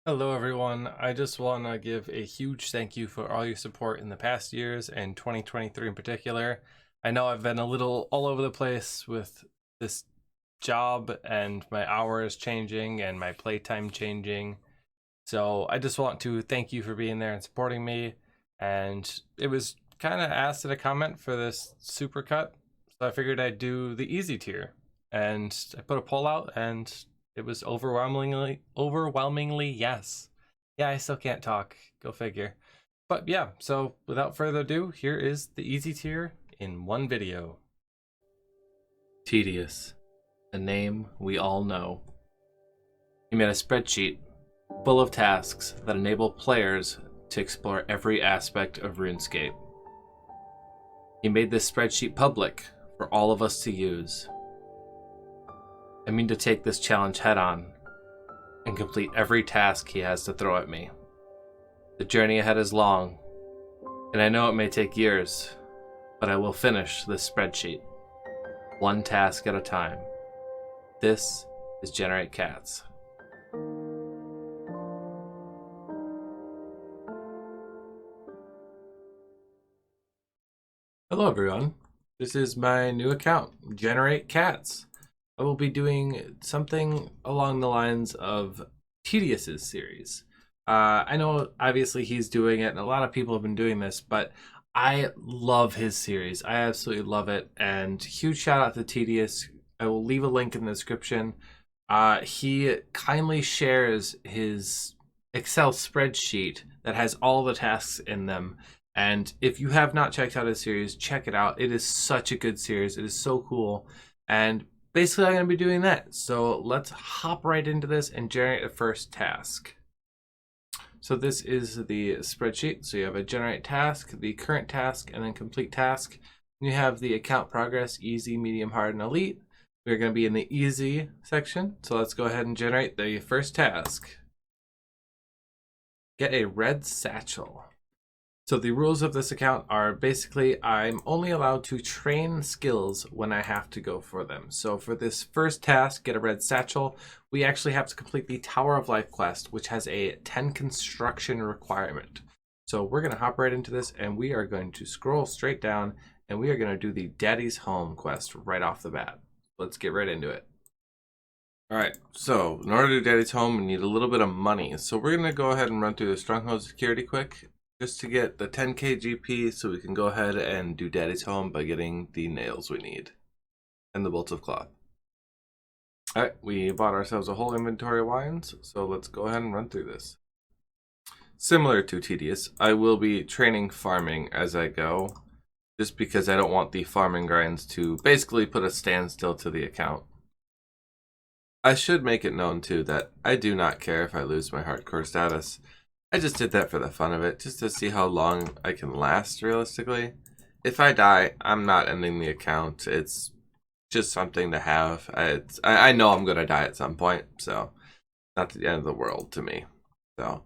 Hello, everyone. I just want to give a huge thank you for all your support in the past years and 2023 in particular. I know I've been a little all over the place with this job and my hours changing and my playtime changing. So I just want to thank you for being there and supporting me. And it was kind of asked in a comment for this SuperCut, so I figured I'd do the easy tier. And I put a poll out, and it was overwhelmingly yes. Yeah, I still can't talk. Go figure. But yeah, so without further ado, here is the easy tier in one video. Tedious, a name we all know. He made a spreadsheet full of tasks that enable players to explore every aspect of RuneScape. He made this spreadsheet public for all of us to use. I mean to take this challenge head on and complete every task he has to throw at me. The journey ahead is long, and I know it may take years, but I will finish this spreadsheet, one task at a time. This is Generate Cats. Hello everyone, this is my new account, Generate Cats. I will be doing something along the lines of Tedious's series. I know obviously he's doing it and a lot of people have been doing this, but I love his series. I absolutely love it, and huge shout out to Tedious. I will leave a link in the description. He kindly shares his Excel spreadsheet that has all the tasks in them. And if you have not checked out his series, check it out. It is such a good series. It is so cool. And basically, I'm going to be doing that. So let's hop right into this and generate a first task. So this is the spreadsheet. So you have a generate task, the current task, and then complete task. You have the account progress, easy, medium, hard, and elite. We're going to be in the easy section. So let's go ahead and generate the first task. Get a red satchel. So the rules of this account are basically I'm only allowed to train skills when I have to go for them. So for this first task, get a red satchel, we actually have to complete the Tower of Life quest, which has a 10 construction requirement. So we're going to hop right into this, and we are going to scroll straight down, and we are going to do the Daddy's Home quest right off the bat. Let's get right into it. All right, so in order to do Daddy's Home, we need a little bit of money. So we're going to go ahead and run through the Stronghold security quick, just to get the 10k GP so we can go ahead and do Daddy's Home by getting the nails we need and the bolts of cloth. Alright, we bought ourselves a whole inventory of wines, so let's go ahead and run through this. Similar to Tedious, I will be training farming as I go, just because I don't want the farming grinds to basically put a standstill to the account. I should make it known too that I do not care if I lose my hardcore status. I just did that for the fun of it, just to see how long I can last realistically. If I die, I'm not ending the account. It's just something to have. I know I'm going to die at some point, so not the end of the world to me. So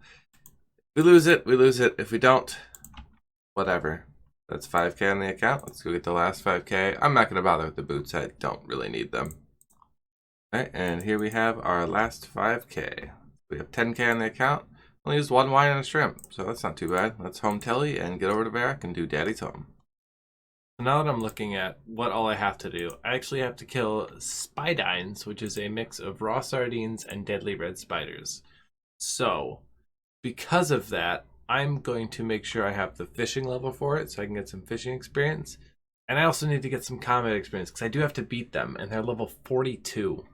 if we lose it, we lose it. If we don't, whatever. That's 5k on the account. Let's go get the last 5k. I'm not going to bother with the boots. I don't really need them. Alright, and here we have our last 5k. We have 10k on the account. Only used one wine and a shrimp, so that's not too bad. Let's home telly and get over to Barrack and do Daddy's Home. So now that I'm looking at what all I have to do, I actually have to kill spidines, which is a mix of raw sardines and deadly red spiders. So, because of that, I'm going to make sure I have the fishing level for it so I can get some fishing experience. And I also need to get some combat experience because I do have to beat them, and they're level 42.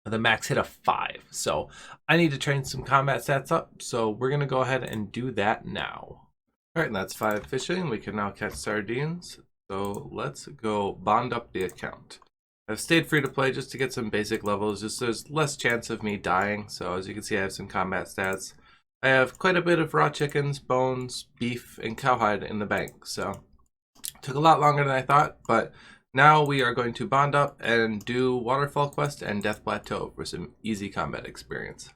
The max hit of 5, so I need to train some combat stats up, so we're going to go ahead and do that now. Alright, and that's 5 fishing. We can now catch sardines, so let's go bond up the account. I've stayed free to play just to get some basic levels, just so there's less chance of me dying. So as you can see, I have some combat stats. I have quite a bit of raw chickens, bones, beef, and cowhide in the bank, so it took a lot longer than I thought, but now we are going to bond up and do Waterfall Quest and Death Plateau for some easy combat experience.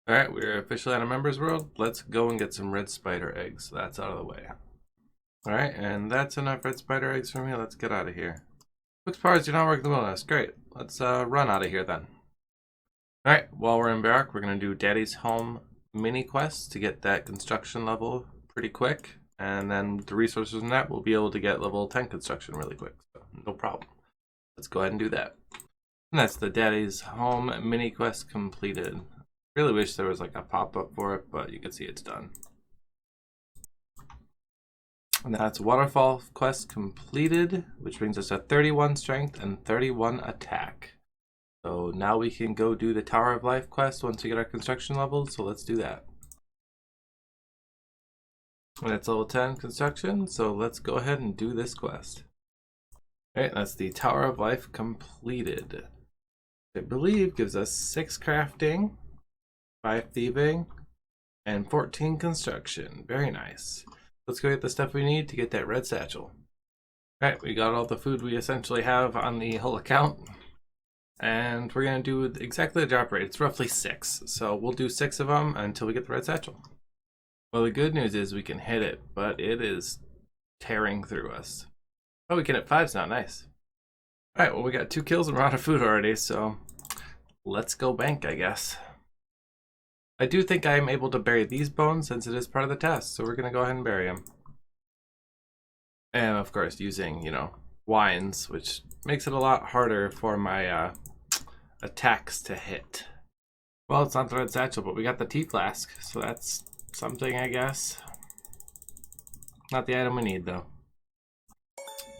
Alright, we're officially on a members world. Let's go and get some red spider eggs. That's out of the way. Alright, and that's enough red spider eggs for me. Let's get out of here. Quick powers do not work in the wilderness. Great. Let's run out of here then. All right, while we're in Barrack, we're going to do Daddy's Home mini quest to get that construction level pretty quick. And then with the resources from that, we'll be able to get level 10 construction really quick. So no problem. Let's go ahead and do that. And that's the Daddy's Home mini quest completed. Really wish there was like a pop-up for it, but you can see it's done. And that's Waterfall quest completed, which brings us to 31 strength and 31 attack. So now we can go do the Tower of Life quest once we get our construction levels, so let's do that. And it's level 10 construction, so let's go ahead and do this quest. Alright, that's the Tower of Life completed. I believe gives us 6 crafting, 5 thieving, and 14 construction. Very nice. Let's go get the stuff we need to get that red satchel. Alright, we got all the food we essentially have on the whole account. And we're going to do exactly the drop rate. It's roughly 6. So we'll do 6 of them until we get the red satchel. Well, the good news is we can hit it, but it is tearing through us. Oh, we can hit 5s now. Nice. Alright, well, we got 2 kills and we're out of food already, so let's go bank, I guess. I do think I am able to bury these bones since it is part of the task, so we're going to go ahead and bury them. And, of course, using, wines, which makes it a lot harder for my attacks to hit. Well, it's not the red satchel, but we got the tea flask, so that's something, I guess. Not the item we need, though.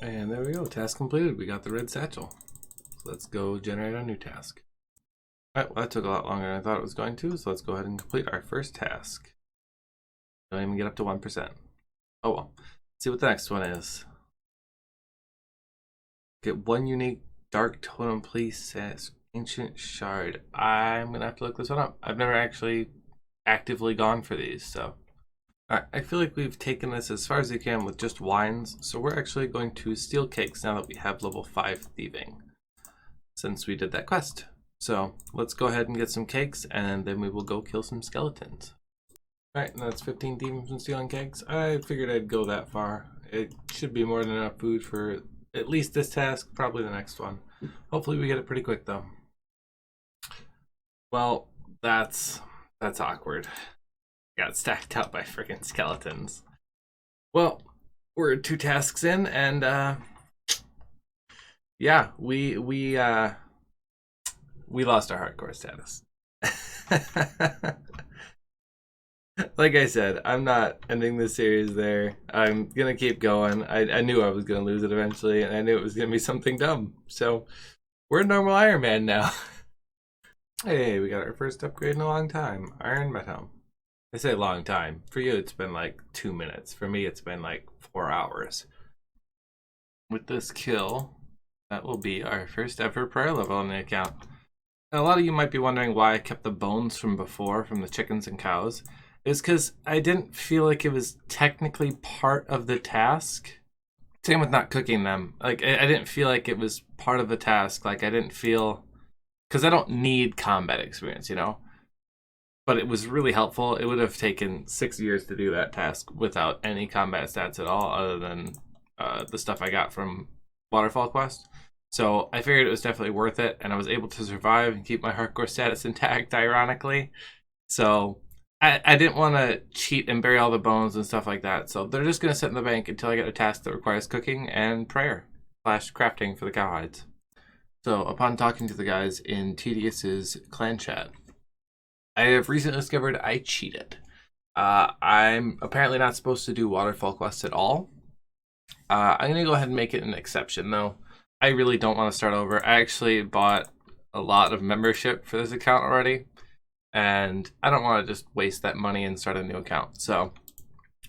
And there we go, task completed. We got the red satchel. So let's go generate a new task. Alright, well, that took a lot longer than I thought it was going to, so let's go ahead and complete our first task. Don't even get up to 1%. Oh well. Let's see what the next one is. Get 1 unique dark totem, please, says ancient shard. I'm gonna have to look this one up. I've never actually actively gone for these, so. Alright, I feel like we've taken this as far as we can with just wines, so we're actually going to steal cakes now that we have level 5 thieving, since we did that quest. So let's go ahead and get some cakes, and then we will go kill some skeletons. Alright, that's 15 thieving from stealing cakes. I figured I'd go that far. It should be more than enough food for at least this task, probably the next one. Hopefully we get it pretty quick though. Well, that's awkward. Got stacked out by freaking skeletons. Well, we're 2 tasks in, and yeah, we lost our hardcore status. Like I said, I'm not ending this series there. I'm gonna keep going. I knew I was gonna lose it eventually, and I knew it was gonna be something dumb. So we're normal Iron Man now. Hey, we got our first upgrade in a long time. Iron Metal. I say long time. For you, it's been like 2 minutes. For me, it's been like 4 hours. With this kill, that will be our first ever prayer level on the account. And a lot of you might be wondering why I kept the bones from before, from the chickens and cows. It's because I didn't feel like it was technically part of the task. Same with not cooking them. Like, I didn't feel like it was part of the task. Like, I didn't feel... Because I don't need combat experience, But it was really helpful. It would have taken 6 years to do that task without any combat stats at all, other than the stuff I got from Waterfall Quest. So I figured it was definitely worth it, and I was able to survive and keep my hardcore status intact, ironically. So I didn't want to cheat and bury all the bones and stuff like that. So they're just going to sit in the bank until I get a task that requires cooking and prayer / crafting for the cowhides. So upon talking to the guys in Tedious's clan chat, I have recently discovered I cheated. I'm apparently not supposed to do waterfall quests at all. I'm going to go ahead and make it an exception, though. I really don't want to start over. I actually bought a lot of membership for this account already, and I don't want to just waste that money and start a new account. So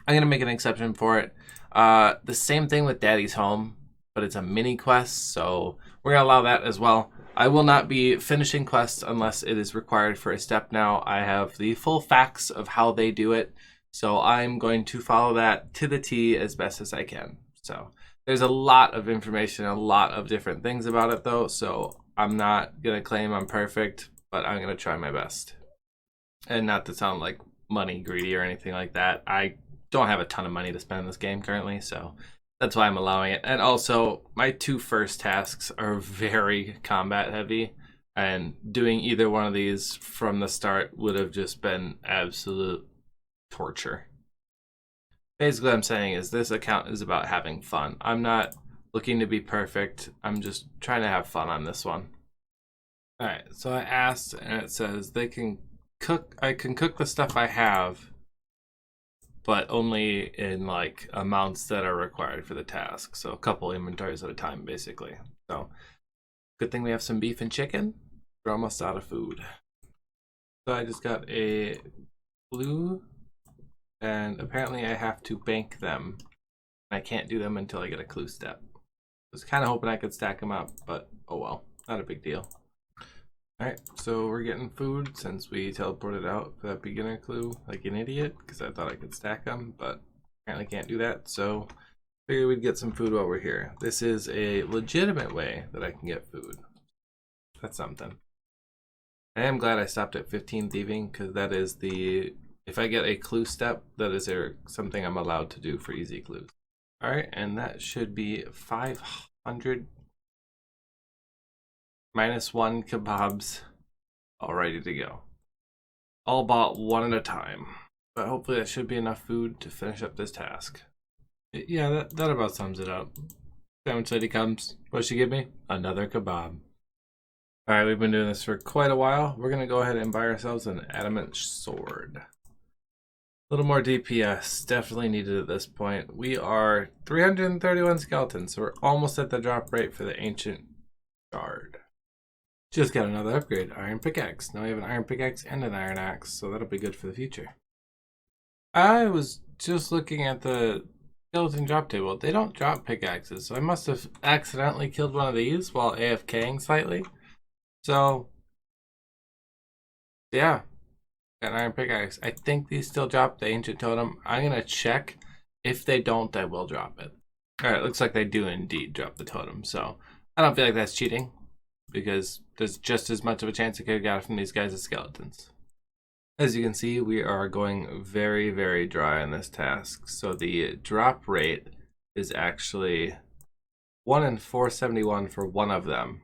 I'm going to make an exception for it. The same thing with Daddy's Home, but it's a mini quest, so we're going to allow that as well. I will not be finishing quests unless it is required for a step now. I have the full facts of how they do it, so I'm going to follow that to the T as best as I can. So there's a lot of information, a lot of different things about it though, so I'm not going to claim I'm perfect, but I'm going to try my best. And not to sound like money greedy or anything like that, I don't have a ton of money to spend in this game currently, so that's why I'm allowing it. And also, my 2 first tasks are very combat heavy. And doing either one of these from the start would have just been absolute torture. Basically, what I'm saying is this account is about having fun. I'm not looking to be perfect. I'm just trying to have fun on this one. All right, so I asked, and it says they can cook. I can cook the stuff I have, but only in like amounts that are required for the task. So a couple inventories at a time, basically. So good thing we have some beef and chicken. We're almost out of food. So I just got a blue, and apparently I have to bank them. I can't do them until I get a clue step. I was kind of hoping I could stack them up, but oh well, not a big deal. Alright, so we're getting food since we teleported out for that beginner clue like an idiot, because I thought I could stack them, but apparently can't do that, so figured we'd get some food while we're here. This is a legitimate way that I can get food. That's something. I am glad I stopped at 15 thieving, because that is the, if I get a clue step, that is something I'm allowed to do for easy clues. Alright, and that should be 500 -1 kebabs all ready to go. All bought one at a time. But hopefully that should be enough food to finish up this task. Yeah, that about sums it up. Sandwich lady comes. What'd she give me? Another kebab. Alright, we've been doing this for quite a while. We're going to go ahead and buy ourselves an adamant sword. A little more DPS. Definitely needed at this point. We are 331 skeletons, so we're almost at the drop rate for the ancient shard. Just got another upgrade, iron pickaxe. Now we have an iron pickaxe and an iron axe, so that'll be good for the future. I was just looking at the skeleton drop table. They don't drop pickaxes, so I must have accidentally killed one of these while AFKing slightly. So, yeah, got an iron pickaxe. I think these still drop the ancient totem. I'm going to check. If they don't, I will drop it. Alright, looks like they do indeed drop the totem, so I don't feel like that's cheating, because there's just as much of a chance I could have got it from these guys as skeletons. As you can see, we are going very, very dry on this task. So the drop rate is actually 1 in 471 for one of them.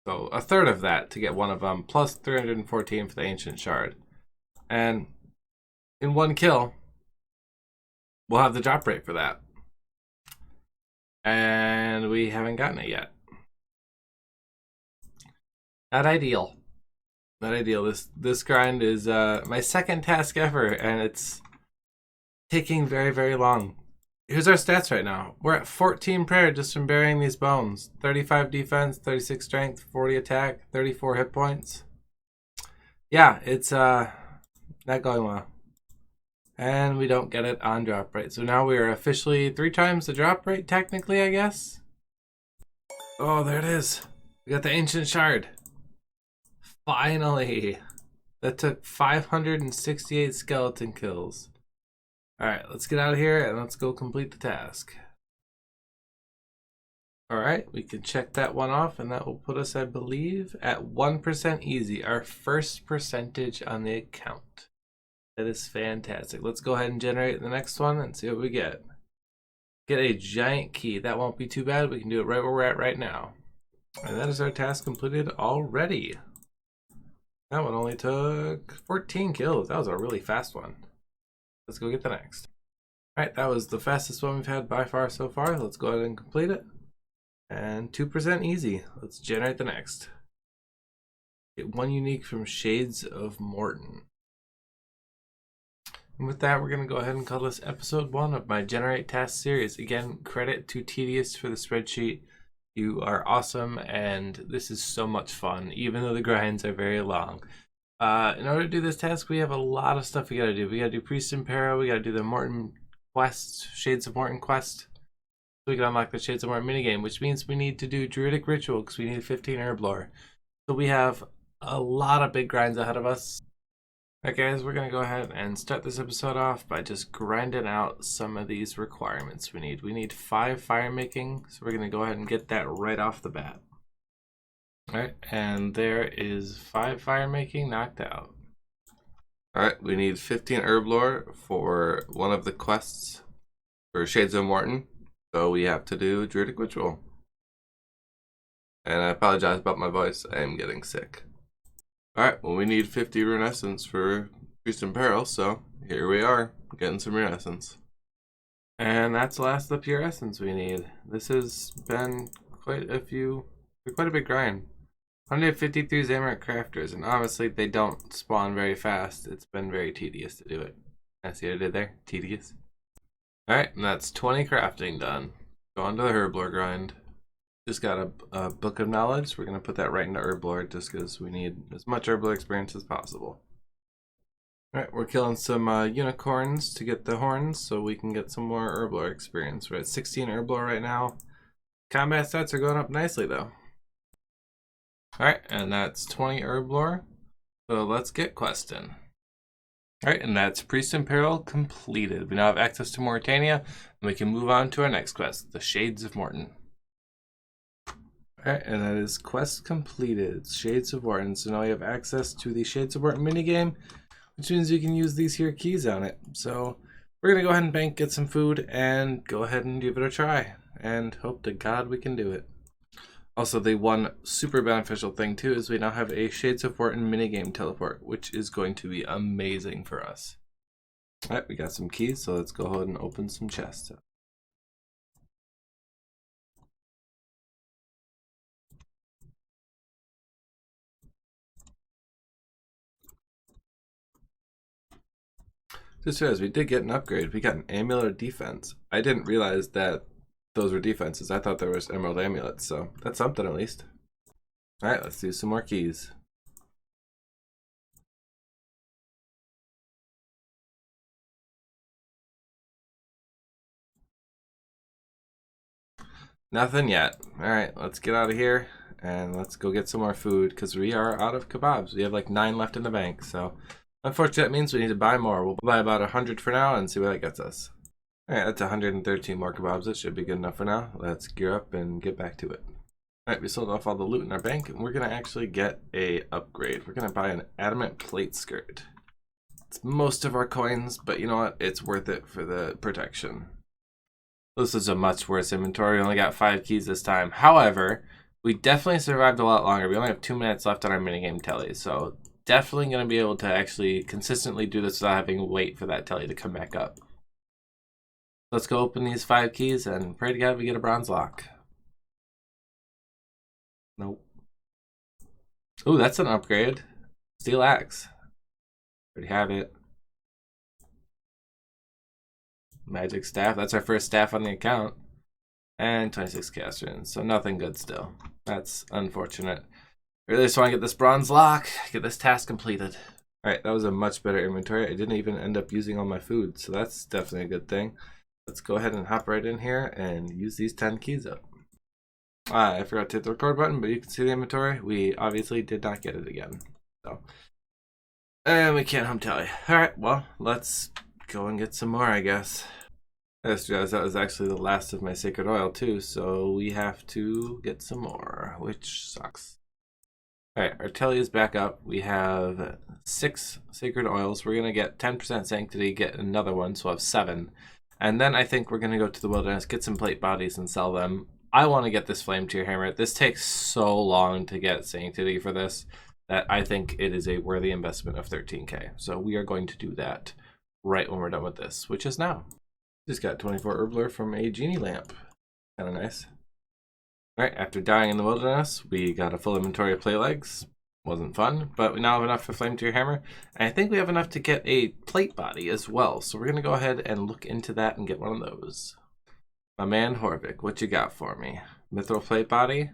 So a third of that to get one of them, plus 314 for the ancient shard. And in one kill, we'll have the drop rate for that. And we haven't gotten it yet. Not ideal. Not ideal. This grind is my second task ever, and it's taking very, very long. Here's our stats right now. We're at 14 prayer just from burying these bones. 35 defense, 36 strength, 40 attack, 34 hit points. Yeah, it's not going well. And we don't get it on drop rate. So now we are officially 3 times the drop rate, technically, I guess. Oh, there it is. We got the ancient shard. Finally! That took 568 skeleton kills. Alright, let's get out of here and let's go complete the task. Alright, we can check that one off, and that will put us, I believe, at 1% easy. Our first percentage on the account. That is fantastic. Let's go ahead and generate the next one and see what we get. Get a giant key. That won't be too bad. We can do it right where we're at right now. And that is our task completed already. That one only took 14 kills. That was a really fast one. Let's go get the next. Alright, that was the fastest one we've had by far so far. Let's go ahead and complete it. And 2% easy. Let's generate the next. Get 1 unique from Shades of Morton. And with that, we're going to go ahead and call this episode 1 of my Generate Task series. Again, credit to Tedious for the spreadsheet. You are awesome, and this is so much fun, even though the grinds are very long. In order to do this task, we have a lot of stuff we gotta do. We gotta do Priest and Para, we gotta do the Morton quest, Shades of Morton quest. So we can unlock the Shades of Morton minigame, which means we need to do Druidic Ritual, because we need 15 herb lore. So we have a lot of big grinds ahead of us. Alright guys, we're gonna go ahead and start this episode off by just grinding out some of these requirements we need. We need 5 fire making, so we're gonna go ahead and get that right off the bat. Alright, and there is 5 fire making knocked out. Alright, we need 15 herb lore for one of the quests for Shades of Morton, so we have to do Druidic Ritual. And I apologize about my voice. I am getting sick. Alright, well we need 50 rune essence for Priest in Peril, so here we are, getting some rune essence. And that's the last of the pure essence we need. This has been quite a big grind. 153 Zamorak crafters, and obviously they don't spawn very fast. It's been very tedious to do it. I see what I did there? Tedious. Alright, and that's 20 crafting done. Go on to the herblore grind. Just got a book of knowledge. We're going to put that right into herblore just because we need as much herblore experience as possible. Alright, we're killing some unicorns to get the horns so we can get some more herblore experience. We're at 16 herblore right now. Combat stats are going up nicely though. Alright, and that's 20 herblore. So let's get questing. Alright, and that's Priest in Peril completed. We now have access to Mauritania, and we can move on to our next quest, the Shades of Morton. Alright, and that is quest completed, Shades of Morton. So now we have access to the Shades of Morton minigame, which means we can use these here keys on it. So we're going to go ahead and bank, get some food, and go ahead and give it a try. And hope to God we can do it. Also, the one super beneficial thing too is we now have a Shades of Morton minigame teleport, which is going to be amazing for us. Alright, we got some keys, so let's go ahead and open some chests. Just realized we did get an upgrade. We got an amulet of defense. I didn't realize that those were defenses. I thought there was emerald amulets, so that's something at least. Alright, let's do some more keys. Nothing yet. Alright, let's get out of here and let's go get some more food because we are out of kebabs. We have like 9 left in the bank, so unfortunately that means we need to buy more. We'll buy about 100 for now and see what that gets us. Alright, that's 113 more kebabs. That should be good enough for now. Let's gear up and get back to it. Alright, we sold off all the loot in our bank and we're going to actually get a upgrade. We're going to buy an adamant plate skirt. It's most of our coins, but you know what? It's worth it for the protection. This is a much worse inventory. We only got 5 keys this time. However, we definitely survived a lot longer. We only have 2 minutes left on our minigame telly, so definitely going to be able to actually consistently do this without having to wait for that telly to come back up. Let's go open these 5 keys and pray to God we get a bronze lock. Nope. Ooh, that's an upgrade. Steel axe. Already have it. Magic staff. That's our first staff on the account. And 26 cast runes. So nothing good still. That's unfortunate. I really just want to get this bronze lock. Get this task completed. Alright, that was a much better inventory. I didn't even end up using all my food. So that's definitely a good thing. Let's go ahead and hop right in here and use these 10 keys up. I forgot to hit the record button, but you can see the inventory. We obviously did not get it again. So, and we can't home tally. Alright, well, let's go and get some more, I guess. I just realized that was actually the last of my sacred oil too, so we have to get some more, which sucks. Alright, our telly is back up. We have 6 sacred oils. We're going to get 10% sanctity, get another one, so we'll have 7. And then I think we're going to go to the wilderness, get some plate bodies and sell them. I want to get this flame tier hammer. This takes so long to get sanctity for this that I think it is a worthy investment of 13k. So we are going to do that right when we're done with this, which is now. Just got 24 herblore from a genie lamp. Kind of nice. Alright, after dying in the wilderness, we got a full inventory of plate legs. Wasn't fun, but we now have enough for flame tier hammer. And I think we have enough to get a plate body as well. So we're going to go ahead and look into that and get one of those. My man Horvik, what you got for me? Mithril plate body?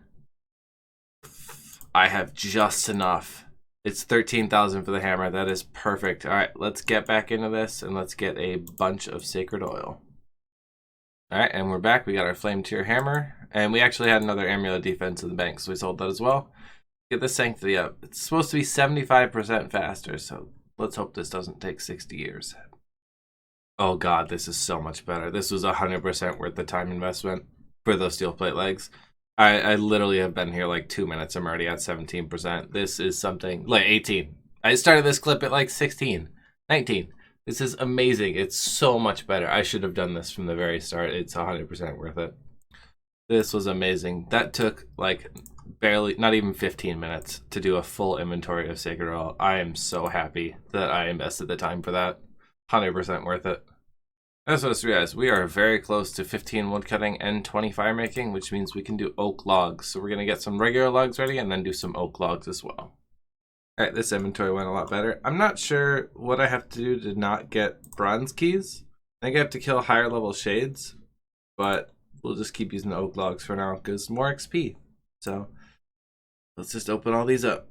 I have just enough. It's 13,000 for the hammer. That is perfect. Alright, let's get back into this and let's get a bunch of sacred oil. Alright, and we're back. We got our flame tier hammer. And we actually had another amulet defense in the bank, so we sold that as well. Get the sanctity up. It's supposed to be 75% faster, so let's hope this doesn't take 60 years. Oh god, this is so much better. This was 100% worth the time investment for those steel plate legs. I literally have been here like 2 minutes. I'm already at 17%. This is something like 18. I started this clip at like 16, 19. This is amazing. It's so much better. I should have done this from the very start. It's 100% worth it. This was amazing. That took like barely, not even 15 minutes to do a full inventory of Sacred Oil. I am so happy that I invested the time for that. 100% worth it. I just want to realize we are very close to 15 woodcutting and 20 fire making, which means we can do oak logs. So we're going to get some regular logs ready and then do some oak logs as well. All right, this inventory went a lot better. I'm not sure what I have to do to not get bronze keys. I think I have to kill higher level shades, but we'll just keep using the oak logs for now because more XP. So let's just open all these up.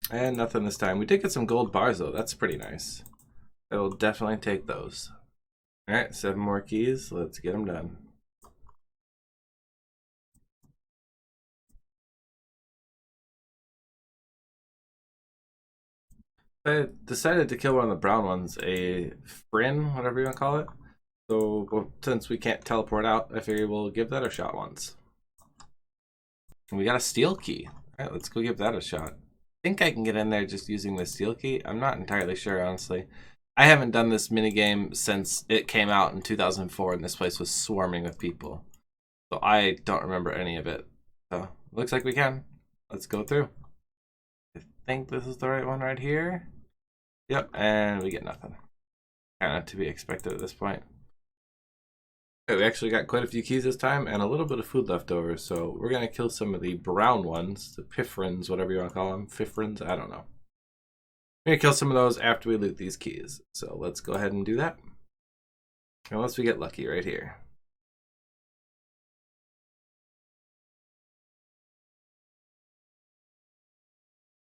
And nothing this time. We did get some gold bars though. That's pretty nice. I will definitely take those. All right, 7 more keys. Let's get them done. I decided to kill one of the brown ones, a Frin, whatever you want to call it. So well, since we can't teleport out, I figure we'll give that a shot once. And we got a steel key. All right, let's go give that a shot. I think I can get in there just using the steel key. I'm not entirely sure, honestly. I haven't done this minigame since it came out in 2004 and this place was swarming with people. So I don't remember any of it. So looks like we can. Let's go through. I think this is the right one right here. Yep, and we get nothing. Kind of to be expected at this point. Okay, we actually got quite a few keys this time and a little bit of food left over. So we're going to kill some of the brown ones, the piffrins, whatever you want to call them. Piffrins, I don't know. We're going to kill some of those after we loot these keys. So let's go ahead and do that. Unless we get lucky right here.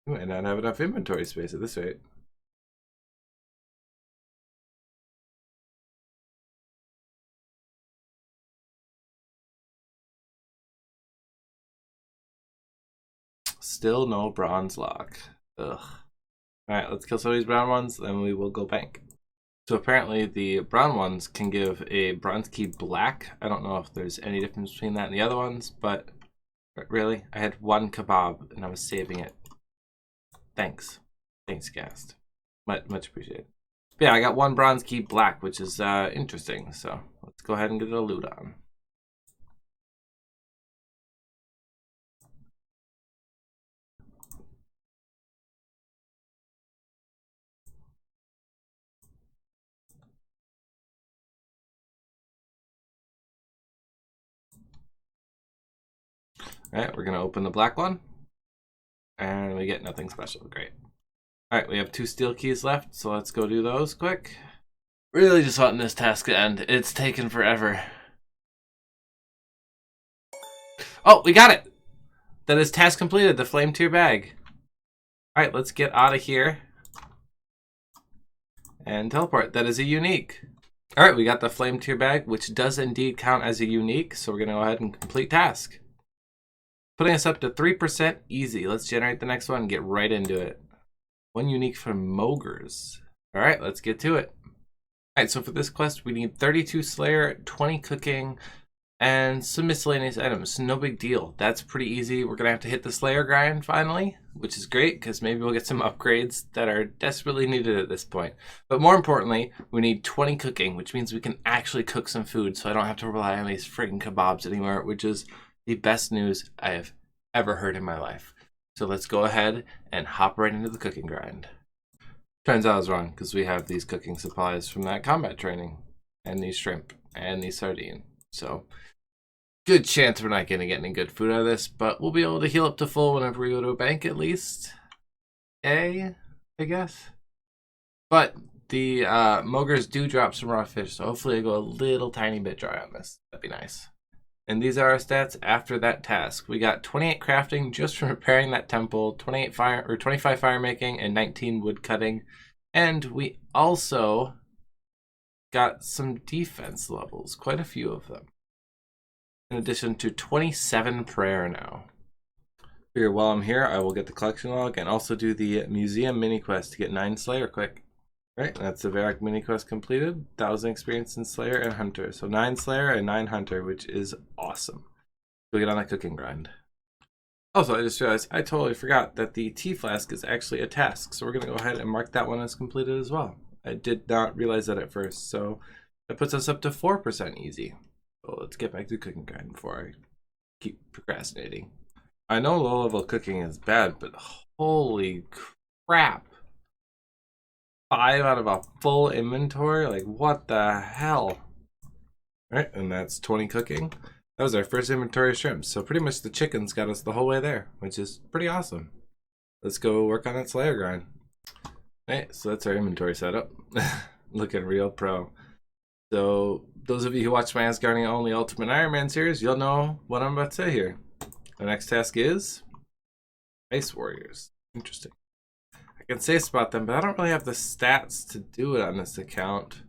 We might not have enough inventory space at this rate. Still no bronze lock. Ugh. Alright, let's kill some of these brown ones, then we will go bank. So apparently the brown ones can give a bronze key black. I don't know if there's any difference between that and the other ones, but really, I had 1 kebab and I was saving it. Thanks. Thanks, Gast. Much appreciated. But yeah, I got 1 bronze key black, which is interesting. So let's go ahead and get a loot on. Alright, we're going to open the black one. And we get nothing special. Great. Alright, we have 2 steel keys left, so let's go do those quick. Really just wanting this task to end. It's taken forever. Oh, we got it! That is task completed, the flame tier bag. Alright, let's get out of here. And teleport. That is a unique. Alright, we got the flame tier bag, which does indeed count as a unique, so we're going to go ahead and complete task. Putting us up to 3% easy. Let's generate the next one and get right into it. 1 unique from Mogers. All right, let's get to it. All right, so for this quest, we need 32 Slayer, 20 Cooking, and some miscellaneous items. No big deal. That's pretty easy. We're going to have to hit the Slayer grind finally, which is great because maybe we'll get some upgrades that are desperately needed at this point. But more importantly, we need 20 Cooking, which means we can actually cook some food so I don't have to rely on these freaking kebabs anymore, which is the best news I have ever heard in my life. So let's go ahead and hop right into the cooking grind. Turns out I was wrong because we have these cooking supplies from that combat training and these shrimp and these sardine. So good chance we're not going to get any good food out of this, but we'll be able to heal up to full whenever we go to a bank at least. I guess. But the Mogers do drop some raw fish, so hopefully I go a little tiny bit dry on this. That'd be nice. And these are our stats after that task. We got 28 crafting just from repairing that temple, 25 fire making, and 19 wood cutting. And we also got some defense levels, quite a few of them. In addition to 27 prayer now. Here, while I'm here, I will get the collection log and also do the museum mini quest to get 9 Slayer quick. Right, that's the Varrock mini quest completed. 1,000 experience in Slayer and Hunter. So 9 Slayer and 9 Hunter, which is awesome. We'll get on that cooking grind. Also, I just realized I totally forgot that the tea flask is actually a task. So we're going to go ahead and mark that one as completed as well. I did not realize that at first. So that puts us up to 4% easy. So let's get back to cooking grind before I keep procrastinating. I know low level cooking is bad, but holy crap. 5 out of a full inventory? Like, what the hell? Alright, and that's 20 cooking. That was our first inventory of shrimp. So pretty much the chickens got us the whole way there, which is pretty awesome. Let's go work on that Slayer grind. Alright, so that's our inventory setup. Looking real pro. So those of you who watch my Asgardian Only Ultimate Iron Man series, you'll know what I'm about to say here. The next task is Ice Warriors. Interesting. I can say about them, but I don't really have the stats to do it on this account.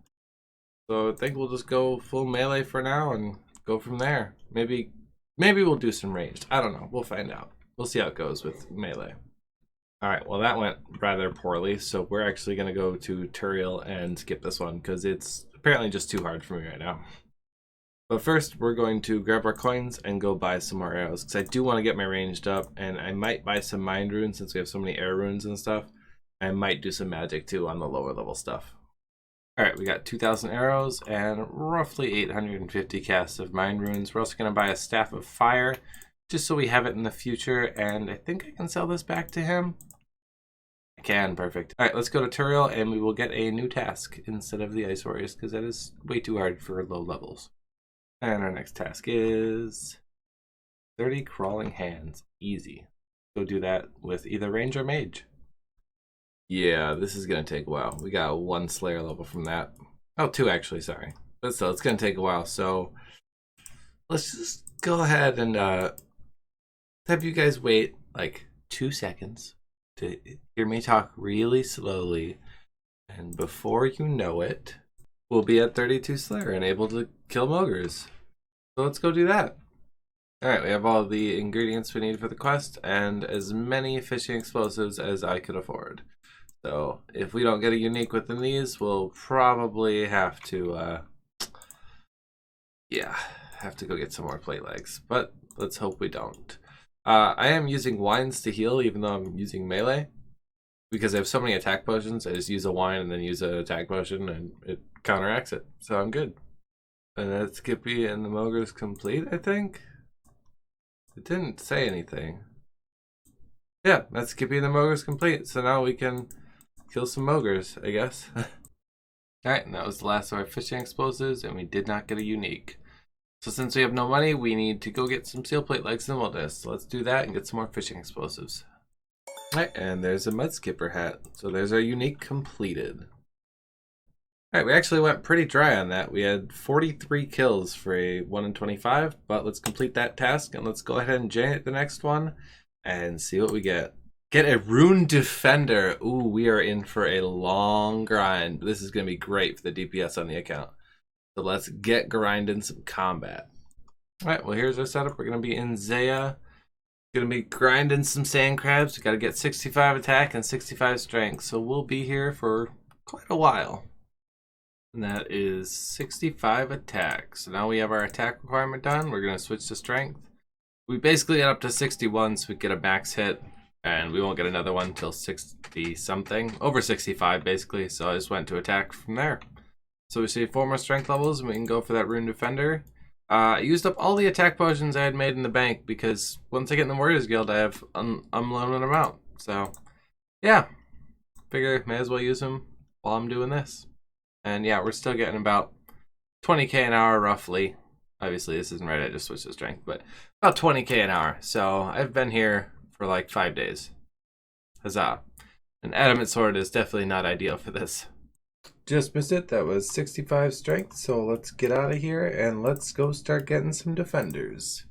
So I think we'll just go full melee for now and go from there. Maybe we'll do some ranged. I don't know. We'll find out. We'll see how it goes with melee. Alright, well that went rather poorly, so we're actually going to go to Turiel and skip this one because it's apparently just too hard for me right now. But first, we're going to grab our coins and go buy some more arrows because I do want to get my ranged up, and I might buy some mind runes since we have so many air runes and stuff. I might do some magic too on the lower level stuff. Alright, we got 2,000 arrows and roughly 850 casts of mind runes. We're also going to buy a staff of fire just so we have it in the future, and I think I can sell this back to him. I can, perfect. Alright, let's go to Turiel and we will get a new task instead of the Ice Warriors because that is way too hard for low levels. And our next task is 30 crawling hands. Easy. Go do that with either range or mage. Yeah, this is going to take a while. We got 1 Slayer level from that. Oh, 2 actually, sorry. But still, it's going to take a while. So let's just go ahead and have you guys wait like 2 seconds to hear me talk really slowly. And before you know it, we'll be at 32 Slayer and able to kill Mogres. So let's go do that. Alright, we have all the ingredients we need for the quest and as many fishing explosives as I could afford. So if we don't get a unique within these, we'll probably have to, have to go get some more plate legs. But let's hope we don't. I am using wines to heal even though I'm using melee. Because I have so many attack potions, I just use a wine and then use an attack potion and it counteracts it. So I'm good. And that's Skippy and the Mogres complete, I think? It didn't say anything. Yeah, that's Skippy and the Mogres complete. So now we can kill some Mogres, I guess. Alright, and that was the last of our fishing explosives, and we did not get a unique. So since we have no money, we need to go get some steel plate legs in the wilderness. So let's do that and get some more fishing explosives. Alright, and there's a mud skipper hat. So there's our unique completed. Alright, we actually went pretty dry on that. We had 43 kills for a 1 in 25, but let's complete that task and let's go ahead and generate the next one and see what we get. Get a rune defender. Ooh, we are in for a long grind. This is going to be great for the DPS on the account. So let's get grinding some combat. Alright, well here's our setup. We're going to be in Zaya. Going to be grinding some sand crabs. We got to get 65 attack and 65 strength. So we'll be here for quite a while. And that is 65 attack. So now we have our attack requirement done. We're going to switch to strength. We basically get up to 61 so we get a max hit. And we won't get another one until 60 something. Over 65 basically. So I just went to attack from there. So we see 4 more strength levels and we can go for that rune defender. I used up all the attack potions I had made in the bank because once I get in the Warriors Guild I have unlimited amount. So yeah, figure may as well use them while I'm doing this. And yeah, we're still getting about 20k an hour roughly. Obviously this isn't right, I just switched to strength, but about 20k an hour. So I've been here for like 5 days. Huzzah. An adamant sword is definitely not ideal for this. Just missed it, that was 65 strength, so let's get out of here and let's go start getting some defenders.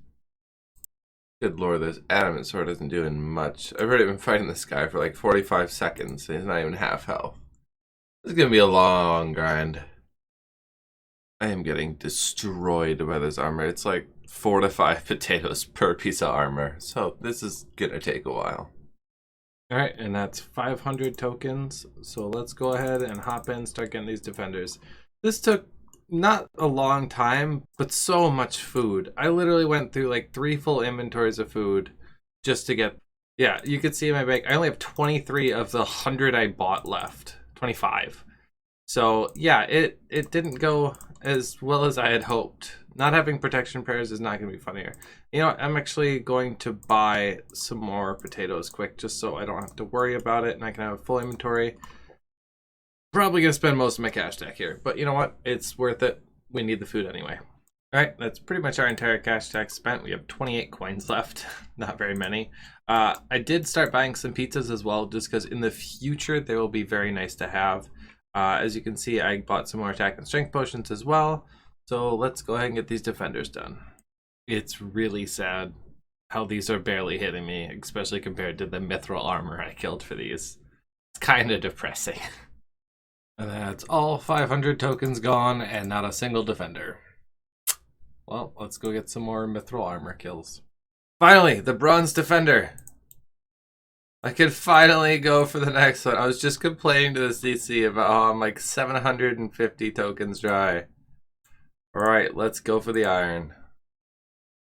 Good lord, this adamant sword isn't doing much. I've already been fighting this guy for like 45 seconds and he's not even half health. This is gonna be a long grind. I am getting destroyed by this armor. It's like 4 to 5 potatoes per piece of armor, so this is gonna take a while. Alright, and that's 500 tokens, so let's go ahead and hop in, start getting these defenders. This took not a long time, but so much food. I literally went through like 3 full inventories of food just to get... Yeah, you can see in my bank, I only have 23 of the 100 I bought left. 25. So yeah, it didn't go as well as I had hoped. Not having protection pairs is not going to be funnier. You know what? I'm actually going to buy some more potatoes quick just so I don't have to worry about it and I can have a full inventory. Probably going to spend most of my cash stack here, but you know what? It's worth it. We need the food anyway. All right, that's pretty much our entire cash stack spent. We have 28 coins left, not very many. I did start buying some pizzas as well, just because in the future they will be very nice to have. As you can see, I bought some more attack and strength potions as well. So let's go ahead and get these defenders done. It's really sad how these are barely hitting me, especially compared to the mithril armor I killed for these. It's kind of depressing. And that's all 500 tokens gone and not a single defender. Well, let's go get some more mithril armor kills. Finally, the bronze defender. I could finally go for the next one. I was just complaining to the CC about how I'm like 750 tokens dry. Alright, let's go for the iron.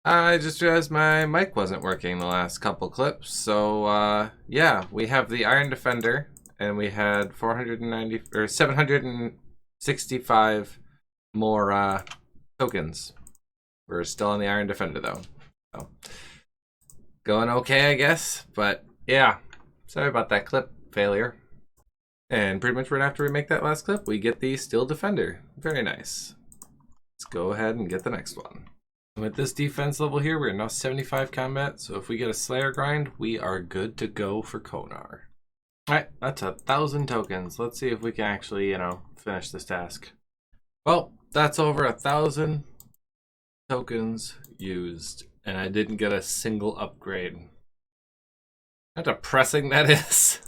I just realized my mic wasn't working the last couple clips. So, yeah, we have the iron defender. And we had 490 or 765 more tokens. We're still on the Iron Defender though. So, going okay, I guess. But yeah, sorry about that clip failure. And pretty much right after we make that last clip, we get the Steel Defender. Very nice. Let's go ahead and get the next one. With this defense level here, we're now 75 combat. So if we get a Slayer grind, we are good to go for Konar. Alright, that's 1,000 tokens. Let's see if we can actually, finish this task. Well, that's over 1,000 tokens used, and I didn't get a single upgrade. How depressing that is.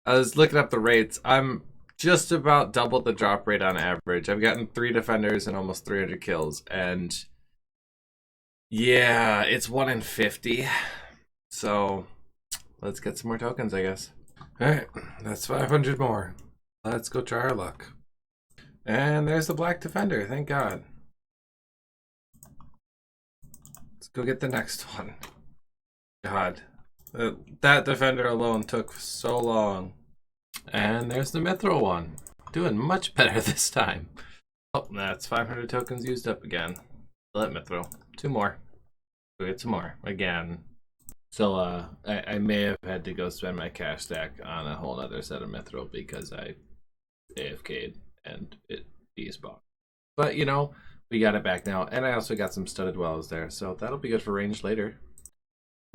I was looking up the rates. I'm just about double the drop rate on average. I've gotten 3 defenders and almost 300 kills, and yeah, it's 1 in 50. So let's get some more tokens, I guess. Alright, that's 500 more. Let's go try our luck. And there's the black defender, thank God. Let's go get the next one. God, that defender alone took so long. And there's the mithril one. Doing much better this time. Oh, that's 500 tokens used up again. Still at mithril. 2 more. Go get some more. Again. So I may have had to go spend my cash stack on a whole other set of mithril because I AFK'd and it despawned. But we got it back now, and I also got some studded wells there, so that'll be good for range later.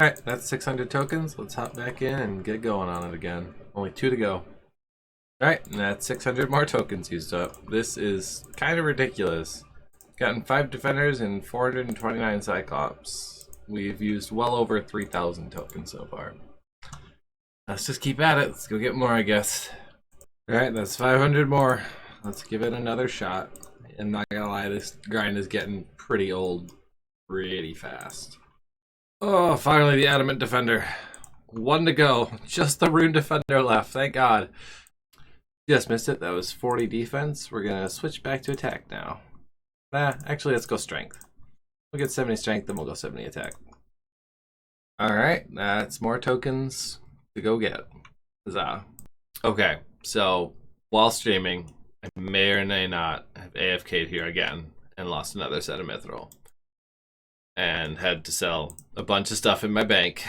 Alright, that's 600 tokens. Let's hop back in and get going on it again. Only 2 to go. Alright, and that's 600 more tokens used up. This is kind of ridiculous. Gotten 5 defenders and 429 cyclops. We've used well over 3,000 tokens so far. Let's just keep at it. Let's go get more, I guess. Alright, that's 500 more. Let's give it another shot. I'm not gonna lie, this grind is getting pretty old pretty fast. Oh, finally the adamant defender. 1 to go. Just the rune defender left, thank God. Just missed it. That was 40 defense. We're gonna switch back to attack now. Actually, let's go strength. We'll get 70 strength, then we'll go 70 attack. Alright, that's more tokens to go get. Huzzah. Okay, so while streaming, I may or may not have AFK'd here again and lost another set of mithril. And had to sell a bunch of stuff in my bank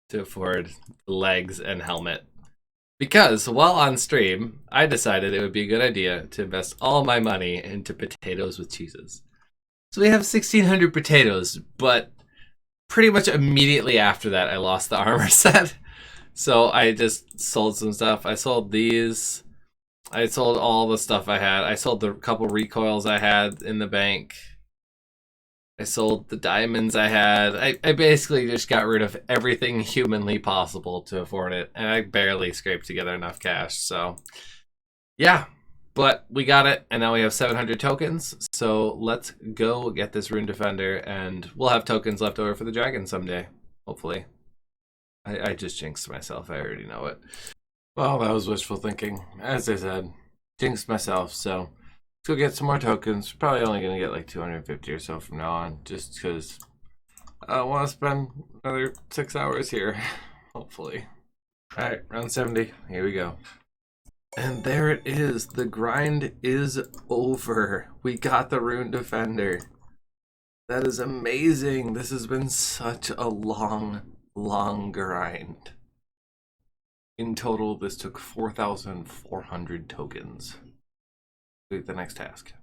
to afford legs and helmet. Because while on stream, I decided it would be a good idea to invest all my money into potatoes with cheeses. So we have 1,600 potatoes, but pretty much immediately after that, I lost the armor set. So I just sold some stuff. I sold these. I sold all the stuff I had. I sold the couple recoils I had in the bank. I sold the diamonds I had. I basically just got rid of everything humanly possible to afford it. And I barely scraped together enough cash. So, yeah. But we got it, and now we have 700 tokens. So let's go get this rune defender, and we'll have tokens left over for the dragon someday. Hopefully. I just jinxed myself. I already know it. Well, that was wishful thinking. As I said, jinxed myself. So let's go get some more tokens. Probably only going to get like 250 or so from now on, just because I don't want to spend another 6 hours here. Hopefully. All right, round 70. Here we go. And there it is. The grind is over. We got the Rune Defender. That is amazing. This has been such a long grind. In total, this took 4,400 tokens. Do the next task.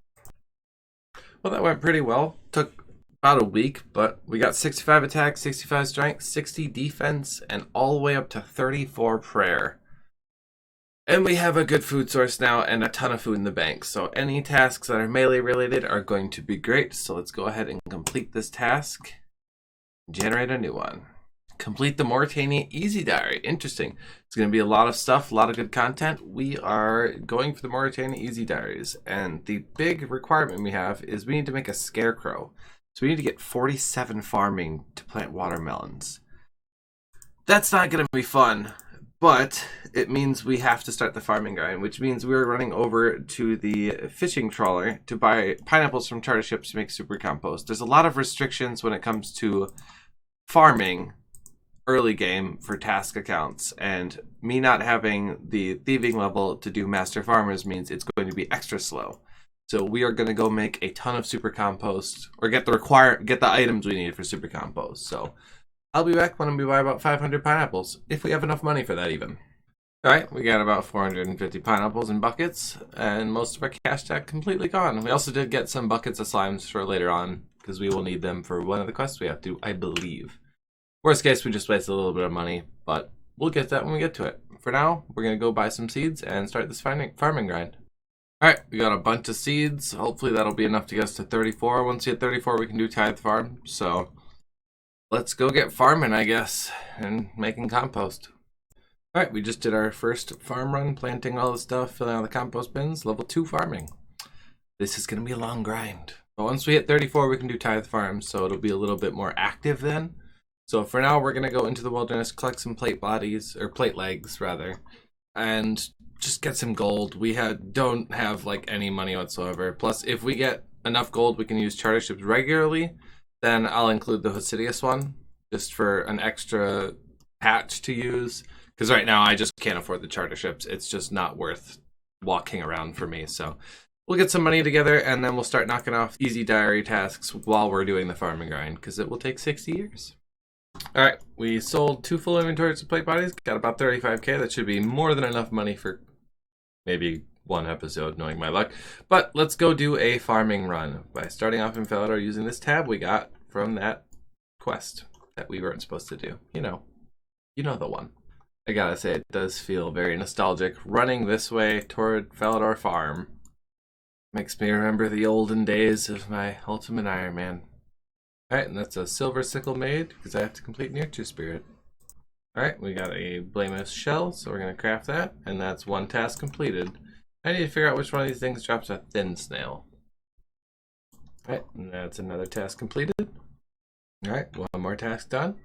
Well, that went pretty well. Took about a week, but we got 65 attack, 65 strength, 60 defense, and all the way up to 34 prayer. And we have a good food source now and a ton of food in the bank. So any tasks that are melee related are going to be great. So let's go ahead and complete this task. Generate a new one. Complete the Mauritania Easy Diary. Interesting. It's going to be a lot of stuff, a lot of good content. We are going for the Mauritania Easy Diaries. And the big requirement we have is we need to make a scarecrow. So we need to get 47 farming to plant watermelons. That's not going to be fun. But it means we have to start the farming grind, which means we're running over to the fishing trawler to buy pineapples from charter ships to make super compost. There's a lot of restrictions when it comes to farming early game for task accounts, and me not having the thieving level to do master farmers means it's going to be extra slow. So we are going to go make a ton of super compost, or get the items we need for super compost. So I'll be back when we buy about 500 pineapples, if we have enough money for that even. Alright, we got about 450 pineapples in buckets, and most of our cash stack completely gone. We also did get some buckets of slimes for later on, because we will need them for one of the quests we have to, I believe. Worst case, we just waste a little bit of money, but we'll get that when we get to it. For now, we're going to go buy some seeds and start this farming grind. Alright, we got a bunch of seeds. Hopefully that'll be enough to get us to 34. Once we hit 34, we can do tithe farm, so let's go get farming, I guess, and making compost. Alright, we just did our first farm run, planting all the stuff, filling out the compost bins, level 2 farming. This is going to be a long grind. But once we hit 34, we can do tithe farm, so it'll be a little bit more active then. So for now, we're going to go into the wilderness, collect some plate legs, rather, and just get some gold. We don't have like any money whatsoever. Plus, if we get enough gold, we can use charter ships regularly. Then I'll include the Hosidius one, just for an extra patch to use. Because right now I just can't afford the charter ships. It's just not worth walking around for me. So we'll get some money together, and then we'll start knocking off easy diary tasks while we're doing the farming grind, because it will take 60 years. Alright, we sold 2 full inventories of plate bodies, got about 35k. That should be more than enough money for maybe one episode, knowing my luck. But let's go do a farming run by starting off in Falador using this tab we got from that quest that we weren't supposed to do. You know the one. I gotta say, it does feel very nostalgic running this way toward Falador Farm. Makes me remember the olden days of my Ultimate Iron Man. Alright, and that's a silver sickle made, because I have to complete Nurture Spirit. Alright, we got a blameless shell, so we're going to craft that, and that's one task completed. I need to figure out which one of these things drops a thin snail. Alright, and that's another task completed. Alright, one more task done.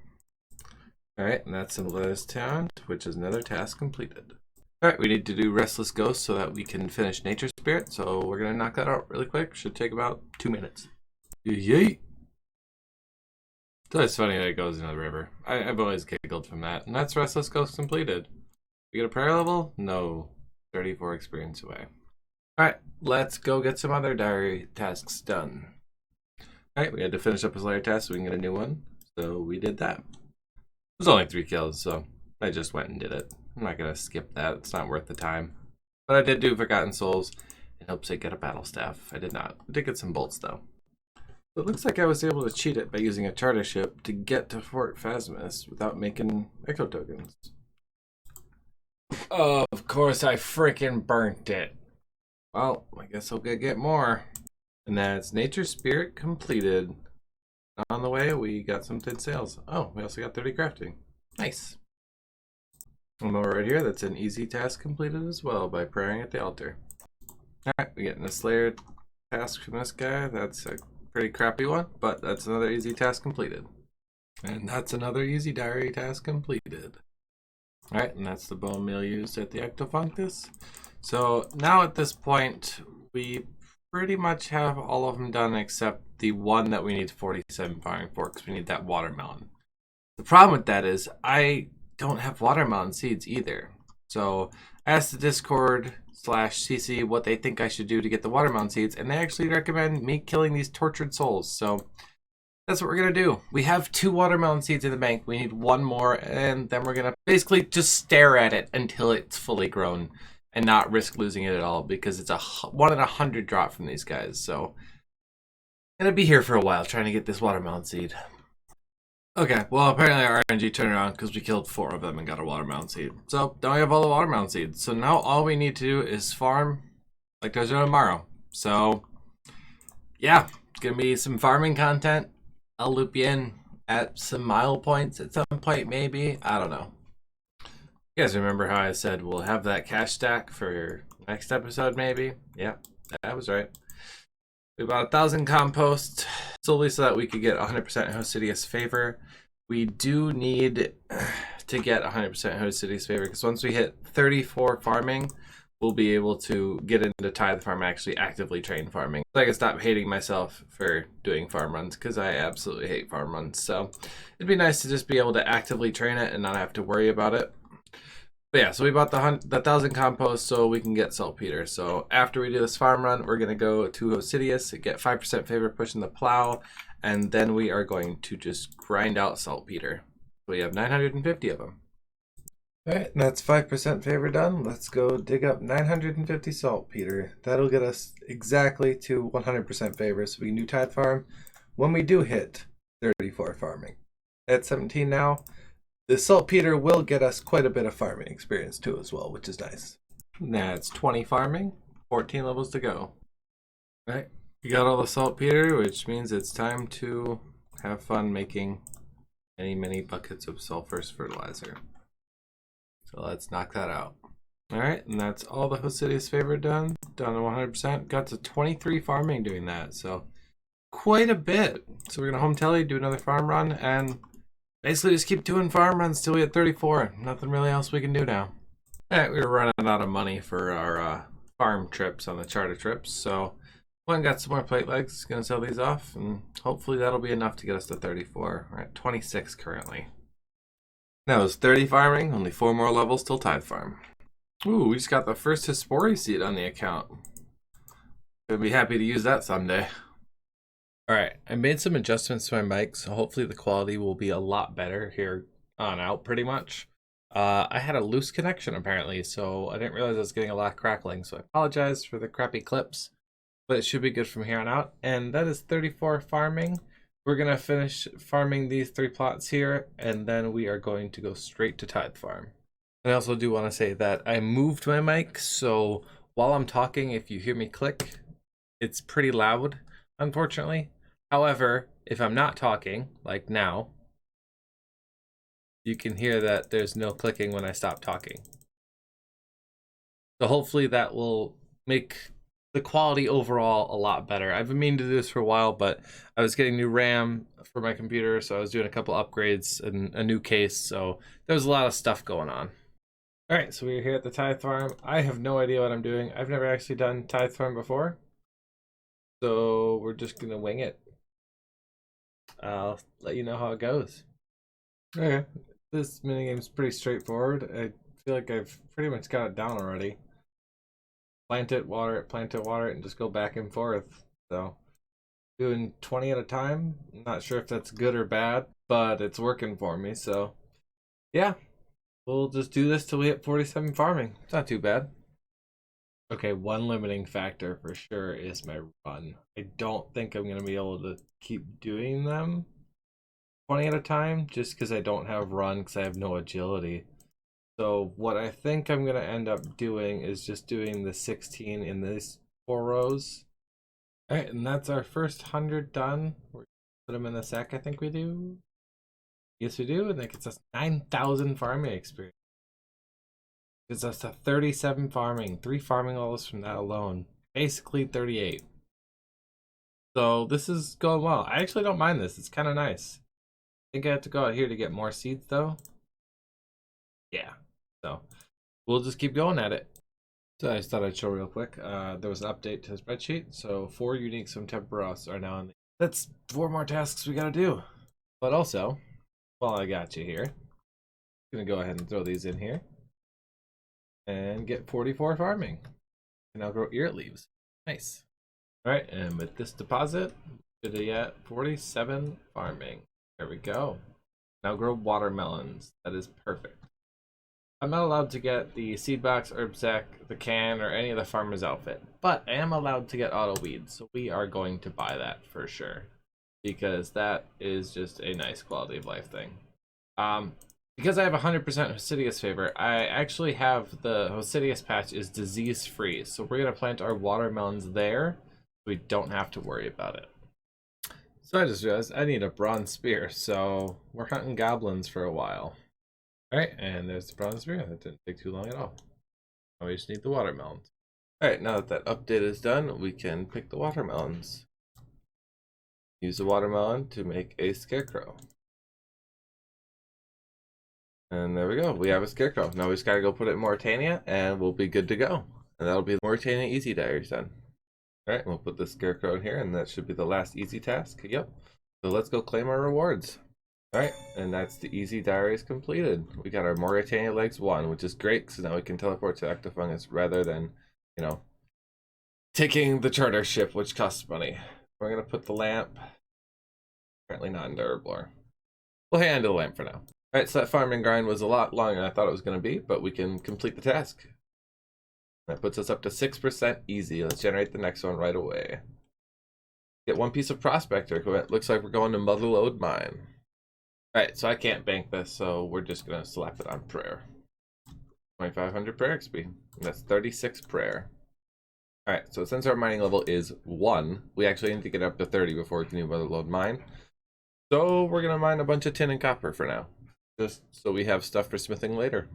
Alright, and that's Symbolize Town, which is another task completed. Alright, we need to do Restless Ghost so that we can finish Nature Spirit, so we're going to knock that out really quick. Should take about 2 minutes. Yay! It's funny that it goes into the river. I've always giggled from that. And that's Restless Ghost completed. We get a prayer level? No. 34 experience away. Alright, let's go get some other diary tasks done. Alright, we had to finish up a Slayer task so we can get a new one. So we did that. It was only 3 kills, so I just went and did it. I'm not going to skip that. It's not worth the time. But I did do Forgotten Souls in hopes I get a battle staff. I did not. I did get some bolts though. It looks like I was able to cheat it by using a charter ship to get to Fort Phasmus without making echo tokens. Oh, of course I freaking burnt it. Well, I guess I'll go get more. And that's Nature Spirit completed. On the way, we got some tin sails. Oh, we also got 30 crafting. Nice. One more right here. That's an easy task completed as well by praying at the altar. Alright, we're getting a Slayer task from this guy. That's a pretty crappy one, but that's another easy task completed. And that's another easy diary task completed. Alright, and that's the bone meal used at the Ectofunctus. So now at this point, we pretty much have all of them done except the one that we need 47 farming for, because we need that watermelon. The problem with that is I don't have watermelon seeds either. So I asked the Discord /CC what they think I should do to get the watermelon seeds, and they actually recommend me killing these tortured souls. So that's what we're going to do. We have 2 watermelon seeds in the bank. We need 1 more, and then we're going to basically just stare at it until it's fully grown and not risk losing it at all, because it's a 1 in 100 drop from these guys. So I'm going to be here for a while trying to get this watermelon seed. Okay, well, apparently our RNG turned around because we killed 4 of them and got a watermelon seed. So now we have all the watermelon seeds. So now all we need to do is farm like there's no tomorrow. So yeah, it's going to be some farming content. I'll loop you in at some mile points at some point, maybe. I don't know. You guys remember how I said we'll have that cash stack for next episode, maybe? Yeah, that was right. We bought 1,000 compost solely so that we could get 100% Hosidius favor. We do need to get 100% Hosidius favor because once we hit 34 farming, we'll be able to get into Tithe Farm, actually actively train farming. So I can stop hating myself for doing farm runs because I absolutely hate farm runs. So it'd be nice to just be able to actively train it and not have to worry about it. But yeah, so we bought the 1,000 compost so we can get saltpeter. So after we do this farm run, we're going to go to Hosidius, get 5% favor pushing the plow, and then we are going to just grind out saltpeter. We have 950 of them. All right, and that's 5% favor done. Let's go dig up 950 saltpeter. That'll get us exactly to 100% favor so we can do Tithe Farm when we do hit 34 farming. At 17 now. The saltpeter will get us quite a bit of farming experience too as well, which is nice. That's 20 farming, 14 levels to go. All right, you got all the saltpeter, which means it's time to have fun making many buckets of sulfurous fertilizer. So let's knock that out. All right, and that's all the Hosidius favor done to 100%. Got to 23 farming doing that, so quite a bit. So we're gonna home tele, do another farm run, and basically just keep doing farm runs till we hit 34. Nothing really else we can do now. All right, we were running out of money for our farm trips on the charter trips, so one got some more plate legs. Gonna sell these off, and hopefully that'll be enough to get us to 34. We're at 26 currently. That was 30 farming, only 4 more levels till Tithe Farm. Ooh, we just got the first Hespori seed on the account. Gonna be happy to use that someday. Alright, I made some adjustments to my mic, so hopefully the quality will be a lot better here on out, pretty much. I had a loose connection, apparently, so I didn't realize I was getting a lot of crackling, so I apologize for the crappy clips, but it should be good from here on out. And that is 34 farming. We're going to finish farming these 3 plots here, and then we are going to go straight to Tithe Farm. And I also do want to say that I moved my mic, so while I'm talking, if you hear me click, it's pretty loud, unfortunately. However, if I'm not talking, like now, you can hear that there's no clicking when I stop talking. So hopefully that will make the quality overall a lot better. I've been meaning to do this for a while, but I was getting new RAM for my computer, so I was doing a couple upgrades and a new case, so there was a lot of stuff going on. All right, so we're here at the Tithe Farm. I have no idea what I'm doing. I've never actually done Tithe Farm before, so we're just gonna wing it. I'll let you know how it goes. Okay, this minigame is pretty straightforward. I feel like I've pretty much got it down already. Plant it, water it, and just go back and forth. So, doing 20 at a time. I'm not sure if that's good or bad, but it's working for me. So, yeah, we'll just do this till we hit 47 farming. It's not too bad. Okay, one limiting factor for sure is my run. I don't think I'm going to be able to keep doing them 20 at a time just because I don't have run because I have no agility. So what I think I'm going to end up doing is just doing the 16 in these 4 rows. All right, and that's our first 100 done. We're put them in the sack, I think we do. Yes, we do, and that gets us 9,000 farming experience. Gives us a 37 farming, 3 farming levels from that alone. Basically 38. So this is going well. I actually don't mind this. It's kind of nice. I think I have to go out here to get more seeds though. Yeah. So we'll just keep going at it. So I just thought I'd show real quick. There was an update to the spreadsheet. So 4 uniques from Temperos are now in the... That's 4 more tasks we gotta do. But also, while I got you here, I'm gonna go ahead and throw these in here. and get 44 farming. And now grow ear leaves. Nice. All right, and with this deposit, should be at 47 farming. There we go. Now grow watermelons. That is perfect. I'm not allowed to get the seed box, herb sack, the can, or any of the farmer's outfit, but I am allowed to get auto weed, so we are going to buy that for sure, because that is just a nice quality of life thing. Because I have 100% Hosidius favor, I actually have the Hosidius patch is disease free, so we're gonna plant our watermelons there, so we don't have to worry about it. So I just realized I need a bronze spear, so we're hunting goblins for a while. Alright, and there's the bronze spear. That didn't take too long at all. Now we just need the watermelons. Alright, now that that update is done, we can pick the watermelons. Use the watermelon to make a scarecrow. And there we go, we have a scarecrow. Now we just gotta go put it in Mauritania, and we'll be good to go. And that'll be the Mauritania easy diaries then. Alright, we'll put the scarecrow in here, and that should be the last easy task. Yep. So let's go claim our rewards. Alright, and that's the easy diaries completed. We got our Mauritania legs 1, which is great, because now we can teleport to Ectofungus rather than, you know, taking the charter ship, which costs money. We're gonna put the lamp, apparently not in Durabler. We'll hand the lamp for now. Alright, so that farming grind was a lot longer than I thought it was going to be, but we can complete the task. That puts us up to 6% easy. Let's generate the next one right away. Get one piece of prospector. It looks like we're going to Motherlode Mine. Alright, so I can't bank this, so we're just going to slap it on prayer. 2500 prayer XP. And that's 36 prayer. Alright, so since our mining level is 1, we actually need to get up to 30 before we can do Motherlode Mine. So we're going to mine a bunch of tin and copper for now. Just so we have stuff for smithing later.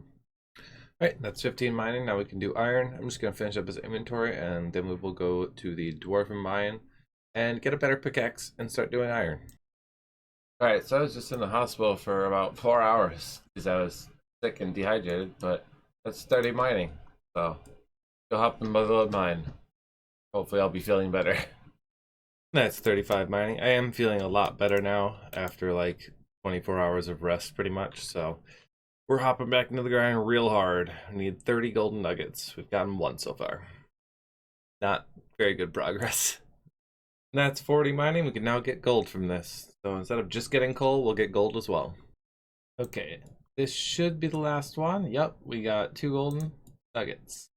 Alright, that's 15 mining. Now we can do iron. I'm just going to finish up his inventory, and then we will go to the dwarven mine and get a better pickaxe and start doing iron. Alright, so I was just in the hospital for about 4 hours because I was sick and dehydrated, but let's start mining. So, go hop in Motherlode Mine. Hopefully I'll be feeling better. That's 35 mining. I am feeling a lot better now after like 24 hours of rest pretty much, so we're hopping back into the grind real hard. We need 30 golden nuggets. We've gotten 1 so far. Not very good progress. And that's 40 mining. We can now get gold from this. So instead of just getting coal, we'll get gold as well. Okay, this should be the last one. Yep, we got 2 golden nuggets,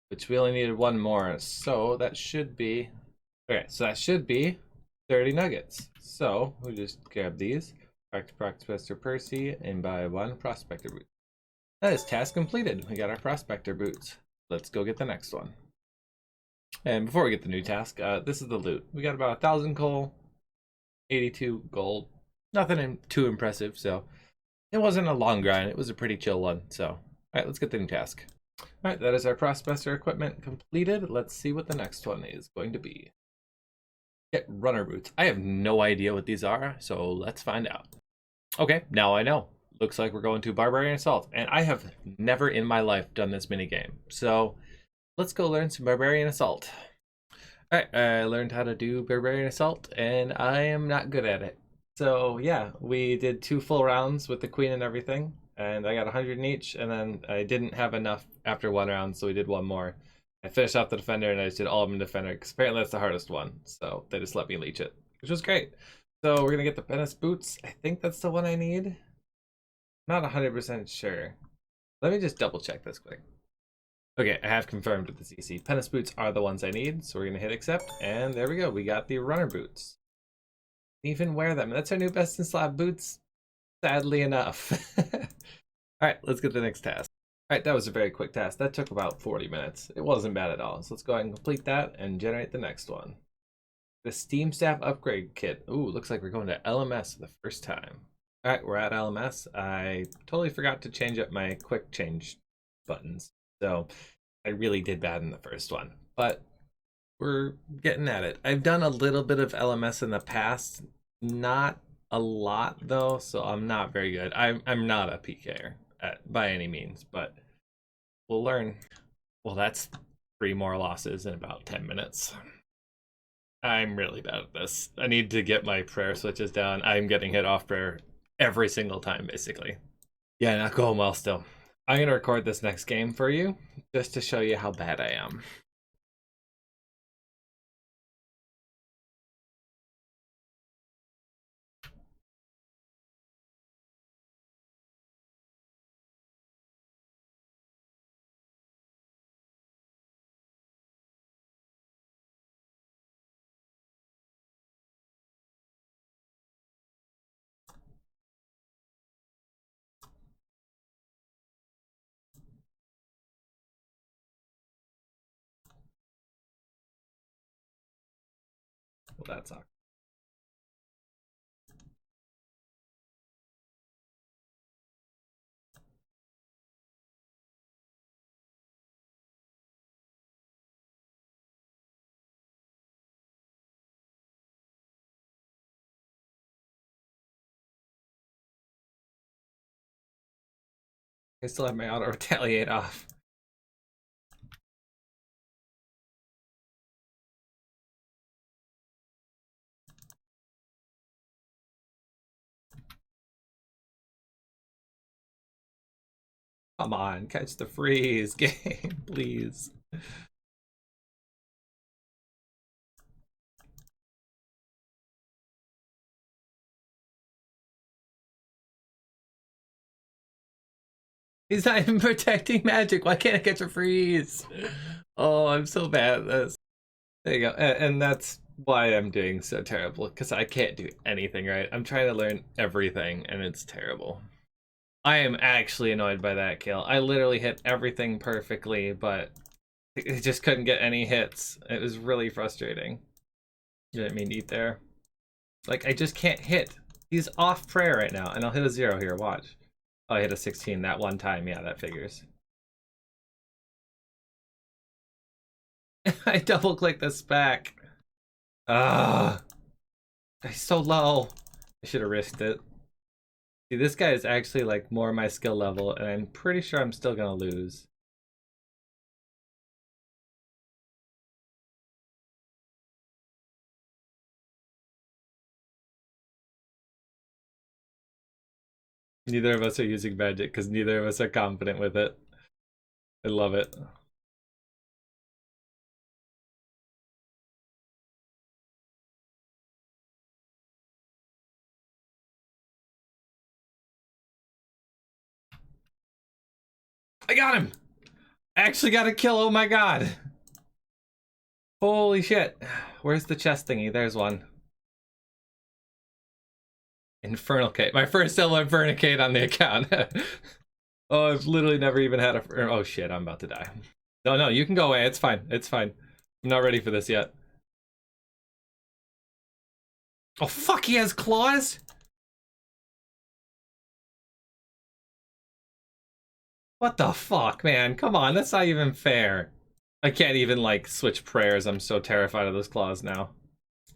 which we only needed 1 more, so that should be okay. So that should be 30 nuggets. So we just grab these, back to Prospector Percy, and buy 1 prospector boot. That is task completed. We got our prospector boots. Let's go get the next one. And before we get the new task, this is the loot. We got about 1,000 coal, 82 gold. Nothing too impressive, so it wasn't a long grind. It was a pretty chill one. So, all right, let's get the new task. All right, that is our prospector equipment completed. Let's see what the next one is going to be. Get runner boots. I have no idea what these are, so let's find out. Okay, now I know. Looks like we're going to Barbarian Assault, and I have never in my life done this minigame. So let's go learn some Barbarian Assault. Alright, I learned how to do Barbarian Assault, and I am not good at it. So yeah, we did 2 full rounds with the queen and everything, and I got 100 in each, and then I didn't have enough after 1 round, so we did 1 more. I finished off the defender, and I just did all of them defender, because apparently that's the hardest one, so they just let me leech it, which was great. So we're going to get the Penis Boots. I think that's the one I need. Not 100% sure. Let me just double check this quick. Okay, I have confirmed with the CC. Penis Boots are the ones I need, so we're going to hit accept, and there we go. We got the runner boots. Even wear them. That's our new best in slab boots, sadly enough. Alright, let's get the next task. Alright, that was a very quick task. That took about 40 minutes. It wasn't bad at all. So let's go ahead and complete that and generate the next one. The Steam Staff Upgrade Kit. Ooh, looks like we're going to LMS for the first time. Alright, we're at LMS. I totally forgot to change up my quick change buttons. So I really did bad in the first one. But we're getting at it. I've done a little bit of LMS in the past. Not a lot though, so I'm not very good. I'm not a PKer by any means, but we'll learn. Well, that's 3 more losses in about 10 minutes. I'm really bad at this. I need to get my prayer switches down. I'm getting hit off prayer every single time, basically. Yeah, not going well still. I'm gonna record this next game for you, just to show you how bad I am. Well, that sucks. I still have my auto retaliate off. Come on, catch the freeze game, please. He's not even protecting magic. Why can't I catch a freeze? Oh, I'm so bad at this. There you go. And that's why I'm doing so terrible, because I can't do anything right. I'm trying to learn everything, and it's terrible. I am actually annoyed by that kill. I literally hit everything perfectly, but it just couldn't get any hits. It was really frustrating. You didn't mean to eat there. Like, I just can't hit. He's off prayer right now, and I'll hit a 0 here, watch. Oh, I hit a 16 that one time. Yeah, that figures. I double-clicked the spec. Ah, he's so low. I should have risked it. See, this guy is actually like more my skill level, and I'm pretty sure I'm still gonna lose. Neither of us are using magic because neither of us are confident with it. I love it. I got him! I actually got a kill, oh my god! Holy shit. Where's the chest thingy? There's one. Infernal-cate. My first ever Infernal-cate on the account. Oh, I've literally never even had a... Oh shit, I'm about to die. No, you can go away. It's fine. It's fine. I'm not ready for this yet. Oh fuck, he has claws? What the fuck, man? Come on, that's not even fair. I can't even, like, switch prayers. I'm so terrified of those claws now.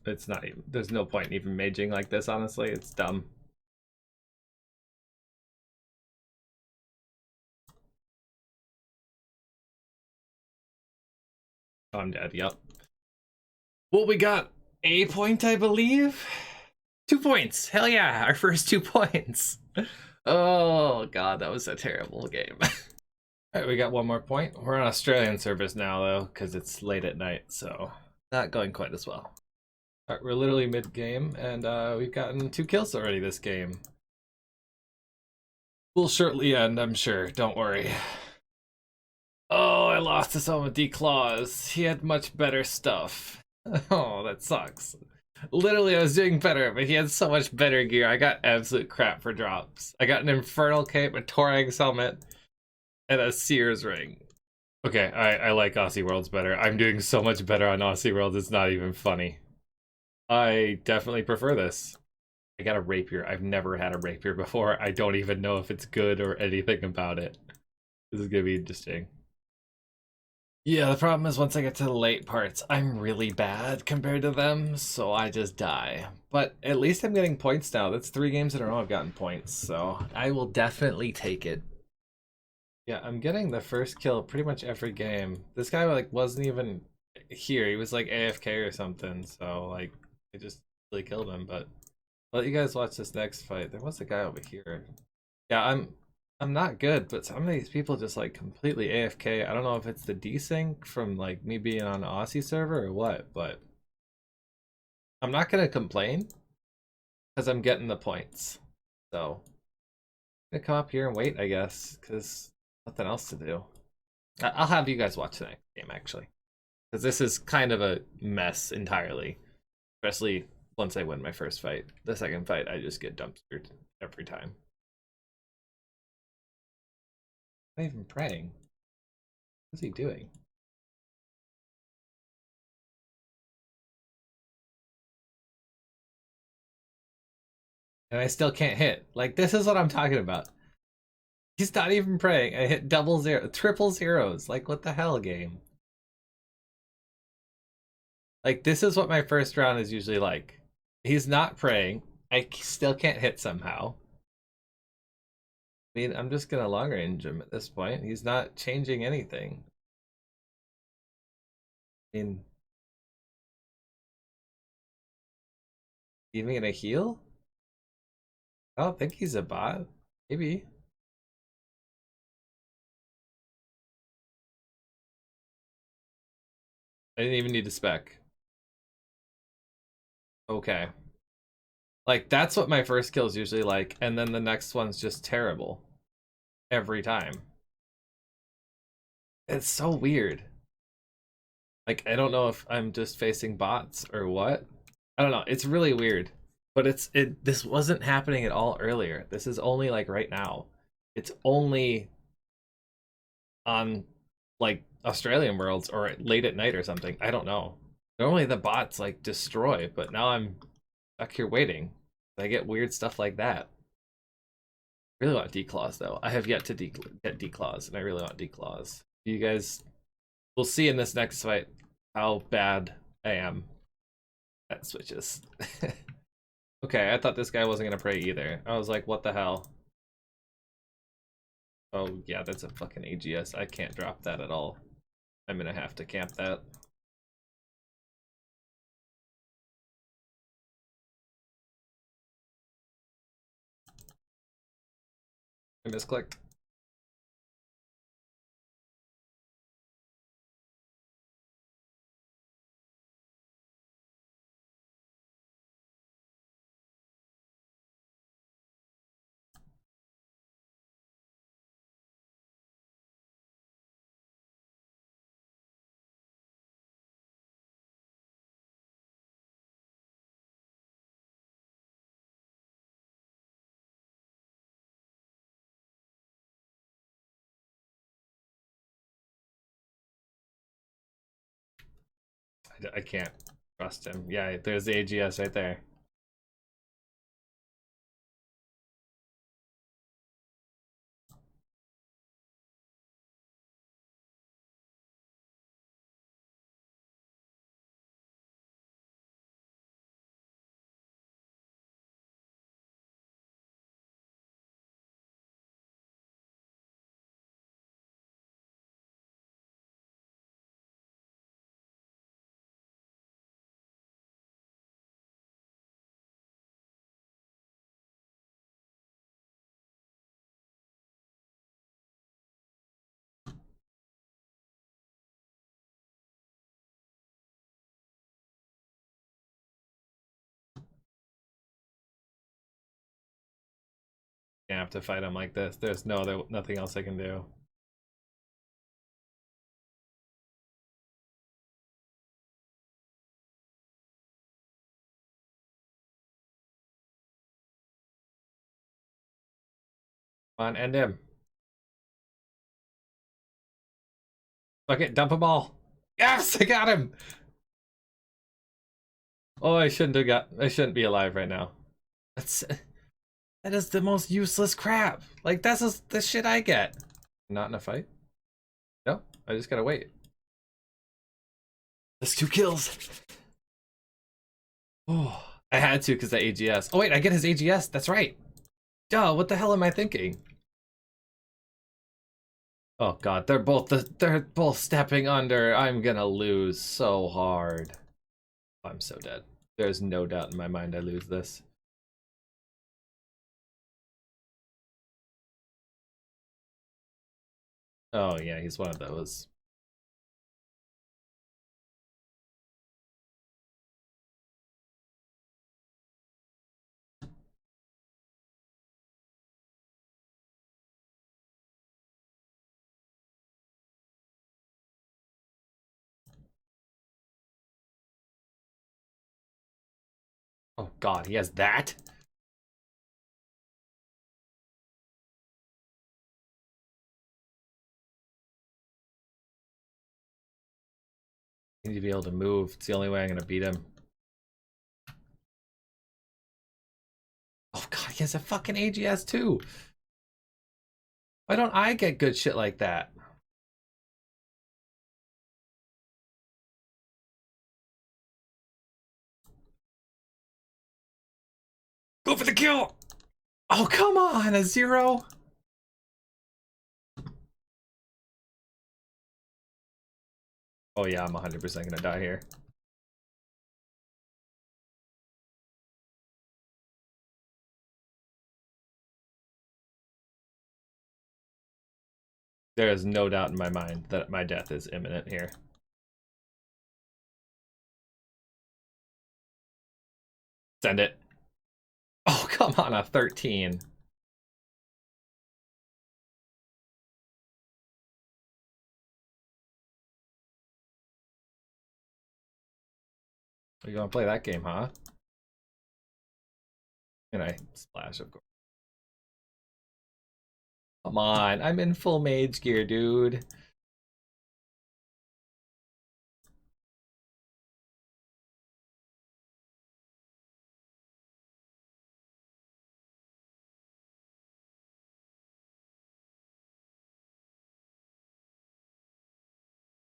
It's not even... There's no point in even maging like this, honestly. It's dumb. Oh, I'm dead, yep. Well, we got a point, I believe? 2 points! Hell yeah, our first 2 points! Oh god, that was a terrible game. Alright, we got 1 more point. We're on Australian service now, though, because it's late at night, so not going quite as well. Alright, we're literally mid-game, and we've gotten 2 kills already this game. We'll shortly end, I'm sure, don't worry. Oh, I lost to someone with D-Claws. He had much better stuff. Oh, that sucks. Literally, I was doing better, but he had so much better gear. I got absolute crap for drops. I got an Infernal-cate, a Torag's helmet, and a Seer's ring. Okay, I like Aussie Worlds better. I'm doing so much better on Aussie Worlds, it's not even funny. I definitely prefer this. I got a rapier. I've never had a rapier before. I don't even know if it's good or anything about it. This is gonna be interesting. Yeah, the problem is once I get to the late parts, I'm really bad compared to them, so I just die. But at least I'm getting points now. That's 3 games in a row I've gotten points, so I will definitely take it. Yeah, I'm getting the first kill pretty much every game. This guy like wasn't even here. He was like AFK or something, so like I just really killed him. But I'll let you guys watch this next fight. There was a guy over here. Yeah, I'm not good, but some of these people just like completely AFK. I don't know if it's the desync from like me being on an Aussie server or what, but I'm not gonna complain because I'm getting the points. So I'm gonna come up here and wait, I guess, because nothing else to do. I'll have you guys watch the next game actually, because this is kind of a mess entirely, especially once I win my first fight. The second fight, I just get dumpstered every time. I'm not even praying. What's he doing? And I still can't hit. Like, this is what I'm talking about. He's not even praying. I hit triple zeros. Like, what the hell, game? Like, this is what my first round is usually like. He's not praying. I still can't hit somehow. I mean, I'm just gonna long range him at this point. He's not changing anything. I mean, even gonna heal? I don't think he's a bot. Maybe. I didn't even need to spec. Okay. Like, that's what my first kill is usually like, and then the next one's just terrible. Every time. It's so weird. Like, I don't know if I'm just facing bots or what. I don't know. It's really weird. But this wasn't happening at all earlier. This is only like right now. It's only on like Australian worlds or late at night or something. I don't know. Normally the bots like destroy, but now I'm stuck here waiting. I get weird stuff like that. I really want declaws though. I have yet to get declaws, and I really want declaws. You guys will see in this next fight how bad I am at switches. Okay, I thought this guy wasn't gonna pray either. I was like, what the hell? Oh yeah, that's a fucking AGS. I can't drop that at all. I'm gonna have to camp that. I misclicked. I can't trust him. Yeah, there's the AGS right there. I have to fight him like this. There's nothing else I can do. Come on, end him. Fuck it, dump them all. Yes, I got him. Oh, I shouldn't be alive right now. That is the most useless crap. Like, that's the shit I get. Not in a fight? No, I just gotta wait. That's 2 kills. Oh, I had to because the AGS. Oh wait, I get his AGS. That's right. Duh, what the hell am I thinking? Oh god, they're both stepping under. I'm gonna lose so hard. I'm so dead. There's no doubt in my mind I lose this. Oh yeah, he's one of those. Oh god, he has that? I need to be able to move. It's the only way I'm gonna beat him. Oh god, he has a fucking AGS too. Why don't I get good shit like that? Go for the kill! Oh, come on, a 0? Oh yeah, I'm 100% gonna die here. There is no doubt in my mind that my death is imminent here. Send it. Oh, come on, a 13. Are you gonna play that game, huh? And I splash, of course. Come on, I'm in full mage gear, dude.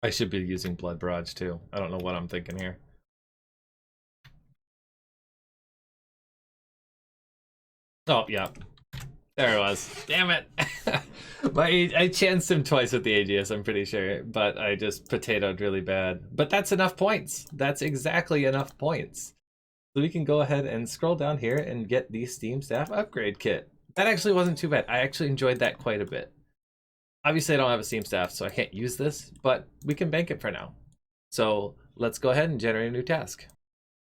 I should be using Blood Barrage too. I don't know what I'm thinking here. Oh, yeah. There it was. Damn it. I chanced him twice with the AGS, I'm pretty sure, but I just potatoed really bad. But that's enough points. That's exactly enough points. So we can go ahead and scroll down here and get the Steam Staff Upgrade Kit. That actually wasn't too bad. I actually enjoyed that quite a bit. Obviously, I don't have a Steam Staff, so I can't use this, but we can bank it for now. So let's go ahead and generate a new task.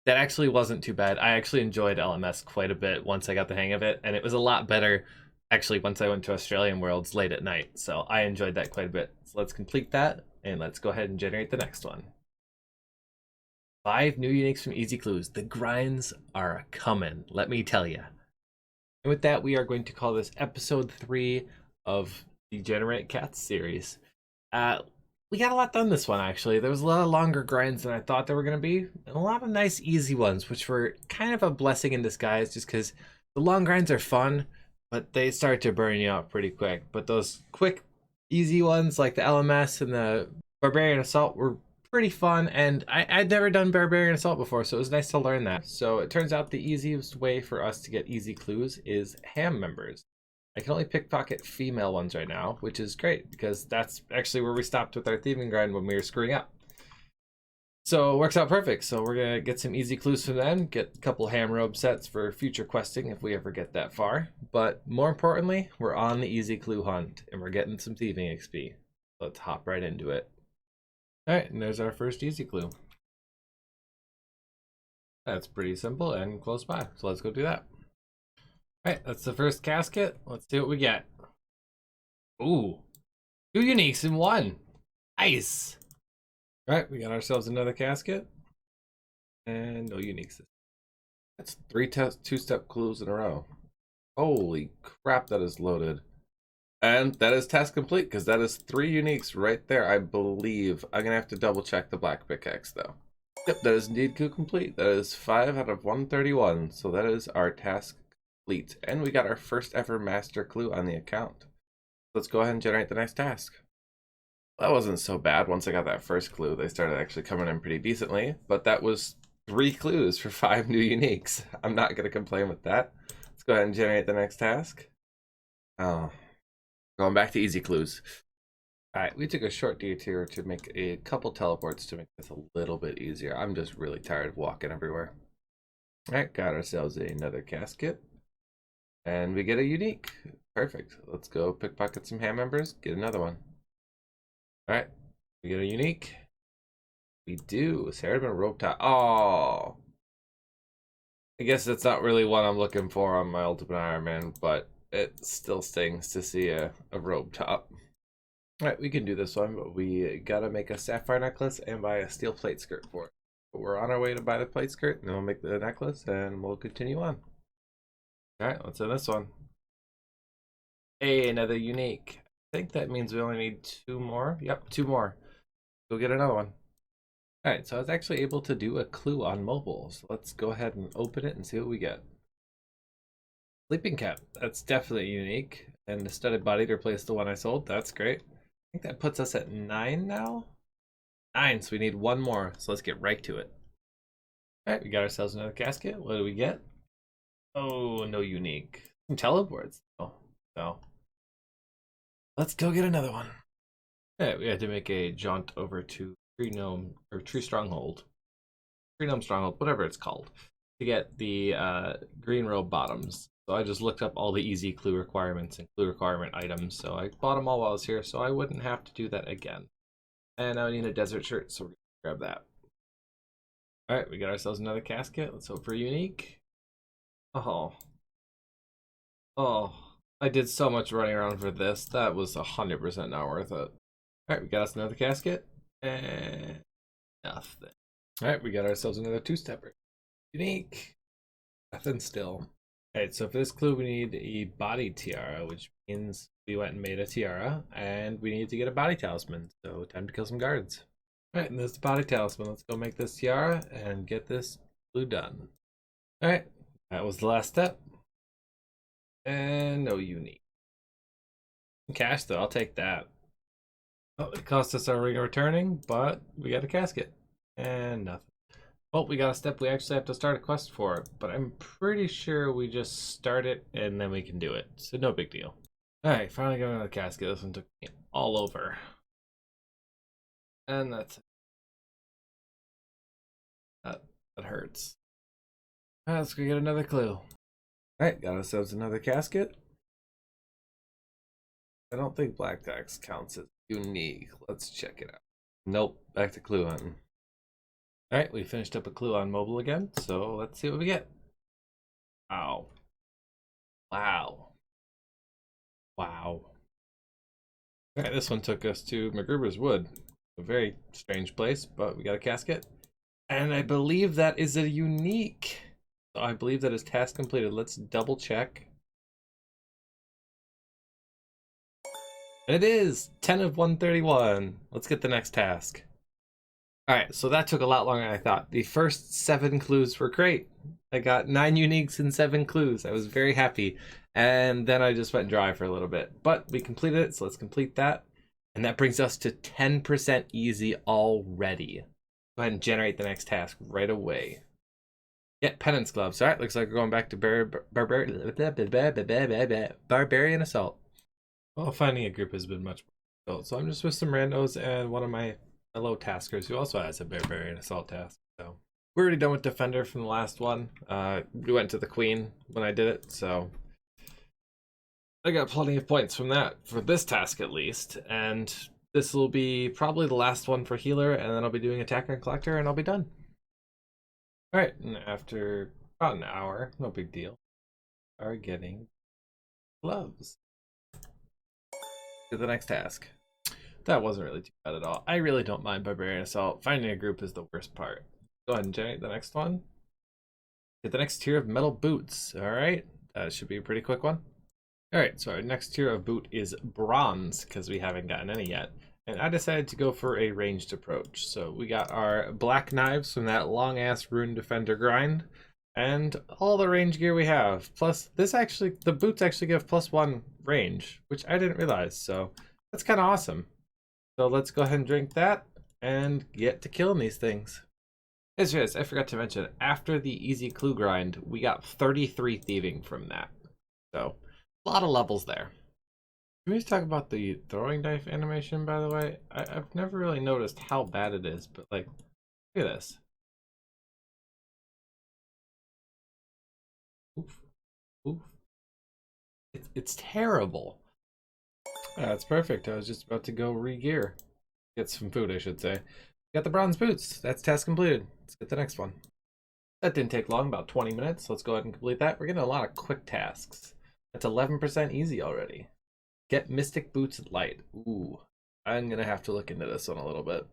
That actually wasn't too bad. I actually enjoyed LMS quite a bit once I got the hang of it, and it was a lot better actually once I went to Australian Worlds late at night. So I enjoyed that quite a bit. So let's complete that, and let's go ahead and generate the next one. 5 new uniques from Easy Clues. The grinds are coming, let me tell you. And with that, we are going to call this episode 3 of the Generate Cats series. We got a lot done this one, actually. There was a lot of longer grinds than I thought there were going to be, and a lot of nice easy ones, which were kind of a blessing in disguise, just because the long grinds are fun, but they start to burn you out pretty quick. But those quick, easy ones, like the LMS and the Barbarian Assault, were pretty fun, and I'd never done Barbarian Assault before, so it was nice to learn that. So it turns out the easiest way for us to get easy clues is ham members. I can only pickpocket female ones right now, which is great because that's actually where we stopped with our thieving grind when we were screwing up. So it works out perfect. So we're gonna get some easy clues from them, get a couple ham robe sets for future questing if we ever get that far. But more importantly, we're on the easy clue hunt and we're getting some thieving XP. Let's hop right into it. All right, and there's our first easy clue. That's pretty simple and close by. So let's go do that. All right, that's the first casket. Let's see what we get. Ooh, 2 uniques in 1. Nice. All right, we got ourselves another casket. And no uniques. That's 3 two-step clues in a row. Holy crap, that is loaded. And that is task complete, because that is 3 uniques right there, I believe. I'm going to have to double check the black pickaxe, though. Yep, that is indeed complete. That is 5 out of 131. So that is our task complete. And we got our first ever master clue on the account. Let's go ahead and generate the next task. That wasn't so bad. Once I got that first clue, they started actually coming in pretty decently. But that was 3 clues for 5 new uniques. I'm not going to complain with that. Let's go ahead and generate the next task. Oh, going back to easy clues. All right, we took a short detour to make a couple teleports to make this a little bit easier. I'm just really tired of walking everywhere. All right, got ourselves another casket. And we get a unique. Perfect. Let's go pickpocket some ham members, get another one. Alright, we get a unique. We do. Cerumen rope top. Oh. I guess that's not really what I'm looking for on my Ultimate Iron Man, but it still stings to see a robe top. Alright, we can do this one, but we gotta make a sapphire necklace and buy a steel plate skirt for it. But we're on our way to buy the plate skirt, and then we'll make the necklace, and we'll continue on. Alright, let's do this one. Hey, another unique. I think that means we only need 2 more. Yep, 2 more. Go get another one. Alright, so I was actually able to do a clue on mobile. So let's go ahead and open it and see what we get. Sleeping cap. That's definitely unique. And the studded body to replace the one I sold. That's great. I think that puts us at 9 now. 9, so we need 1 more. So let's get right to it. Alright, we got ourselves another casket. What do we get? Oh, no unique. Some teleports. Oh, so let's go get another one. Alright, we had to make a jaunt over to Tree Gnome, or Tree Stronghold. Tree Gnome Stronghold, whatever it's called, to get the green robe bottoms. So I just looked up all the easy clue requirements and clue requirement items. So I bought them all while I was here, so I wouldn't have to do that again. And now I need a desert shirt, so we're gonna grab that. Alright, we got ourselves another casket. Let's hope for unique. Oh. Oh. I did so much running around for this. That was 100% not worth it. Alright, we got us another casket. And nothing. Alright, we got ourselves another 2-stepper. Unique. Nothing still. Alright, so for this clue we need a body tiara, which means we went and made a tiara, and we need to get a body talisman. So time to kill some guards. Alright, and there's the body talisman. Let's go make this tiara and get this clue done. Alright, that was the last step. And no unique. Cash though, I'll take that. Oh, it cost us our ring of returning, but we got a casket. And nothing. Well, we got a step we actually have to start a quest for, but I'm pretty sure we just start it and then we can do it. So no big deal. Alright, finally got another casket. This one took me all over. And that's it. That hurts. Alright, let's go get another clue. Alright, got ourselves another casket. I don't think black tax counts as unique. Let's check it out. Nope, back to clue hunting. Alright, we finished up a clue on mobile again, so let's see what we get. Wow. Wow. Wow. Alright, this one took us to MacGruber's Wood. A very strange place, but we got a casket. And I believe that is a unique. So I believe that is task completed. Let's double check. It is 10 of 131. Let's get the next task. Alright, so that took a lot longer than I thought. The first 7 clues were great. I got 9 uniques and 7 clues. I was very happy. And then I just went dry for a little bit. But we completed it, so let's complete that. And that brings us to 10% easy already. Go ahead and generate the next task right away. Get penance gloves. Alright, looks like we're going back to Barbarian Assault. Well, finding a group has been much more difficult. So I'm just with some randos and one of my fellow taskers who also has a Barbarian Assault task. So we're already done with Defender from the last one. We went to the Queen when I did it, so I got plenty of points from that for this task at least. And this will be probably the last one for Healer, and then I'll be doing Attacker and Collector, and I'll be done. Alright, and after about an hour, no big deal, are getting gloves. To the next task. That wasn't really too bad at all. I really don't mind Barbarian Assault. Finding a group is the worst part. Go ahead and generate the next one. Get the next tier of metal boots. Alright, that should be a pretty quick one. Alright, so our next tier of boot is bronze, because we haven't gotten any yet. And I decided to go for a ranged approach. So we got our black knives from that long-ass Rune Defender grind. And all the range gear we have. Plus, the boots actually give +1 range, which I didn't realize. So that's kind of awesome. So let's go ahead and drink that and get to killing these things. As yes, I forgot to mention, after the easy clue grind, we got 33 thieving from that. So a lot of levels there. Can we just talk about the throwing knife animation, by the way? I've never really noticed how bad it is, but like, look at this. Oof. Oof. It's terrible. That's perfect. I was just about to go re-gear. Get some food, I should say. Got the bronze boots. That's task completed. Let's get the next one. That didn't take long, about 20 minutes. Let's go ahead and complete that. We're getting a lot of quick tasks. That's 11% easy already. Get Mystic Boots Light. Ooh, I'm going to have to look into this one a little bit.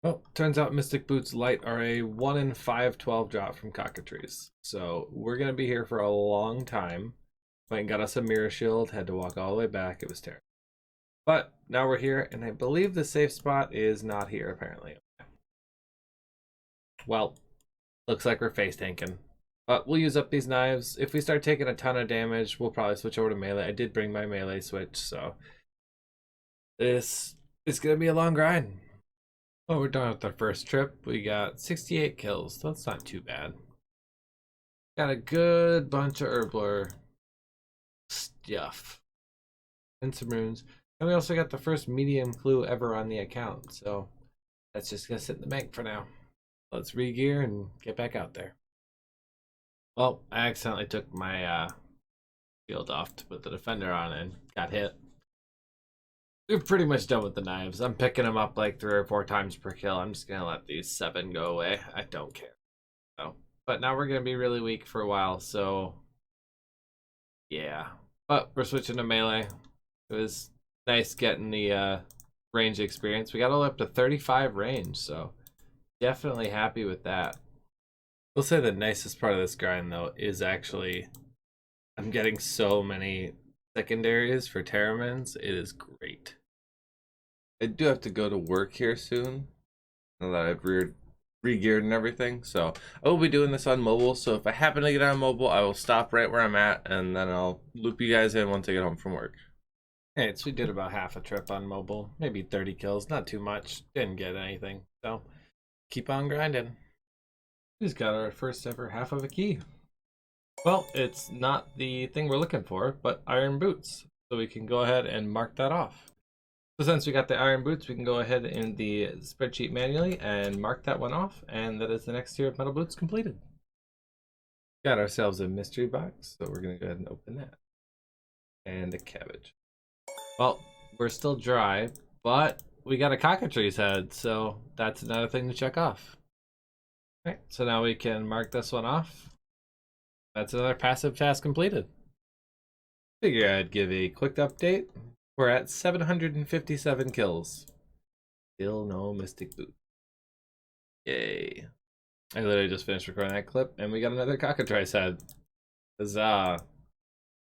Well, turns out Mystic Boots Light are a 1 in 512 drop from cockatrice. So we're going to be here for a long time. Went and got us a mirror shield, had to walk all the way back. It was terrible. But now we're here, and I believe the safe spot is not here, apparently. Well, looks like we're face tanking. But we'll use up these knives. If we start taking a ton of damage, we'll probably switch over to melee. I did bring my melee switch, so this is going to be a long grind. Oh, we're done with our first trip. We got 68 kills. That's not too bad. Got a good bunch of Herbler stuff. And some runes. And we also got the first medium clue ever on the account. So that's just going to sit in the bank for now. Let's re-gear and get back out there. Well, I accidentally took my shield off to put the defender on and got hit. We're pretty much done with the knives. I'm picking them up like 3 or 4 times per kill. I'm just going to let these 7 go away. I don't care. So, but now we're going to be really weak for a while, so yeah. But we're switching to melee. It was nice getting the range experience. We got all up to 35 range, so definitely happy with that. We'll say the nicest part of this grind, though, is actually I'm getting so many secondaries for Terramins. It is great. I do have to go to work here soon, now that I've re-geared and everything, so I will be doing this on mobile. So if I happen to get on mobile, I will stop right where I'm at, and then I'll loop you guys in once I get home from work. Hey, so we did about half a trip on mobile, maybe 30 kills, not too much. Didn't get anything, so keep on grinding. We just got our first ever half of a key. Well, it's not the thing we're looking for, but iron boots. So we can go ahead and mark that off. So since we got the iron boots, we can go ahead in the spreadsheet manually and mark that one off. And that is the next tier of metal boots completed. Got ourselves a mystery box, so we're going to go ahead and open that. And a cabbage. Well, we're still dry, but we got a cockatrice head, so that's another thing to check off. Alright, so now we can mark this one off. That's another passive task completed. Figure I'd give a quick update. We're at 757 kills. Still no Mystic Boot. Yay. I literally just finished recording that clip, and we got another cockatrice head. Huzzah.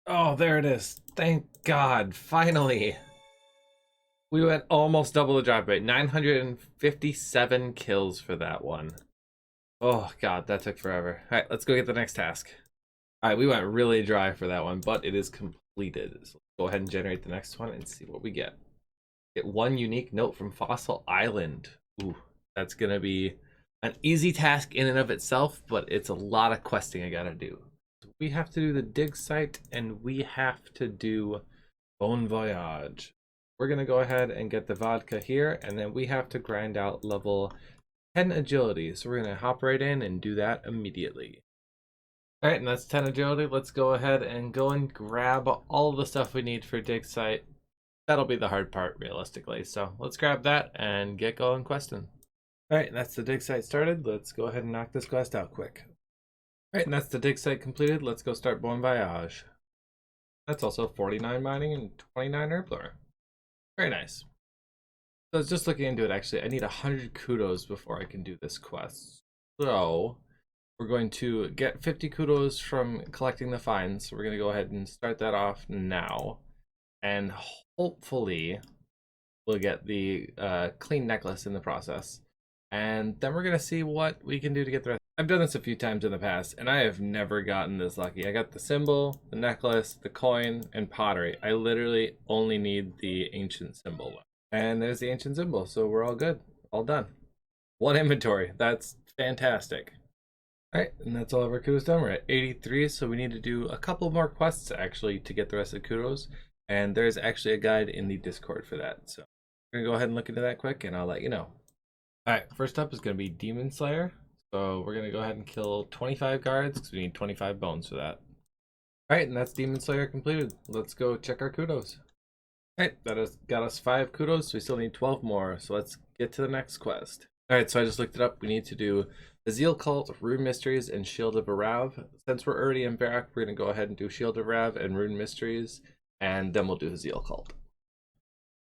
Oh, there it is. Thank God, finally. We went almost double the drop rate. 957 kills for that one. Oh God, that took forever. All right, let's go get the next task. All right, we went really dry for that one, but it is completed. So let's go ahead and generate the next one and see what we get. Get 1 unique note from Fossil Island. Ooh, that's gonna be an easy task in and of itself, but it's a lot of questing I gotta do. So we have to do the dig site, and we have to do Bon Voyage. We're gonna go ahead and get the vodka here, and then we have to grind out level 10 agility, so we're going to hop right in and do that immediately. Alright, and that's 10 agility. Let's go ahead and go and grab all of the stuff we need for dig site. That'll be the hard part, realistically. So let's grab that and get going questing. Alright, and that's the dig site started. Let's go ahead and knock this quest out quick. Alright, and that's the dig site completed. Let's go start Bon Voyage. That's also 49 mining and 29 Herbler. Very nice. So I was just looking into it, actually. I need 100 kudos before I can do this quest. So we're going to get 50 kudos from collecting the finds. So we're going to go ahead and start that off now. And hopefully we'll get the clean necklace in the process. And then we're going to see what we can do to get the rest. I've done this a few times in the past, and I have never gotten this lucky. I got the symbol, the necklace, the coin, and pottery. I literally only need the ancient symbol left. And there's the ancient symbol, so we're all good. All done. 1 inventory. That's fantastic. Alright, and that's all of our kudos done. We're at 83, so we need to do a couple more quests, actually, to get the rest of the kudos. And there's actually a guide in the Discord for that. So we're going to go ahead and look into that quick, and I'll let you know. Alright, first up is going to be Demon Slayer. So we're going to go ahead and kill 25 guards, because we need 25 bones for that. Alright, and that's Demon Slayer completed. Let's go check our kudos. Alright, that has got us 5 kudos, so we still need 12 more. So let's get to the next quest. Alright, so I just looked it up. We need to do the Zeal Cult, Rune Mysteries, and Shield of Arav. Since we're already in Varrock, we're going to go ahead and do Shield of Arav and Rune Mysteries, and then we'll do the Zeal Cult.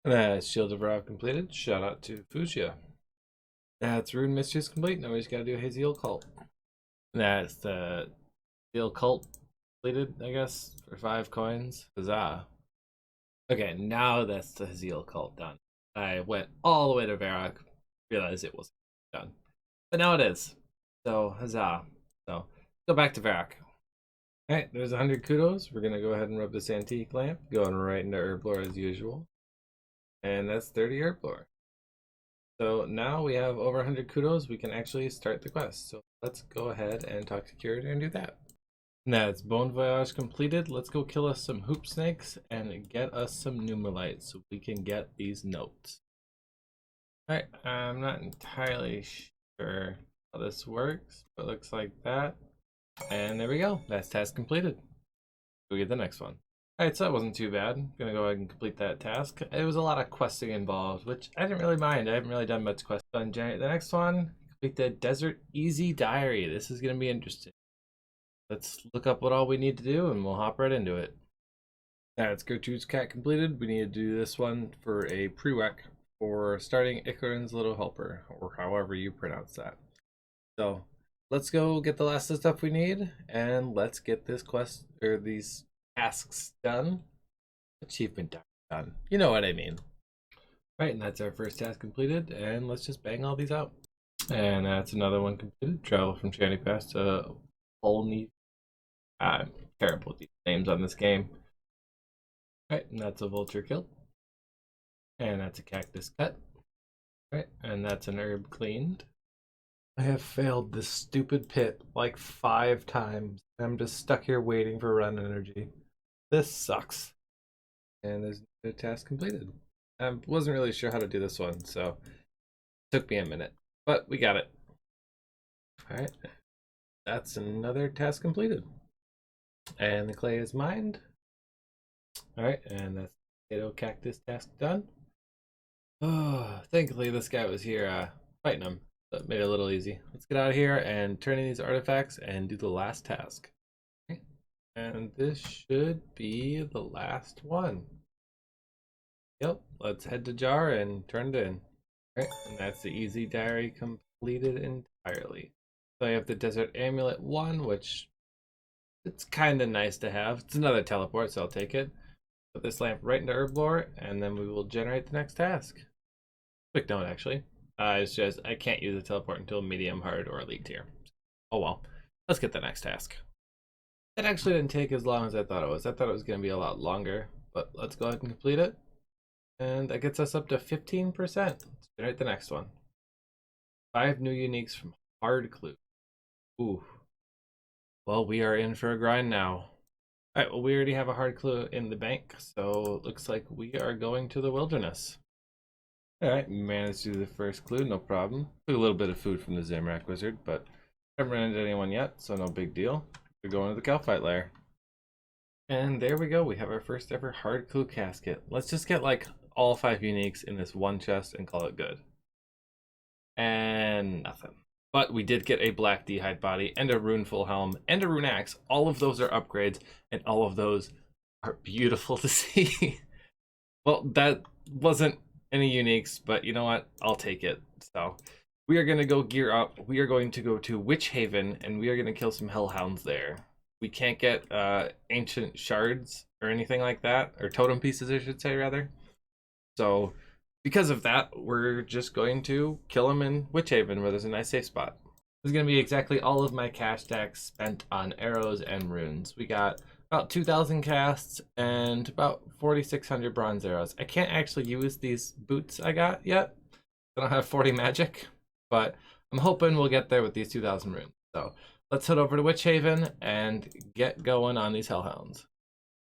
That's Shield of Arav completed. Shout out to Fuchsia. That's Rune Mysteries complete. Now we just got to do his Zeal Cult. That's the Zeal Cult completed, I guess, for 5 coins. Huzzah. Okay, now that's the Zeal Cult done. I went all the way to Varrock, realized it wasn't done. But now it is. So, huzzah. So, go back to Varrock. Alright, there's 100 kudos. We're going to go ahead and rub this antique lamp, going right into Herblore as usual. And that's 30 Herblore. So now we have over 100 kudos. We can actually start the quest. So let's go ahead and talk to Curator and do that. That's Bon Voyage completed. Let's go kill us some hoop snakes and get us some numeralites so we can get these notes. Alright, I'm not entirely sure how this works, but it looks like that. And there we go. That's task completed. We'll get the next one. Alright, so that wasn't too bad. I'm gonna go ahead and complete that task. It was a lot of questing involved, which I didn't really mind. I haven't really done much questing. On the next one, complete the Desert Easy Diary. This is gonna be interesting. Let's look up what all we need to do and we'll hop right into it. That's Gertrude's Cat completed. We need to do this one for a prereq for starting Ikarin's Little Helper, or however you pronounce that. So let's go get the last of the stuff we need and let's get this quest or these tasks done. Achievement done. You know what I mean. Right, and that's our first task completed, and let's just bang all these out. And that's another one completed. Travel from ShaduTask to Olney. I'm terrible with these names on this game. Right, and that's a vulture kill. And that's a cactus cut. Right, and that's an herb cleaned. I have failed this stupid pit like 5 times. I'm just stuck here waiting for run energy. This sucks. And there's a task completed. I wasn't really sure how to do this one, so it took me a minute. But we got it. Alright. That's another task completed. And the clay is mined. Alright, and that's the potato cactus task done. Oh, thankfully this guy was here fighting him. That made it a little easy. Let's get out of here and turn in these artifacts and do the last task. Okay. And this should be the last one. Yep, let's head to Jar and turn it in. Right, and that's the easy diary completed entirely. So I have the Desert Amulet 1, which it's kind of nice to have. It's another teleport, so I'll take it. Put this lamp right into Herblore, and then we will generate the next task. Quick note, actually. It's just I can't use the teleport until medium, hard, or elite tier. Oh well. Let's get the next task. It actually didn't take as long as I thought it was. I thought it was going to be a lot longer, but let's go ahead and complete it. And that gets us up to 15%. Let's generate the next one. 5 new uniques from Hard Clue. Ooh. Well, we are in for a grind now. Alright, well, we already have a Hard Clue in the bank, so it looks like we are going to the wilderness. Alright, managed to do the first clue, no problem. Took a little bit of food from the Zamrak Wizard, but haven't run into anyone yet, so no big deal. We're going to the Calphite Lair. And there we go, we have our first ever Hard Clue casket. Let's just get like all 5 uniques in this one chest and call it good. And nothing. But we did get a black D'hide body and a rune full helm and a rune axe. All of those are upgrades and all of those are beautiful to see. Well, that wasn't any uniques, but you know what? I'll take it. So we are going to go gear up. We are going to go to Witch Haven and we are going to kill some hellhounds there. We can't get ancient shards or anything like that, or totem pieces I should say rather. So because of that, we're just going to kill them in Witch Haven where there's a nice safe spot. This is going to be exactly all of my cash stacks spent on arrows and runes. We got about 2,000 casts and about 4,600 bronze arrows. I can't actually use these boots I got yet. I don't have 40 magic, but I'm hoping we'll get there with these 2,000 runes. So let's head over to Witch Haven and get going on these hellhounds.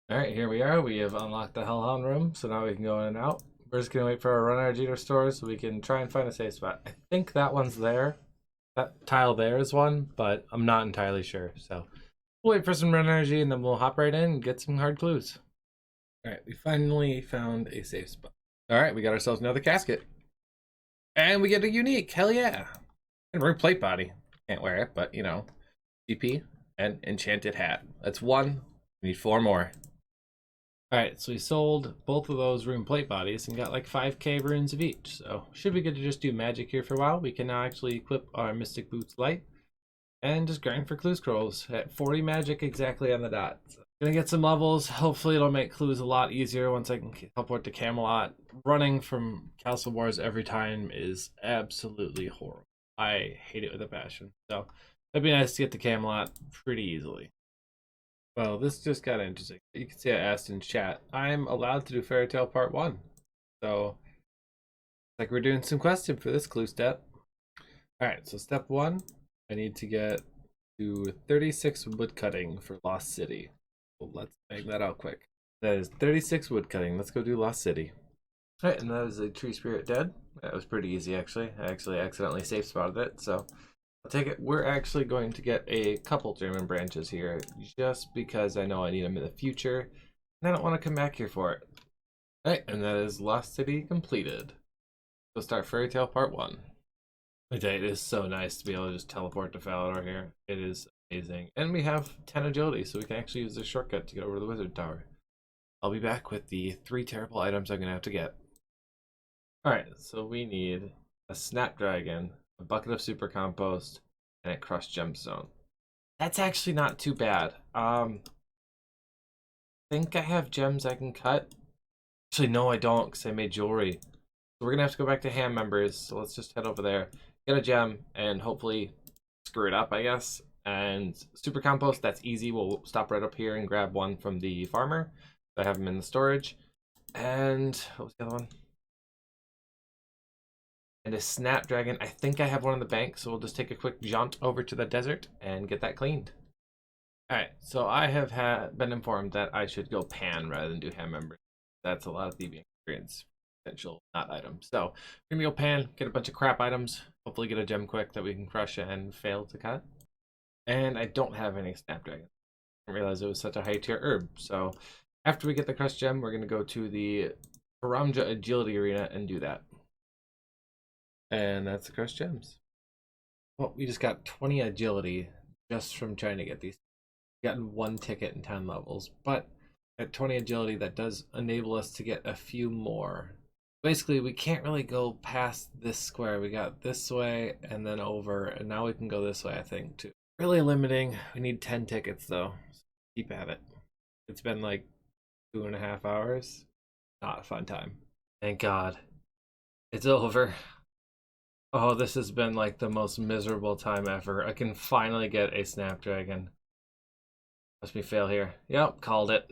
All right, here we are. We have unlocked the hellhound room, so now we can go in and out. We're just going to wait for our run energy to restore so we can try and find a safe spot. I think that one's there. That tile there is one, but I'm not entirely sure. So we'll wait for some run energy and then we'll hop right in and get some hard clues. All right, we finally found a safe spot. All right, we got ourselves another casket. And we get a unique, hell yeah. And ring plate body. Can't wear it, but you know, CP and enchanted hat. That's one. We need 4 more. All right, so we sold both of those rune plate bodies and got like 5k runes of each. So should be good to just do magic here for a while. We can now actually equip our Mystic Boots Light and just grind for clue scrolls at 40 magic exactly on the dot. So gonna get some levels. Hopefully it'll make clues a lot easier once I can teleport to Camelot. Running from Castle Wars every time is absolutely horrible. I hate it with a passion. So it'd be nice to get to Camelot pretty easily. Well, this just got interesting. You can see I asked in chat. I'm allowed to do Fairy Tale Part 1. So, like we're doing some question for this clue step. Alright, so step 1, I need to get to 36 wood cutting for Lost City. Well, let's make that out quick. That is 36 wood cutting. Let's go do Lost City. Alright, and that is a tree spirit dead. That was pretty easy actually. I actually accidentally safe spotted it, so I'll take it. We're actually going to get a couple German branches here just because I know I need them in the future and I don't want to come back here for it. Alright, and that is Lost City completed. We'll start Fairy Tale Part 1. I tell you, it is so nice to be able to just teleport to Falador here. It is amazing. And we have 10 agility, so we can actually use the shortcut to get over to the Wizard Tower. I'll be back with the 3 terrible items I'm going to have to get. Alright, so we need a Snapdragon, a bucket of super compost, and a crushed gemstone. That's actually not too bad. Think I have gems I can cut. Actually, no, I don't, because I made jewelry. So we're gonna have to go back to ham members. So let's just head over there, get a gem, and hopefully screw it up, I guess. And super compost, that's easy. We'll stop right up here and grab one from the farmer. I have them in the storage. And what was the other one? And a Snapdragon. I think I have one in the bank, so we'll just take a quick jaunt over to the desert and get that cleaned. Alright, so I have been informed that I should go pan rather than do ham members. That's a lot of thieving experience. Potential not item. So we're gonna go pan, get a bunch of crap items, hopefully get a gem quick that we can crush and fail to cut. And I don't have any Snapdragon. I didn't realize it was such a high tier herb. So after we get the crushed gem, we're gonna go to the Paramja Agility Arena and do that. And that's the crushed gems. Well, we just got 20 agility just from trying to get these. Gotten 1 ticket in 10 levels, but at 20 agility, that does enable us to get a few more. Basically, we can't really go past this square. We got this way and then over, and now we can go this way, I think, too. Really limiting. We need 10 tickets, though. So keep at it. It's been like 2.5 hours. Not a fun time. Thank God. It's over. Oh, this has been like the most miserable time ever. I can finally get a Snapdragon. Must be fail here. Yep, called it.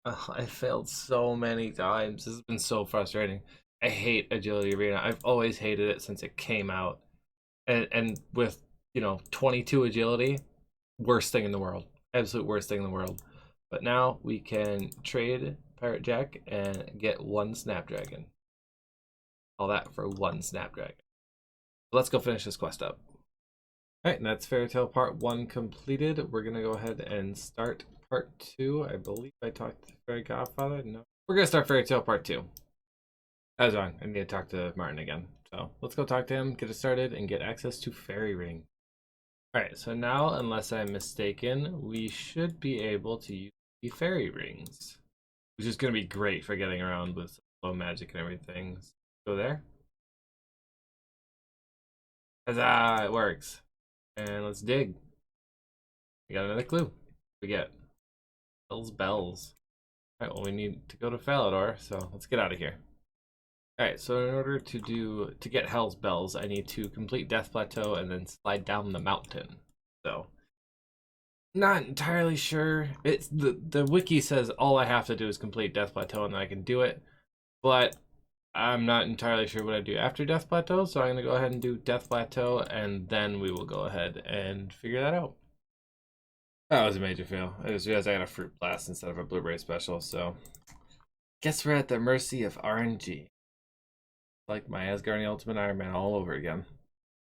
I failed so many times. This has been so frustrating. I hate Agility Arena. I've always hated it since it came out. And with, 22 agility, worst thing in the world. Absolute worst thing in the world. But now we can trade Pirate Jack and get 1 Snapdragon. All that for 1 Snapdragon. Let's go finish this quest up. Alright, and that's Fairy Tale Part 1 completed. We're going to go ahead and start Part 2. I believe I talked to Fairy Godfather. No. We're going to start Fairy Tale Part 2. I was wrong. I need to talk to Martin again. So let's go talk to him, get it started, and get access to Fairy Ring. Alright, so now, unless I'm mistaken, we should be able to use the Fairy Rings, which is going to be great for getting around with low magic and everything. So go there. Huzzah! It works. And let's dig. We got another clue. We get Hell's Bells. Alright, well we need to go to Falador, so let's get out of here. Alright, so in order to get Hell's Bells, I need to complete Death Plateau and then slide down the mountain. So not entirely sure. It's the wiki says all I have to do is complete Death Plateau and then I can do it. But I'm not entirely sure what I do after Death Plateau, so I'm going to go ahead and do Death Plateau, and then we will go ahead and figure that out. That was a major fail. I just realized I got a Fruit Blast instead of a Blueberry Special, so guess we're at the mercy of RNG. Like my Asgardian Ultimate Iron Man all over again.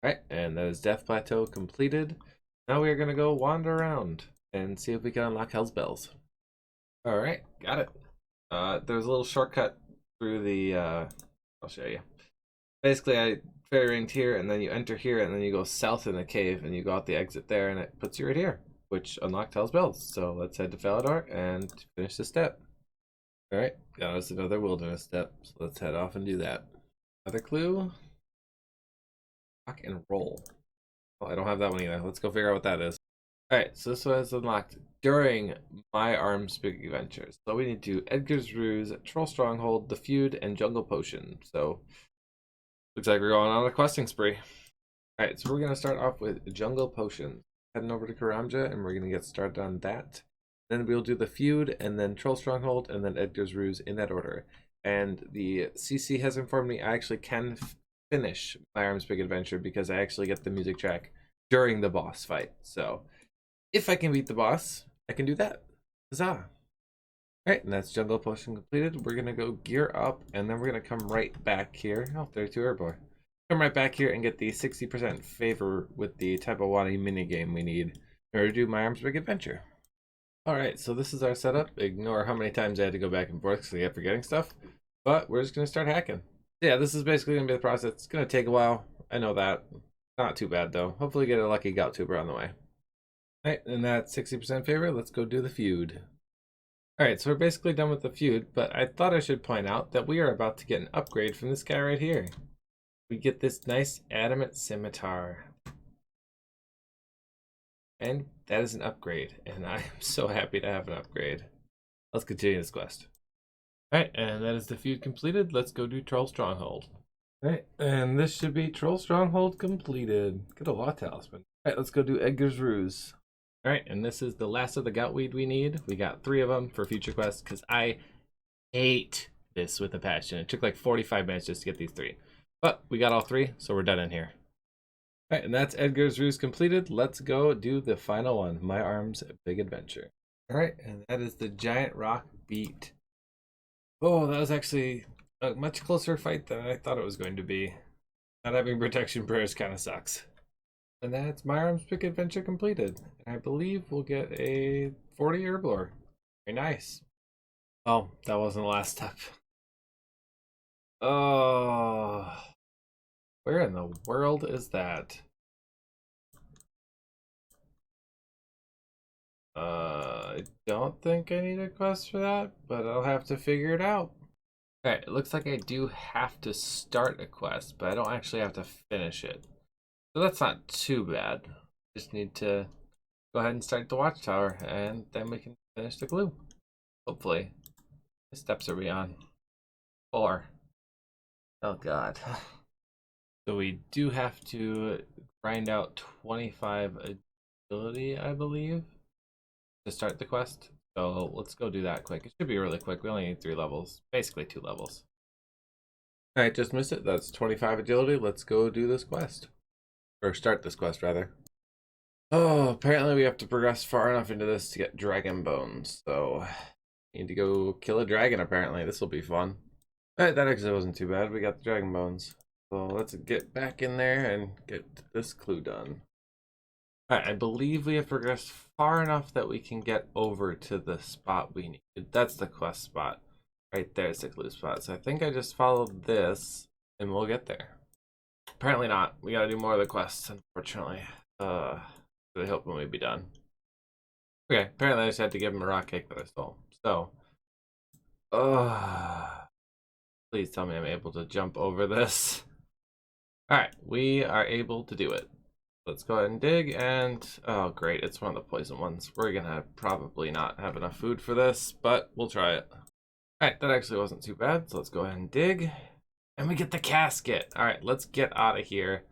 Alright, and that is Death Plateau completed. Now we are going to go wander around and see if we can unlock Hell's Bells. Alright, got it. There's a little shortcut through the. I'll show you. Basically, I fairy ringed here, and then you enter here, and then you go south in the cave, and you go out the exit there, and it puts you right here, which unlock Tel's bells. So let's head to Falador and finish this step. All right, got us another wilderness step. So let's head off and do that. Another clue. Rock and roll. Well, I don't have that one either. Let's go figure out what that is. Alright, so this one is unlocked during My Arms Big Adventure. So we need to Edgar's Ruse, Troll Stronghold, The Feud, and Jungle Potion. So looks like we're going on a questing spree. Alright, so we're going to start off with Jungle Potion. Heading over to Karamja, and we're going to get started on that. Then we'll do The Feud, and then Troll Stronghold, and then Edgar's Ruse in that order. And the CC has informed me I actually can finish My Arms Big Adventure because I actually get the music track during the boss fight. So if I can beat the boss, I can do that. Huzzah! Alright, and that's Jungle Potion completed. We're gonna go gear up, and then we're gonna come right back here. Oh, 32 Airborne. Come right back here and get the 60% favor with the Tabawani minigame we need in order to do My Arms Big Adventure. Alright, so this is our setup. Ignore how many times I had to go back and forth because I kept forgetting stuff. But we're just gonna start hacking. Yeah, this is basically gonna be the process. It's gonna take a while. I know that. Not too bad though. Hopefully get a lucky gout tuber on the way. Alright, and that's 60% favor. Let's go do the feud. Alright, so we're basically done with the feud, but I thought I should point out that we are about to get an upgrade from this guy right here. We get this nice adamant scimitar. And that is an upgrade, and I am so happy to have an upgrade. Let's continue this quest. Alright, and that is the feud completed. Let's go do Troll Stronghold. Alright, and this should be Troll Stronghold completed. Get a lot talisman. Alright, let's go do Edgar's Ruse. Alright, and this is the last of the goutweed we need. We got 3 of them for future quests because I hate this with a passion. It took like 45 minutes just to get these 3. But we got all 3, so we're done in here. Alright, and that's Edgar's Ruse completed. Let's go do the final one, My Arms Big Adventure. Alright, and that is the Giant Rock Beat. Oh, that was actually a much closer fight than I thought it was going to be. Not having protection prayers kind of sucks. And that's My Arms Big Adventure completed. And I believe we'll get a 40 Herblore. Very nice. Oh, that wasn't the last step. Oh, where in the world is that? I don't think I need a quest for that, but I'll have to figure it out. Okay, it looks like I do have to start a quest, but I don't actually have to finish it. So that's not too bad. Just need to go ahead and start the watchtower, and then we can finish the glue. Hopefully. What steps are we on? 4. Oh god. So we do have to grind out 25 agility, I believe, to start the quest. So let's go do that quick. It should be really quick. We only need 3 levels. Basically 2 levels. Alright, just missed it. That's 25 agility. Let's go do this quest. Or start this quest, rather. Oh, apparently we have to progress far enough into this to get dragon bones. So, need to go kill a dragon, apparently. This will be fun. Alright, that actually wasn't too bad. We got the dragon bones. So let's get back in there and get this clue done. Alright, I believe we have progressed far enough that we can get over to the spot we need. That's the quest spot. Right there's the clue spot. So I think I just followed this and we'll get there. Apparently not. We gotta do more of the quests, unfortunately. Really hoping we'd be done. Okay, apparently I just had to give him a rock cake that I stole. So, please tell me I'm able to jump over this. Alright, we are able to do it. Let's go ahead and dig, and oh great, it's one of the poison ones. We're gonna probably not have enough food for this, but we'll try it. Alright, that actually wasn't too bad, so let's go ahead and dig. And we get the casket. Alright, let's get out of here,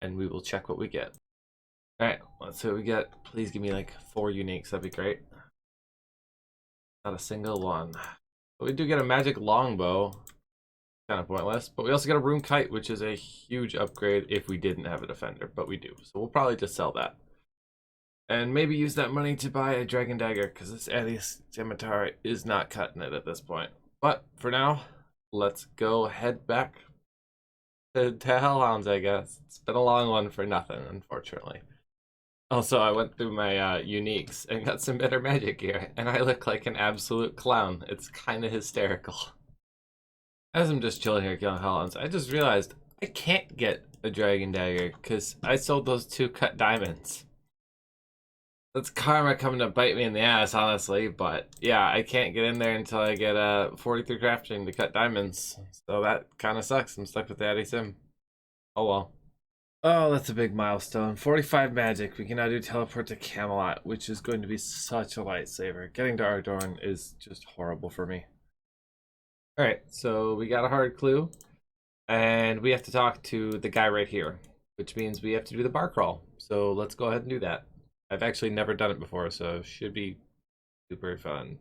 and we will check what we get. Alright, let's see what we get. Please give me like 4 uniques, that'd be great. Not a single one. But we do get a magic longbow. Kind of pointless, but we also get a rune kite, which is a huge upgrade if we didn't have a defender, but we do, so we'll probably just sell that and maybe use that money to buy a dragon dagger because this Eddie's scimitar is not cutting it at this point. But for now, let's go head back to Hellhounds, I guess. It's been a long one for nothing, unfortunately. Also, I went through my uniques and got some better magic gear, and I look like an absolute clown. It's kind of hysterical. As I'm just chilling here killing Hollins, I just realized I can't get a dragon dagger because I sold those 2 cut diamonds. That's karma coming to bite me in the ass, honestly. But yeah, I can't get in there until I get 43 crafting to cut diamonds. So that kind of sucks. I'm stuck with the Addy Sim. Oh well. Oh, that's a big milestone. 45 magic. We can now do teleport to Camelot, which is going to be such a lightsaber. Getting to Ardorn is just horrible for me. Alright, so we got a hard clue. And we have to talk to the guy right here, which means we have to do the bar crawl. So let's go ahead and do that. I've actually never done it before, so it should be super fun.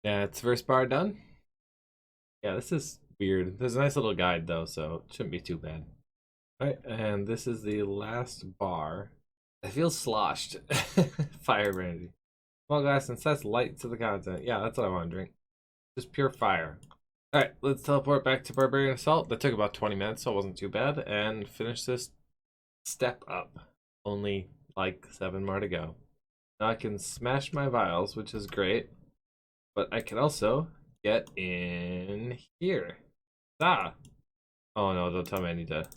Yeah, it's first bar done. Yeah, this is weird. There's a nice little guide though, so it shouldn't be too bad. Alright, and this is the last bar. I feel sloshed. Fire brandy. Small glass and sets light to the content. Yeah, that's what I want to drink. Just pure fire. Alright, let's teleport back to Barbarian Assault. That took about 20 minutes, so it wasn't too bad. And finish this step up. Only like 7 more to go. Now I can smash my vials, which is great. But I can also get in here. Ah! Oh no, don't tell me I need to...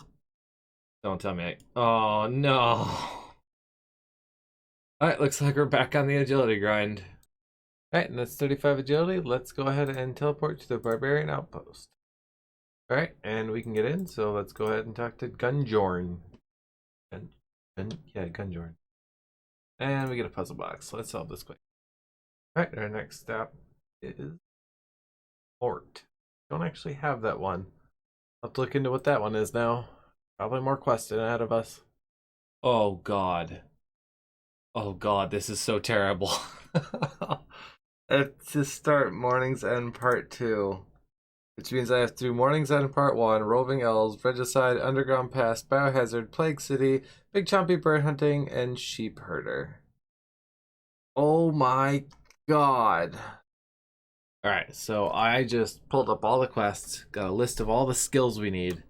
Don't tell me Oh no! Alright, looks like we're back on the agility grind. Alright, and that's 35 agility. Let's go ahead and teleport to the Barbarian Outpost. Alright, and we can get in, so let's go ahead and talk to Gunjorn. Gunjorn. And we get a puzzle box. Let's solve this quick. Alright, our next step is Port. Don't actually have that one. I'll have to look into what that one is now. Probably more questing ahead of us. Oh god. Oh god, this is so terrible. It's to start Morning's End Part 2. Which means I have to do Morning's End Part 1, Roving Elves, Regicide, Underground Pass, Biohazard, Plague City, Big Chompy Bird Hunting, and Sheep Herder. Oh my god. Alright, so I just pulled up all the quests, got a list of all the skills we need.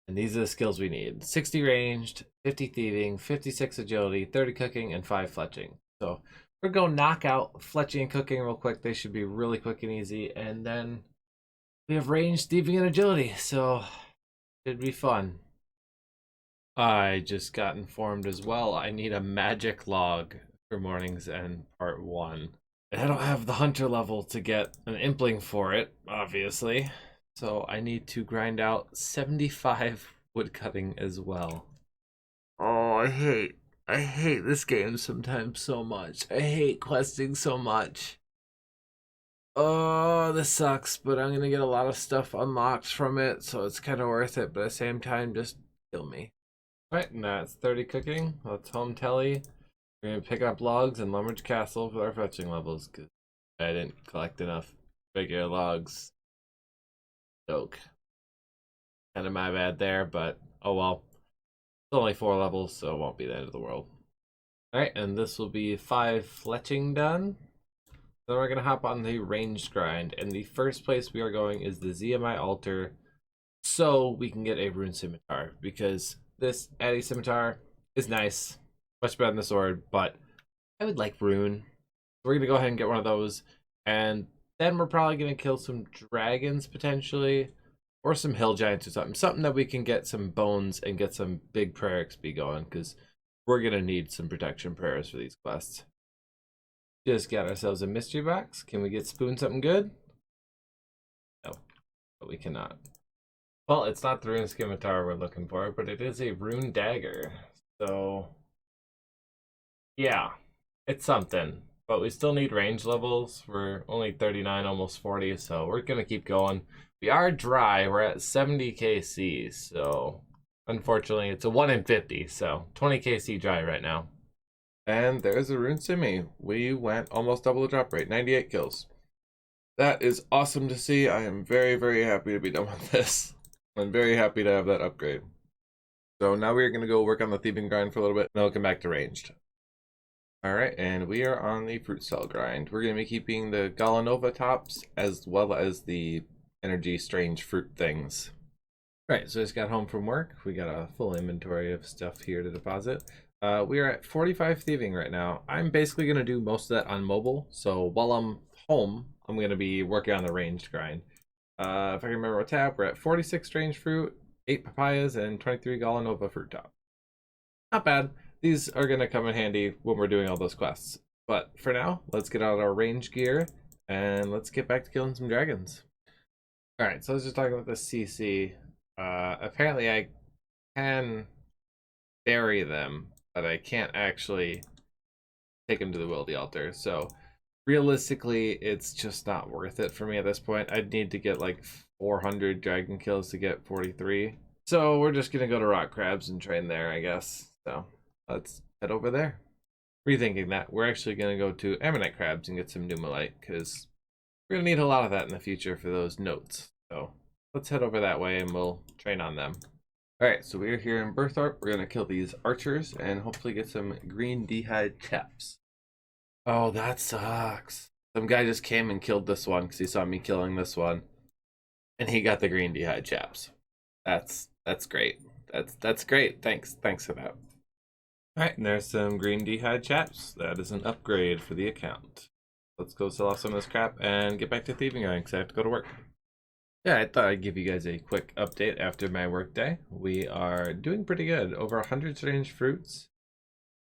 And these are the skills we need. 60 ranged, 50 thieving, 56 agility, 30 cooking, and 5 fletching. So we're going to knock out fletching and cooking real quick. They should be really quick and easy. And then we have ranged, thieving, and agility. So it should be fun. I just got informed as well. I need a magic log for Morning's End Part 1. And I don't have the hunter level to get an impling for it, obviously. So I need to grind out 75 woodcutting as well. Oh, I hate this game sometimes so much. I hate questing so much. Oh, this sucks, but I'm gonna get a lot of stuff unlocked from it, so it's kind of worth it, but at the same time, just kill me. Alright, and that's 30 cooking. Let's home telly. We're gonna pick up logs and Lumber's Castle for our fetching levels, because I didn't collect enough regular logs. Joke. Kind of my bad there, but oh well. It's only 4 levels, so it won't be the end of the world. Alright, and this will be 5 fletching done. Then we're going to hop on the ranged grind, and the first place we are going is the ZMI altar, so we can get a rune scimitar, because this Addy scimitar is nice, much better than the sword, but I would like rune. So we're going to go ahead and get one of those, and then we're probably going to kill some dragons, potentially. Or some hill giants or something. Something that we can get some bones and get some big prayer XP going. Because we're going to need some protection prayers for these quests. Just got ourselves a mystery box. Can we get Spoon something good? No. But we cannot. Well, it's not the rune scimitar we're looking for. But it is a rune dagger. So yeah. It's something. But we still need range levels. We're only 39, almost 40. So we're going to keep going. We are dry. We're at 70 KC, so unfortunately it's a 1 in 50, so 20 KC dry right now. And there's a rune simi. We went almost double the drop rate, 98 kills. That is awesome to see. I am very, very happy to be done with this. I'm very happy to have that upgrade. So now we're going to go work on the thieving grind for a little bit, and then we'll come back to ranged. Alright, and we are on the fruit cell grind. We're going to be keeping the Galanova tops as well as the energy strange fruit things. Right, so just got home from work. We got a full inventory of stuff here to deposit. We are at 45 thieving right now. I'm basically going to do most of that on mobile. So while I'm home, I'm going to be working on the ranged grind. If I can remember what tab, we're at 46 strange fruit, 8 papayas, and 23 Galanova fruit top. Not bad. These are going to come in handy when we're doing all those quests. But for now, let's get out our range gear and let's get back to killing some dragons. Alright, so let's just talk about the CC. Apparently I can bury them, but I can't actually take them to the Wildy altar. So realistically, it's just not worth it for me at this point. I'd need to get like 400 dragon kills to get 43. So we're just gonna go to rock crabs and train there, I guess. So let's head over there. Rethinking that, we're actually gonna go to ammonite crabs and get some numalite because we're gonna need a lot of that in the future for those notes. So let's head over that way and we'll train on them. Alright, so we're here in Berthorpe. We're gonna kill these archers and hopefully get some green d'hide chaps. Oh, that sucks. Some guy just came and killed this one because he saw me killing this one. And he got the green d'hide chaps. That's great. That's great. Thanks for that. Alright, and there's some green d'hide chaps. That is an upgrade for the account. Let's go sell off some of this crap and get back to thieving because I have to go to work. Yeah, I thought I'd give you guys a quick update after my work day. We are doing pretty good. Over 100 strange fruits,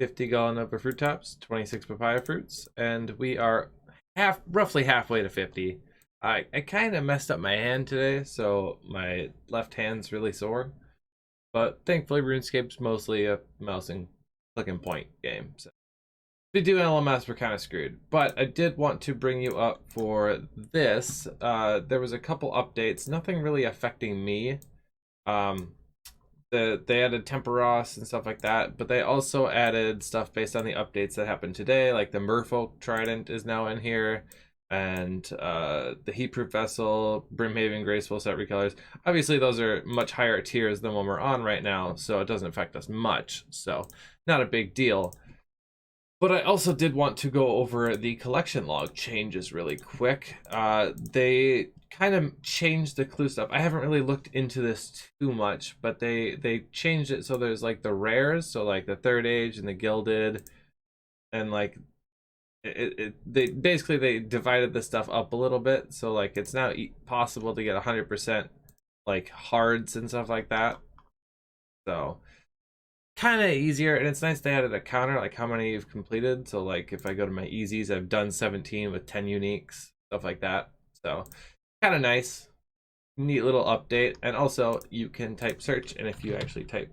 50 Galanova fruit tops, 26 papaya fruits, and we are roughly halfway to 50. I kind of messed up my hand today, so my left hand's really sore. But thankfully, RuneScape's mostly a mouse and click and point game. So if we do LMS, we're kind of screwed. But I did want to bring you up for this. There was a couple updates, nothing really affecting me. They added Temperos and stuff like that, but they also added stuff based on the updates that happened today, like the Merfolk Trident is now in here, and the Heatproof Vessel, Brimhaven Graceful set recolors. Obviously, those are much higher tiers than what we're on right now, so it doesn't affect us much, so not a big deal. But I also did want to go over the collection log changes really quick. They kind of changed the clue stuff. I haven't really looked into this too much, but they changed it so there's like the rares, so like the Third Age and the Gilded, and like they divided the stuff up a little bit, so like it's now possible to get 100% like hards and stuff like that. So kind of easier, and it's nice they added a counter like how many you've completed. So like if I go to my easies, I've done 17 with 10 uniques, stuff like that. So kind of nice, neat little update. And also you can type search, and if you actually type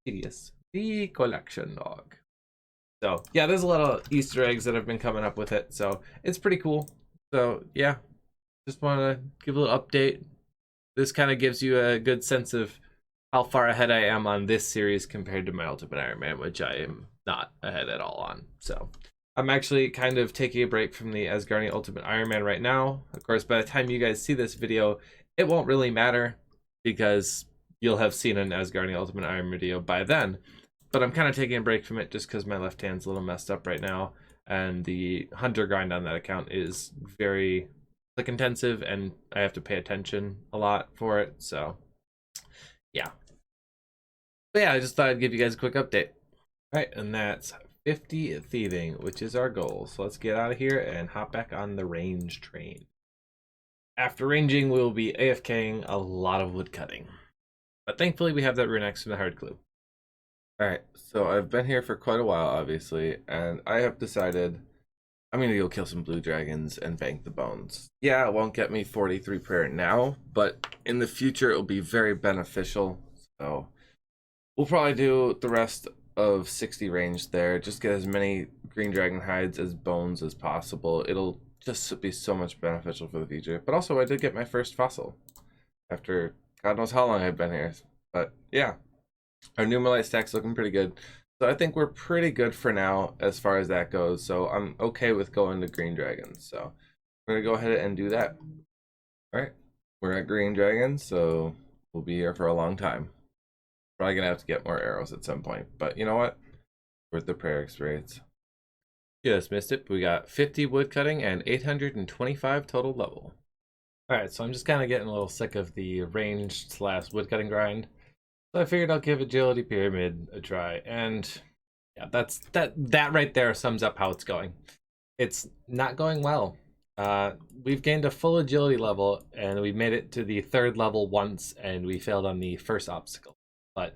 tedious, the collection log. So yeah, there's a lot of Easter eggs that have been coming up with it, so it's pretty cool. So yeah, just want to give a little update. This kind of gives you a good sense of how far ahead I am on this series compared to my Ultimate Iron Man, which I am not ahead at all on. So I'm actually kind of taking a break from the Asgardian Ultimate Iron Man right now. Of course, by the time you guys see this video, it won't really matter because you'll have seen an Asgardian Ultimate Iron Man video by then. But I'm kind of taking a break from it just because my left hand's a little messed up right now, and the hunter grind on that account is very click intensive, and I have to pay attention a lot for it. So yeah. But yeah, I just thought I'd give you guys a quick update. All right, and that's 50 thieving, which is our goal. So let's get out of here and hop back on the range train. After ranging, we'll be AFKing a lot of wood cutting. But thankfully, we have that rune X from the hard clue. All right, so I've been here for quite a while, obviously, and I have decided I'm going to go kill some blue dragons and bank the bones. Yeah, it won't get me 43 prayer now, but in the future, it'll be very beneficial. So we'll probably do the rest of 60 range there. Just get as many green dragon hides as bones as possible. It'll just be so much beneficial for the future. But also, I did get my first fossil after God knows how long I've been here. But yeah, our numalite stack's looking pretty good. So I think we're pretty good for now as far as that goes. So I'm okay with going to green dragons. So we're going to go ahead and do that. All right, we're at green dragons, so we'll be here for a long time. Probably gonna have to get more arrows at some point, but you know what? Worth the prayer experience. Just missed it. We got 50 wood cutting and 825 total level. Alright, so I'm just kind of getting a little sick of the ranged / wood cutting grind. So I figured I'll give Agility Pyramid a try. And Yeah, that right there sums up how it's going. It's not going well. We've gained a full agility level, and we made it to the 3rd level once, and we failed on the first obstacle. But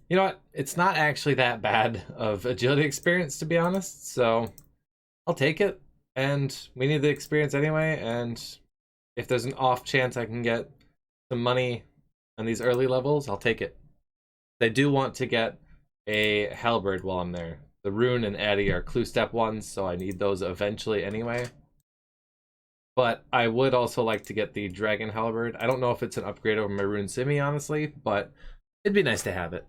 you know what? It's not actually that bad of agility experience, to be honest. So I'll take it, and we need the experience anyway. And if there's an off chance I can get some money on these early levels, I'll take it. I do want to get a halberd while I'm there. The rune and Addy are clue step ones, so I need those eventually anyway. But I would also like to get the dragon halberd. I don't know if it's an upgrade over my rune simi, honestly, but it'd be nice to have it.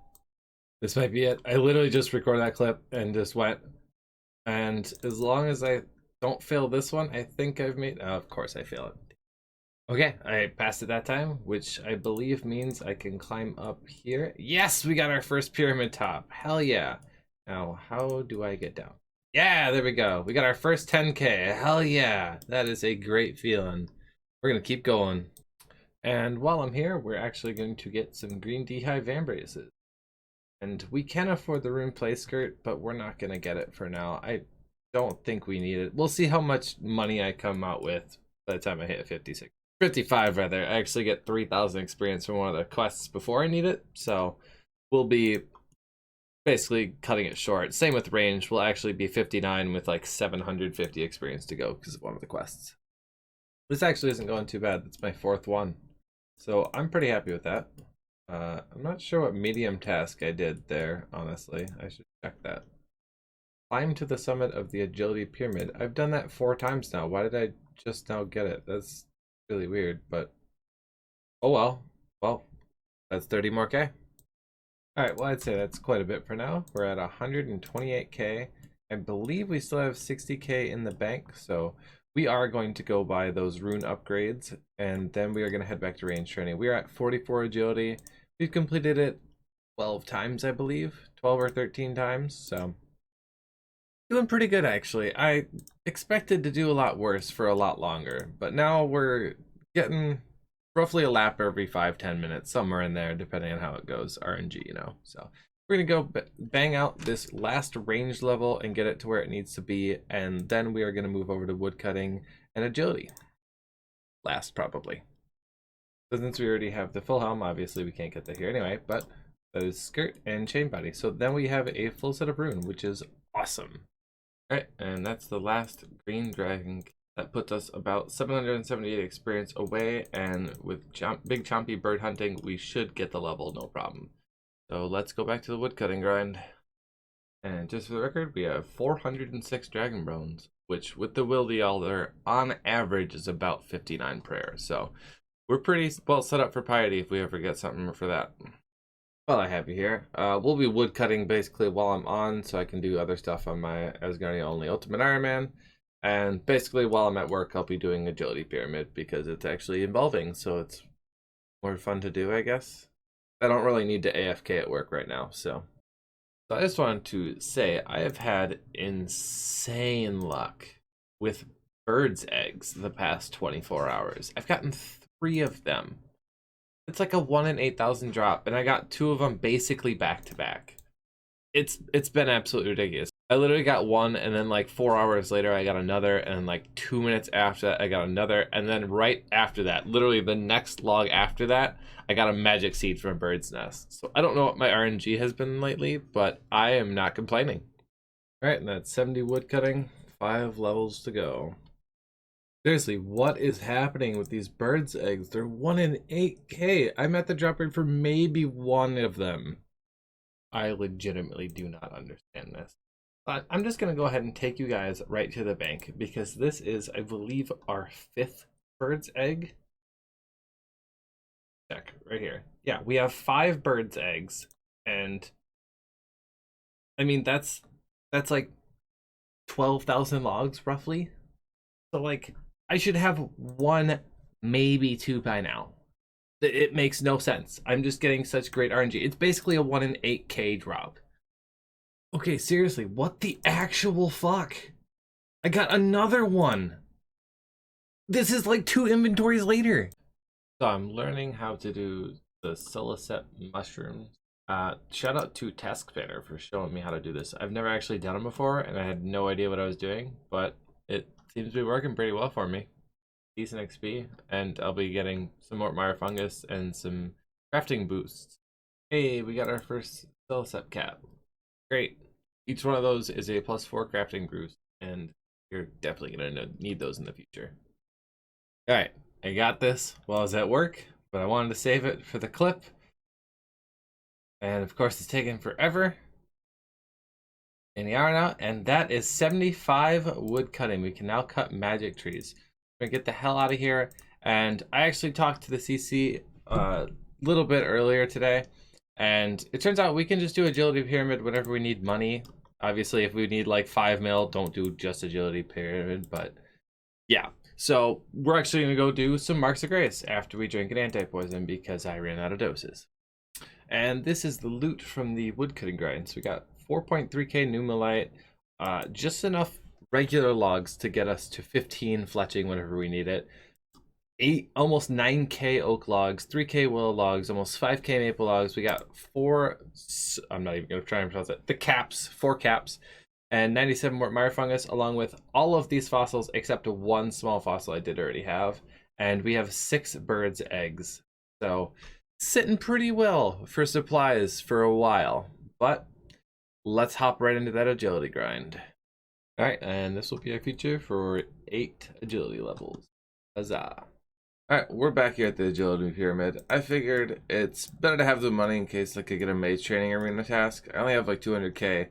This might be it. I literally just recorded that clip and just went. And as long as I don't fail this one, I think I've made... Oh, of course I fail it. Okay, I passed it that time, which I believe means I can climb up here. Yes, we got our first pyramid top. Hell yeah. Now, how do I get down? Yeah, there we go. We got our first 10K. Hell yeah. That is a great feeling. We're going to keep going. And while I'm here, we're actually going to get some green Dehive Vambraces. And we can afford the rune play skirt, but we're not going to get it for now. I don't think we need it. We'll see how much money I come out with by the time I hit 55 rather. I actually get 3,000 experience from one of the quests before I need it. So we'll be basically cutting it short. Same with range. We'll actually be 59 with like 750 experience to go because of one of the quests. This actually isn't going too bad. That's my 4th one. So I'm pretty happy with that. I'm not sure what medium task I did there, honestly. I should check that. Climb to the summit of the agility pyramid. I've done that 4 times now. Why did I just now get it? That's really weird, but oh well. Well, that's 30 more K. Alright, well, I'd say that's quite a bit for now. We're at 128K. I believe we still have 60K in the bank, so we are going to go buy those rune upgrades, and then we are going to head back to range training. We are at 44 agility. We've completed it 12 times, I believe. 12 or 13 times, so doing pretty good, actually. I expected to do a lot worse for a lot longer, but now we're getting roughly a lap every 5-10 minutes, somewhere in there, depending on how it goes. RNG, you know. So we're gonna go bang out this last range level and get it to where it needs to be, and then we are gonna move over to woodcutting and agility. Last, probably. So since we already have the full helm, obviously we can't get that here anyway, but that is skirt and chain body. So then we have a full set of rune, which is awesome. Alright, and that's the last green dragon. That puts us about 778 experience away, and with big chompy bird hunting, we should get the level no problem. So let's go back to the woodcutting grind. And just for the record, we have 406 dragon bones, which with the Wildy Alder, on average, is about 59 prayers. So we're pretty well set up for piety if we ever get something for that. Well, I have you here. We'll be woodcutting basically while I'm on, so I can do other stuff on my Asgardian only Ultimate Iron Man. And basically while I'm at work, I'll be doing agility pyramid because it's actually involving, so it's more fun to do, I guess. I don't really need to AFK at work right now, so I just wanted to say I have had insane luck with birds' eggs the past 24 hours. I've gotten 3 of them. It's like a 1 in 8,000 drop, and I got 2 of them basically back to back. It's been absolutely ridiculous. I literally got 1, and then like 4 hours later I got another, and like 2 minutes after that I got another, and then right after that, literally the next log after that, I got a magic seed from a bird's nest. So I don't know what my RNG has been lately, but I am not complaining. Alright, and that's 70 wood cutting, 5 levels to go. Seriously, what is happening with these birds' eggs? They're 1 in 8K. I'm at the drop rate for maybe 1 of them. I legitimately do not understand this. But I'm just going to go ahead and take you guys right to the bank, because this is, I believe, our 5th bird's egg. Check right here. Yeah, we have 5 bird's eggs, and I mean that's like 12,000 logs roughly. So like I should have 1, maybe 2 by now. It makes no sense. I'm just getting such great RNG. It's basically a 1 in 8K drop. Okay, seriously, what the actual fuck? I got another one. This is like 2 inventories later. So I'm learning how to do the Silicet mushrooms. Shout out to Task Planner for showing me how to do this. I've never actually done it before, and I had no idea what I was doing, but it seems to be working pretty well for me. Decent XP, and I'll be getting some more Mire Fungus and some crafting boosts. Hey, we got our first spell set cap. Great. Each one of those is a +4 crafting boost, and you're definitely going to need those in the future. Alright, I got this while I was at work, but I wanted to save it for the clip. And of course, it's taking forever. And we are now, and that is 75 wood cutting. We can now cut magic trees. We're gonna get the hell out of here. And I actually talked to the CC a little bit earlier today, and it turns out we can just do agility pyramid whenever we need money. Obviously, if we need like 5 mil, don't do just agility pyramid, but yeah. So we're actually gonna go do some marks of grace after we drink an anti-poison because I ran out of doses. And this is the loot from the woodcutting grind. So we got 4.3k numalite, just enough regular logs to get us to 15 fletching whenever we need it. Almost 9k oak logs, 3k willow logs, almost 5k maple logs. We got 4, I'm not even gonna try and pronounce it, the caps, 4 caps, and 97 more mire fungus, along with all of these fossils except one small fossil I did already have. And we have 6 birds' eggs. So sitting pretty well for supplies for a while, but let's hop right into that agility grind. All right, and this will be our feature for 8 agility levels. Huzzah. All right, we're back here at the agility pyramid. I figured it's better to have the money in case like I get a mage training arena task. I only have like 200k,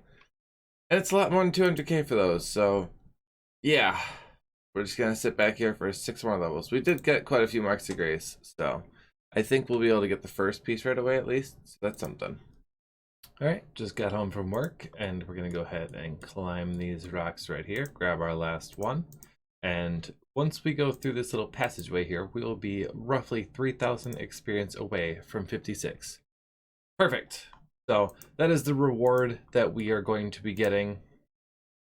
and it's a lot more than 200k for those, so yeah. We're just gonna sit back here for 6 more levels. We did get quite a few marks of grace, so I think we'll be able to get the first piece right away at least, so that's something. All right, just got home from work, and we're gonna go ahead and climb these rocks right here, grab our last one, and once we go through this little passageway here, we will be roughly 3,000 experience away from 56. Perfect. So that is the reward that we are going to be getting,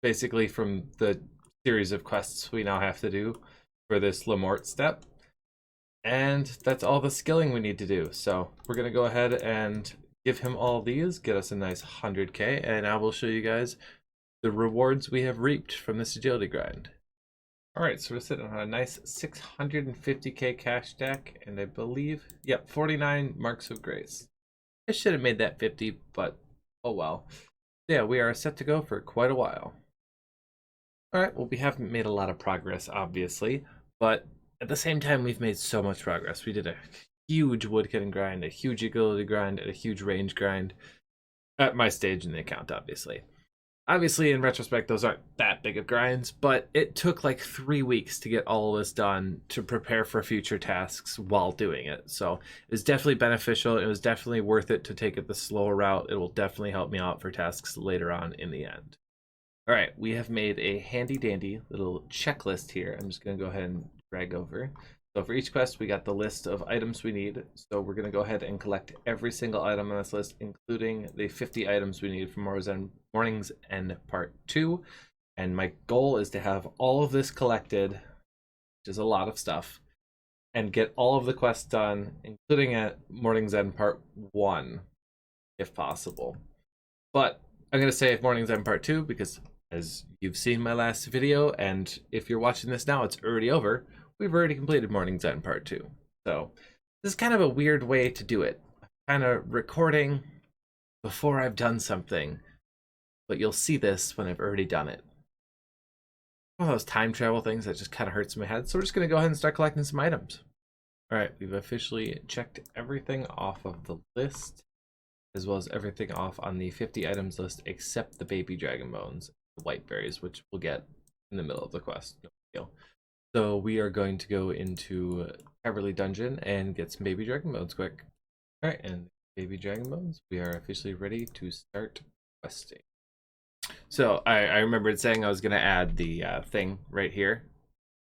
basically from the series of quests we now have to do for this Lamort step. And that's all the skilling we need to do. So we're going to go ahead and give him all these, get us a nice 100k, and I will show you guys the rewards we have reaped from this agility grind. All right, so we're sitting on a nice 650k cash stack, and I believe, yep, 49 marks of grace. I should have made that 50, but oh well. Yeah, we are set to go for quite a while. All right, well, we haven't made a lot of progress, obviously, but at the same time, we've made so much progress. We did a huge woodcutting grind, a huge agility grind, and a huge range grind at my stage in the account, obviously. Obviously, in retrospect, those aren't that big of grinds, but it took like 3 weeks to get all of this done to prepare for future tasks while doing it. So it was definitely beneficial. It was definitely worth it to take it the slower route. It will definitely help me out for tasks later on in the end. All right, we have made a handy dandy little checklist here. I'm just going to go ahead and drag over. So for each quest, we got the list of items we need. So we're going to go ahead and collect every single item on this list, including the 50 items we need for Morning's End Part 2. And my goal is to have all of this collected, which is a lot of stuff, and get all of the quests done, including at Morning's End Part 1, if possible. But I'm going to say Morning's End Part 2 because, as you've seen my last video, and if you're watching this now, it's already over. We've already completed Morning's End Part 2. So this is kind of a weird way to do it. Kind of recording before I've done something, but you'll see this when I've already done it. One of those time travel things that just kind of hurts my head. So we're just going to go ahead and start collecting some items. All right, we've officially checked everything off of the list, as well as everything off on the 50 items list, except the baby dragon bones, the white berries, which we'll get in the middle of the quest. No big deal. So we are going to go into Everly Dungeon and get some baby dragon bones quick. All right, and baby dragon bones, we are officially ready to start questing. So I remembered saying I was going to add the thing right here,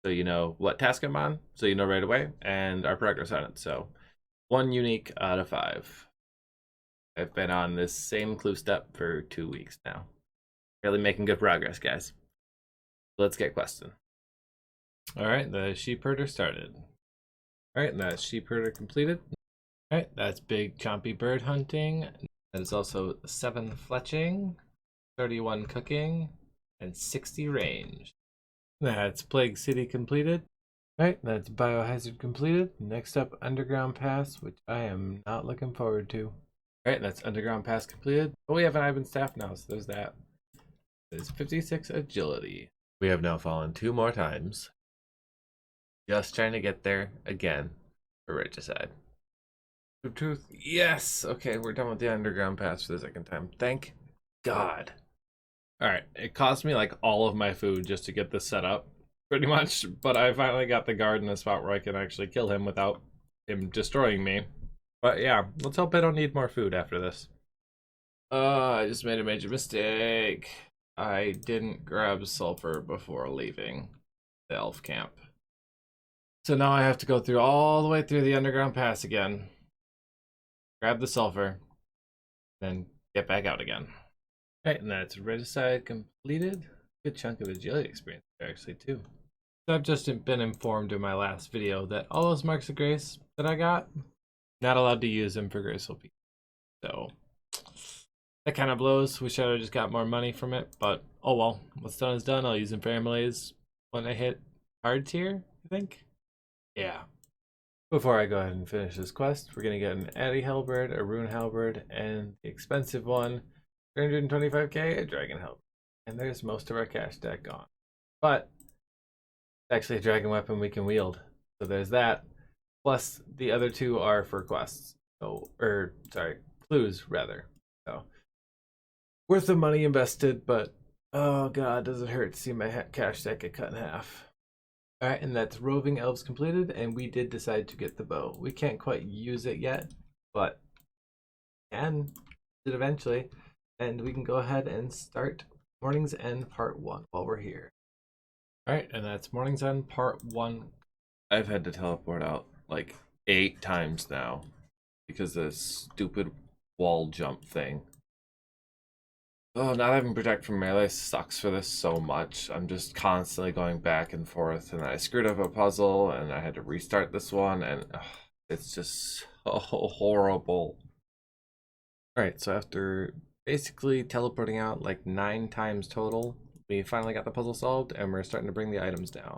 so you know what task I'm on, so you know right away, and our progress on it. So 1 unique out of 5. I've been on this same clue step for 2 weeks now. Really making good progress, guys. Let's get questing. All right, the sheep herder started. All right, that sheep herder completed. All right, that's big chompy bird hunting. That is also 7 fletching, 31 cooking, and 60 range. That's Plague City completed. Right, that's Biohazard completed. Next up, Underground Pass, which I am not looking forward to. Right, that's Underground Pass completed. Oh, we have an Ivan staff now, so there's that. There's 56 agility. We have now fallen 2 more times. Just trying to get there again for Regicide. Truth. Yes. Okay, we're done with the Underground Pass for the second time. Thank God. Alright, it cost me like all of my food just to get this set up, pretty much, but I finally got the guard in a spot where I can actually kill him without him destroying me. But yeah, let's hope I don't need more food after this. I just made a major mistake. I didn't grab sulfur before leaving the elf camp. So now I have to go through all the way through the Underground Pass again. Grab the sulfur, then get back out again. Right, and that's Regicide completed. Good chunk of agility experience there, actually, too. So I've just been informed in my last video that all those marks of grace that I got, not allowed to use them for graceful people. So that kind of blows. Wish I would have just got more money from it, but oh well. What's done is done. I'll use them for Amylaze when I hit hard tier, I think. Yeah. Before I go ahead and finish this quest, we're going to get an Addy Halberd, a Rune Halberd, and the expensive one, 325k, a Dragon Halberd. And there's most of our cash deck gone. But it's actually a dragon weapon we can wield. So there's that. Plus the other 2 are for quests. So, clues rather. So worth the money invested, but oh god, does it hurt to see my cash deck get cut in half. Alright, and that's Roving Elves completed, and we did decide to get the bow. We can't quite use it yet, but can use it eventually. And we can go ahead and start Morning's End Part 1 while we're here. Alright, and that's Morning's End Part 1. I've had to teleport out like 8 times now because of this stupid wall jump thing. Oh, not having Protect from Melee sucks for this so much. I'm just constantly going back and forth, and I screwed up a puzzle, and I had to restart this one, and it's just so horrible. Alright, so after basically teleporting out like 9 times total, we finally got the puzzle solved, and we're starting to bring the items down.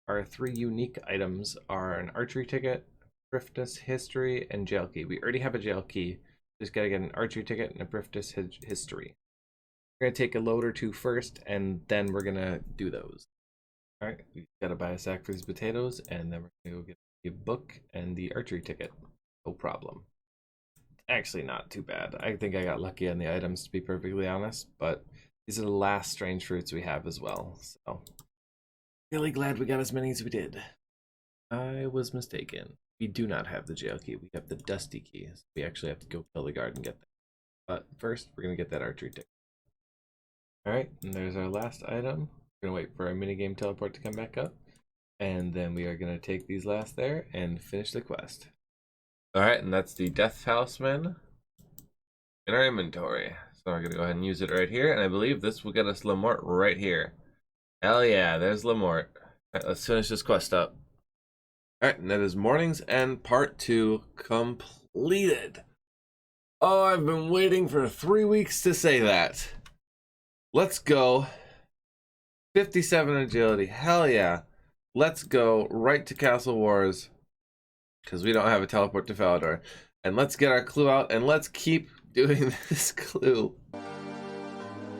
Our 3 unique items are an archery ticket, Thriftus history, and jail key. We already have a jail key. Just gotta get an archery ticket and a Thriftus history. We're gonna take a load or 2 first, and then we're gonna do those. All right, we gotta buy a sack for these potatoes, and then we're gonna go get a book and the archery ticket. No problem. Actually, not too bad. I think I got lucky on the items, to be perfectly honest, but these are the last strange fruits we have as well. So really glad we got as many as we did. I was mistaken. We do not have the jail key. We have the dusty key. So we actually have to go kill the guard and get that. But first, we're gonna get that archery ticket. Alright, and there's our last item. We're going to wait for our minigame teleport to come back up. And then we are going to take these last there and finish the quest. Alright, and that's the Death Talisman in our inventory. So we're going to go ahead and use it right here. And I believe this will get us Lamort right here. Hell yeah, there's Lamort. Alright, let's finish this quest up. Alright, and that is Morning's End Part 2 completed. Oh, I've been waiting for 3 weeks to say that. Let's go. 57 agility. Hell yeah. Let's go right to Castle Wars, because we don't have a teleport to Falador. And let's get our clue out, and let's keep doing this clue.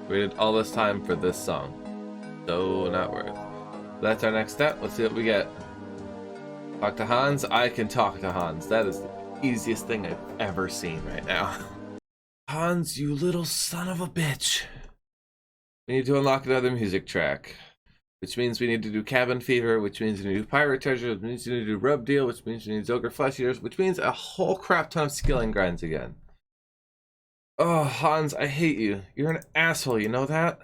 We did all this time for this song. So not worth. That's our next step. Let's see what we get. Talk to Hans. I can talk to Hans. That is the easiest thing I've ever seen right now. Hans, you little son of a bitch. We need to unlock another music track, which means we need to do Cabin Fever, which means we need to do Pirate Treasure, which means we need to do Rub Deal, which means we need Zogre Flesh Eaters, which means a whole crap ton of skilling grinds again. Oh, Hans, I hate you. You're an asshole, you know that?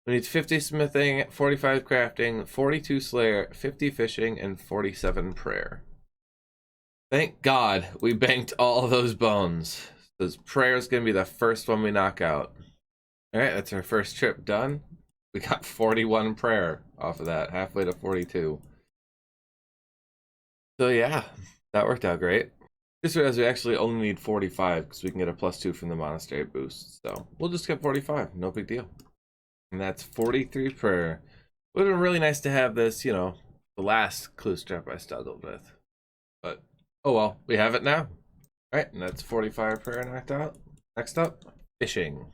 We need 50 smithing, 45 crafting, 42 slayer, 50 fishing, and 47 prayer. Thank God we banked all those bones. Because prayer is going to be the first one we knock out. Alright, that's our first trip done. We got 41 prayer off of that, halfway to 42. So yeah, that worked out great. Just realized we actually only need 45 because we can get a +2 from the monastery boost. So we'll just get 45, no big deal. And that's 43 per. Would have been really nice to have this, you know, the last clue strap I struggled with. But, oh well, we have it now. Alright, and that's 45 per knocked out. Next up, fishing.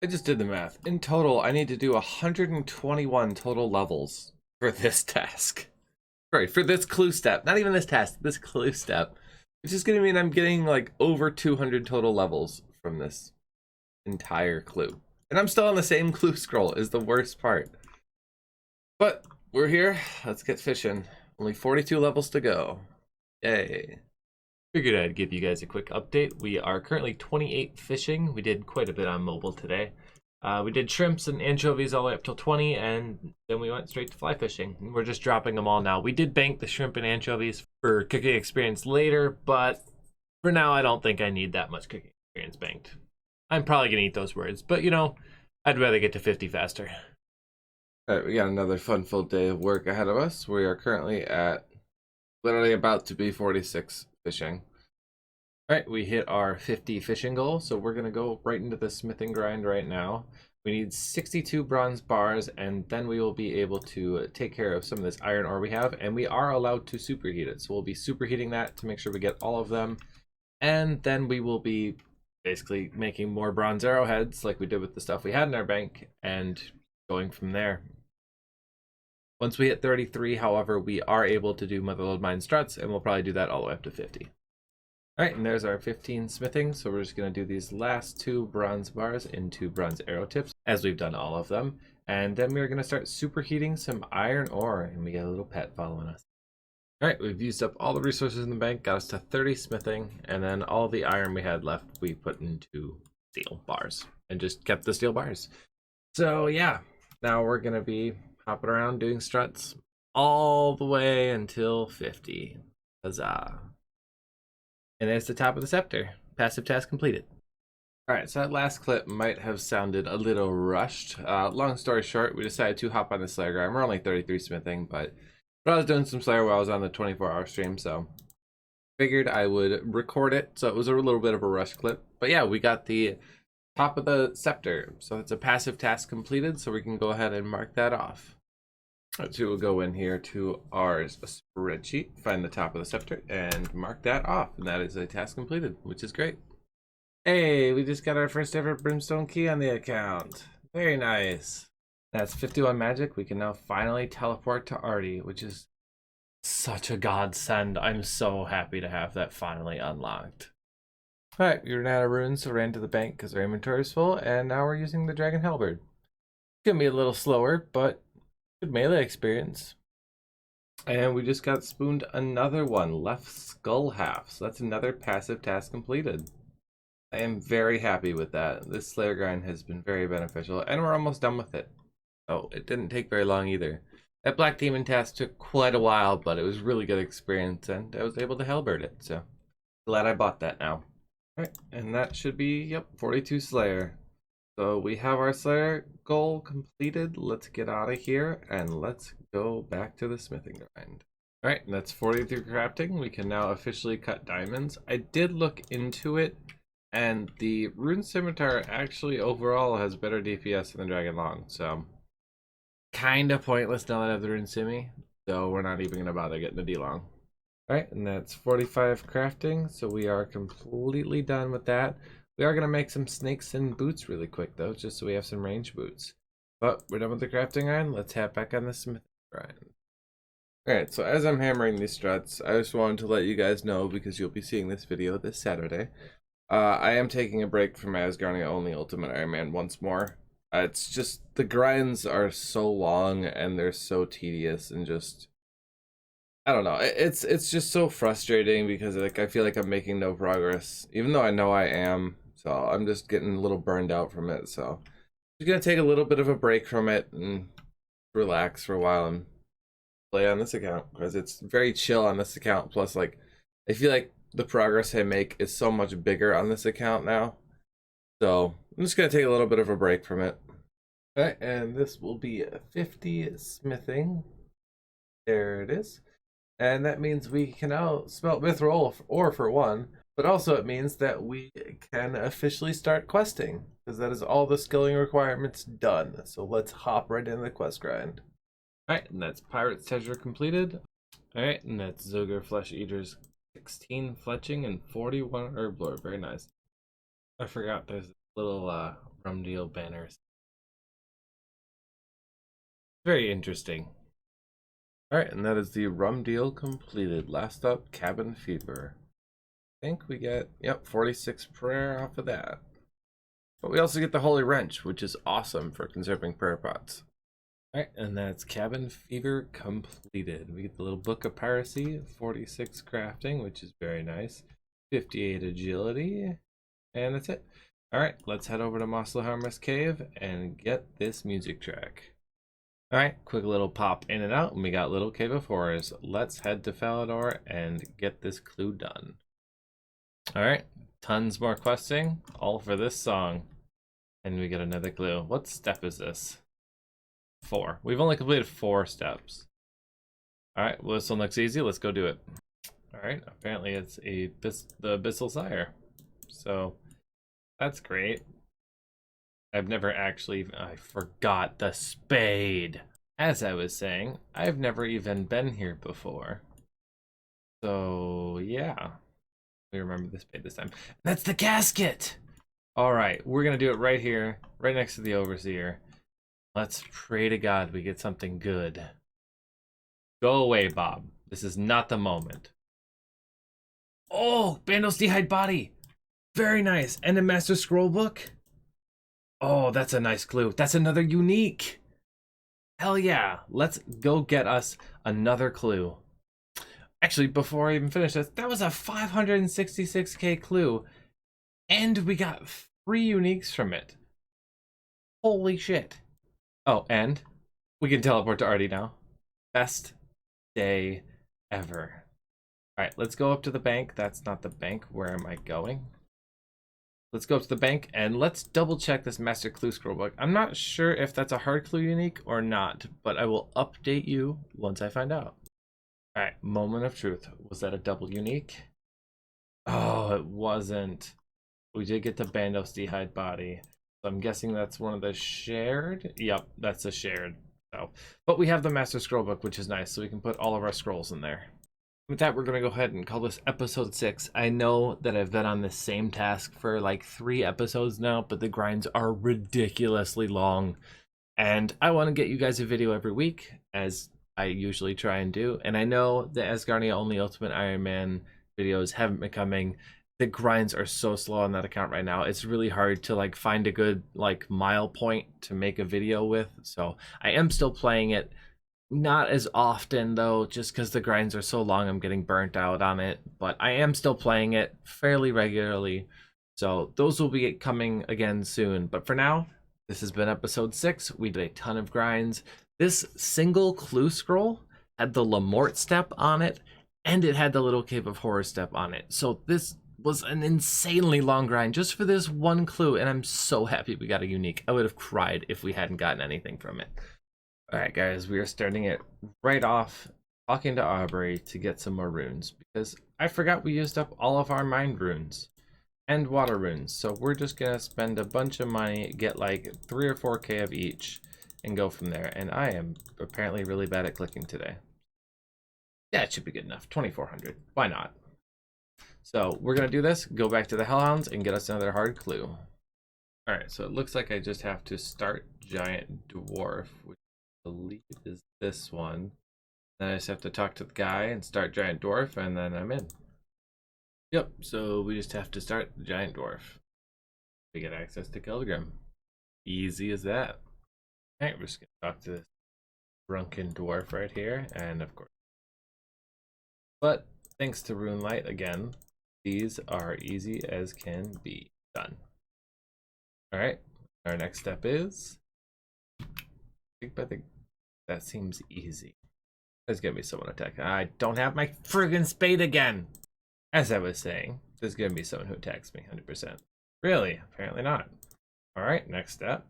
I just did the math. In total, I need to do 121 total levels for this task. Sorry, for this clue step. Not even this task, this clue step. Which is going to mean I'm getting like over 200 total levels from this entire clue. And I'm still on the same clue scroll, is the worst part. But we're here. Let's get fishing. Only 42 levels to go. Yay. Figured I'd give you guys a quick update. We are currently 28 fishing. We did quite a bit on mobile today. We did shrimps and anchovies all the way up till 20, and then we went straight to fly fishing. We're just dropping them all now. We did bank the shrimp and anchovies for cooking experience later, but for now I don't think I need that much cooking experience banked. I'm probably going to eat those words, but you know, I'd rather get to 50 faster. Alright, we got another fun-filled day of work ahead of us. We are currently at literally about to be 46 fishing. Alright, we hit our 50 fishing goal, so we're going to go right into the smithing grind right now. We need 62 bronze bars, and then we will be able to take care of some of this iron ore we have, and we are allowed to superheat it. So we'll be superheating that to make sure we get all of them, and then we will be basically making more bronze arrowheads like we did with the stuff we had in our bank, and going from there. Once we hit 33, however, we are able to do Motherlode Mine struts, and we'll probably do that all the way up to 50. Alright, and there's our 15 smithing, so we're just going to do these last 2 bronze bars into bronze arrow tips, as we've done all of them. And then we're going to start superheating some iron ore, and we get a little pet following us. Alright, we've used up all the resources in the bank, got us to 30 smithing, and then all the iron we had left we put into steel bars, and just kept the steel bars. So yeah, now we're going to be hopping around doing struts all the way until 50. Huzzah. And there's the top of the scepter. Passive task completed. Alright, so that last clip might have sounded a little rushed. Long story short, we decided to hop on the Slayer grind. We're only 33 smithing, but I was doing some Slayer while I was on the 24-hour stream, so figured I would record it. So it was a little bit of a rush clip. But yeah, we got the top of the scepter. So it's a passive task completed, so we can go ahead and mark that off. So we'll go in here to our spreadsheet, find the top of the scepter, and mark that off. And that is a task completed, which is great. Hey, we just got our first ever brimstone key on the account. Very nice. That's 51 magic. We can now finally teleport to Artie, which is Such a godsend. I'm so happy to have that finally unlocked. Alright, we ran out of runes, so ran to the bank because our inventory is full, and now we're using the Dragon Halberd. It's gonna be a little slower, but good melee experience. And we just got spooned another one, left skull half. So that's another passive task completed. I am very happy with that. This Slayer grind has been very beneficial, and we're almost done with it. Oh, it didn't take very long either. That Black Demon task took quite a while, but it was really good experience, and I was able to halberd it. So glad I bought that now. Alright, and that should be, yep, 42 Slayer. So we have our Slayer goal completed. Let's get out of here and let's go back to the smithing grind. Alright, and that's 43 crafting. We can now officially cut diamonds. I did look into it, and the Rune Scimitar actually overall has better DPS than the Dragon Long. So kind of pointless now that I have the Rune Simi. So we're not even going to bother getting the D-Long. Alright, and that's 45 crafting. So we are completely done with that. We are going to make some snakes and boots really quick, though, just so we have some range boots. But we're done with the crafting iron. Let's hop back on the smithing grind. Alright, so as I'm hammering these struts, I just wanted to let you guys know, because you'll be seeing this video this Saturday, I am taking a break from my Asgardia only Ultimate Iron Man once more. It's just, the grinds are so long, and they're so tedious, and just, I don't know, it's just so frustrating, because like I feel like I'm making no progress, even though I know I am. So I'm just getting a little burned out from it. So I'm just going to take a little bit of a break from it and relax for a while and play on this account, because it's very chill on this account. Plus, like, I feel like the progress I make is so much bigger on this account now. So I'm just going to take a little bit of a break from it. Okay, and this will be 50 smithing. There it is. And that means we can now smelt mithril ore for one, but also it means that we can officially start questing, because that is all the skilling requirements done. So let's hop right into the quest grind. Alright, and that's Pirate's Treasure completed. Alright, and that's Zoger Flesh Eaters 16 fletching and 41 herb lore. Very nice. I forgot there's little rum deal banners. Very interesting. Alright, and that is the rum deal completed. Last up, Cabin Fever. I think we get, 46 prayer off of that. But we also get the Holy Wrench, which is awesome for conserving prayer pots. Alright, and that's Cabin Fever completed. We get the little Book of Piracy, 46 crafting, which is very nice. 58 agility, and that's it. Alright, let's head over to Mosselhammer's Cave and get this music track. Alright, quick little pop in and out, and we got Little Cave of Horrors. Let's head to Falador and get this clue done. Alright, tons more questing, all for this song. And we get another clue. What step is this? 4. We've only completed 4 steps. Alright, well this one looks easy, let's go do it. Alright, apparently it's the Abyssal Sire. So, that's great. I've never actually, I forgot the spade. As I was saying, I've never even been here before. So, yeah. We remember the spade this time. That's the casket! Alright, we're gonna do it right here, right next to the Overseer. Let's pray to God we get something good. Go away, Bob. This is not the moment. Oh, Bandos D'hide Body! Very nice. And a Master Scroll Book? Oh, that's a nice clue. That's another unique. Hell yeah. Let's go get us another clue. Actually, before I even finish this, that was a 566k clue. And we got 3 uniques from it. Holy shit. Oh, and we can teleport to Artie now. Best day ever. Alright, let's go up to the bank. That's not the bank. Where am I going? Let's go up to the bank and let's double check this Master Clue Scroll Book. I'm not sure if that's a hard clue unique or not, but I will update you once I find out. Alright, moment of truth. Was that a double unique? Oh, it wasn't. We did get the Bandos D'hide Body. So I'm guessing that's one of the shared. Yep, that's a shared. So, but we have the Master Scroll Book, which is nice, so we can put all of our scrolls in there. With that, we're going to go ahead and call this episode 6. I know that I've been on this same task for like 3 episodes now, but the grinds are ridiculously long. And I want to get you guys a video every week, as I usually try and do. And I know the Asgardia Only Ultimate Iron Man videos haven't been coming. The grinds are so slow on that account right now. It's really hard to like find a good like mile point to make a video with. So I am still playing it. Not as often though, just because the grinds are so long, I'm getting burnt out on it. But I am still playing it fairly regularly. So those will be coming again soon. But for now, this has been episode 6. We did a ton of grinds. This single clue scroll had the Lamort step on it, and it had the Little Cave of Horror step on it. So this was an insanely long grind just for this one clue, and I'm so happy we got a unique. I would have cried if we hadn't gotten anything from it. Alright guys, we are starting it right off, talking to Aubrey to get some more runes, because I forgot we used up all of our mind runes and water runes, so we're just gonna spend a bunch of money, get like 3 or 4k of each, and go from there. And I am apparently really bad at clicking today. Yeah, it should be good enough. 2400. Why not? So we're gonna do this, go back to the Hellhounds, and get us another hard clue. Alright, so it looks like I just have to start Giant Dwarf, which I believe is this one. Then I just have to talk to the guy and start Giant Dwarf, and then I'm in. Yep, so we just have to start the Giant Dwarf. We get access to Keldgrim. Easy as that. Alright, we're just gonna talk to this drunken dwarf right here, and of course. But thanks to Runelight again, these are easy as can be done. Alright, our next step is that seems easy. There's gonna be someone attacking. I don't have my friggin' spade again! As I was saying, there's gonna be someone who attacks me 100%. Really? Apparently not. Alright, next step.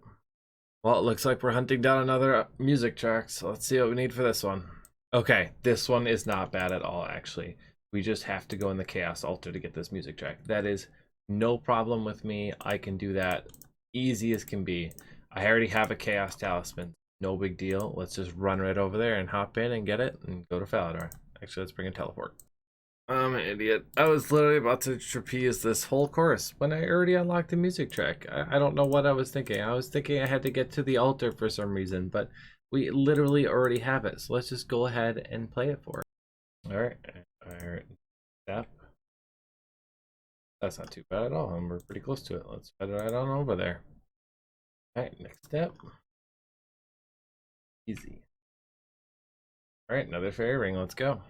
Well, it looks like we're hunting down another music track, so let's see what we need for this one. Okay, this one is not bad at all, actually. We just have to go in the Chaos Altar to get this music track. That is no problem with me. I can do that easy as can be. I already have a Chaos Talisman. No big deal. Let's just run right over there and hop in and get it and go to Falador. Actually, let's bring a teleport. I'm an idiot. I was literally about to trapeze this whole course when I already unlocked the music track. I don't know what I was thinking. I was thinking I had to get to the altar for some reason, but we literally already have it. So let's just go ahead and play it for it. All right. Step. That's not too bad at all, and we're pretty close to it. Let's head right on over there. All right, next step. Easy. All right, another fairy ring. Let's go.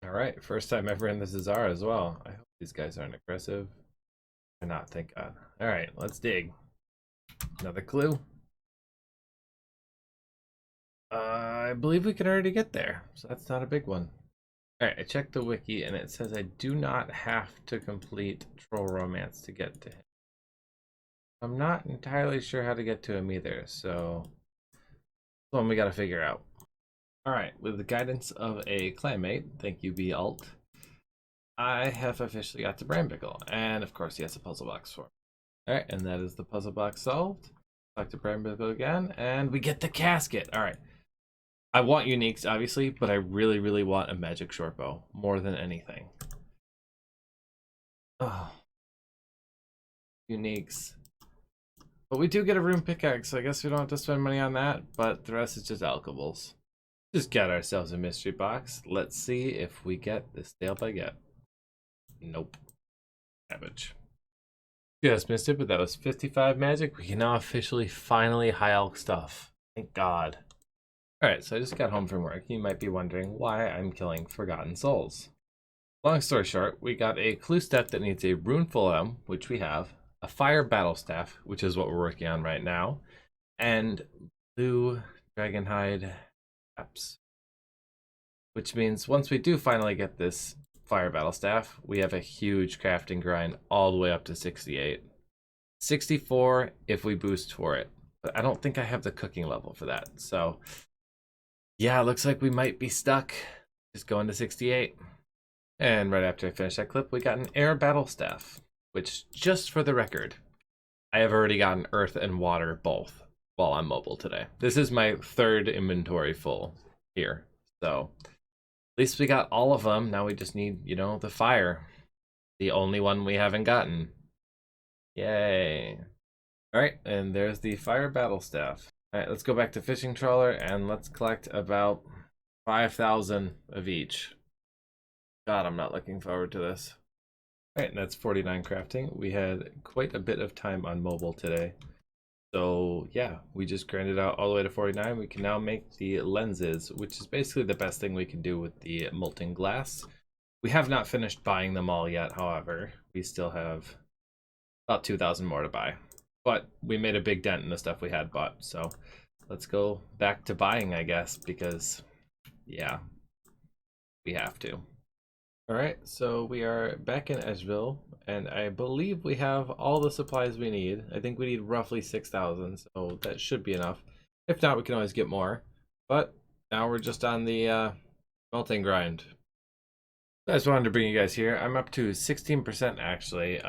All right, first time ever in the Zazara as well. I hope these guys aren't aggressive. They're not, thank God. All right, let's dig. Another clue. I believe we can already get there, so that's not a big one. All right, I checked the wiki and it says I do not have to complete Troll Romance to get to him. I'm not entirely sure how to get to him either, so that's one we got to figure out. All right, with the guidance of a clanmate, thank you, B Alt, I have officially got to Brambicle, and of course he has a puzzle box for me. All right, and that is the puzzle box solved. Talk to Brambicle again, and we get the casket. All right, I want uniques, obviously, but I really, really want a magic short bow more than anything. Oh, uniques. But we do get a rune pickaxe, so I guess we don't have to spend money on that, but the rest is just alchemables. Just got ourselves a mystery box. Let's see if we get this stale baguette. Nope. Cabbage. Just missed it, but that was 55 magic. We can now officially finally high elk stuff. Thank God. Alright, so I just got home from work. You might be wondering why I'm killing forgotten souls. Long story short, we got a clue step that needs a rune full M, which we have, a fire battle staff, which is what we're working on right now, and blue dragonhide apps. Which means once we do finally get this fire battle staff, we have a huge crafting grind all the way up to 68. 64 if we boost for it. But I don't think I have the cooking level for that. So yeah, it looks like we might be stuck just going to 68. And right after I finish that clip, we got an air battle staff, which, just for the record, I have already gotten earth and water both while I'm mobile today. This is my third inventory full here. So at least we got all of them. Now we just need, you know, the fire. The only one we haven't gotten. Yay. All right, and there's the fire battle staff. All right, let's go back to fishing trawler and let's collect about 5,000 of each. God, I'm not looking forward to this. All right, and that's 49 crafting. We had quite a bit of time on mobile today. So yeah, we just grinded out all the way to 49. We can now make the lenses, which is basically the best thing we can do with the molten glass. We have not finished buying them all yet, however. We still have about 2,000 more to buy. But we made a big dent in the stuff we had bought, so let's go back to buying, I guess, because yeah, we have to. All right, so we are back in Edgeville, and I believe we have all the supplies we need. I think we need roughly 6,000, so that should be enough. If not, we can always get more. But now we're just on the melting grind. I just wanted to bring you guys here. I'm up to 16% actually.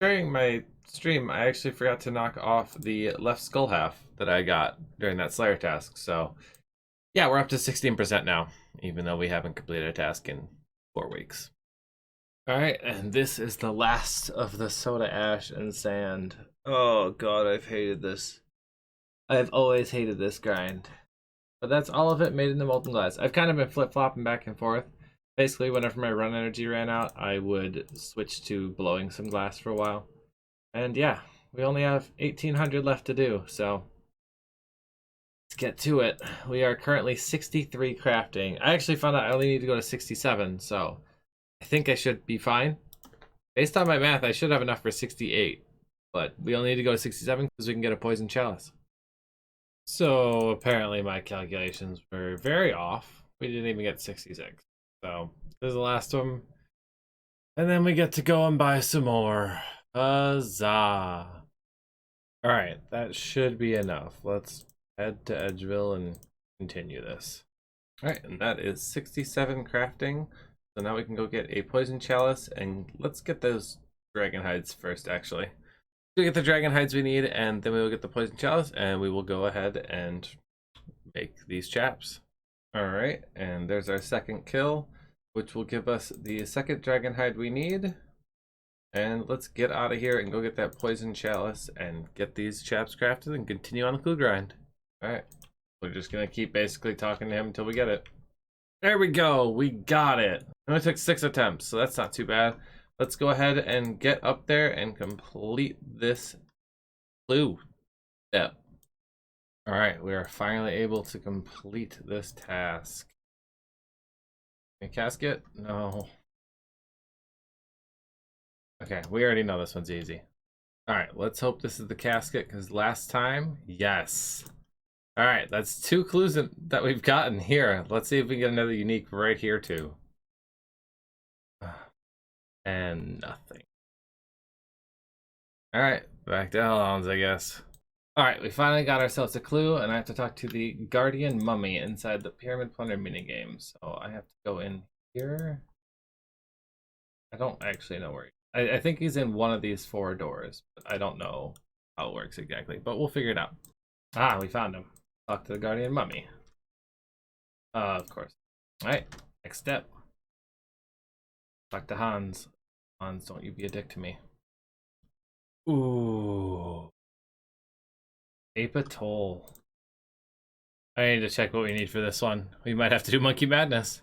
During my stream, I actually forgot to knock off the left skull half that I got during that Slayer task. So yeah, we're up to 16% now, even though we haven't completed a task in 4 weeks. All right, and this is the last of the soda ash and sand. Oh God, I've hated this. I've always hated this grind. But that's all of it made in the molten glass. I've kind of been flip-flopping back and forth. Basically, whenever my run energy ran out, I would switch to blowing some glass for a while. And yeah, we only have 1,800 left to do, so let's get to it. We are currently 63 crafting. I actually found out I only need to go to 67, so I think I should be fine. Based on my math, I should have enough for 68, but we only need to go to 67 because we can get a poison chalice. So apparently my calculations were very off. We didn't even get 66. So this is the last one. And then we get to go and buy some more. Huzzah. Alright, that should be enough. Let's head to Edgeville and continue this. All right, and that is 67 crafting. So now we can go get a poison chalice, and let's get those dragon hides first, actually. We'll get the dragon hides we need, and then we will get the poison chalice, and we will go ahead and make these chaps. All right, and there's our second kill, which will give us the second dragon hide we need. And let's get out of here and go get that poison chalice and get these chaps crafted and continue on the clue grind. All right, we're just gonna keep basically talking to him until we get it. There we go, we got it. It only took 6 attempts, so that's not too bad. Let's go ahead and get up there and complete this clue step. All right, we are finally able to complete this task. A casket? No. Okay, we already know this one's easy. All right, let's hope this is the casket, because last time, yes. All right, that's 2 clues that we've gotten here. Let's see if we can get another unique right here too. And nothing. All right, back to Hellhounds, I guess. All right, we finally got ourselves a clue, and I have to talk to the Guardian Mummy inside the Pyramid Plunder minigame. So I have to go in here. I don't actually know where I think he's in one of these 4 doors, but I don't know how it works exactly, but we'll figure it out. Ah, we found him. Talk to the Guardian Mummy. Of course. All right, next step. Talk to Hans. Hans, don't you be a dick to me. Ooh. Ape Atoll. I need to check what we need for this one. We might have to do Monkey Madness.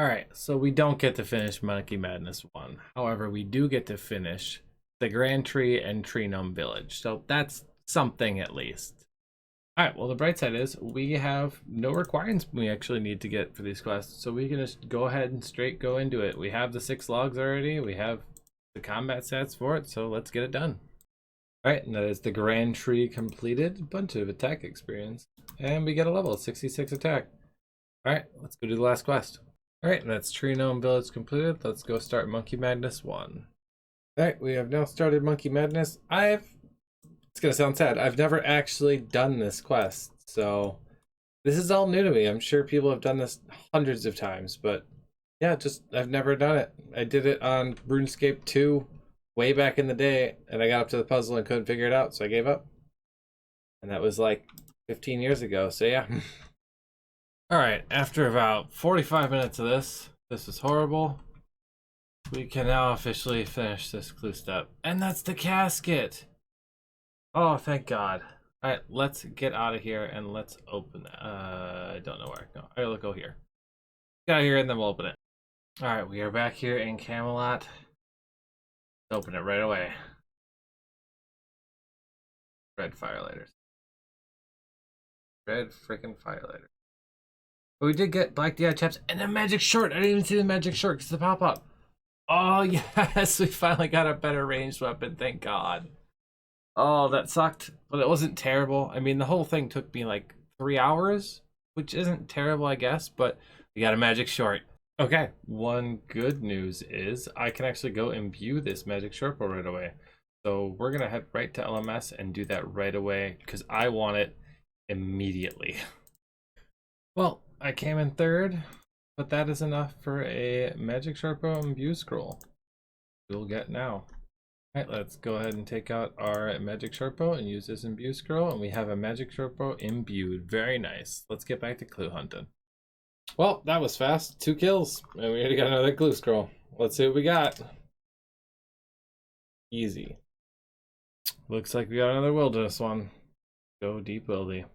Alright, so we don't get to finish Monkey Madness 1. However, we do get to finish the Grand Tree and Tree Gnome Village. So that's something at least. Alright, well the bright side is we have no requirements we actually need to get for these quests. So we can just go ahead and straight go into it. We have the 6 logs already. We have the combat stats for it. So let's get it done. Alright, and that is the Grand Tree completed. Bunch of attack experience. And we get a level, 66 attack. Alright, let's go do the last quest. Alright, and that's Tree Gnome Village completed. Let's go start Monkey Madness 1. Alright, we have now started Monkey Madness. It's gonna sound sad, I've never actually done this quest, so this is all new to me. I'm sure people have done this hundreds of times, but yeah, I've never done it. I did it on RuneScape 2 way back in the day, and I got up to the puzzle and couldn't figure it out, so I gave up. And that was like 15 years ago, so yeah. Alright, after about 45 minutes of this is horrible. We can now officially finish this clue step. And that's the casket! Oh, thank God. Alright, let's get out of here and let's open that. I don't know where. No, I'll go here. Get out of here and then we'll open it. Alright, we are back here in Camelot. Let's open it right away. Red firelighters. Red freaking firelighters. But we did get Black DI chaps and a magic short. I didn't even see the magic short because the pop-up. Oh, yes, we finally got a better ranged weapon, thank God. Oh, that sucked, but it wasn't terrible. I mean, the whole thing took me like 3 hours, which isn't terrible, I guess, but we got a magic short. Okay, one good news is I can actually go imbue this magic short bow right away. So we're gonna head right to LMS and do that right away because I want it immediately. Well, I came in 3rd, but that is enough for a magic short bow imbue scroll. We'll get now. Alright, let's go ahead and take out our magic short bow and use this imbue scroll, and we have a magic short bow imbued. Very nice. Let's get back to clue hunting. Well, that was fast. 2 kills, and we already got another clue scroll. Let's see what we got. Easy. Looks like we got another wilderness one. Go deep wildy.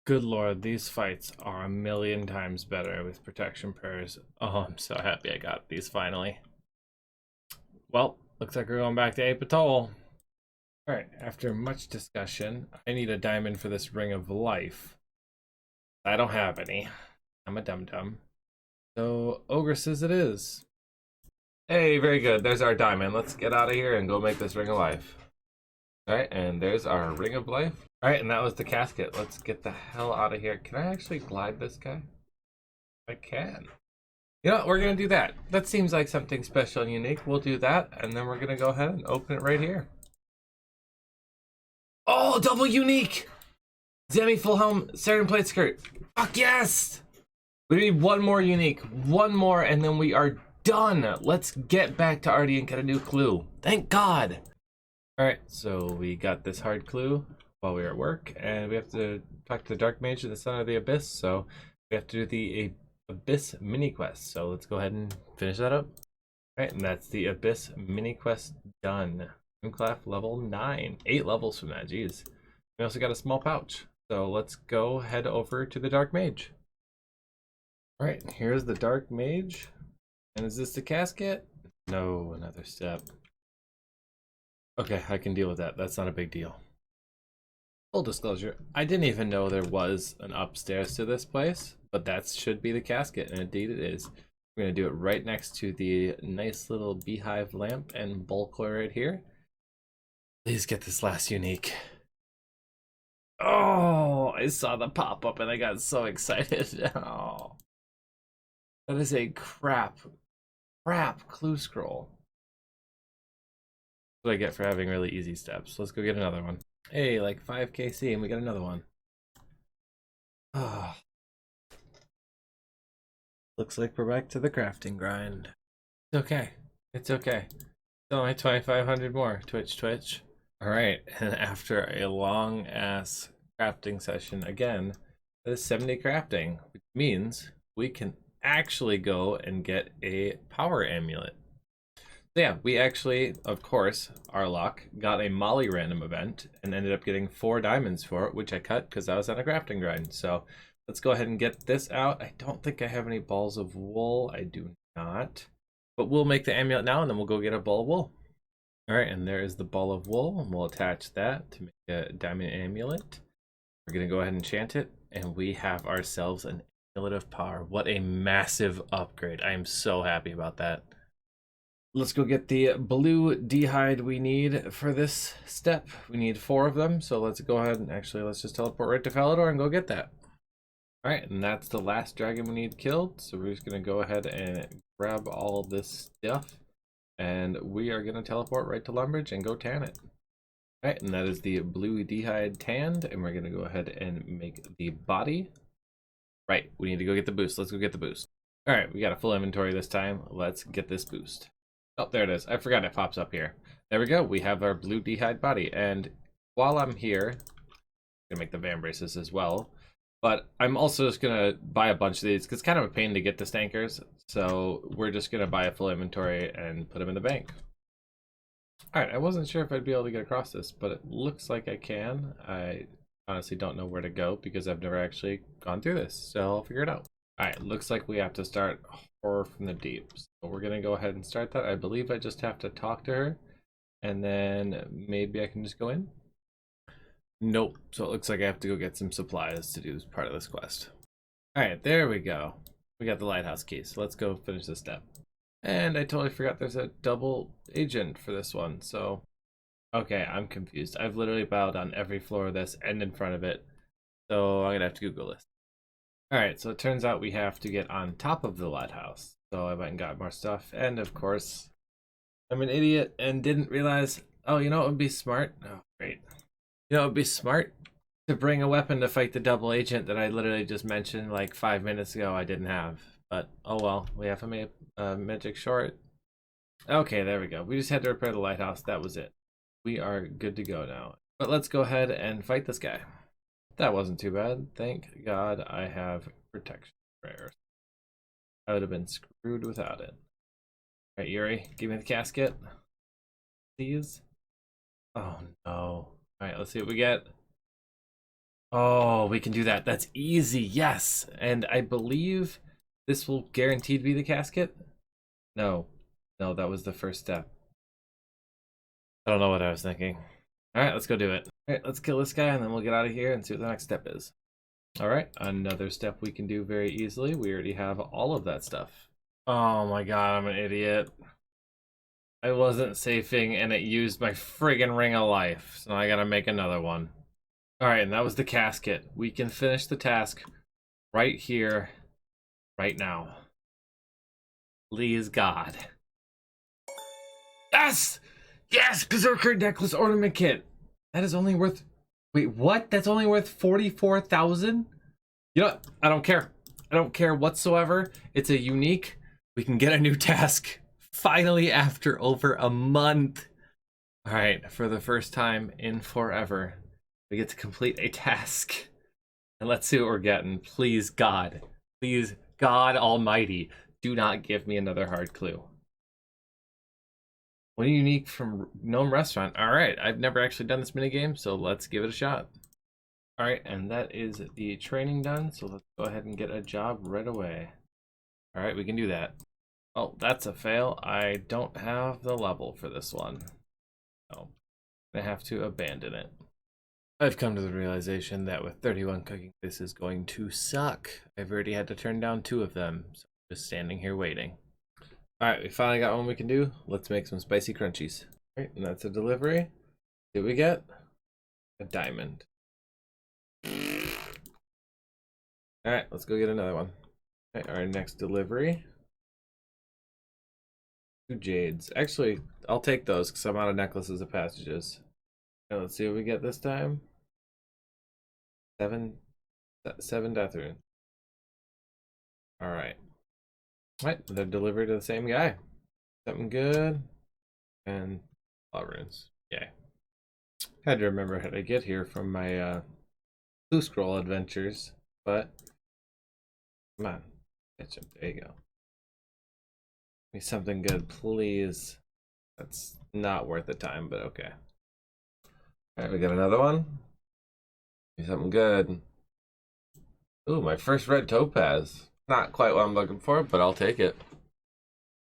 Good lord, these fights are a million times better with protection prayers. Oh, I'm so happy I got these finally. Well, looks like we're going back to Ape Atoll. Alright, after much discussion, I need a diamond for this Ring of Life. I don't have any. I'm a dum-dum. So, Ogresses it is. Hey, very good. There's our diamond. Let's get out of here and go make this Ring of Life. Alright, and there's our Ring of Life. Alright, and that was the casket. Let's get the hell out of here. Can I actually glide this guy? I can. You know what? We're going to do that. That seems like something special and unique. We'll do that, and then we're going to go ahead and open it right here. Oh, double unique! Zemi full helm, Saturn plate skirt. Fuck yes! We need one more unique, one more, and then we are done. Let's get back to Artie and get a new clue. Thank God. All right, so we got this hard clue while we were at work, and we have to talk to the Dark Mage in the Center of the Abyss, so we have to do the Abyss mini quest. So let's go ahead and finish that up. All right, and that's the Abyss mini quest done. Monclaf level 9. 8 levels from that, jeez. We also got a small pouch. So let's go head over to the Dark Mage. All right, here's the Dark Mage. And is this the casket? No, another step. Okay, I can deal with that. That's not a big deal. Full disclosure, I didn't even know there was an upstairs to this place, but that should be the casket, and indeed it is. We're going to do it right next to the nice little beehive lamp and bulkler right here. Please get this last unique. Oh, I saw the pop-up and I got so excited. Oh. That is a crap clue scroll. That's what I get for having really easy steps. Let's go get another one. Hey, like 5 KC and we got another one. Oh. Looks like we're back to the crafting grind. It's okay. It's okay. It's only 2,500 more. Twitch. Alright, and after a long ass crafting session again, that is 70 crafting, which means we can actually go and get a power amulet. So yeah, we actually, of course, our luck, got a Molly random event and ended up getting 4 diamonds for it, which I cut because I was on a crafting grind. So let's go ahead and get this out. I don't think I have any balls of wool. I do not. But we'll make the amulet now and then we'll go get a ball of wool. Alright, and there is the ball of wool, and we'll attach that to make a diamond amulet. We're going to go ahead and enchant it, and we have ourselves an amulet of power. What a massive upgrade. I am so happy about that. Let's go get the blue d'hide we need for this step. We need 4 of them, so let's go ahead and actually let's just teleport right to Falador and go get that. Alright, and that's the last dragon we need killed, so we're just going to go ahead and grab all this stuff. And we are going to teleport right to Lumbridge and go tan it. Alright, and that is the blue d'hide tanned, and we're going to go ahead and make the body. Right, we need to go get the boost. Let's go get the boost. Alright, we got a full inventory this time. Let's get this boost. Oh, there it is. I forgot it pops up here. There we go. We have our blue d'hide body. And while I'm here, I'm going to make the van braces as well. But I'm also just going to buy a bunch of these because it's kind of a pain to get the stankers. So we're just going to buy a full inventory and put them in the bank. Alright, I wasn't sure if I'd be able to get across this, but it looks like I can. I honestly don't know where to go because I've never actually gone through this. So I'll figure it out. Alright, looks like we have to start Horror from the Deep. So we're going to go ahead and start that. I believe I just have to talk to her. And then maybe I can just go in. Nope. So it looks like I have to go get some supplies to do this part of this quest. Alright, there we go. We got the lighthouse key, so let's go finish this step. And I totally forgot there's a double agent for this one, so... Okay, I'm confused. I've literally bowed on every floor of this and in front of it. So I'm gonna have to Google this. Alright, so it turns out we have to get on top of the lighthouse. So I went and got more stuff, and of course, I'm an idiot and didn't realize... Oh, you know what would be smart? Oh, great. You know, it would be smart to bring a weapon to fight the double agent that I literally just mentioned like 5 minutes ago I didn't have. But, oh well, we have a magic short. Okay, there we go. We just had to repair the lighthouse. That was it. We are good to go now. But let's go ahead and fight this guy. That wasn't too bad. Thank God I have protection prayers. I would have been screwed without it. Alright, Yuri, give me the casket. Please. Oh no. Alright, let's see what we get. Oh, we can do that. That's easy. Yes. And I believe this will guaranteed be the casket. No. No, that was the first step. I don't know what I was thinking. Alright, let's go do it. Alright, let's kill this guy and then we'll get out of here and see what the next step is. Alright, another step we can do very easily. We already have all of that stuff. Oh my god, I'm an idiot. I wasn't safing and it used my friggin' ring of life. So now I gotta make another one. Alright, and that was the casket. We can finish the task right here, right now. Please God. Yes! Yes! Berserker Necklace Ornament Kit! That is only worth... Wait, what? That's only worth 44,000? You know what? I don't care. I don't care whatsoever. It's a unique. We can get a new task finally after over a month. All right, for the first time in forever, we get to complete a task. And let's see what we're getting. Please, God. Please, God Almighty, do not give me another hard clue. One unique from Gnome Restaurant. All right, I've never actually done this minigame, so let's give it a shot. All right, and that is the training done, so let's go ahead and get a job right away. All right, we can do that. Oh, that's a fail. I don't have the level for this one. So I have to abandon it. I've come to the realization that with 31 cooking, this is going to suck. I've already had to turn down 2 of them, so I'm just standing here waiting. All right, we finally got one we can do. Let's make some spicy crunchies. All right, and that's a delivery. Did we get a diamond? All right, let's go get another one. All right, our next delivery. 2 jades. Actually, I'll take those because I'm out of necklaces and passages. And let's see what we get this time. 7 death runes. All right. All right, they're delivered to the same guy. Something good. And law runes. Yay. Had to remember how to get here from my blue scroll adventures, but come on. Catch up. There you go. Give me something good, please. That's not worth the time, but okay. All right, we got another one. Give me something good. Ooh, my first red topaz. Not quite what I'm looking for, but I'll take it.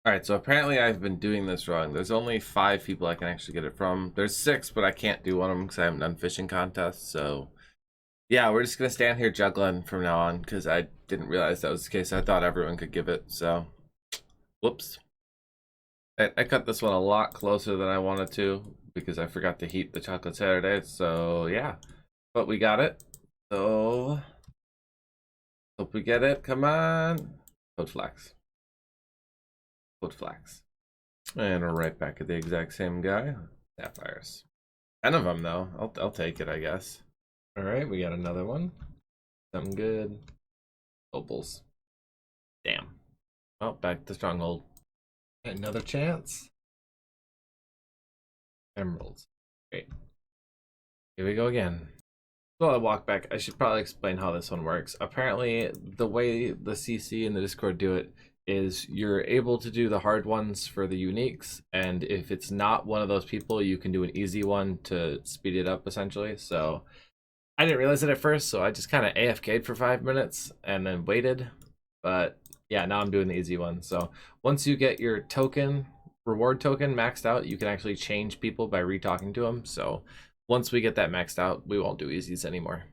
All right, so apparently I've been doing this wrong. There's only 5 people I can actually get it from. There's 6, but I can't do one of them because I haven't done fishing contests. So yeah, we're just gonna stand here juggling from now on because I didn't realize that was the case. I thought everyone could give it, so whoops. I cut this one a lot closer than I wanted to because I forgot to heat the chocolate Saturday. So yeah, but we got it. So hope we get it. Come on, Code Flax. Code Flax. And we're right back at the exact same guy. Sapphires. 10 of them though. I'll take it, I guess. All right, we got another one. Something good. Opals. Damn. Oh, back to Stronghold. Another chance. Emeralds. Great. Here we go again. So I walk back. I should probably explain how this one works. Apparently, the way the CC and the Discord do it is you're able to do the hard ones for the uniques, and if it's not one of those people, you can do an easy one to speed it up, essentially. So I didn't realize it at first, so I just kind of AFK'd for 5 minutes and then waited. But yeah, now I'm doing the easy one. So once you get your token, reward token maxed out, you can actually change people by re-talking to them. So once we get that maxed out, we won't do easies anymore.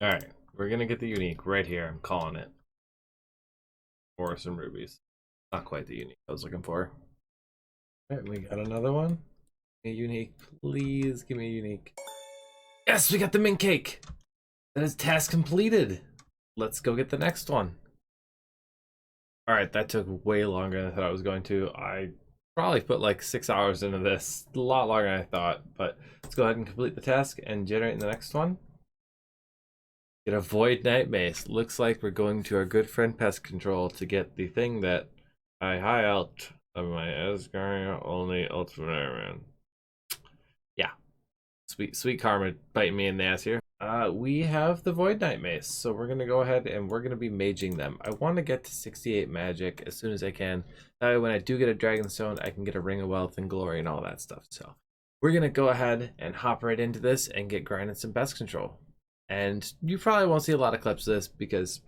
All right, we're gonna get the unique right here. I'm calling it. Or some rubies. Not quite the unique I was looking for. All right, we got another one. A unique, please give me a unique. Yes, we got the mint cake. That is task completed. Let's go get the next one. All right, that took way longer than I thought I was going to. I probably put like 6 hours into this. A lot longer than I thought, but let's go ahead and complete the task and generate the next one. Get a Void Knight Mace. Looks like we're going to our good friend Pest Control to get the thing that I high out of my Asgard only Ultimate Iron Man. Yeah. Sweet karma biting me in the ass here. We have the Void Knight Mace, so we're going to go ahead and we're going to be maging them. I want to get to 68 magic as soon as I can. That way when I do get a Dragonstone, I can get a Ring of Wealth and Glory and all that stuff. So we're going to go ahead and hop right into this and get grinding some Pest Control. And you probably won't see a lot of clips of this because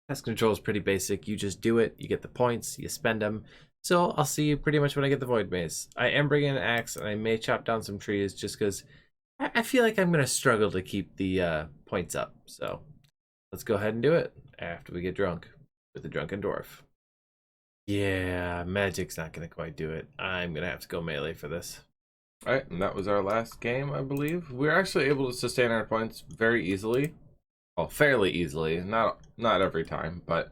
Pest Control is pretty basic. You just do it, you get the points, you spend them. So I'll see you pretty much when I get the Void Mace. I am bringing an axe and I may chop down some trees just because I feel like I'm going to struggle to keep the points up. So let's go ahead and do it after we get drunk with the Drunken Dwarf. Yeah, magic's not going to quite do it. I'm going to have to go melee for this. All right, and that was our last game, I believe. We were actually able to sustain our points very easily. Well, fairly easily. Not every time, but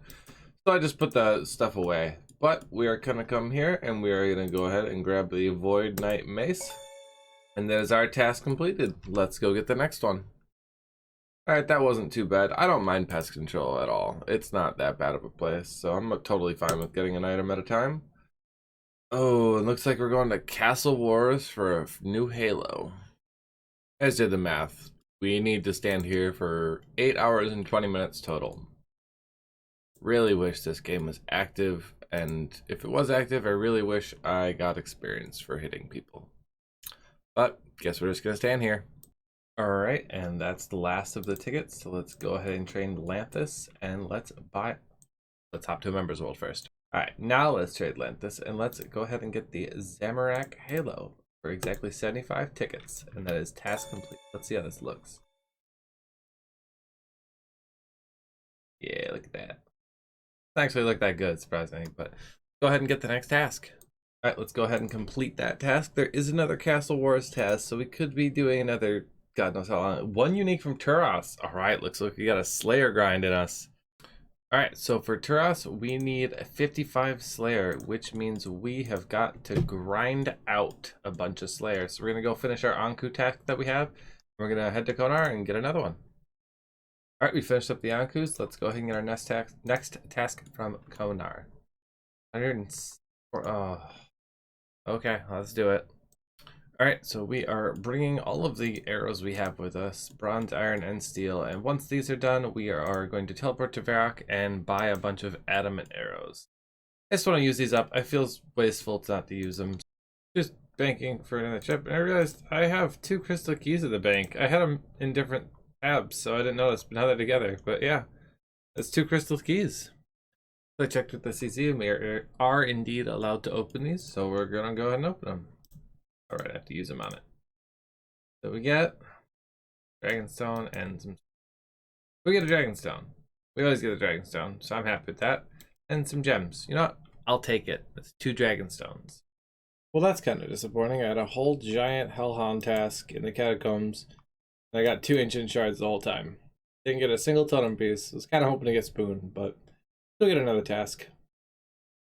so I just put the stuff away. But we are going to come here and we are going to go ahead and grab the Void Knight Mace. And there's our task completed. Let's go get the next one. Alright, that wasn't too bad. I don't mind pest control at all. It's not that bad of a place, so I'm totally fine with getting an item at a time. Oh, it looks like we're going to Castle Wars for a new Halo. I just did the math. We need to stand here for 8 hours and 20 minutes total. Really wish this game was active, and if it was active, I really wish I got experience for hitting people. But guess we're just gonna stand here. All right, and that's the last of the tickets. So let's go ahead and train Lanthus, and let's hop to a members world first. All right, now let's trade Lanthus, and let's go ahead and get the Zamorak Halo for exactly 75 tickets, and that is task complete. Let's see how this looks. Yeah, look at that. Doesn't actually look that good, surprisingly, but go ahead and get the next task. All right, let's go ahead and complete that task. There is another Castle Wars task, so we could be doing another, God knows how long. One unique from Turos. All right, looks like we got a Slayer grind in us. All right, so for Turos, we need a 55 Slayer, which means we have got to grind out a bunch of Slayers. So we're going to go finish our Anku task that we have. We're going to head to Konar and get another one. All right, we finished up the Ankus. Let's go ahead and get our next task from Konar. 104. Oh, okay, let's do it. All right, so we are bringing all of the arrows we have with us, bronze, iron, and steel. And once these are done, we are going to teleport to Varrock and buy a bunch of adamant arrows. I just want to use these up. I feel wasteful not to use them. Just banking for another chip. And I realized I have 2 crystal keys at the bank. I had them in different tabs, so I didn't notice, but now they're together. But yeah, that's 2 crystal keys. So I checked with the CC, and we are indeed allowed to open these, so we're going to go ahead and open them. All right, I have to use them on it. So we get Dragonstone and some. We get a Dragonstone. We always get a Dragonstone, so I'm happy with that. And some gems. You know what? I'll take it. That's 2 Dragonstones. Well, that's kind of disappointing. I had a whole giant Hellhound task in the catacombs, and I got 2 ancient shards the whole time. Didn't get a single totem piece. Was kind of hoping to get Spoon, but still get another task.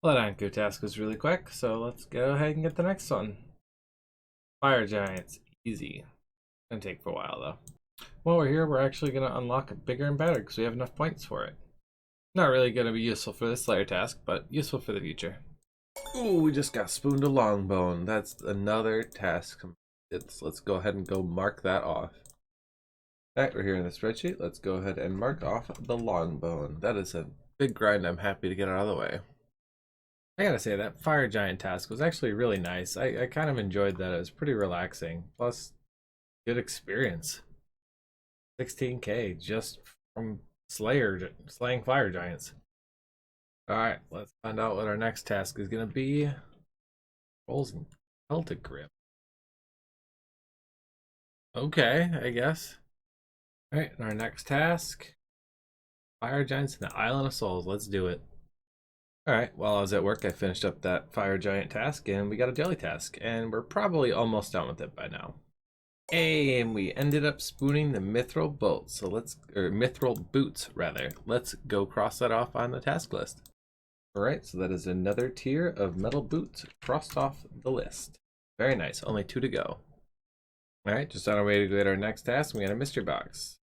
Well, that Anku task was really quick, so let's go ahead and get the next one. Fire Giants, easy. Gonna take for a while though. While we're here, we're actually gonna unlock bigger and better because we have enough points for it. Not really gonna be useful for this Slayer task, but useful for the future. Ooh, we just got spooned a longbone. That's another task completed. So let's go ahead and go mark that off. Alright, we're here in the spreadsheet. Let's go ahead and mark off the longbone. That is a big grind. I'm happy to get out of the way. I gotta say, that Fire Giant task was actually really nice. I kind of enjoyed that. It was pretty relaxing. Plus, good experience. 16k just from slaying Fire Giants. Alright, let's find out what our next task is gonna be. Rolls and Celtic Grip. Okay, I guess. Alright, and our next task. Fire Giants in the Island of Souls. Let's do it. Alright, while I was at work, I finished up that Fire Giant task, and we got a Jelly task, and we're probably almost done with it by now. And we ended up spooning the Mithril Bolts, so Mithril Boots, rather. Let's go cross that off on the task list. Alright, so that is another tier of metal boots crossed off the list. Very nice, only 2 to go. Alright, just on our way to get our next task, we got a mystery box.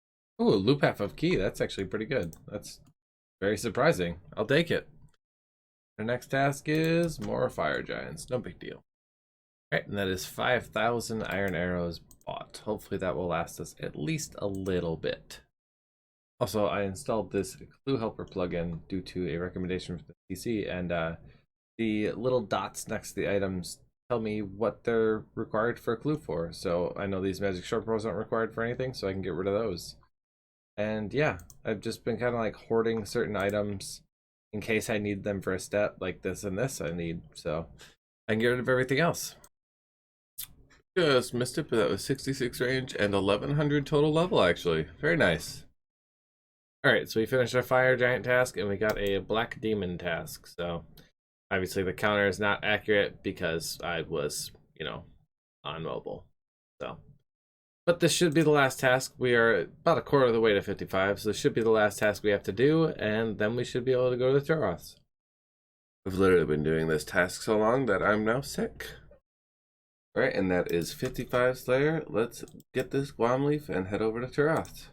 Ooh, loop half of key, that's actually pretty good. That's very surprising. I'll take it. Our next task is more Fire Giants. No big deal. Alright, and that is 5,000 iron arrows bought. Hopefully that will last us at least a little bit. Also, I installed this Clue Helper plugin due to a recommendation from the PC, and the little dots next to the items tell me what they're required for a clue for. So I know these magic short bows aren't required for anything, so I can get rid of those. And yeah, I've just been kind of like hoarding certain items in case I need them for a step, like this and this I need, so I can get rid of everything else. Just missed it, but that was 66 range and 1100 total level, actually. Very nice. Alright, so we finished our Fire Giant task, and we got a Black Demon task, so obviously the counter is not accurate because I was, on mobile, so. But this should be the last task. We are about a quarter of the way to 55, so this should be the last task we have to do, and then we should be able to go to the Turos. We've literally been doing this task so long that I'm now sick. Alright, and that is 55 Slayer. Let's get this Guam Leaf and head over to Turos.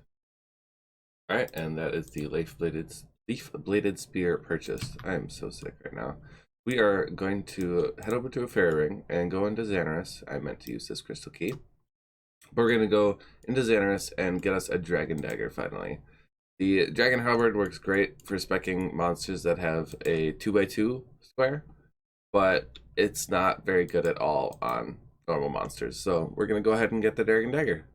All right, and that is the leaf-bladed spear purchased. I am so sick right now. We are going to head over to a fairy ring and go into Xanaris. I meant to use this crystal key. But we're going to go into Xanaris and get us a dragon dagger finally. The dragon halberd works great for speccing monsters that have a 2x2 square, but it's not very good at all on normal monsters. So we're going to go ahead and get the dragon dagger.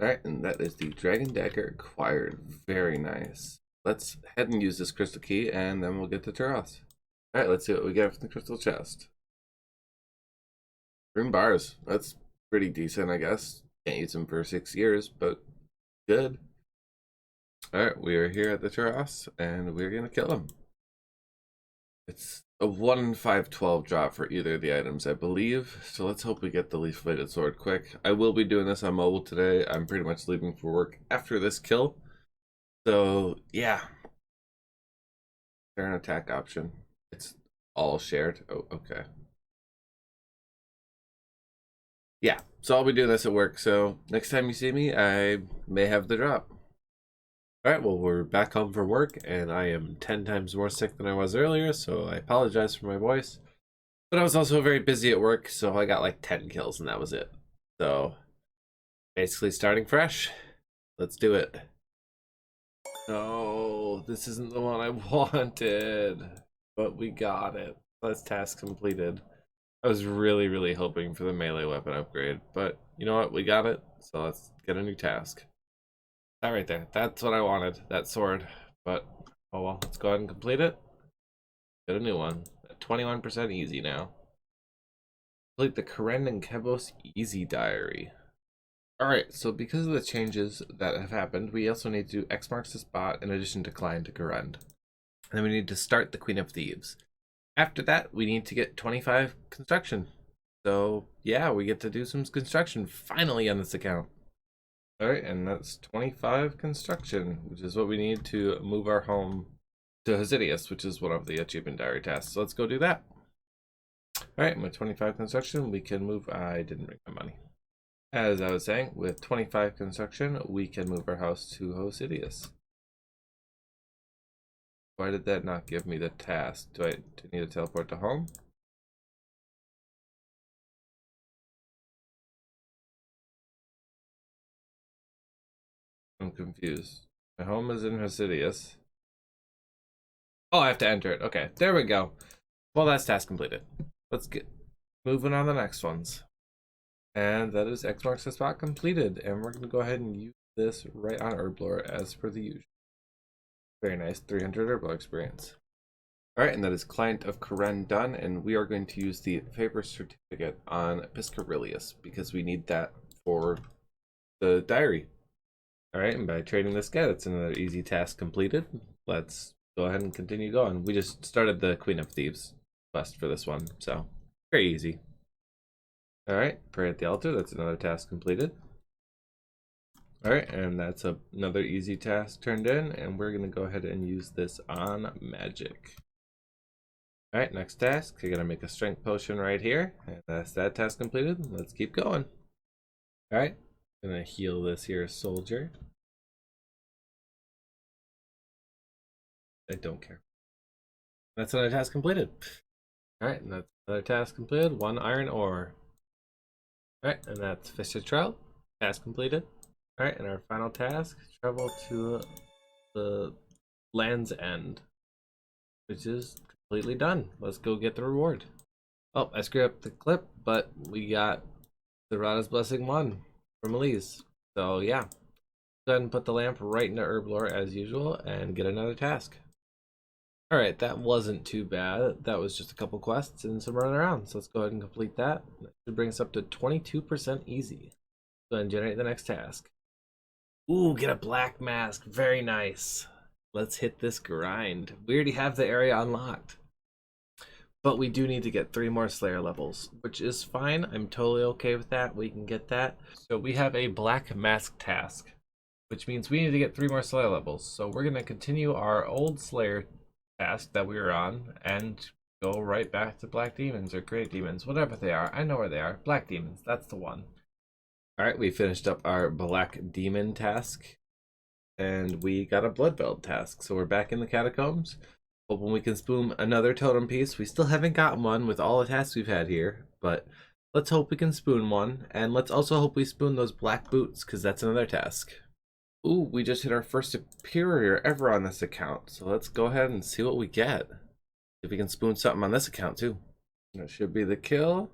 Alright, and that is the dragon dagger acquired. Very nice. Let's head and use this crystal key, and then we'll get to Taros. Alright, let's see what we get from the crystal chest. Rune bars. That's pretty decent, I guess. Can't use them for 6 years, but good. Alright, we are here at the Taros, and we're gonna kill him. It's a 1 in 5/12 drop for either of the items, I believe. So let's hope we get the leaf-bladed sword quick. I will be doing this on mobile today. I'm pretty much leaving for work after this kill. So, yeah. Share an attack option. It's all shared. Oh, okay. Yeah, so I'll be doing this at work. So next time you see me, I may have the drop. Alright, well, we're back home from work, and I am 10 times more sick than I was earlier, so I apologize for my voice. But I was also very busy at work, so I got like 10 kills, and that was it. So, basically starting fresh. Let's do it. No, this isn't the one I wanted, but we got it. That's task completed. I was really, really hoping for the melee weapon upgrade, but you know what? We got it, so let's get a new task. That right there. That's what I wanted. That sword. But, oh well. Let's go ahead and complete it. Get a new one. 21% easy now. Complete the Karen and Kebos Easy Diary. Alright, so because of the changes that have happened, we also need to do X marks the spot in addition to Klein to Karen. And then we need to start the Queen of Thieves. After that, we need to get 25 construction. So, yeah, we get to do some construction finally on this account. Alright, and that's 25 construction, which is what we need to move our home to Hosidius, which is one of the achievement diary tasks. So let's go do that. Alright, with 25 construction, we can move... I didn't bring my money. As I was saying, with 25 construction, we can move our house to Hosidius. Why did that not give me the task? Do I need to teleport to home? I'm confused. My home is in Hosidius. Oh, I have to enter it. Okay, there we go. Well, that's task completed. Let's get moving on the next ones. And that is X marks the spot completed. And we're going to go ahead and use this right on Herblore as per the usual. Very nice, 300 Herblore experience. Alright, and that is Client of Karen done. And we are going to use the favor certificate on Piscarilius because we need that for the diary. Alright, and by trading this guy, that's another easy task completed. Let's go ahead and continue going. We just started the Queen of Thieves quest for this one, so very easy. Alright, pray at the altar, that's another task completed. Alright, and that's another easy task turned in, and we're going to go ahead and use this on magic. Alright, next task, I gotta make a strength potion right here, and that's that task completed. Let's keep going. Alright, gonna heal this here soldier. I don't care. That's another task completed. Alright, and that's another task completed. 1 iron ore. Alright, and that's Fish of Trail. Task completed. Alright, and our final task, travel to the Land's End, which is completely done. Let's go get the reward. Oh, I screwed up the clip, but we got the Rada's Blessing 1 from Elise. So yeah, go ahead and put the lamp right into Herblore as usual and get another task. Alright, that wasn't too bad. That was just a couple quests and some running around. So let's go ahead and complete that. That should bring us up to 22% easy. Go ahead and generate the next task. Ooh, get a black mask. Very nice. Let's hit this grind. We already have the area unlocked. But we do need to get 3 more Slayer levels, which is fine. I'm totally okay with that. We can get that. So we have a black mask task, which means we need to get 3 more Slayer levels. So we're going to continue our old Slayer task that we were on and go right back to Black Demons or Great Demons, whatever they are. I know where they are. Black Demons, that's the one. Alright, we finished up our Black Demon task. and we got a blood veld task. So we're back in the catacombs, hoping we can spoon another totem piece. We still haven't gotten one with all the tasks we've had here, but let's hope we can spoon one, and let's also hope we spoon those black boots, because that's another task. Ooh, we just hit our first superior ever on this account, so let's go ahead and see what we get. If we can spoon something on this account too. That should be the kill.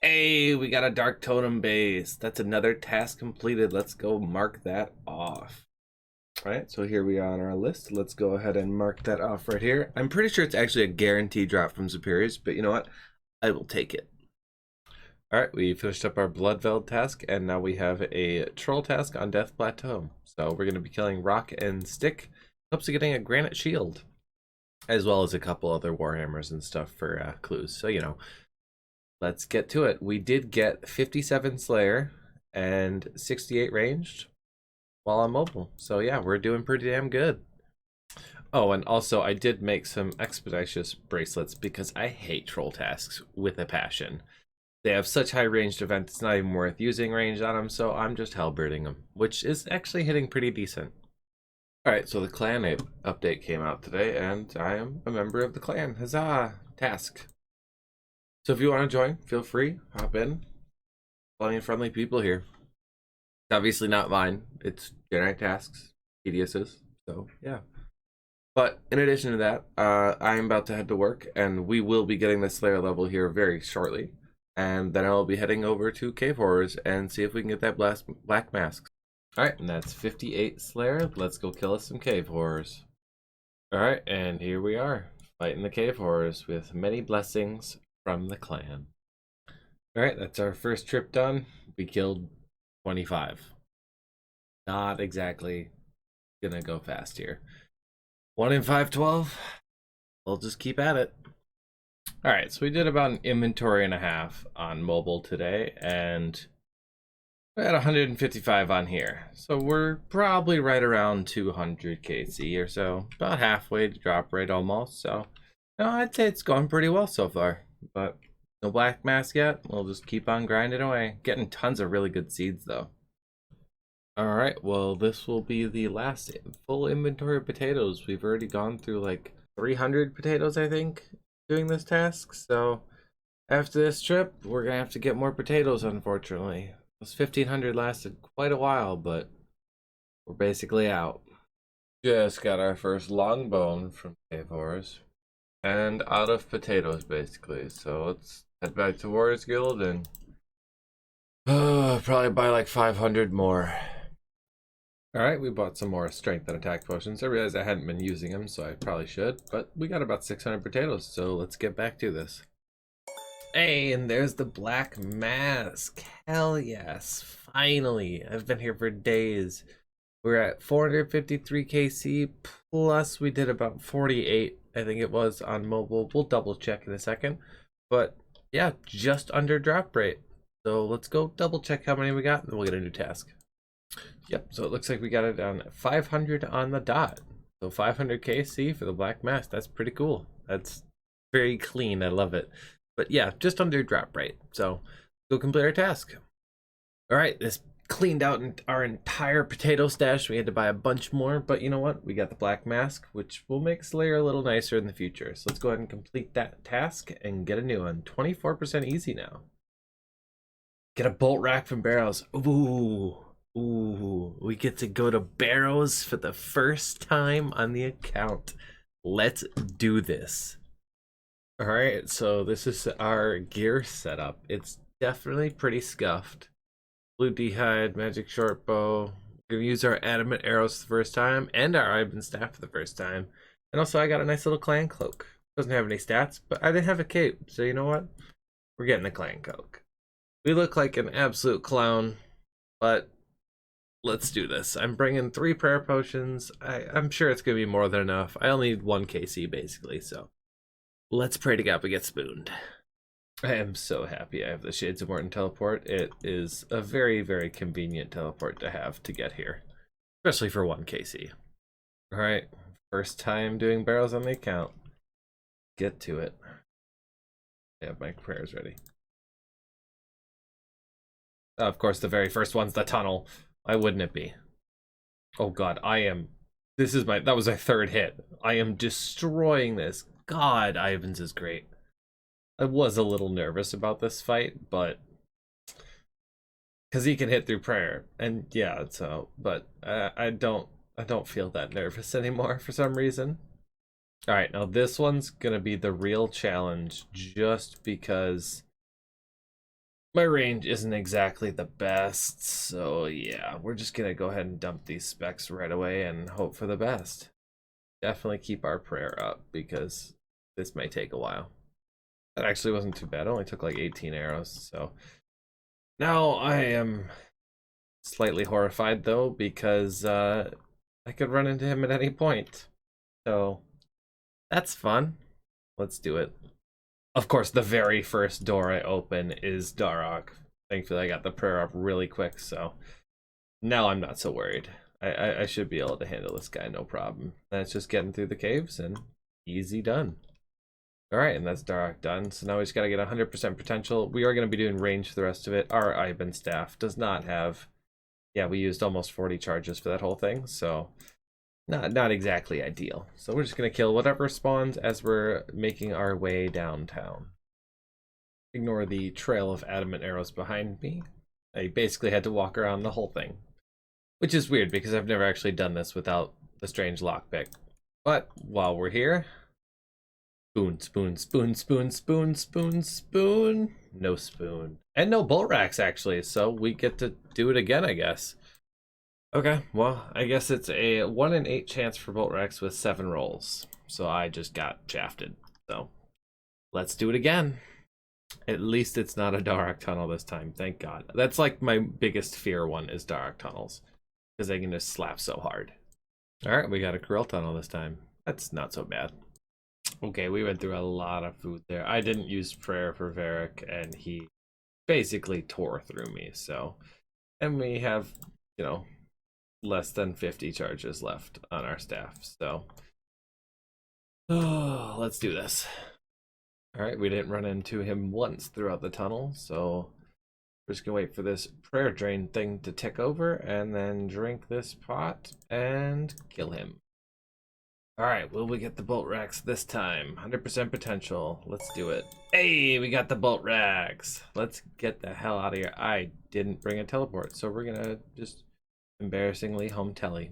Hey, we got a dark totem base. That's another task completed. Let's go mark that off. All right, so here we are on our list. Let's go ahead and mark that off right here. I'm pretty sure it's actually a guaranteed drop from superiors, but you know what? I will take it. All right, we finished up our blood veld task, and now we have a troll task on Death Plateau. So we're going to be killing rock and stick. Hopes of getting a granite shield, as well as a couple other warhammers and stuff for clues. So, you know, let's get to it. We did get 57 Slayer and 68 ranged while on mobile. So yeah, we're doing pretty damn good. Oh, and also I did make some expeditious bracelets because I hate troll tasks with a passion. They have such high ranged events, it's not even worth using range on them, so I'm just hellbirding them, which is actually hitting pretty decent. Alright, so the clan update came out today, and I am a member of the clan. Huzzah! Task. So if you want to join, feel free, hop in. Plenty of friendly people here. Obviously not mine. It's generate tasks, TDS's, so yeah. But in addition to that, I am about to head to work, and we will be getting the Slayer level here very shortly. And then I'll be heading over to Cave Horrors and see if we can get that black mask. Alright, and that's 58 Slayer. Let's go kill us some Cave Horrors. Alright, and here we are, fighting the Cave Horrors with many blessings from the clan. Alright, that's our first trip done. We killed 25. Not exactly gonna go fast here. 1 in 512. We'll just keep at it. Alright, so we did about an inventory and a half on mobile today, and we're at 155 on here. So we're probably right around 200 KC or so. About halfway to drop rate almost. So no, I'd say it's going pretty well so far. But no black mask yet. We'll just keep on grinding away. Getting tons of really good seeds though. Alright, well this will be the last full inventory of potatoes. We've already gone through like 300 potatoes, I think, doing this task. So after this trip, we're gonna have to get more potatoes, unfortunately. Those 1500 lasted quite a while, but we're basically out. Just got our first long bone from Cave Horrors. And out of potatoes, basically. So let's head back to Warriors Guild and probably buy like 500 more. Alright, we bought some more strength and attack potions. I realized I hadn't been using them, so I probably should. But we got about 600 potatoes, so let's get back to this. Hey, and there's the black mask. Hell yes, finally. I've been here for days. We're at 453 KC, plus we did about 48, I think it was, on mobile. We'll double check in a second. But yeah, just under drop rate. So let's go double check how many we got, and we'll get a new task. Yep, so it looks like we got it on 500 on the dot. So 500 KC for the black mask. That's pretty cool. That's very clean. I love it. But yeah, just under drop rate. So go complete our task. All right, this cleaned out our entire potato stash. We had to buy a bunch more, but you know what? We got the black mask, which will make Slayer a little nicer in the future. So let's go ahead and complete that task and get a new one. 24% easy now. Get a bolt rack from Barrows. Ooh, we get to go to Barrows for the first time on the account. Let's do this. All right, so this is our gear setup. It's definitely pretty scuffed. Blue D'hide, magic short bow. We're gonna use our adamant arrows for the first time and our Ivan staff for the first time. And also I got a nice little clan cloak. Doesn't have any stats, but I didn't have a cape, so you know what? We're getting the clan cloak. We look like an absolute clown, but let's do this. I'm bringing 3 prayer potions. I'm sure it's gonna be more than enough. I only need 1 KC basically, so let's pray to God we get spooned. I am so happy I have the Shades of Morton teleport. It is a very, very convenient teleport to have to get here, especially for 1 KC. All right, first time doing barrels on the account. Get to it. I have my prayers ready. Of course, the very first one's the tunnel. Why wouldn't it be? Oh god, that was a third hit. I am destroying this. God, Ivans is great. I was a little nervous about this fight, but because he can hit through prayer, and yeah, so but I don't feel that nervous anymore for some reason. All right, now this one's gonna be the real challenge, just because my range isn't exactly the best. So yeah, we're just gonna go ahead and dump these specs right away and hope for the best. Definitely keep our prayer up because this may take a while. That actually wasn't too bad. It only took like 18 arrows, so now I am slightly horrified though because I could run into him at any point. So that's fun. Let's do it. Of course, the very first door I open is Darok. Thankfully, I got the prayer up really quick, so now I'm not so worried. I should be able to handle this guy, no problem. Then it's just getting through the caves and easy done. Alright, and that's Darok done. So now we just gotta get 100% potential. We are going to be doing range for the rest of it. Our Ivan staff does not have... Yeah, we used almost 40 charges for that whole thing, so... Not exactly ideal. So we're just going to kill whatever spawns as we're making our way downtown. Ignore the trail of adamant arrows behind me. I basically had to walk around the whole thing. Which is weird because I've never actually done this without the strange lockpick. But while we're here... Spoon, spoon, spoon, spoon, spoon, spoon, spoon. No spoon. And no bolt racks actually, so we get to do it again, I guess. Okay, well, I guess it's a 1 in 8 chance for bolt racks with 7 rolls. So I just got shafted. So let's do it again. At least it's not a Dark tunnel this time, thank God. That's like my biggest fear one is Dark tunnels. Because they can just slap so hard. Alright, we got a Krill tunnel this time. That's not so bad. Okay, we went through a lot of food there. I didn't use prayer for Varric, and he basically tore through me, so... And we have, you know... less than 50 charges left on our staff, so let's do this. All right, we didn't run into him once throughout the tunnel, so we're just gonna wait for this prayer drain thing to tick over and then drink this pot and kill him. All right, will we get the bolt racks this time? 100% potential. Let's do it. Hey, we got the bolt racks. Let's get the hell out of here. I didn't bring a teleport, so we're gonna just embarrassingly home telly.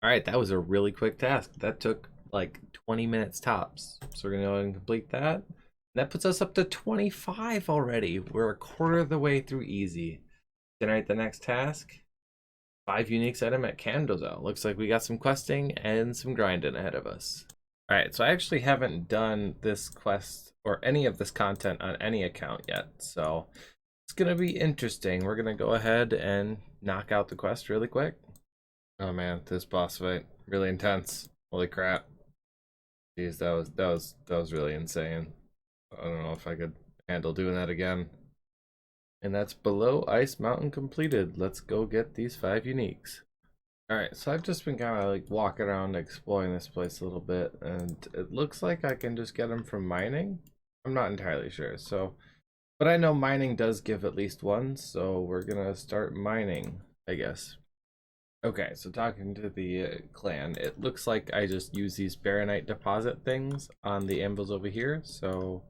All right, that was a really quick task. That took like 20 minutes tops. So we're gonna go ahead and complete that. And that puts us up to 25 already. We're a quarter of the way through easy. Generate the next task. 5 unique item at Camdozo. Looks like we got some questing and some grinding ahead of us. All right, so I actually haven't done this quest or any of this content on any account yet. So it's gonna be interesting. We're gonna go ahead and knock out the quest really quick. Oh man, this boss fight really intense. Holy crap! Jeez, that was really insane. I don't know if I could handle doing that again. And that's below Ice Mountain completed. Let's go get these 5 uniques. All right, so I've just been kind of like walking around exploring this place a little bit, and it looks like I can just get them from mining. I'm not entirely sure, so. But I know mining does give at least one, so we're gonna start mining, I guess. Okay, so talking to the clan, it looks like I just use these Baronite deposit things on the anvils over here, so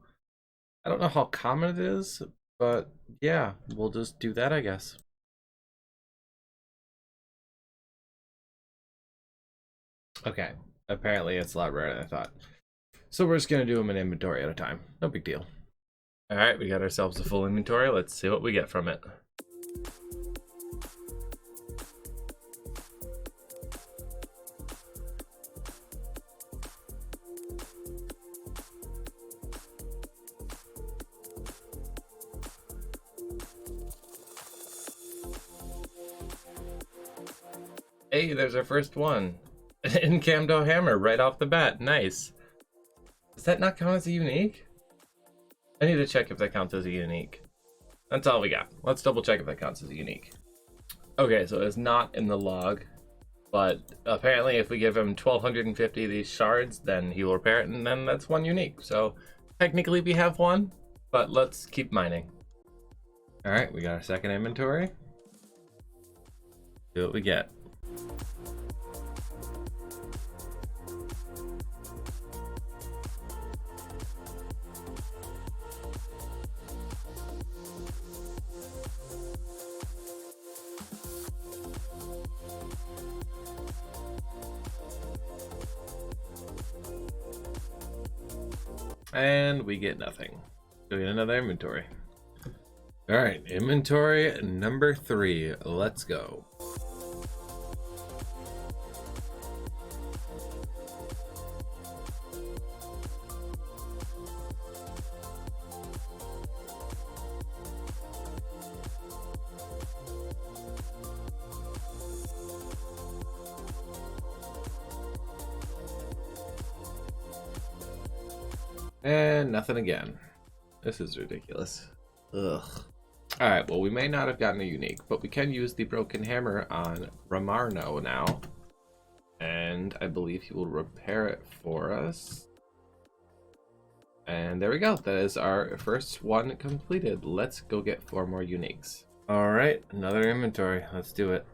I don't know how common it is, but yeah, we'll just do that, I guess. Okay, apparently it's a lot rarer than I thought. So we're just gonna do them in inventory at a time, no big deal. All right, we got ourselves a full inventory. Let's see what we get from it. Hey, there's our first one. An Camdo hammer right off the bat. Nice. Does that not count as a unique? I need to check if that counts as a unique. That's all we got. Let's double check if that counts as a unique. Okay, so it's not in the log, but apparently if we give him 1,250 of these shards, then he will repair it, and then that's 1 unique. So technically we have 1, but let's keep mining. All right, we got our second inventory. See what we get. And we get nothing. So we get another inventory. All right, inventory number 3. Let's go. And nothing again. This is ridiculous. Ugh. Alright, well, we may not have gotten a unique, but we can use the broken hammer on Ramarno now. And I believe he will repair it for us. And there we go. That is our first one completed. Let's go get 4 more uniques. Alright, another inventory. Let's do it.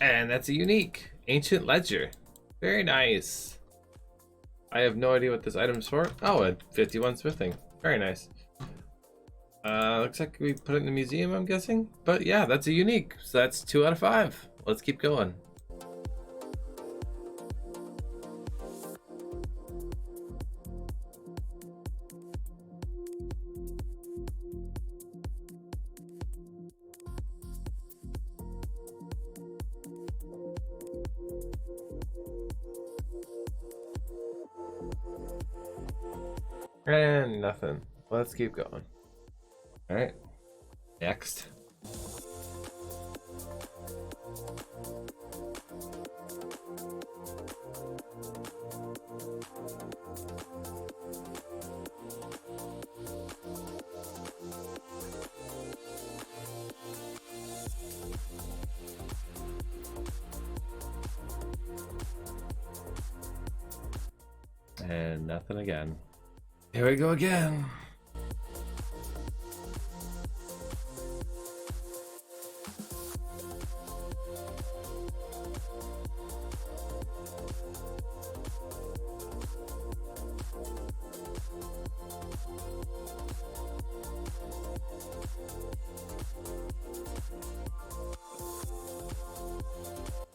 And that's a unique. Ancient Ledger. Very nice. I have no idea what this item's for. Oh, a 51 smithing. Very nice. Looks like we put it in the museum, I'm guessing. But yeah, that's a unique. So that's 2 out of 5. Let's keep going. And nothing. Let's keep going. Alright. Next. And nothing again. Here we go again.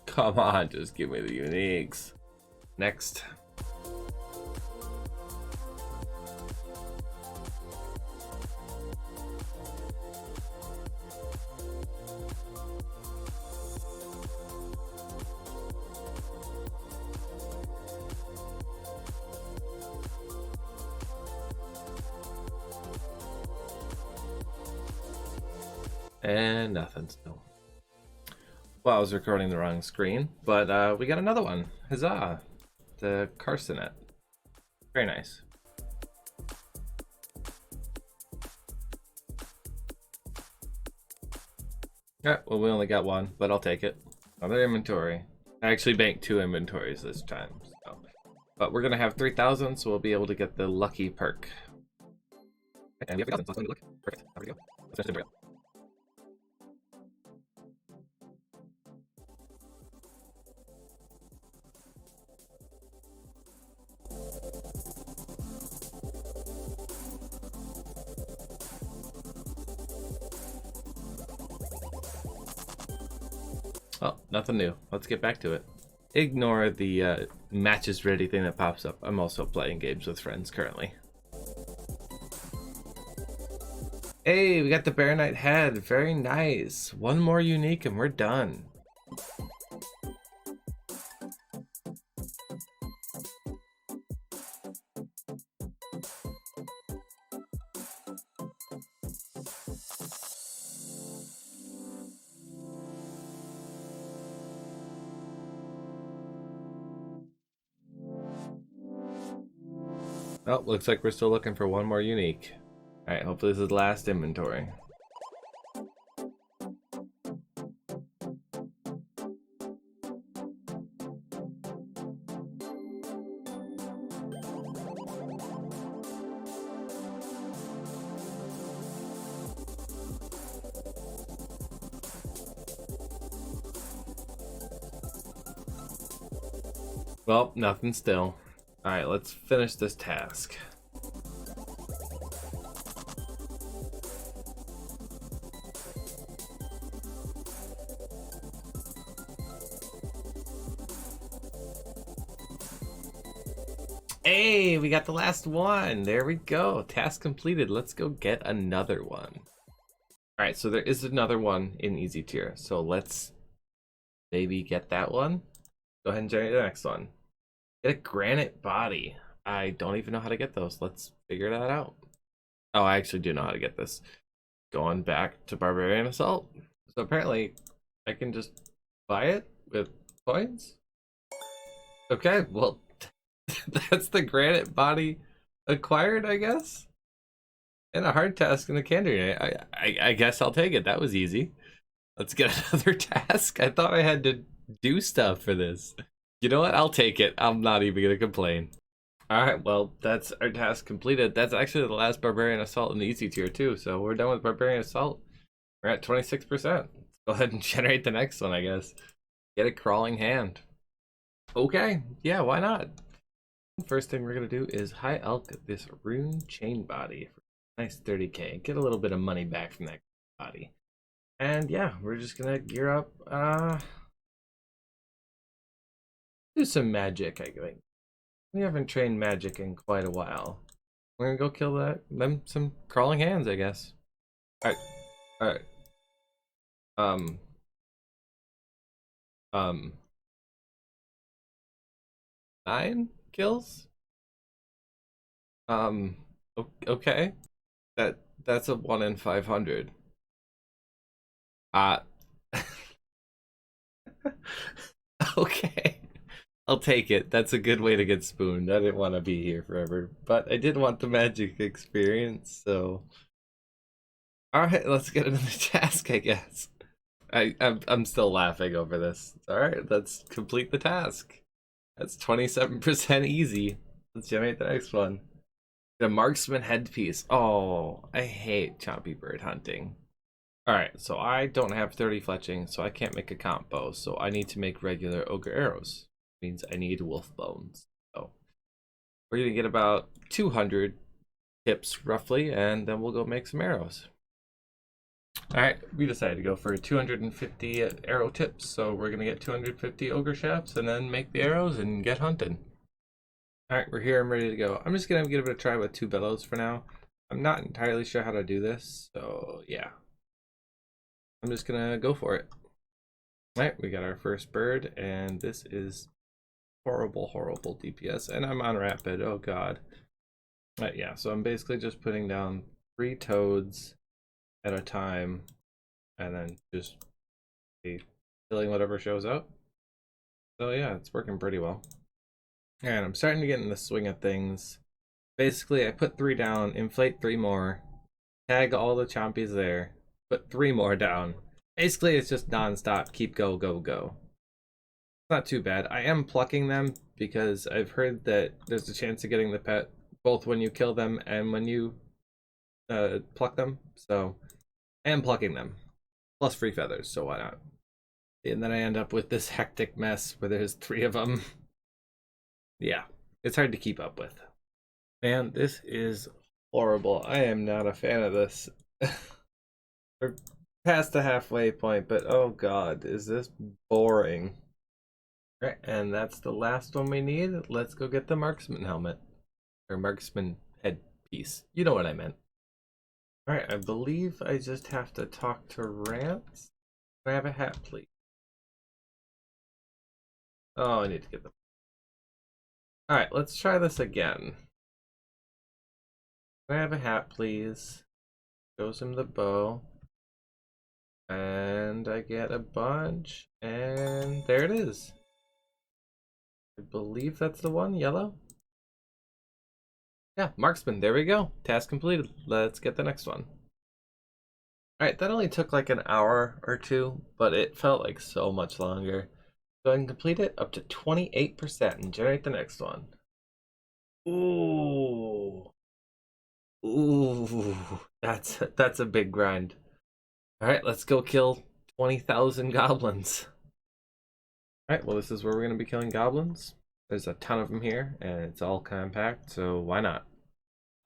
Come on, just give me the uniques. Next. And nothing still. Well, I was recording the wrong screen, but we got another one. Huzzah! The Carsonet. Very nice. Yeah, well, we only got one, but I'll take it. Another inventory. I actually banked 2 inventories this time. So. But we're going to have 3,000, so we'll be able to get the lucky perk. And we have 3,000, so let's go and look. Perfect. There we go. Let's finish the tutorial. Oh, nothing new. Let's get back to it. Ignore the matches ready thing that pops up. I'm also playing games with friends currently. Hey, we got the Bear Knight head. Very nice. One more unique and we're done. Oh, looks like we're still looking for one more unique. Alright, hopefully this is the last inventory. Well, nothing still. All right, let's finish this task. Hey, we got the last one. There we go. Task completed. Let's go get another one. All right, so there is another one in easy tier. So let's maybe get that one. Go ahead and generate the next one. Get a granite body. I don't even know how to get those. Let's figure that out. Oh, I actually do know how to get this. Going back to Barbarian Assault. So apparently I can just buy it with coins. Okay, well, that's the granite body acquired, I guess. And a hard task in the candy. I guess I'll take it. That was easy. Let's get another task. I thought I had to do stuff for this. You know what? I'll take it. I'm not even going to complain. Alright, well, that's our task completed. That's actually the last Barbarian Assault in the easy tier, too. So we're done with Barbarian Assault. We're at 26%. Let's go ahead and generate the next one, I guess. Get a crawling hand. Okay, yeah, why not? First thing we're going to do is high elk this rune chain body. Nice 30k. Get a little bit of money back from that body. And yeah, we're just going to gear up. Do some magic, I think. We haven't trained magic in quite a while. We're gonna go kill some crawling hands, I guess. Alright. Alright. 9 kills? Okay. That's a 1 in 500. Okay. I'll take it. That's a good way to get spooned. I didn't want to be here forever, but I did want the magic experience, so... Alright, let's get another task, I guess. I'm still laughing over this. Alright, let's complete the task. That's 27% easy. Let's generate the next one. The marksman headpiece. Oh, I hate chompy bird hunting. Alright, so I don't have 30 fletching, so I can't make a comp bow, so I need to make regular ogre arrows. Means I need wolf bones. So we're gonna get about 200 tips roughly, and then we'll go make some arrows. All right, we decided to go for 250 arrow tips, so we're gonna get 250 ogre shafts and then make the arrows and get hunting. All right, we're here. I'm ready to go. I'm just gonna give it a try with 2 bellows for now. I'm not entirely sure how to do this, so yeah, I'm just gonna go for it. All right, we got our first bird, and this is horrible DPS, and I'm on rapid. Oh god. But yeah, so I'm basically just putting down 3 toads at a time and then just killing whatever shows up. So yeah, it's working pretty well. And I'm starting to get in the swing of things. Basically, I put 3 down, inflate 3 more, tag all the chompies there, put 3 more down. Basically, it's just non-stop, keep go. Not too bad. I am plucking them because I've heard that there's a chance of getting the pet both when you kill them and when you pluck them. So I am plucking them. Plus free feathers, so why not? And then I end up with this hectic mess where there's 3 of them. Yeah, it's hard to keep up with. Man, this is horrible. I am not a fan of this. We're past the halfway point, but oh god, is this boring. Alright, and that's the last one we need. Let's go get the marksman helmet. Or marksman headpiece. You know what I meant. Alright, I believe I just have to talk to Rance. Can I have a hat, please? Oh, I need to get them. Alright, let's try this again. Can I have a hat, please? Shows him the bow. And I get a bunch. And there it is. I believe that's the one, yellow. Yeah, marksman, there we go. Task completed. Let's get the next one. Alright, that only took like an hour or 2, but it felt like so much longer. Go ahead and complete it up to 28% and generate the next one. Ooh. Ooh, that's a big grind. Alright, let's go kill 20,000 goblins. Alright, well this is where we're going to be killing goblins. There's a ton of them here, and it's all compact, so why not?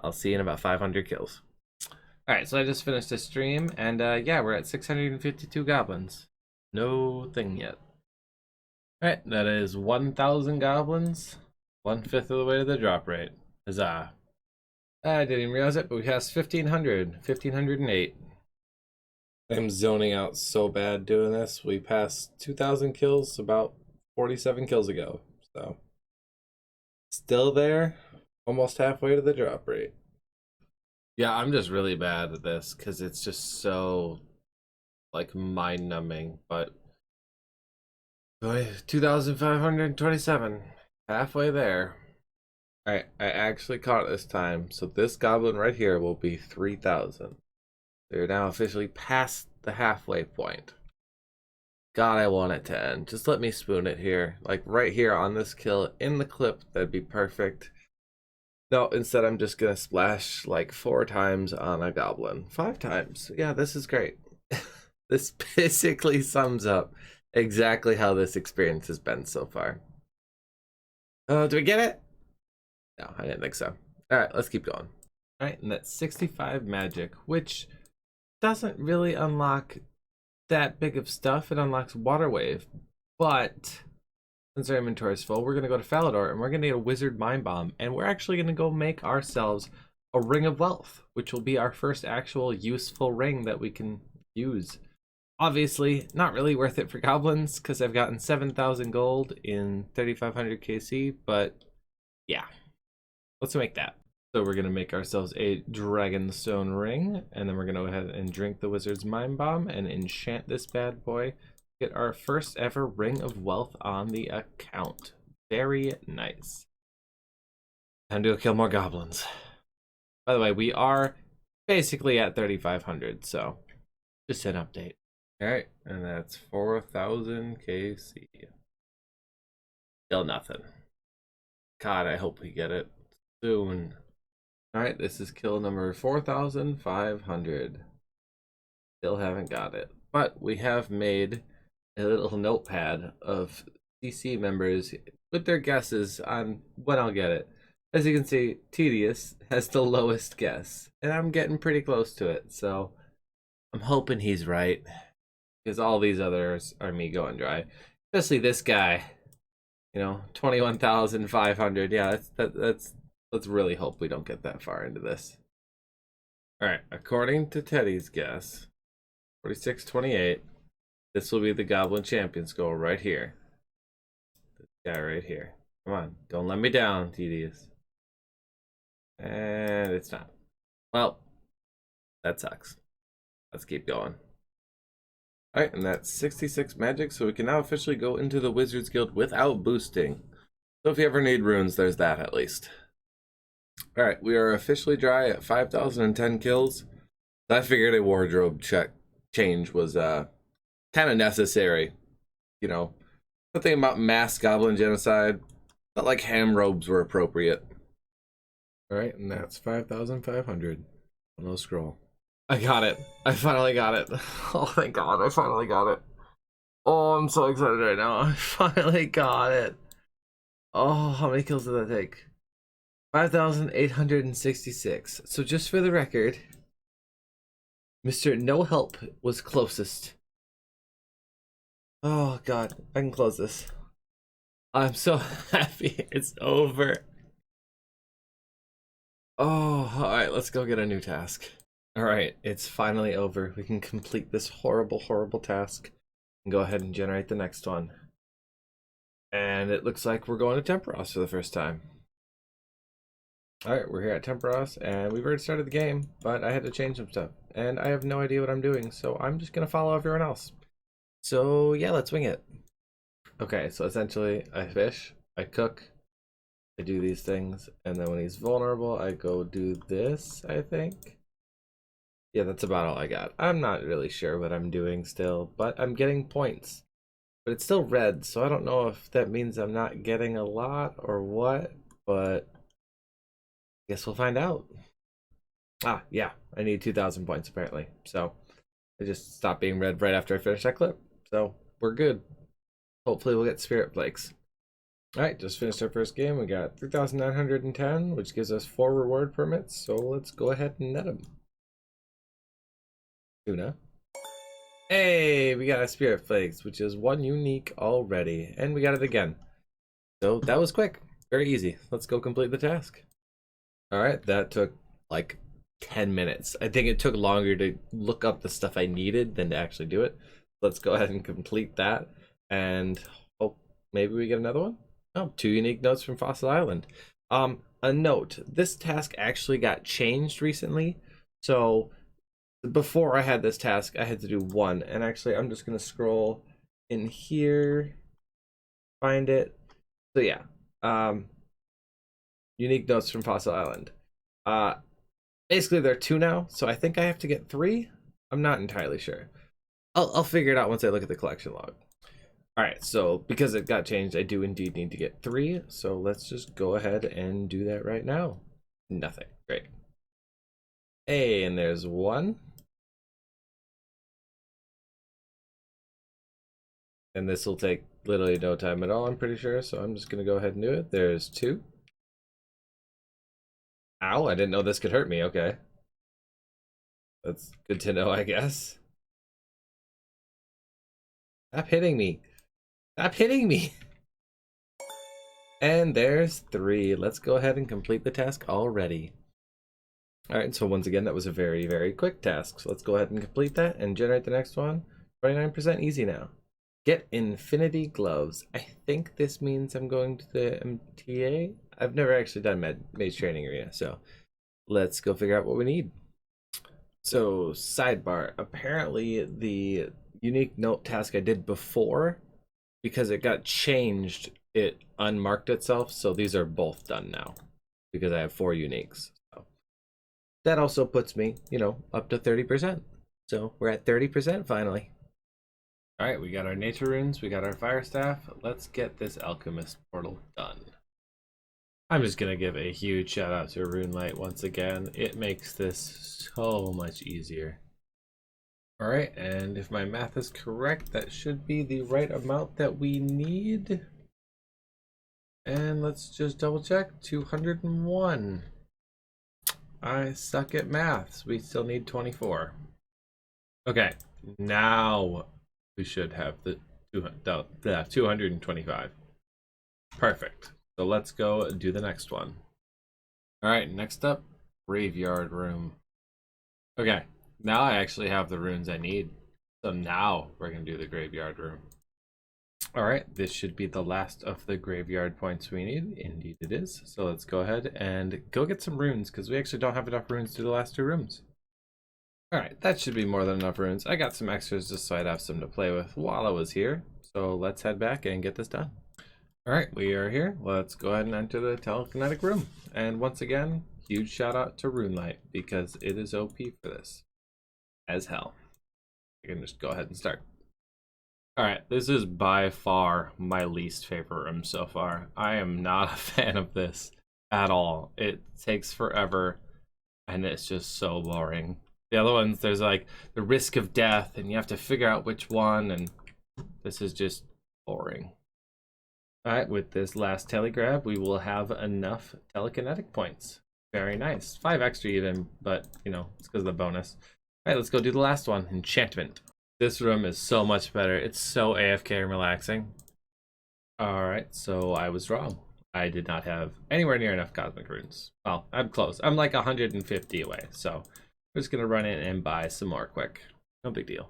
I'll see you in about 500 kills. Alright, so I just finished this stream, and yeah, we're at 652 goblins. No thing yet. Alright, that is 1,000 goblins. 1/5 of the way to the drop rate. Huzzah. I didn't even realize it, but we passed 1,500. 1,508. I'm zoning out so bad doing this. We passed 2,000 kills about 47 kills ago. So, still there. Almost halfway to the drop rate. Yeah, I'm just really bad at this because it's just so, like, mind-numbing. But 2,527. Halfway there. Alright, I actually caught it this time. So this goblin right here will be 3,000. They're now officially past the halfway point. God, I want it to end. Just let me spoon it here. Like right here on this kill in the clip. That'd be perfect. No, instead I'm just gonna splash like 4 times on a goblin. 5 times. Yeah, this is great. This basically sums up exactly how this experience has been so far. Do we get it? No, I didn't think so. Alright, let's keep going. Alright, and that's 65 magic, which doesn't really unlock that big of stuff. It unlocks Water Wave, but since our inventory is full, we're going to go to Falador, and we're going to get a Wizard Mind Bomb, and we're actually going to go make ourselves a Ring of Wealth, which will be our first actual useful ring that we can use. Obviously, not really worth it for goblins, because I've gotten 7,000 gold in 3,500 KC, but yeah, let's make that. So we're going to make ourselves a Dragonstone ring, and then we're going to go ahead and drink the Wizard's Mind Bomb and enchant this bad boy. Get our first ever Ring of Wealth on the account. Very nice. Time to go kill more goblins. By the way, we are basically at 3,500, so just an update. Alright, and that's 4,000 KC. Still nothing. God, I hope we get it soon. Alright, this is kill number 4,500. Still haven't got it. But we have made a little notepad of CC members with their guesses on when I'll get it. As you can see, Tedious has the lowest guess. And I'm getting pretty close to it, so I'm hoping he's right. Because all these others are me going dry. Especially this guy. You know, 21,500. Yeah, that's let's really hope we don't get that far into this. Alright, according to Teddy's guess, 4628, this will be the Goblin Champion's goal right here. This guy right here. Come on, don't let me down, Tedious. And it's not. Well, that sucks. Let's keep going. Alright, and that's 66 magic, so we can now officially go into the Wizards Guild without boosting. So if you ever need runes, there's that at least. Alright, we are officially dry at 5,010 kills. I figured a wardrobe change was kind of necessary. You know, something about mass goblin genocide. Felt like ham robes were appropriate. Alright, and that's 5,500. No scroll. I got it. I finally got it. Oh, thank God. I finally got it. Oh, I'm so excited right now. I finally got it. Oh, how many kills did that take? 5,866. So just for the record, Mr. No Help was closest. Oh, God. I can close this. I'm so happy it's over. Oh, alright. Let's go get a new task. Alright, it's finally over. We can complete this horrible, horrible task and go ahead and generate the next one. And it looks like we're going to Temperos for the first time. Alright, we're here at Temperos, and we've already started the game, but I had to change some stuff. And I have no idea what I'm doing, so I'm just going to follow everyone else. So, yeah, let's wing it. Okay, so essentially, I fish, I cook, I do these things, and then when he's vulnerable, I go do this, I think. Yeah, that's about all I got. I'm not really sure what I'm doing still, but I'm getting points. But it's still red, so I don't know if that means I'm not getting a lot or what, but I guess we'll find out. Ah, yeah, I need 2,000 points apparently. So I just stopped being red right after I finished that clip. So we're good. Hopefully we'll get Spirit Flakes. All right, just finished our first game. We got 3,910, which gives us 4 reward permits. So let's go ahead and net them. Tuna. Hey, we got a Spirit Flakes, which is 1 unique already. And we got it again. So that was quick. Very easy. Let's go complete the task. All right, that took like 10 minutes. I think it took longer to look up the stuff I needed than to actually do it. Let's go ahead and complete that. And hope maybe we get another one. Oh, 2 unique notes from Fossil Island. A note, this task actually got changed recently. So before I had this task, I had to do 1. And actually, I'm just going to scroll in here, find it. So yeah, unique notes from Fossil Island. Basically, there are 2 now. So I think I have to get 3. I'm not entirely sure. I'll figure it out once I look at the collection log. All right, so because it got changed, I do indeed need to get 3. So let's just go ahead and do that right now. Nothing. Great. Hey, and there's 1. And this will take literally no time at all, I'm pretty sure. So I'm just going to go ahead and do it. There's 2. Ow, I didn't know this could hurt me. Okay. That's good to know, I guess. Stop hitting me. Stop hitting me. And there's 3. Let's go ahead and complete the task already. All right, so once again, that was a very, very quick task. So let's go ahead and complete that and generate the next one. 29% easy now. Get Infinity Gloves. I think this means I'm going to the MTA. I've never actually done Mage Training Arena, so let's go figure out what we need. So sidebar, apparently the unique note task I did before, because it got changed, it unmarked itself. So these are both done now because I have 4 uniques. So that also puts me, up to 30%. So we're at 30% finally. All right, we got our nature runes, we got our fire staff. Let's get this alchemist portal done. I'm just gonna give a huge shout out to RuneLight once again. It makes this so much easier. All right, and if my math is correct, that should be the right amount that we need. And let's just double check, 201. I suck at maths. We still need 24. Okay, now we should have the 225. Perfect. So let's go do the next one. All right, next up, graveyard room. Okay, now I actually have the runes I need. So now we're gonna do the graveyard room. All right, this should be the last of the graveyard points we need. Indeed it is. So let's go ahead and go get some runes because we actually don't have enough runes to do the last 2 rooms. All right, that should be more than enough runes. I got some extras just so I'd have some to play with while I was here. So let's head back and get this done. All right, we are here. Let's go ahead and enter the telekinetic room. And once again, huge shout out to RuneLight because it is OP for this. As hell. I can just go ahead and start. All right, this is by far my least favorite room so far. I am not a fan of this at all. It takes forever and it's just so boring. The other ones, there's like the risk of death and you have to figure out which one, and this is just boring. All right, with this last telegrab, we will have enough telekinetic points. Very nice. 5 extra even, but it's because of the bonus. All right, let's go do the last one, enchantment. This room is so much better. It's so AFK and relaxing. All right, so I was wrong. I did not have anywhere near enough cosmic runes. Well, I'm close. I'm like 150 away, so we're just gonna run in and buy some more quick. No big deal.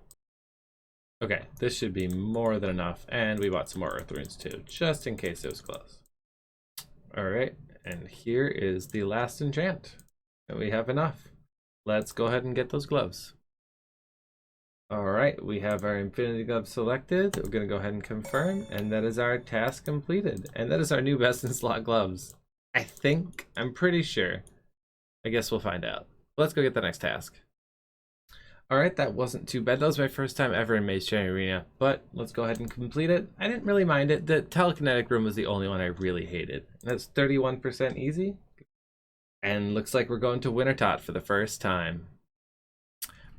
Okay, this should be more than enough, and we bought some more earth runes too, just in case it was close. All right, and here is the last enchant, and we have enough. Let's go ahead and get those gloves. All right, we have our infinity glove selected. We're gonna go ahead and confirm, and that is our task completed. And that is our new best in slot gloves. I'm pretty sure. I guess we'll find out. Let's go get the next task. All right, that wasn't too bad. That was my first time ever in Mage Training Arena, but let's go ahead and complete it. I didn't really mind it. The telekinetic room was the only one I really hated. That's 31% easy. And looks like we're going to Wintertot for the first time.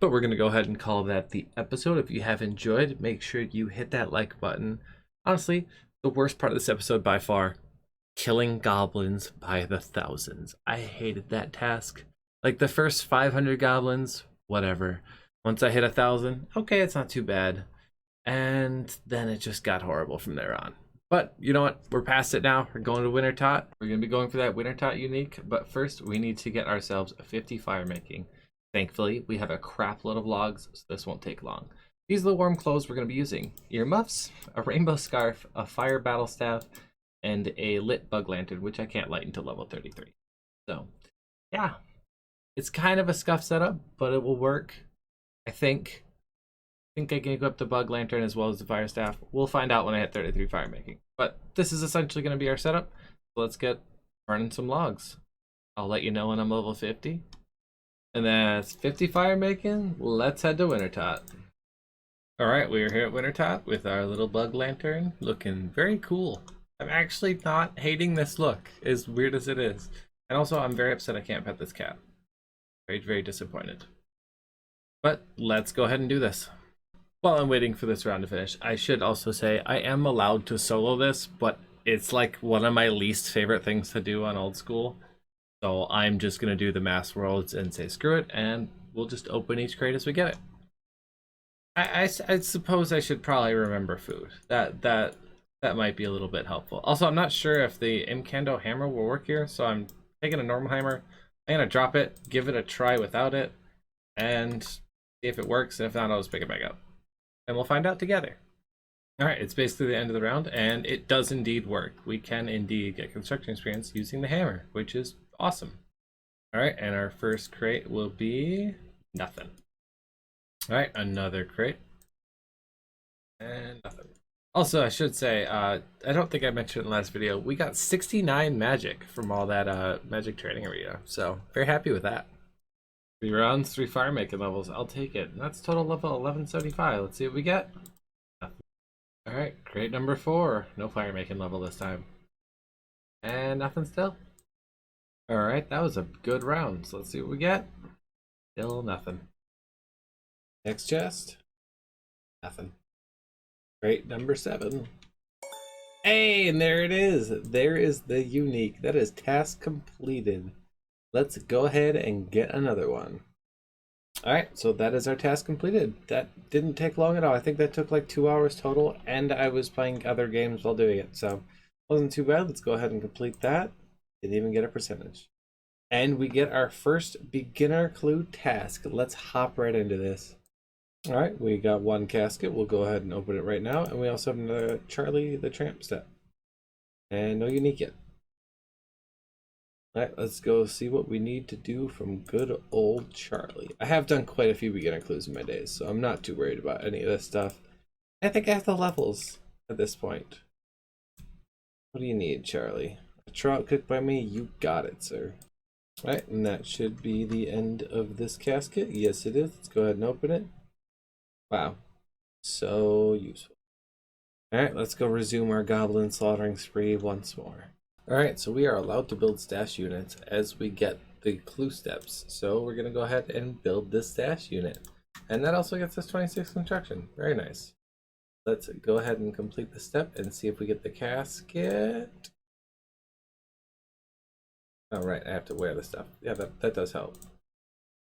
But we're going to go ahead and call that the episode. If you have enjoyed, make sure you hit that like button. Honestly, The worst part of this episode by far, killing goblins by the thousands. I hated that task. Like the first 500 goblins, whatever. Once I hit 1,000, okay, it's not too bad. And then it just got horrible from there on. But you know what? We're past it now. We're going to Winter Tot. We're going to be going for that Winter Tot unique. But first, we need to get ourselves a 50 fire making. Thankfully, we have a crap load of logs, so this won't take long. These are the warm clothes we're going to be using. Earmuffs, a rainbow scarf, a fire battle staff, and a lit bug lantern, which I can't light until level 33. So, yeah. It's kind of a scuff setup, but it will work. I think I can equip the bug lantern as well as the fire staff. We'll find out when I hit 33 fire making. But this is essentially going to be our setup. So let's get burning some logs. I'll let you know when I'm level 50. And that's 50 fire making. Let's head to Winter Tot. Alright, we are here at Winter Tot with our little bug lantern. Looking very cool. I'm actually not hating this look, as weird as it is. And also, I'm very upset I can't pet this cat. Very, very disappointed. But let's go ahead and do this. While I'm waiting for this round to finish, I should also say I am allowed to solo this, but it's like one of my least favorite things to do on Old School. So I'm just going to do the mass worlds and say screw it, and we'll just open each crate as we get it. I suppose I should probably remember food. That might be a little bit helpful. Also, I'm not sure if the Imcando hammer will work here, so I'm taking a normal hammer. I'm going to drop it, give it a try without it, and see if it works, and if not, I'll just pick it back up. And we'll find out together. Alright, it's basically the end of the round, and it does indeed work. We can indeed get construction experience using the hammer, which is awesome. Alright, and our first crate will be nothing. Alright, another crate. And nothing. Also, I should say, I don't think I mentioned in the last video, we got 69 magic from all that magic training arena, so very happy with that. 3 rounds, 3 fire making levels. I'll take it. That's total level 1175. Let's see what we get. Alright, crate number 4. No fire making level this time. And nothing still. Alright, that was a good round. So let's see what we get. Still nothing. Next chest. Nothing. Crate number 7. Hey, and there it is. There is the unique. That is task completed. Let's go ahead and get another one. Alright, so that is our task completed. That didn't take long at all. I think that took like 2 hours total, and I was playing other games while doing it, so wasn't too bad. Let's go ahead and complete that. Didn't even get a percentage. And we get our first beginner clue task. Let's hop right into this. Alright, we got 1 casket. We'll go ahead and open it right now, and we also have another Charlie the Tramp step. And no unique yet. Alright, let's go see what we need to do from good old Charlie. I have done quite a few beginner clues in my days, so I'm not too worried about any of this stuff. I think I have the levels at this point. What do you need, Charlie? A trout cooked by me? You got it, sir. Alright, and that should be the end of this casket. Yes, it is. Let's go ahead and open it. Wow. So useful. Alright, let's go resume our goblin slaughtering spree once more. Alright, so we are allowed to build stash units as we get the clue steps. So we're going to go ahead and build this stash unit. And that also gets us 26 construction. Very nice. Let's go ahead and complete the step and see if we get the casket. Alright, I have to wear the stuff. Yeah, that does help.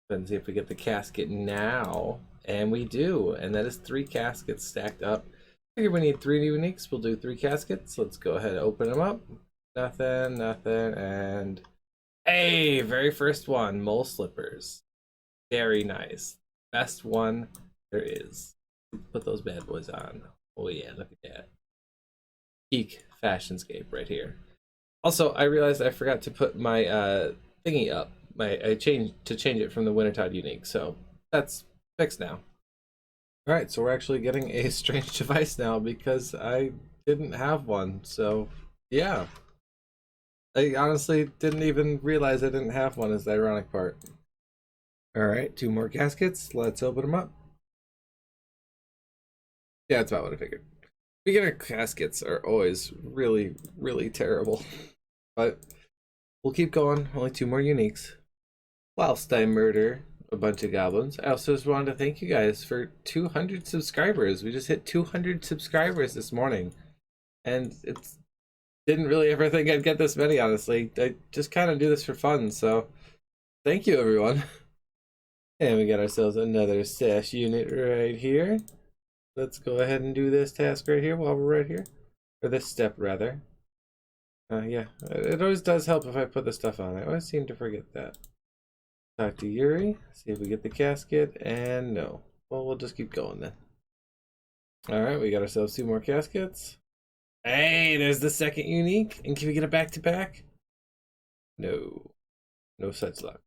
Let's see if we get the casket now. And we do. And that is 3 caskets stacked up. I think we need 3 uniques. We'll do 3 caskets. Let's go ahead and open them up. Nothing, and hey, very first one, mole slippers. Very nice. Best one there is. Put those bad boys on. Oh yeah, look at that. Peak fashionscape right here. Also, I realized I forgot to put my thingy up. I changed to change it from the Winter Tot unique, so that's fixed now. Alright, so we're actually getting a strange device now because I didn't have one, so yeah. I honestly didn't even realize I didn't have one, is the ironic part. Alright, 2 more caskets. Let's open them up. Yeah, that's about what I figured. Beginner caskets are always really, really terrible. But we'll keep going. Only 2 more uniques. Whilst I murder a bunch of goblins, I also just wanted to thank you guys for 200 subscribers. We just hit 200 subscribers this morning. and it's didn't really ever think I'd get this many, honestly. I just kind of do this for fun, so thank you, everyone. And we got ourselves another stash unit right here. Let's go ahead and do this task right here while we're right here. Or this step, rather. Yeah, it always does help if I put the stuff on. I always seem to forget that. Talk to Yuri, see if we get the casket, and no. Well, we'll just keep going then. Alright, we got ourselves 2 more caskets. Hey, there's the second unique. And can we get it back to back? No. No such luck.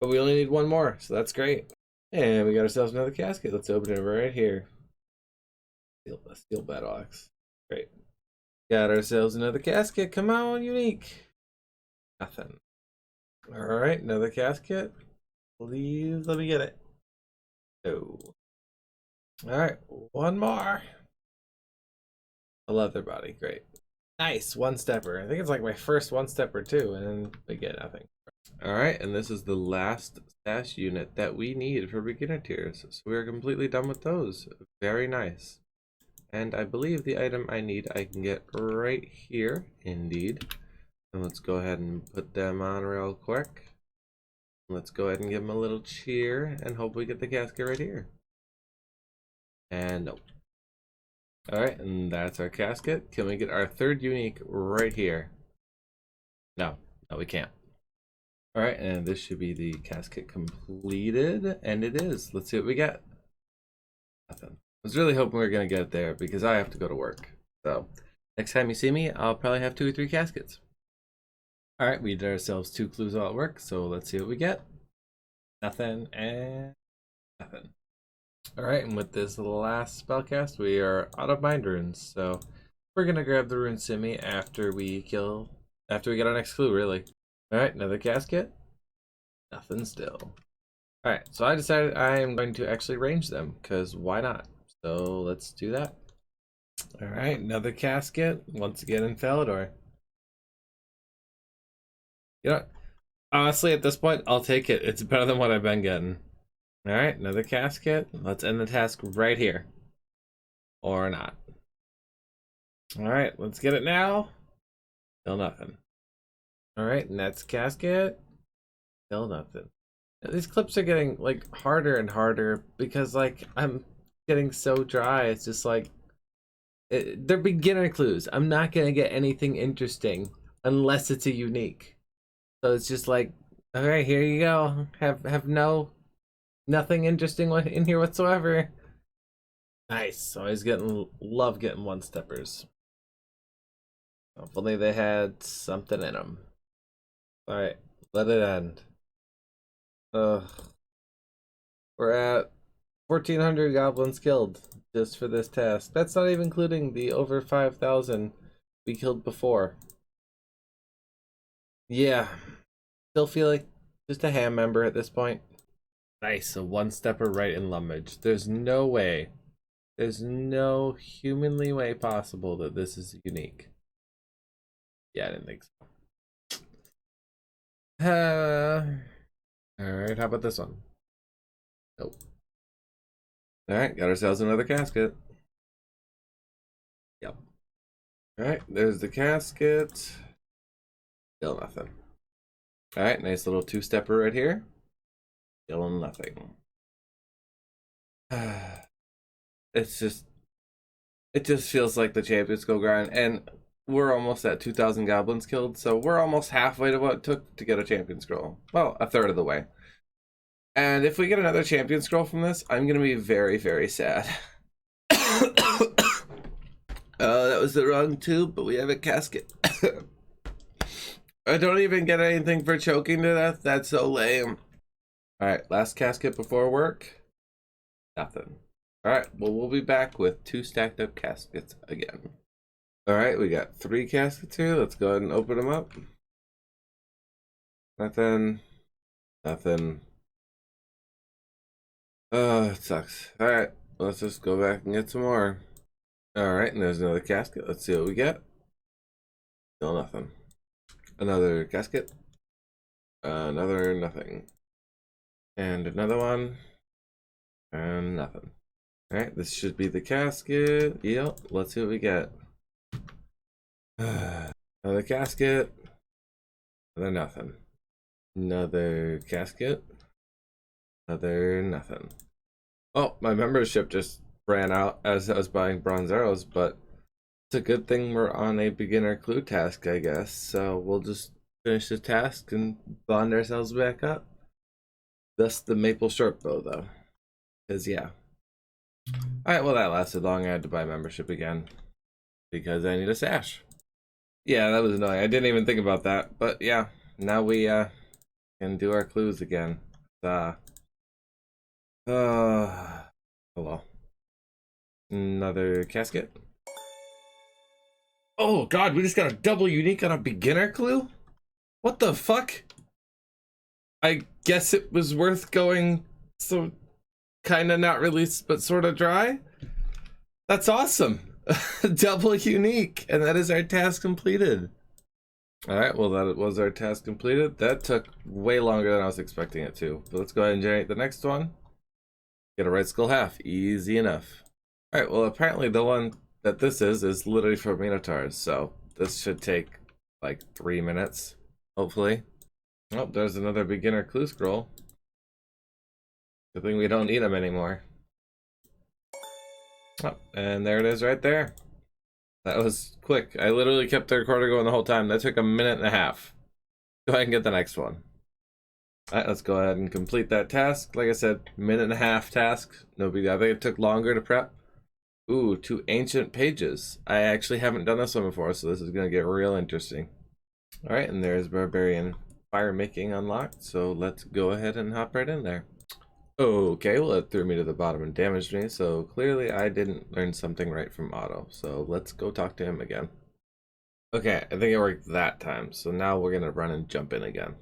But we only need 1 more, so that's great. And we got ourselves another casket. Let's open it right here. Steel battle axe. Great. Got ourselves another casket. Come on, unique. Nothing. Alright, another casket. Please let me get it. No. Alright, 1 more. A leather body, great. Nice, 1-stepper. I think it's like my first 1-stepper too, and then we get nothing. Alright, and this is the last stash unit that we need for beginner tiers. So we are completely done with those. Very nice. And I believe the item I need I can get right here, indeed. And let's go ahead and put them on real quick. Let's go ahead and give them a little cheer and hope we get the casket right here. And nope. Alright, and that's our casket. Can we get our 3rd unique right here? No, we can't. Alright, and this should be the casket completed, and it is. Let's see what we get. Nothing. I was really hoping we were going to get it there because I have to go to work. So, next time you see me, I'll probably have 2 or 3 caskets. Alright, we did ourselves 2 clues all at work, so let's see what we get. Nothing, and nothing. Alright, and with this last spellcast, we are out of mind runes, so we're gonna grab the rune simi after we get our next clue, really. Alright, another casket. Nothing still. Alright, so I decided I am going to actually range them, because why not? So let's do that. Alright, another casket, once again in Falador. You know what? Honestly, at this point, I'll take it. It's better than what I've been getting. Alright, another casket. Let's end the task right here. Or not. Alright, let's get it now. Still nothing. Alright, next casket. Still nothing. These clips are getting like harder and harder because like I'm getting so dry. It's just like they're beginner clues. I'm not gonna get anything interesting unless it's a unique. So it's just like, alright, here you go. Have nothing interesting in here whatsoever. Nice. Always love getting 1-steppers. Hopefully they had something in them. Alright, let it end. We're at 1,400 goblins killed just for this task. That's not even including the over 5,000 we killed before. Yeah, still feel like just a ham member at this point. Nice, a 1-stepper right in Lummage. There's no way. There's no humanly way possible that this is unique. Yeah, I didn't think so. Alright, how about this one? Nope. Alright, got ourselves another casket. Yep. Alright, there's the casket. Still nothing. Alright, nice little 2-stepper right here. Still nothing. It just feels like the Champions Go grind, and we're almost at 2,000 goblins killed, so we're almost halfway to what it took to get a champion scroll. Well, a third of the way. And if we get another champion scroll from this, I'm gonna be very, very sad. That was the wrong tube, but we have a casket. I don't even get anything for choking to death. That's so lame. Alright, last casket before work. Nothing. Alright, well, we'll be back with 2 stacked up caskets again. Alright, we got 3 caskets here. Let's go ahead and open them up. Nothing. Nothing. Oh, it sucks. Alright, let's just go back and get some more. Alright, and there's another casket. Let's see what we get. Still nothing. Another casket. Another nothing. And another one. And nothing. Alright, this should be the casket. Yep, let's see what we get. Another casket. Another nothing. Another casket. Another nothing. Oh, my membership just ran out as I was buying bronze arrows, but it's a good thing we're on a beginner clue task, I guess. So we'll just finish the task and bond ourselves back up. Thus the maple short bow, though. Because, yeah. Alright, well, that lasted long. I had to buy membership again because I need a sash. Yeah, that was annoying. I didn't even think about that. But, yeah, now we can do our clues again. Hello. Another casket. Oh god, we just got a double unique on a beginner clue? What the fuck? I guess it was worth going so kinda not released but sorta dry? That's awesome. Double unique, and that is our task completed. Alright, well that was our task completed. That took way longer than I was expecting it to. But let's go ahead and generate the next one. Get a red skull half. Easy enough. Alright, well apparently the one that this is literally for Minotaurs, so this should take like 3 minutes, hopefully. Oh, there's another beginner clue scroll. Good thing we don't need them anymore. Oh, and there it is right there. That was quick. I literally kept the recorder going the whole time. That took a minute and a half. Go ahead and get the next one. Alright, let's go ahead and complete that task. Like I said, minute and a half task. No big deal. I think it took longer to prep. Ooh, 2 ancient pages. I actually haven't done this one before, so this is going to get real interesting. Alright, and there's Barbarian Fire Making unlocked, so let's go ahead and hop right in there. Okay, well it threw me to the bottom and damaged me, so clearly I didn't learn something right from Otto, so let's go talk to him again. Okay, I think it worked that time, so now we're going to run and jump in again.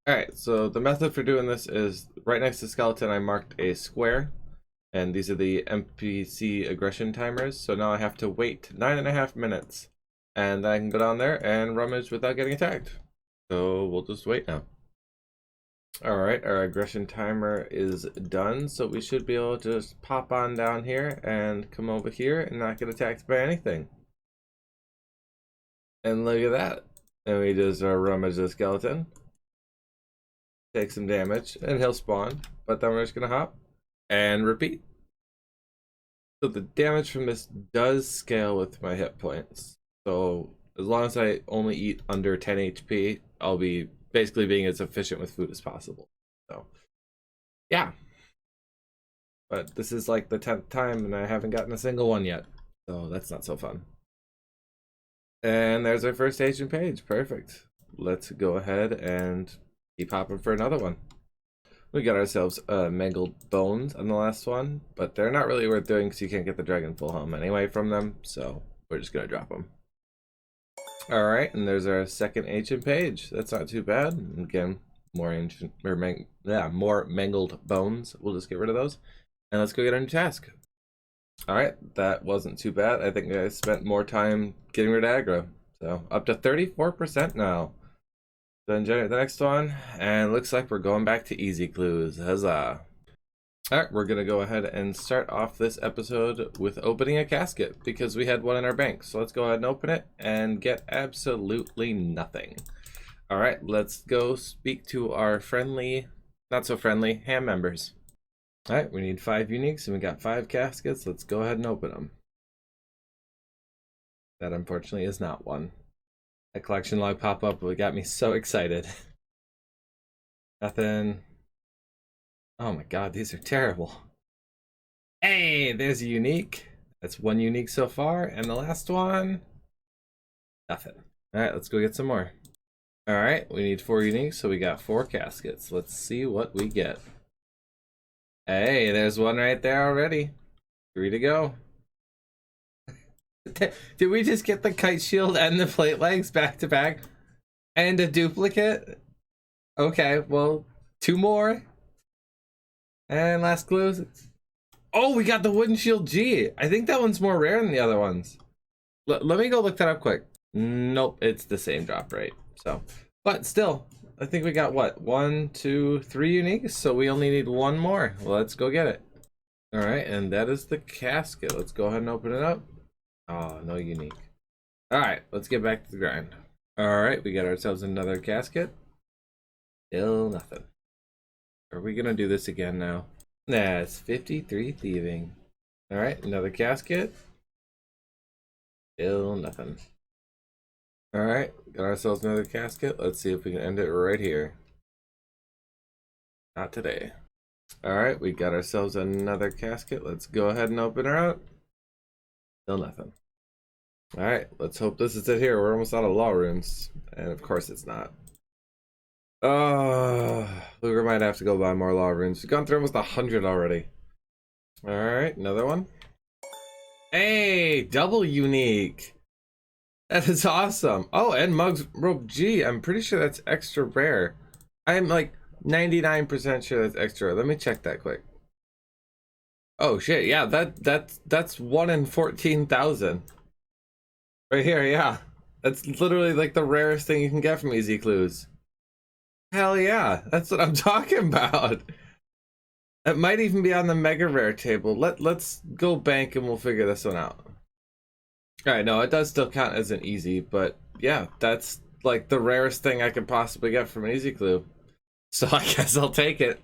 Alright, so the method for doing this is right next to skeleton I marked a square. And these are the NPC aggression timers. So now I have to wait 9.5 minutes. And I can go down there and rummage without getting attacked. So we'll just wait now. Alright, our aggression timer is done. So we should be able to just pop on down here and come over here and not get attacked by anything. And look at that. And we just rummage the skeleton. Take some damage and he'll spawn. But then we're just going to hop. And repeat. So the damage from this does scale with my hit points. So as long as I only eat under 10 HP, I'll be basically being as efficient with food as possible. So yeah. But this is like the 10th time and I haven't gotten a single one yet. So that's not so fun. And there's our first agent page. Perfect. Let's go ahead and keep hopping for another one. We got ourselves mangled bones on the last one, but they're not really worth doing because you can't get the dragon full home anyway from them, so we're just gonna drop them. Alright, and there's our second ancient page. That's not too bad. Again, more ancient or more mangled bones. We'll just get rid of those. And let's go get a new task. Alright, that wasn't too bad. I think I spent more time getting rid of aggro. So up to 34% now. Then generate the next one, and looks like we're going back to easy clues. Huzzah. Alright, we're gonna go ahead and start off this episode with opening a casket because we had one in our bank. So let's go ahead and open it and get absolutely nothing. Alright, let's go speak to our friendly, not so friendly, ham members. Alright, we need 5 uniques and we got 5 caskets. Let's go ahead and open them. That unfortunately is not one. That collection log pop up got me so excited. Nothing. Oh my god, these are terrible. Hey, there's a unique. That's 1 unique so far, and the last one, nothing. Alright, let's go get some more. Alright, we need 4 uniques, so we got 4 caskets. Let's see what we get. Hey, there's one right there already. 3 to go. Did we just get the kite shield and the plate legs back to back? And a duplicate? Okay, well, 2 more. And last clue. Oh, we got the wooden shield G. I think that one's more rare than the other ones. Let me go look that up quick. Nope, it's the same drop rate. So, but still, I think we got what? 1, 2, 3 uniques. So we only need 1 more. Well, let's go get it. All right, and that is the casket. Let's go ahead and open it up. Oh, no unique. Alright, let's get back to the grind. Alright, we got ourselves another casket. Still nothing. Are we gonna do this again now? Nah, it's 53 thieving. Alright, another casket. Still nothing. Alright, got ourselves another casket. Let's see if we can end it right here. Not today. Alright, we got ourselves another casket. Let's go ahead and open her up. Still nothing. Alright, let's hope this is it here. We're almost out of law runes. And of course it's not. Oh, Luger might have to go buy more law runes. We've gone through almost 100 already. Alright, another one. Hey, double unique. That is awesome. Oh, and Mug's Rope G. I'm pretty sure that's extra rare. I'm like 99% sure that's extra. Let me check that quick. Oh shit, yeah, that's 1 in 14,000. Right here, yeah. That's literally like the rarest thing you can get from Easy Clues. Hell yeah, that's what I'm talking about. It might even be on the mega rare table. Let's go bank and we'll figure this one out. Alright, no, it does still count as an easy, but yeah, that's like the rarest thing I could possibly get from an Easy Clue. So I guess I'll take it.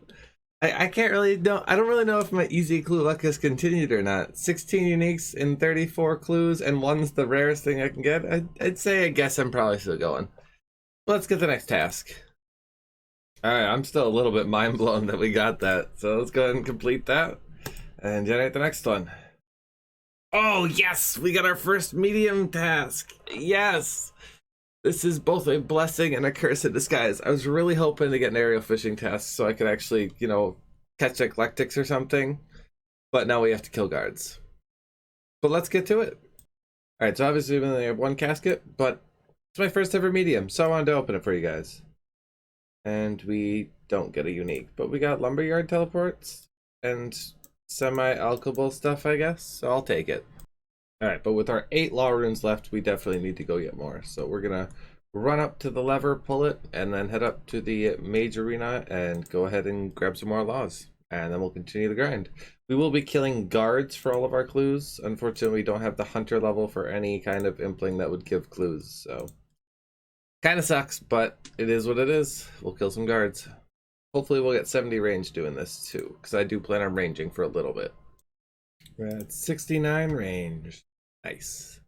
I can't really know. I don't really know if my Easy Clue luck has continued or not. 16 uniques in 34 clues, and one's the rarest thing I can get. I'd say I guess I'm probably still going. Let's get the next task. Alright, I'm still a little bit mind blown that we got that. So let's go ahead and complete that and generate the next one. Oh yes, we got our first medium task. Yes. This is both a blessing and a curse in disguise. I was really hoping to get an aerial fishing task so I could actually, you know, catch eclectics or something. But now we have to kill guards. But let's get to it. Alright, so obviously we only have one casket, but it's my first ever medium, so I wanted to open it for you guys. And we don't get a unique, but we got lumberyard teleports and semi-alchable stuff, I guess, so I'll take it. Alright, but with our 8 law runes left, we definitely need to go get more. So we're gonna run up to the lever, pull it, and then head up to the mage arena and go ahead and grab some more laws. And then we'll continue the grind. We will be killing guards for all of our clues. Unfortunately, we don't have the hunter level for any kind of impling that would give clues, so kind of sucks, but it is what it is. We'll kill some guards. Hopefully we'll get 70 range doing this too, because I do plan on ranging for a little bit. We're at 69 range. Nice.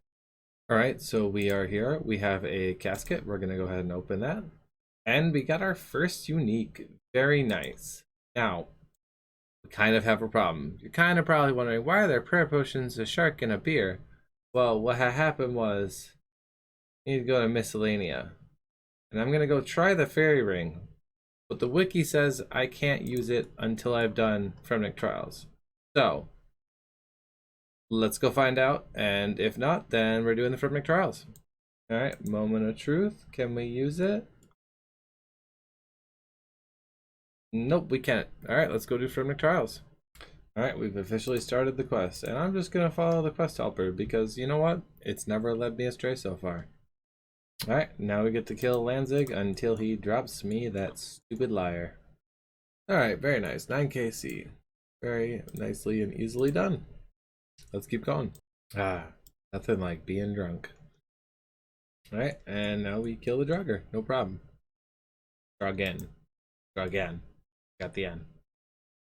Alright, so we are here. We have a casket. We're going to go ahead and open that. And we got our first unique. Very nice. Now, we kind of have a problem. You're kind of probably wondering, why are there prayer potions, a shark, and a beer? Well, what happened was, you need to go to miscellanea. And I'm going to go try the fairy ring. But the wiki says I can't use it until I've done Fremnic trials. So, let's go find out, and if not, then we're doing the Fremnic trials. Alright, moment of truth. Can we use it? Nope, we can't. Alright, let's go do Fremnic trials. Alright, we've officially started the quest, and I'm just gonna follow the quest helper because you know what? It's never led me astray so far. Alright, now we get to kill Lanzig until he drops me that stupid liar. Alright, very nice. 9kc. Very nicely and easily done. Let's keep going. Nothing like being drunk. Alright, and now we kill the drugger. No problem. Draw again. Draw again. Got the end.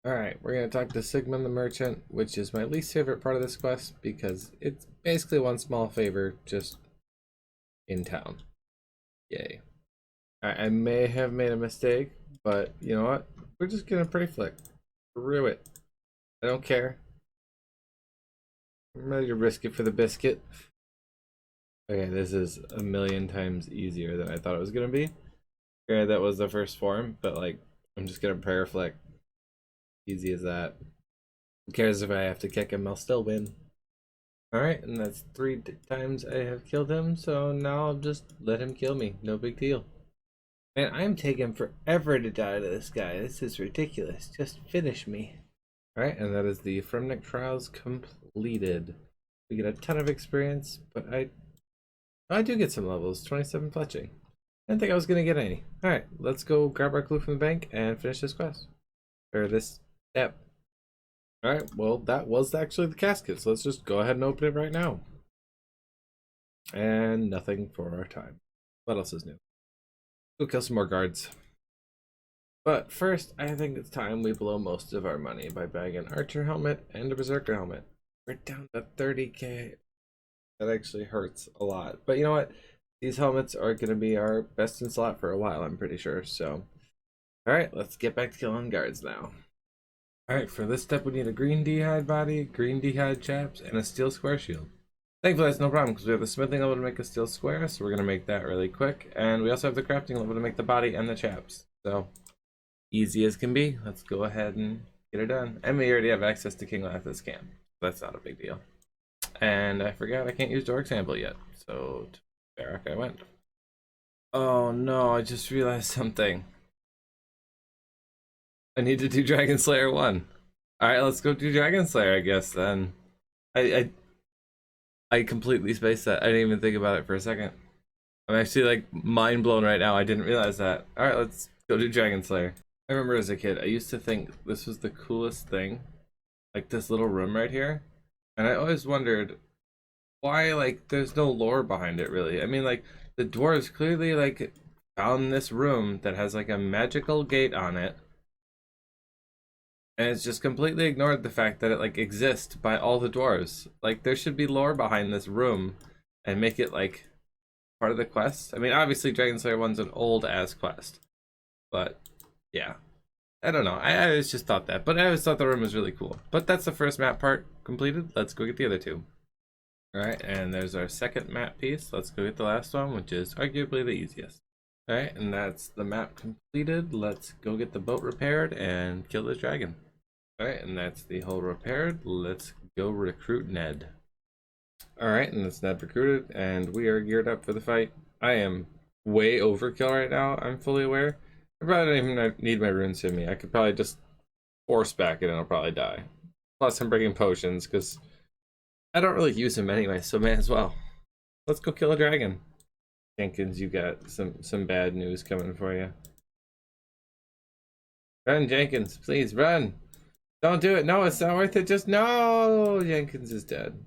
Alright, we're going to talk to Sigmund the Merchant, which is my least favorite part of this quest because it's basically one small favor just in town. Yay. I may have made a mistake, but you know what? We're just going to pretty flick. Screw it. I don't care. I'm ready to risk it for the biscuit. Okay, this is a million times easier than I thought it was gonna be. Okay, that was the first form, but like, I'm just gonna prayer flick. Easy as that. Who cares if I have to kick him? I'll still win. Alright, and that's 3 times I have killed him, so now I'll just let him kill me. No big deal. Man, I'm taking forever to die to this guy. This is ridiculous. Just finish me. Alright, and that is the Fremnic trials completed. We get a ton of experience, but I do get some levels. 27 fletching. I didn't think I was gonna get any. Alright, let's go grab our clue from the bank and finish this quest. Or this step. Alright, well that was actually the casket, so let's just go ahead and open it right now. And nothing for our time. What else is new? Go kill some more guards. But first, I think it's time we blow most of our money by buying an archer helmet and a berserker helmet. We're down to 30k. That actually hurts a lot. But you know what? These helmets are going to be our best in slot for a while, I'm pretty sure. So, alright, let's get back to killing guards now. Alright, for this step we need a green d'hide body, green d'hide chaps, and a steel square shield. Thankfully that's no problem because we have the smithing level to make a steel square, so we're going to make that really quick. And we also have the crafting level to make the body and the chaps. So, easy as can be. Let's go ahead and get it done. And we already have access to King Lathis camp. That's not a big deal. And I forgot I can't use Dork Sample yet. So, to Barak I went. Oh no, I just realized something. I need to do Dragon Slayer 1. Alright, let's go do Dragon Slayer, I guess, then. I completely spaced that. I didn't even think about it for a second. I'm actually, like, mind blown right now. I didn't realize that. Alright, let's go do Dragon Slayer. I remember as a kid, I used to think this was the coolest thing. Like, this little room right here. And I always wondered why, like, there's no lore behind it, really. I mean, like, the dwarves clearly, like, found this room that has, like, a magical gate on it. And it's just completely ignored the fact that it, like, exists by all the dwarves. Like, there should be lore behind this room and make it, like, part of the quest. I mean, obviously, Dragon Slayer 1's an old-ass quest. But, yeah. I don't know. I always just thought that. But I always thought the room was really cool. But that's the first map part completed. Let's go get the other two. Alright, and there's our second map piece. Let's go get the last one, which is arguably the easiest. Alright, and that's the map completed. Let's go get the boat repaired and kill this dragon. Alright, and that's the hull repaired. Let's go recruit Ned. Alright, and that's Ned recruited, and we are geared up for the fight. I am way overkill right now, I'm fully aware. I probably don't even need my runes in me. I could probably just force back it and I'll probably die. Plus I'm bringing potions, because I don't really use them anyway, so may as well. Let's go kill a dragon. Jenkins, you got some bad news coming for you. Run, Jenkins, please run. Don't do it. No, it's not worth it. Just no. Jenkins is dead.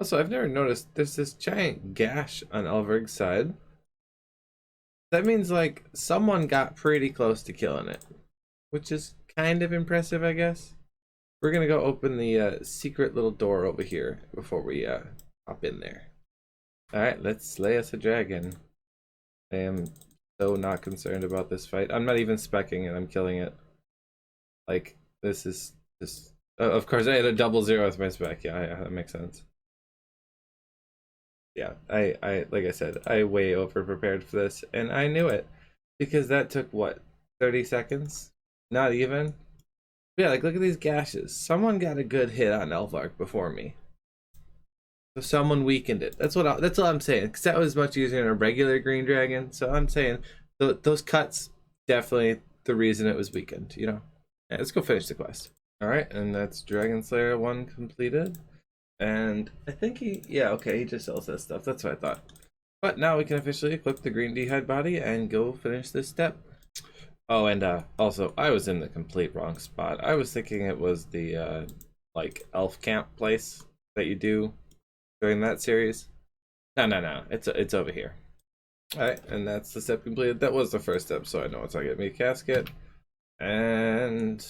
Also, I've never noticed there's this giant gash on Elverg's side. That means, like, someone got pretty close to killing it, which is kind of impressive, I guess. We're gonna go open the secret little door over here before we hop in there. Alright, let's slay us a dragon. I am so not concerned about this fight. I'm not even specking it, I'm killing it. Like, this is just... of course, I had a 00 with my spec. Yeah, that makes sense. Yeah, I like I said, I way over prepared for this, and I knew it. Because that took, what, 30 seconds? Not even? Yeah, like, look at these gashes. Someone got a good hit on Elvark before me. So someone weakened it. That's all I'm saying. Because that was much easier than a regular green dragon. So I'm saying those cuts, definitely the reason it was weakened, you know? Yeah, let's go finish the quest. Alright, and that's Dragon Slayer 1 completed. And I think he just sells that stuff. That's what I thought. But now we can officially equip the green d'hide body and go finish this step. Oh, and also, I was in the complete wrong spot. I was thinking it was the, like, elf camp place that you do during that series. No. It's over here. Alright, and that's the step completed. That was the first step, so I know it's not getting me a casket. And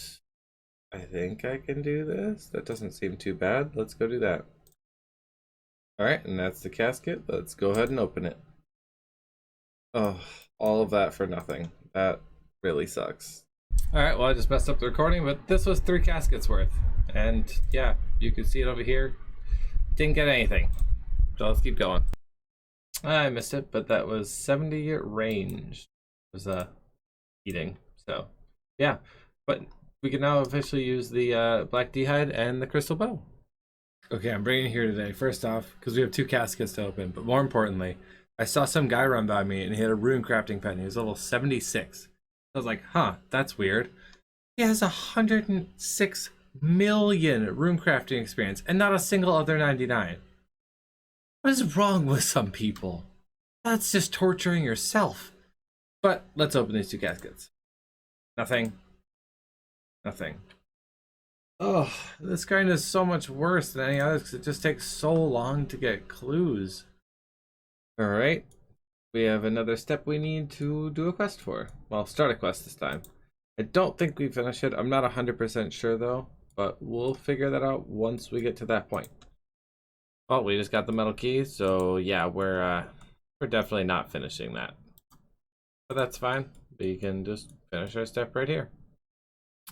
I think I can do this. That doesn't seem too bad. Let's go do that. Alright, and that's the casket. Let's go ahead and open it. Oh, all of that for nothing. That really sucks. Alright, well, I just messed up the recording, but this was 3 caskets worth. And yeah, you can see it over here. Didn't get anything. So let's keep going. I missed it, but that was 70 range. It was eating. So yeah, but we can now officially use the black d'hide and the crystal bow. Okay, I'm bringing it here today. First off, because we have 2 caskets to open, but more importantly, I saw some guy run by me and he had a rune crafting pen. He was level 76. I was like, huh, that's weird. He has 106 million rune crafting experience and not a single other 99. What is wrong with some people? That's just torturing yourself. But let's open these 2 caskets. Nothing. Oh, this kind is so much worse than any others because it just takes so long to get clues. All right. We have another step we need to do a quest for. Well, start a quest this time. I don't think we finish it. I'm not 100% sure though, but we'll figure that out once we get to that point. Oh, we just got the metal key, so yeah, we're definitely not finishing that. But that's fine. We can just finish our step right here.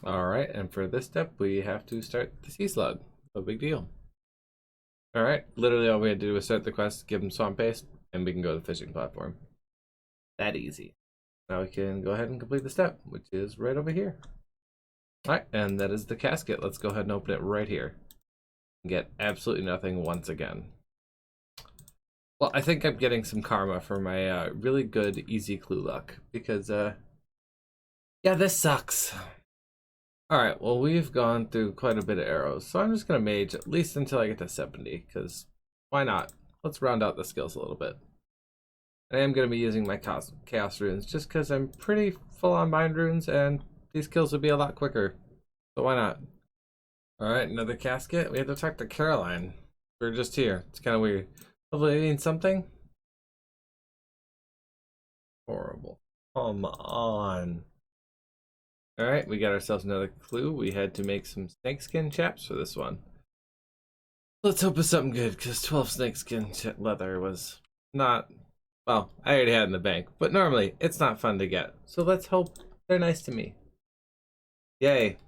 All right, and for this step, we have to start the sea slug. No big deal. All right, literally all we had to do was start the quest, give them swamp paste, and we can go to the fishing platform. That easy. Now we can go ahead and complete the step, which is right over here. All right, and that is the casket. Let's go ahead and open it right here. Get absolutely nothing once again. Well, I think I'm getting some karma for my really good easy clue luck because yeah, this sucks. All right, well, we've gone through quite a bit of arrows, so I'm just gonna mage at least until I get to 70 because why not? Let's round out the skills a little bit. I am gonna be using my chaos runes just because I'm pretty full on mind runes and these kills would be a lot quicker, so why not? All right, another casket. We had to talk to Caroline. We're just here. It's kind of weird. Hopefully it means something. Horrible. Come on. All right, we got ourselves another clue. We had to make some snakeskin chaps for this one. Let's hope it's something good, because 12 snakeskin leather was not... Well, I already had it in the bank, but normally it's not fun to get. So let's hope they're nice to me. Yay.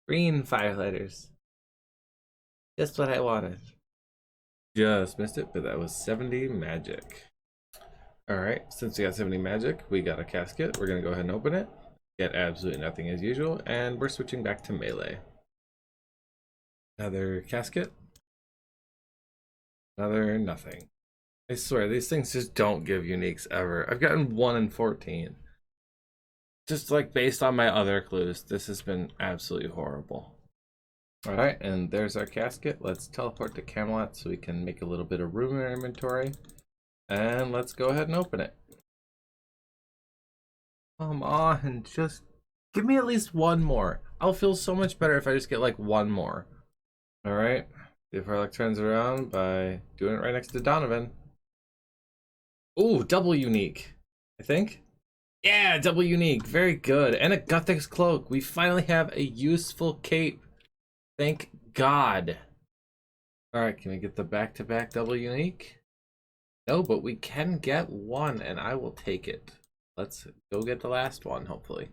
Green firelighters. Just what I wanted. Just missed it, but that was 70 magic. Alright, since we got 70 magic, we got a casket. We're going to go ahead and open it. Get absolutely nothing as usual, and we're switching back to melee. Another casket. Another nothing. I swear, these things just don't give uniques ever. I've gotten 1 in 14. Just like based on my other clues, this has been absolutely horrible. Alright, and there's our casket. Let's teleport to Camelot so we can make a little bit of room in our inventory. And let's go ahead and open it. Come on, just give me at least one more. I'll feel so much better if I just get like one more. Alright, see if our luck turns around by doing it right next to Donovan. Ooh, double unique, I think. Yeah, double unique, very good. And a Guthix cloak. We finally have a useful cape. Thank God. Alright, can we get the back-to-back double unique? No, but we can get one, and I will take it. Let's go get the last one, hopefully.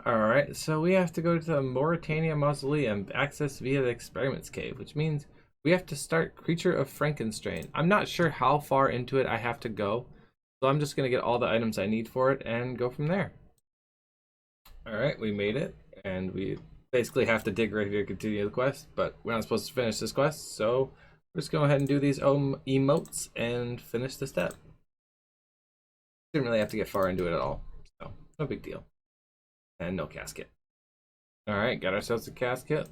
Alright, so we have to go to the Mauritania Mausoleum, access via the Experiments Cave, which means we have to start Creature of Frankenstein. I'm not sure how far into it I have to go, so I'm just going to get all the items I need for it and go from there. Alright, we made it, and we basically have to dig right here to continue the quest, but we're not supposed to finish this quest, so we're just going to go ahead and do these emotes and finish the step. Didn't really have to get far into it at all, so no big deal. And no casket. Alright, got ourselves a casket.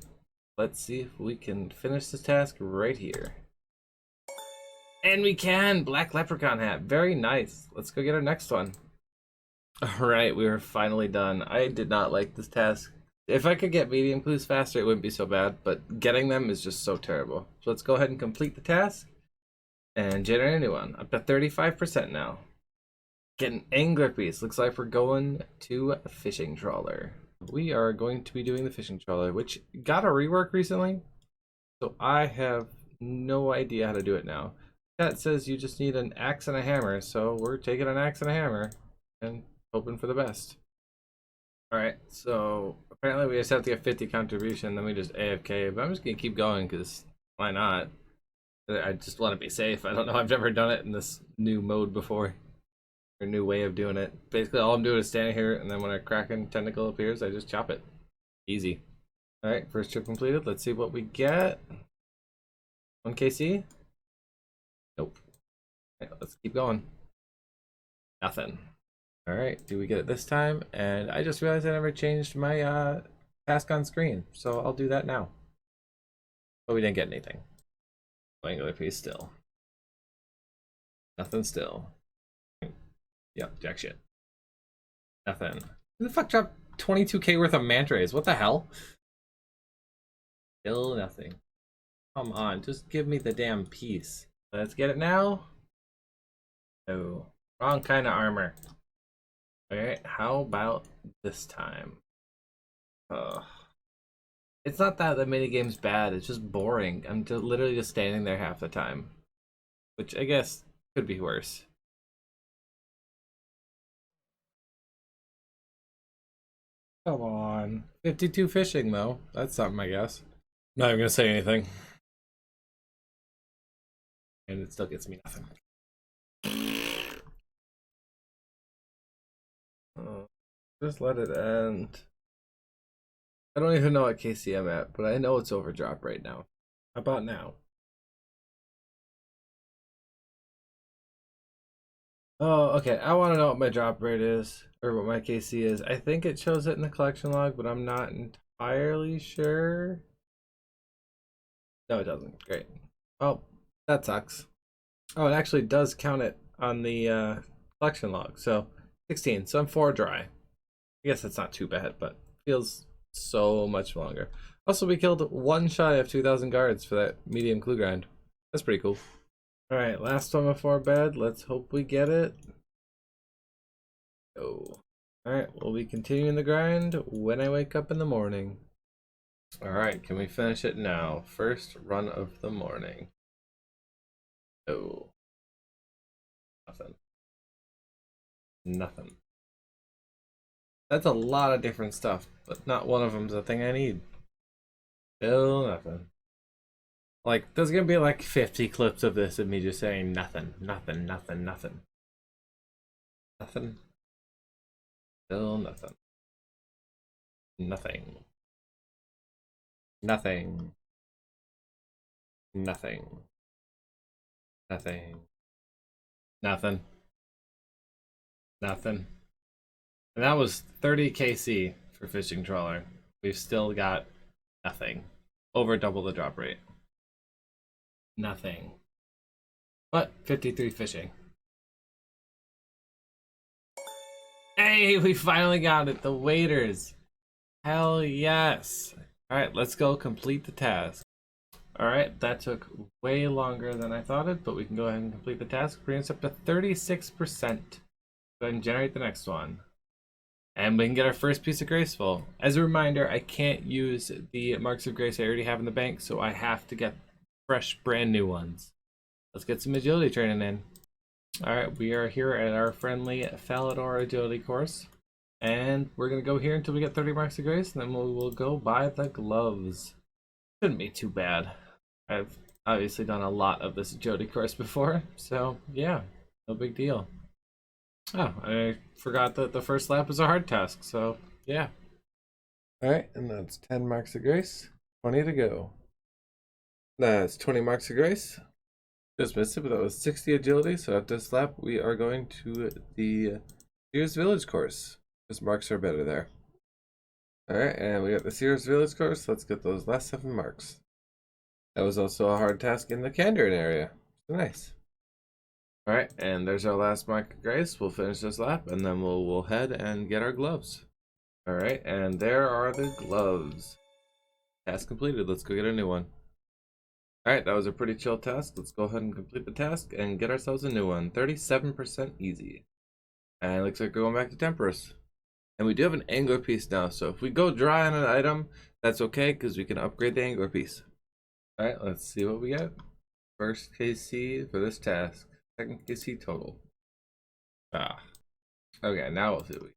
Let's see if we can finish this task right here. And we can! Black leprechaun hat. Very nice. Let's go get our next one. Alright, we are finally done. I did not like this task. If I could get medium clues faster, it wouldn't be so bad, but getting them is just so terrible. So let's go ahead and complete the task and generate a new one. Up to 35% now. Get an angler piece. Looks like we're going to a fishing trawler. We are going to be doing the fishing trawler, which got a rework recently. So I have no idea how to do it now. That says you just need an axe and a hammer. So we're taking an axe and a hammer and hoping for the best. Alright, so apparently we just have to get 50 contribution, then we just AFK. But I'm just going to keep going because why not? I just want to be safe. I don't know. I've never done it in this new mode before. Or new way of doing it. Basically, all I'm doing is standing here, and then when a kraken tentacle appears, I just chop it. Easy. Alright, first trip completed. Let's see what we get. 1 KC? Nope. Alright, let's keep going. Nothing. Alright, do we get it this time? And I just realized I never changed my task on screen, so I'll do that now. But we didn't get anything. Angular piece still. Nothing still. Yep, jack shit. Nothing. Who the fuck dropped 22k worth of mantras? What the hell? Still nothing. Come on, just give me the damn piece. Let's get it now. Oh, wrong kind of armor. Alright, how about this time? It's not that the minigame's bad, it's just boring. I'm literally just standing there half the time. Which I guess could be worse. Come on. 52 fishing, though. That's something, I guess. Not even gonna say anything. And it still gets me nothing. Just let it end. I don't even know what KC I'm at, but I know it's overdrop right now. How about now? Oh, okay. I want to know what my drop rate is, or what my KC is. I think it shows it in the collection log, but I'm not entirely sure. No, it doesn't. Great. Oh, that sucks. Oh, it actually does count it on the collection log. So 16. So I'm 4 dry. I guess that's not too bad, but feels so much longer. Also, we killed 1 shy of 2,000 guards for that medium clue grind. That's pretty cool. Alright, last one before bed. Let's hope we get it. Oh. Alright, we'll be continuing the grind when I wake up in the morning. Alright, can we finish it now? First run of the morning. Oh. Nothing. Nothing. That's a lot of different stuff, but not one of them's a thing I need. Still nothing. Like, there's gonna be like 50 clips of this of me just saying nothing, nothing, nothing, nothing. Nothing. Still nothing. Nothing. Nothing. Nothing. Nothing. Nothing. Nothing. And that was 30 KC for fishing trawler. We've still got nothing. Over double the drop rate. Nothing. But 53 fishing. Hey, we finally got it. The waiters. Hell yes. Alright, let's go complete the task. Alright, that took way longer than I thought it, but we can go ahead and complete the task. Bring us up to 36%. Go ahead and generate the next one. And we can get our first piece of graceful. As a reminder, I can't use the marks of grace I already have in the bank, so I have to get fresh, brand new ones. Let's get some agility training in. Alright, we are here at our friendly Falador agility course. And we're going to go here until we get 30 marks of grace, and then we'll go buy the gloves. Shouldn't be too bad. I've obviously done a lot of this agility course before, so yeah, no big deal. Oh, I forgot that the first lap is a hard task, so yeah. Alright, and that's 10 marks of grace, 20 to go. That's 20 marks of grace. Just missed it, but that was 60 agility, so at this lap we are going to the Sears Village course, because marks are better there. Alright, and we got the Sears Village course. Let's get those last 7 marks. That was also a hard task in the Candorn area. So nice. Alright, and there's our last mark of grace. We'll finish this lap, and then we'll head and get our gloves. Alright, and there are the gloves. Task completed. Let's go get a new one. Alright, that was a pretty chill task. Let's go ahead and complete the task and get ourselves a new one. 37% easy. And it looks like we're going back to Temperus. And we do have an angler piece now, so if we go dry on an item, that's okay, because we can upgrade the angler piece. Alright, let's see what we get. First KC for this task. Second KC total. Okay, now we'll see what we get.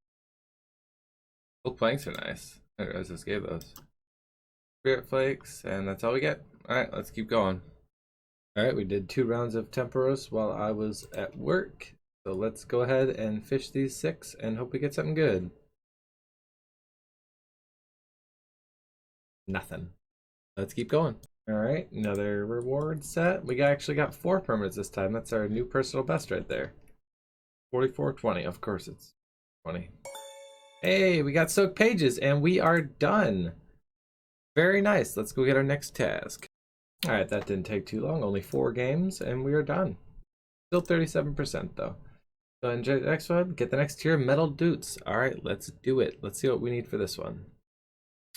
Oak planks are nice. I just gave those. Spirit flakes, and that's all we get. Alright, let's keep going. Alright, we did 2 rounds of Temperus while I was at work. So let's go ahead and fish these 6 and hope we get something good. Nothing. Let's keep going. Alright, another reward set. We actually got 4 permits this time. That's our new personal best right there. 44.20. Of course it's 20. Hey, we got soaked pages and we are done. Very nice. Let's go get our next task. Alright, that didn't take too long. Only 4 games and we are done. Still 37% though. So enjoy the next one. Get the next tier, metal dutes. Alright, let's do it. Let's see what we need for this one.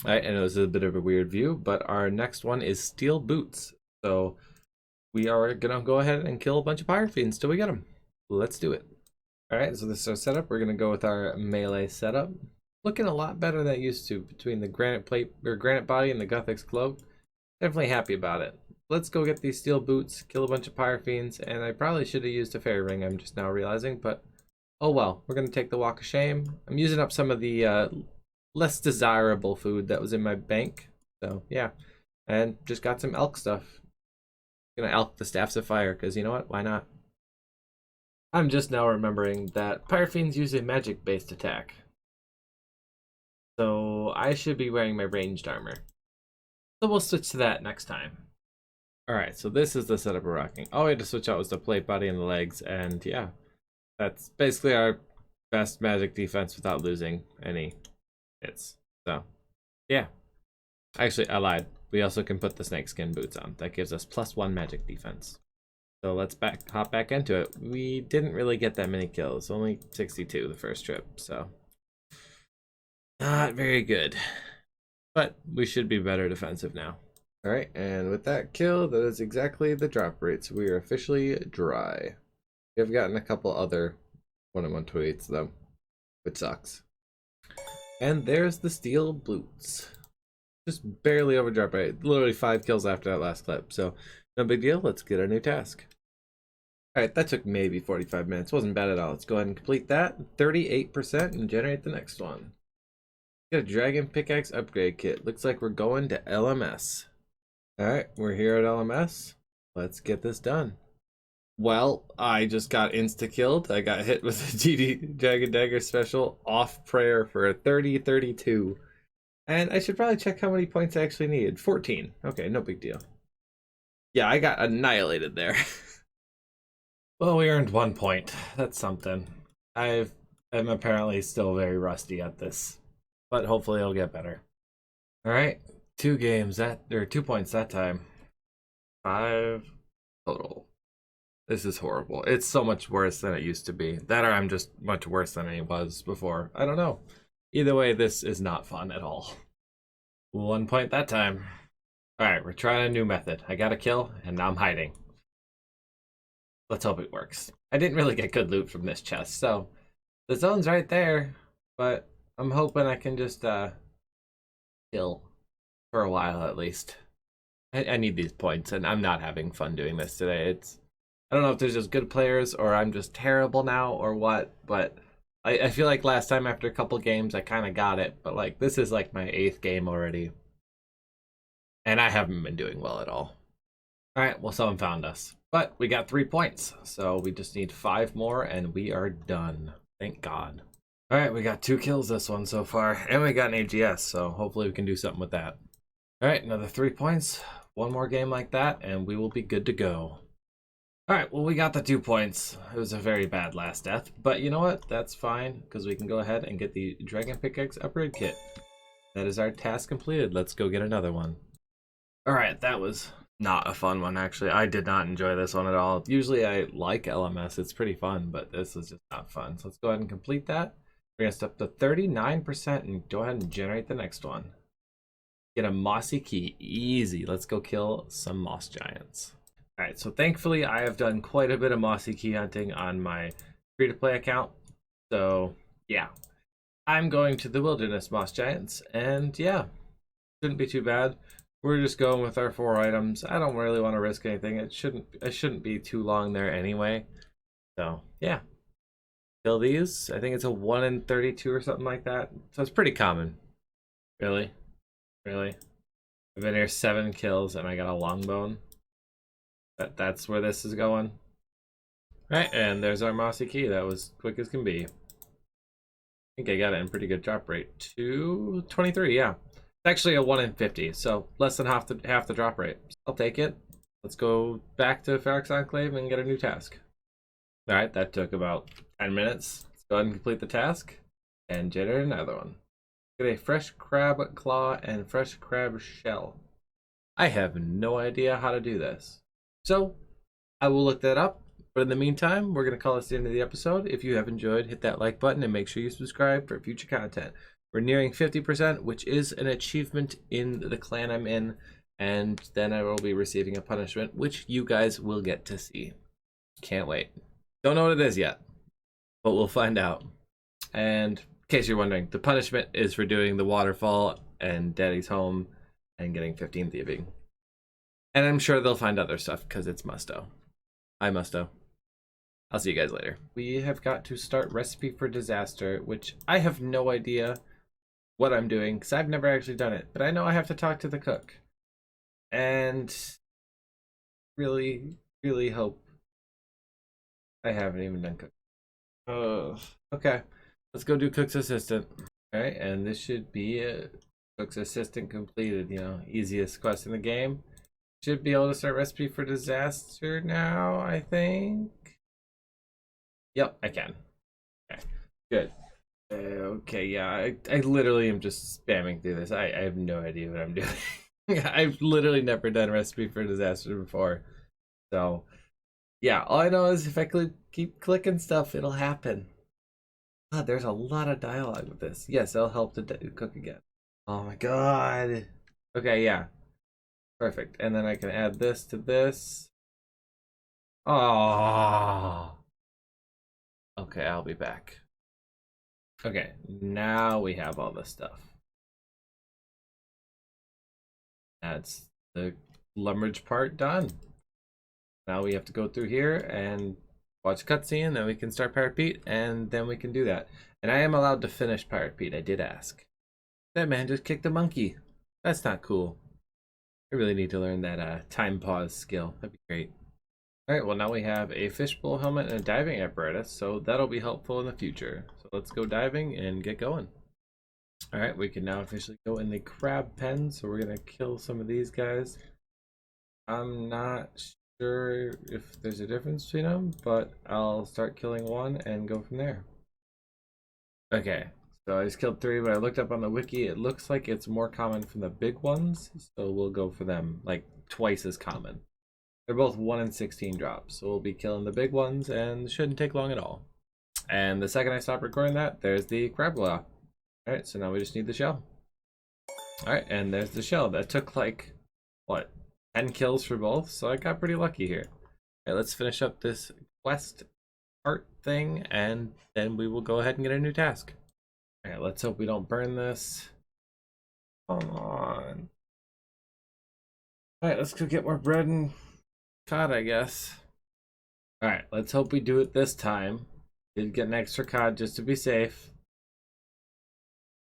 Alright, I know this is a bit of a weird view, but our next one is steel boots. So we are gonna go ahead and kill a bunch of pirate fiends till we get them. let's do it. All right, so this is our setup. We're gonna go with our melee setup. Looking a lot better than it used to between the granite plate or granite body and the Guthix cloak. Definitely happy about it. Let's go get these steel boots, kill a bunch of pyre fiends, and I probably should have used a fairy ring, I'm just now realizing, but oh well. We're gonna take the walk of shame. I'm using up some of the less desirable food that was in my bank. So yeah. And just got some elk stuff. Gonna elk the staffs of fire, because you know what? Why not? I'm just now remembering that pyre fiends use a magic based attack. So I should be wearing my ranged armor. So we'll switch to that next time. Alright, so this is the setup we're rocking. All we had to switch out was the plate body and the legs, and yeah. That's basically our best magic defense without losing any hits. So, yeah. Actually, I lied. We also can put the snakeskin boots on. That gives us +1 magic defense. So let's hop back into it. We didn't really get that many kills. Only 62 the first trip, so not very good. But we should be better defensive now. Alright, and with that kill, that is exactly the drop rate. So we are officially dry. We have gotten a couple other 1-on-1 tweets though, which sucks. And there's the steel boots. Just barely over drop rate. Literally 5 kills after that last clip. So no big deal. Let's get our new task. Alright, that took maybe 45 minutes. Wasn't bad at all. Let's go ahead and complete that. 38% and generate the next one. Got a dragon pickaxe upgrade kit. Looks like we're going to LMS. Alright, we're here at LMS. Let's get this done. Well, I just got insta-killed. I got hit with a GD Dragon Dagger special off prayer for a 30-32. And I should probably check how many points I actually needed. 14. Okay, no big deal. Yeah, I got annihilated there. Well, we earned 1 point. That's something. I'm apparently still very rusty at this, but hopefully it'll get better. All right, 2 points that time. 5 total. This is horrible. It's so much worse than it used to be. That or I'm just much worse than it was before. I don't know. Either way, this is not fun at all. 1 point that time. All right, we're trying a new method. I got a kill, and now I'm hiding. Let's hope it works. I didn't really get good loot from this chest, so the zone's right there, but I'm hoping I can just kill for a while at least. I need these points, and I'm not having fun doing this today. I don't know if there's just good players or I'm just terrible now or what, but I feel like last time after a couple games I kind of got it, but like this is like my 8th game already. And I haven't been doing well at all. Alright, well someone found us. But we got 3 points, so we just need 5 more and we are done. Thank God. Alright, we got 2 kills this one so far, and we got an AGS, so hopefully we can do something with that. Alright, another 3 points. 1 more game like that, and we will be good to go. Alright, well we got the 2 points. It was a very bad last death, but you know what? That's fine, because we can go ahead and get the Dragon Pickaxe Upgrade Kit. That is our task completed. Let's go get another one. Alright, that was not a fun one, actually. I did not enjoy this one at all. Usually I like LMS. It's pretty fun, but this is just not fun. So let's go ahead and complete that. We're going to step to 39% and go ahead and generate the next one. Get a mossy key. Easy. Let's go kill some moss giants. Alright, so thankfully I have done quite a bit of mossy key hunting on my free-to-play account. So, yeah. I'm going to the wilderness moss giants, and yeah, shouldn't be too bad. We're just going with our 4 items. I don't really want to risk anything. It shouldn't be too long there anyway. So, yeah. Kill these. I think it's a 1 in 32 or something like that. So it's pretty common. Really? Really? I've been here 7 kills and I got a longbone. That's where this is going. Right, and there's our mossy key. That was quick as can be. I think I got it in pretty good drop rate. 223, yeah. It's actually a 1 in 50, so less than half the drop rate. I'll take it. Let's go back to Ferox Enclave and get a new task. Alright, that took about 10 minutes. Let's go ahead and complete the task and generate another one. Get a fresh crab claw and fresh crab shell. I have no idea how to do this. So, I will look that up. But in the meantime, we're going to call this the end of the episode. If you have enjoyed, hit that like button and make sure you subscribe for future content. We're nearing 50%, which is an achievement in the clan I'm in. And then I will be receiving a punishment, which you guys will get to see. Can't wait. Don't know what it is yet, but we'll find out. And in case you're wondering, the punishment is for doing the waterfall and Daddy's home and getting 15 thieving. And I'm sure they'll find other stuff because it's musto. I musto. I'll see you guys later. We have got to start Recipe for Disaster, which I have no idea what I'm doing because I've never actually done it. But I know I have to talk to the cook. And really, really hope I haven't even done cook. Oh, okay. Let's go do cook's assistant. All right, and this should be a cook's assistant completed. You know, easiest quest in the game. Should be able to start Recipe for Disaster now, I think. Yep, I can. Okay, good. Okay, yeah, I literally am just spamming through this. I have no idea what I'm doing. I've literally never done Recipe for Disaster before. So, yeah, all I know is if I keep clicking stuff, it'll happen. God, there's a lot of dialogue with this. Yes, it'll help to cook again. Oh my god. Okay, yeah. Perfect. And then I can add this to this. Oh. Okay, I'll be back. Okay, now we have all this stuff. That's the lumberage part done. Now we have to go through here and watch cutscene, then we can start Pirate Pete, and then we can do that. And I am allowed to finish Pirate Pete, I did ask. That man just kicked a monkey. That's not cool. I really need to learn that time pause skill. That'd be great. Alright, well now we have a fishbowl helmet and a diving apparatus, so that'll be helpful in the future. So let's go diving and get going. Alright, we can now officially go in the crab pen, so we're gonna kill some of these guys. I'm not sure if there's a difference between them, but I'll start killing one and go from there. Okay, so I just killed 3, but I looked up on the wiki, it looks like it's more common from the big ones, so we'll go for them, like twice as common. They're both 1 in 16 drops, so we'll be killing the big ones and shouldn't take long at all. And the second I stop recording that, there's the crab claw. Alright, so now we just need the shell. Alright, and there's the shell. That took like, what, 10 kills for both, so I got pretty lucky here. Alright, let's finish up this quest part thing, and then we will go ahead and get a new task. Alright, let's hope we don't burn this. Come on. Alright, let's go get more bread and cod, I guess. Alright, let's hope we do it this time. Did get an extra cod just to be safe.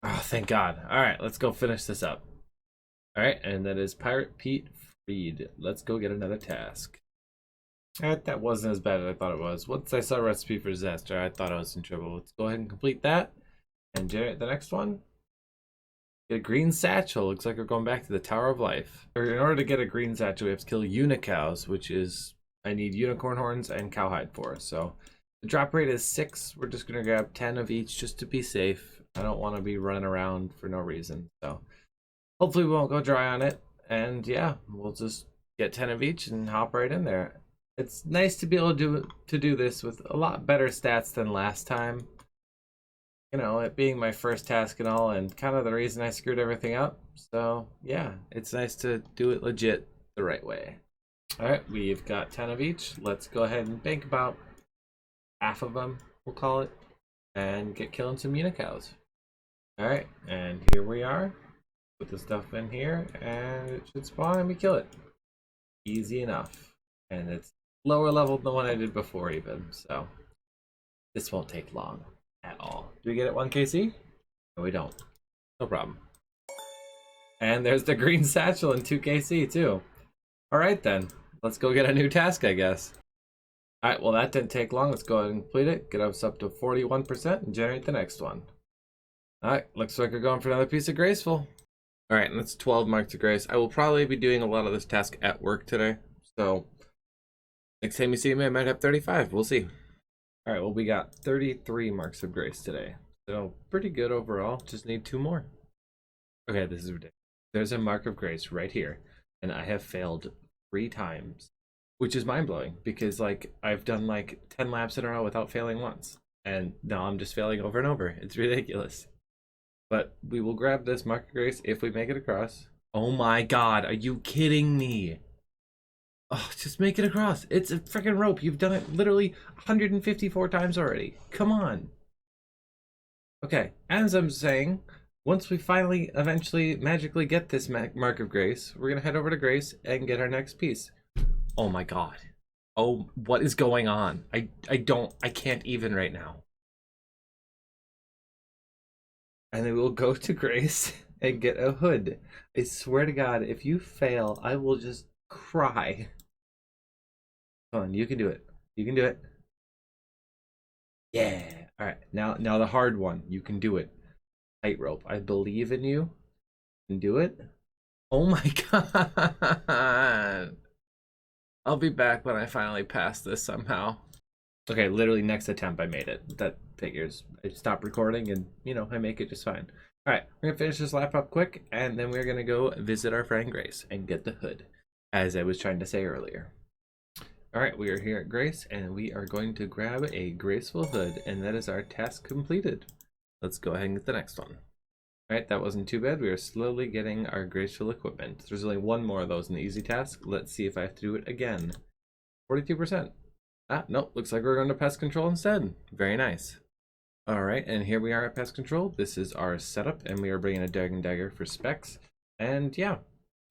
Oh, thank God. Alright, let's go finish this up. Alright, and that is Pirate Pete freed. Let's go get another task. Alright, that wasn't as bad as I thought it was. Once I saw Recipe for Disaster, I thought I was in trouble. Let's go ahead and complete that and generate the next one. Get a green satchel. Looks like we're going back to the Tower of Life. In order to get a green satchel, we have to kill unicows, which is, I need unicorn horns and cowhide for. So the drop rate is 6. We're just going to grab 10 of each just to be safe. I don't want to be running around for no reason. So hopefully we won't go dry on it. And yeah, we'll just get 10 of each and hop right in there. It's nice to be able to do this with a lot better stats than last time. You know, it being my first task and all, and kind of the reason I screwed everything up. So yeah, it's nice to do it legit the right way. Alright, we've got 10 of each. Let's go ahead and bank about half of them, we'll call it, and get killing some unicows. Alright, and here we are. Put the stuff in here, and it should spawn and we kill it. Easy enough. And it's lower level than the one I did before even, so this won't take long at all. Do we get it 1 KC? No, we don't. No problem. And there's the green satchel and 2 KC too. Alright then, let's go get a new task, I guess. Alright, well that didn't take long. Let's go ahead and complete it. Get us up to 41% and generate the next one. Alright, looks like we're going for another piece of Graceful. Alright, and that's 12 marks of grace. I will probably be doing a lot of this task at work today. So, next time you see me, I might have 35. We'll see. Alright, well we got 33 marks of grace today. So, pretty good overall. Just need 2 more. Okay, this is ridiculous. There's a mark of grace right here. And I have failed 3 times. Which is mind-blowing. Because, like, I've done, like, 10 laps in a row without failing once. And now I'm just failing over and over. It's ridiculous. But we will grab this mark of grace if we make it across. Oh my god, are you kidding me? Oh, just make it across. It's a freaking rope. You've done it literally 154 times already. Come on. Okay, as I'm saying, once we finally, eventually, magically get this Mark of Grace, we're gonna head over to Grace and get our next piece. Oh my god. Oh, what is going on? I can't even right now. And then we'll go to Grace and get a hood. I swear to God, if you fail, I will just cry. Come on, you can do it. You can do it. Yeah. All right. Now the hard one. You can do it. Tightrope. I believe in you. You can do it. Oh my god. I'll be back when I finally pass this somehow. Okay, literally next attempt I made it. That figures. I stopped recording and, you know, I make it just fine. All right, we're going to finish this lap up quick, and then we're going to go visit our friend Grace and get the hood, as I was trying to say earlier. All right, we are here at Grace, and we are going to grab a graceful hood, and that is our task completed. Let's go ahead and get the next one. All right, that wasn't too bad. We are slowly getting our graceful equipment. There's only one more of those in the easy task. Let's see if I have to do it again. 42%. Ah, nope, looks like we're going to pest control instead. Very nice. All right, and here we are at pest control. This is our setup, and we are bringing a dragon dagger for specs. And yeah,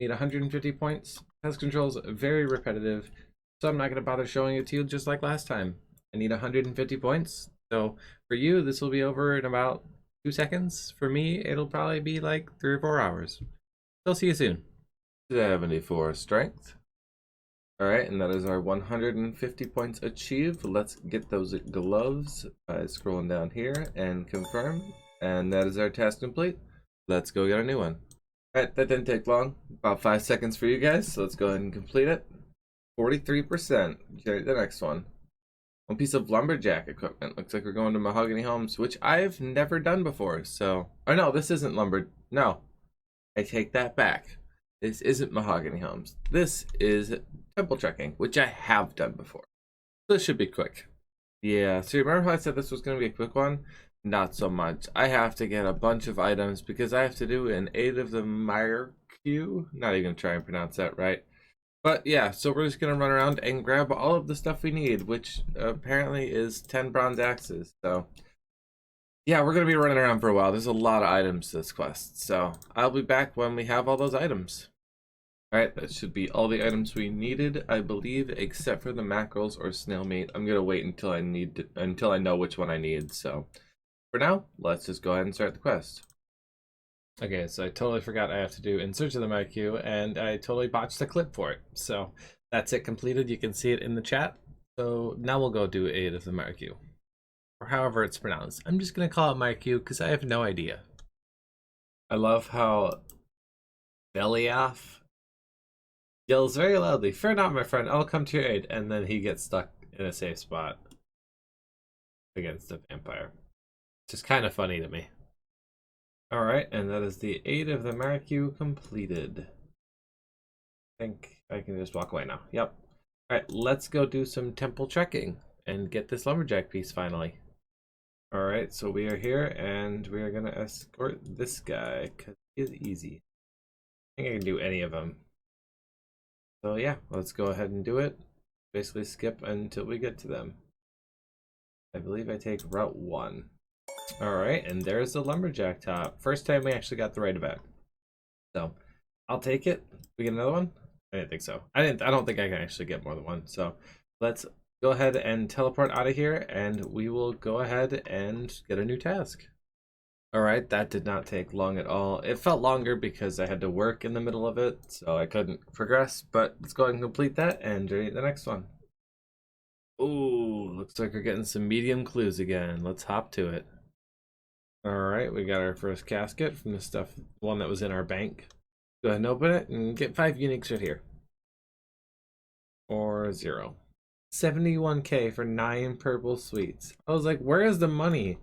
need 150 points. Pest control is very repetitive, so I'm not going to bother showing it to you just like last time. I need 150 points. So for you, this will be over in about 2 seconds. For me, it'll probably be like 3 or 4 hours. I'll see you soon. 74 strength. All right, and that is our 150 points achieved. Let's get those gloves by scrolling down here and confirm. And that is our task complete. Let's go get a new one. All right, that didn't take long. About 5 seconds for you guys. So let's go ahead and complete it. 43%. Generate the next one. One piece of lumberjack equipment. Looks like we're going to Mahogany Homes, which I've never done before. So, oh no, this isn't lumber. No, I take that back. This isn't Mahogany Homes. This is temple trekking, which I have done before. This should be quick. Yeah, so remember how I said this was going to be a quick one? Not so much. I have to get a bunch of items because I have to do an 8 of the Myrku. Not even try and pronounce that right. But yeah, so we're just going to run around and grab all of the stuff we need, which apparently is 10 bronze axes. So yeah, we're going to be running around for a while. There's a lot of items to this quest. So I'll be back when we have all those items. Alright, that should be all the items we needed, I believe, except for the mackerels or snail meat. I'm gonna wait until I know which one I need. So for now, let's just go ahead and start the quest. Okay, so I totally forgot I have to do In Search of the Myrku, and I totally botched the clip for it. So that's it completed. You can see it in the chat. So now we'll go do 8 of the Myrku, or however it's pronounced. I'm just gonna call it Myrku because I have no idea. I love how Beliaf yells very loudly, "Fear not, my friend, I'll come to your aid," and then he gets stuck in a safe spot against a vampire. Just kind of funny to me. Alright, and that is the 8 of the Myrku completed. I think I can just walk away now. Yep. Alright, let's go do some temple trekking and get this lumberjack piece finally. Alright, so we are here, and we are going to escort this guy, because he is easy. I think I can do any of them. So yeah, let's go ahead and do it. Basically skip until we get to them. I believe I take Route 1. Alright, and there's the lumberjack top. First time we actually got the right event. So, I'll take it. We get another one? I didn't think so. I don't think I can actually get more than one. So, let's go ahead and teleport out of here, and we will go ahead and get a new task. Alright, that did not take long at all. It felt longer because I had to work in the middle of it, so I couldn't progress, but let's go ahead and complete that and generate the next one. Ooh, looks like we're getting some medium clues again. Let's hop to it. Alright, we got our first casket from the one that was in our bank. Go ahead and open it and get 5 uniques right here. Or 0. 71k for 9 purple sweets. I was like, where is the money?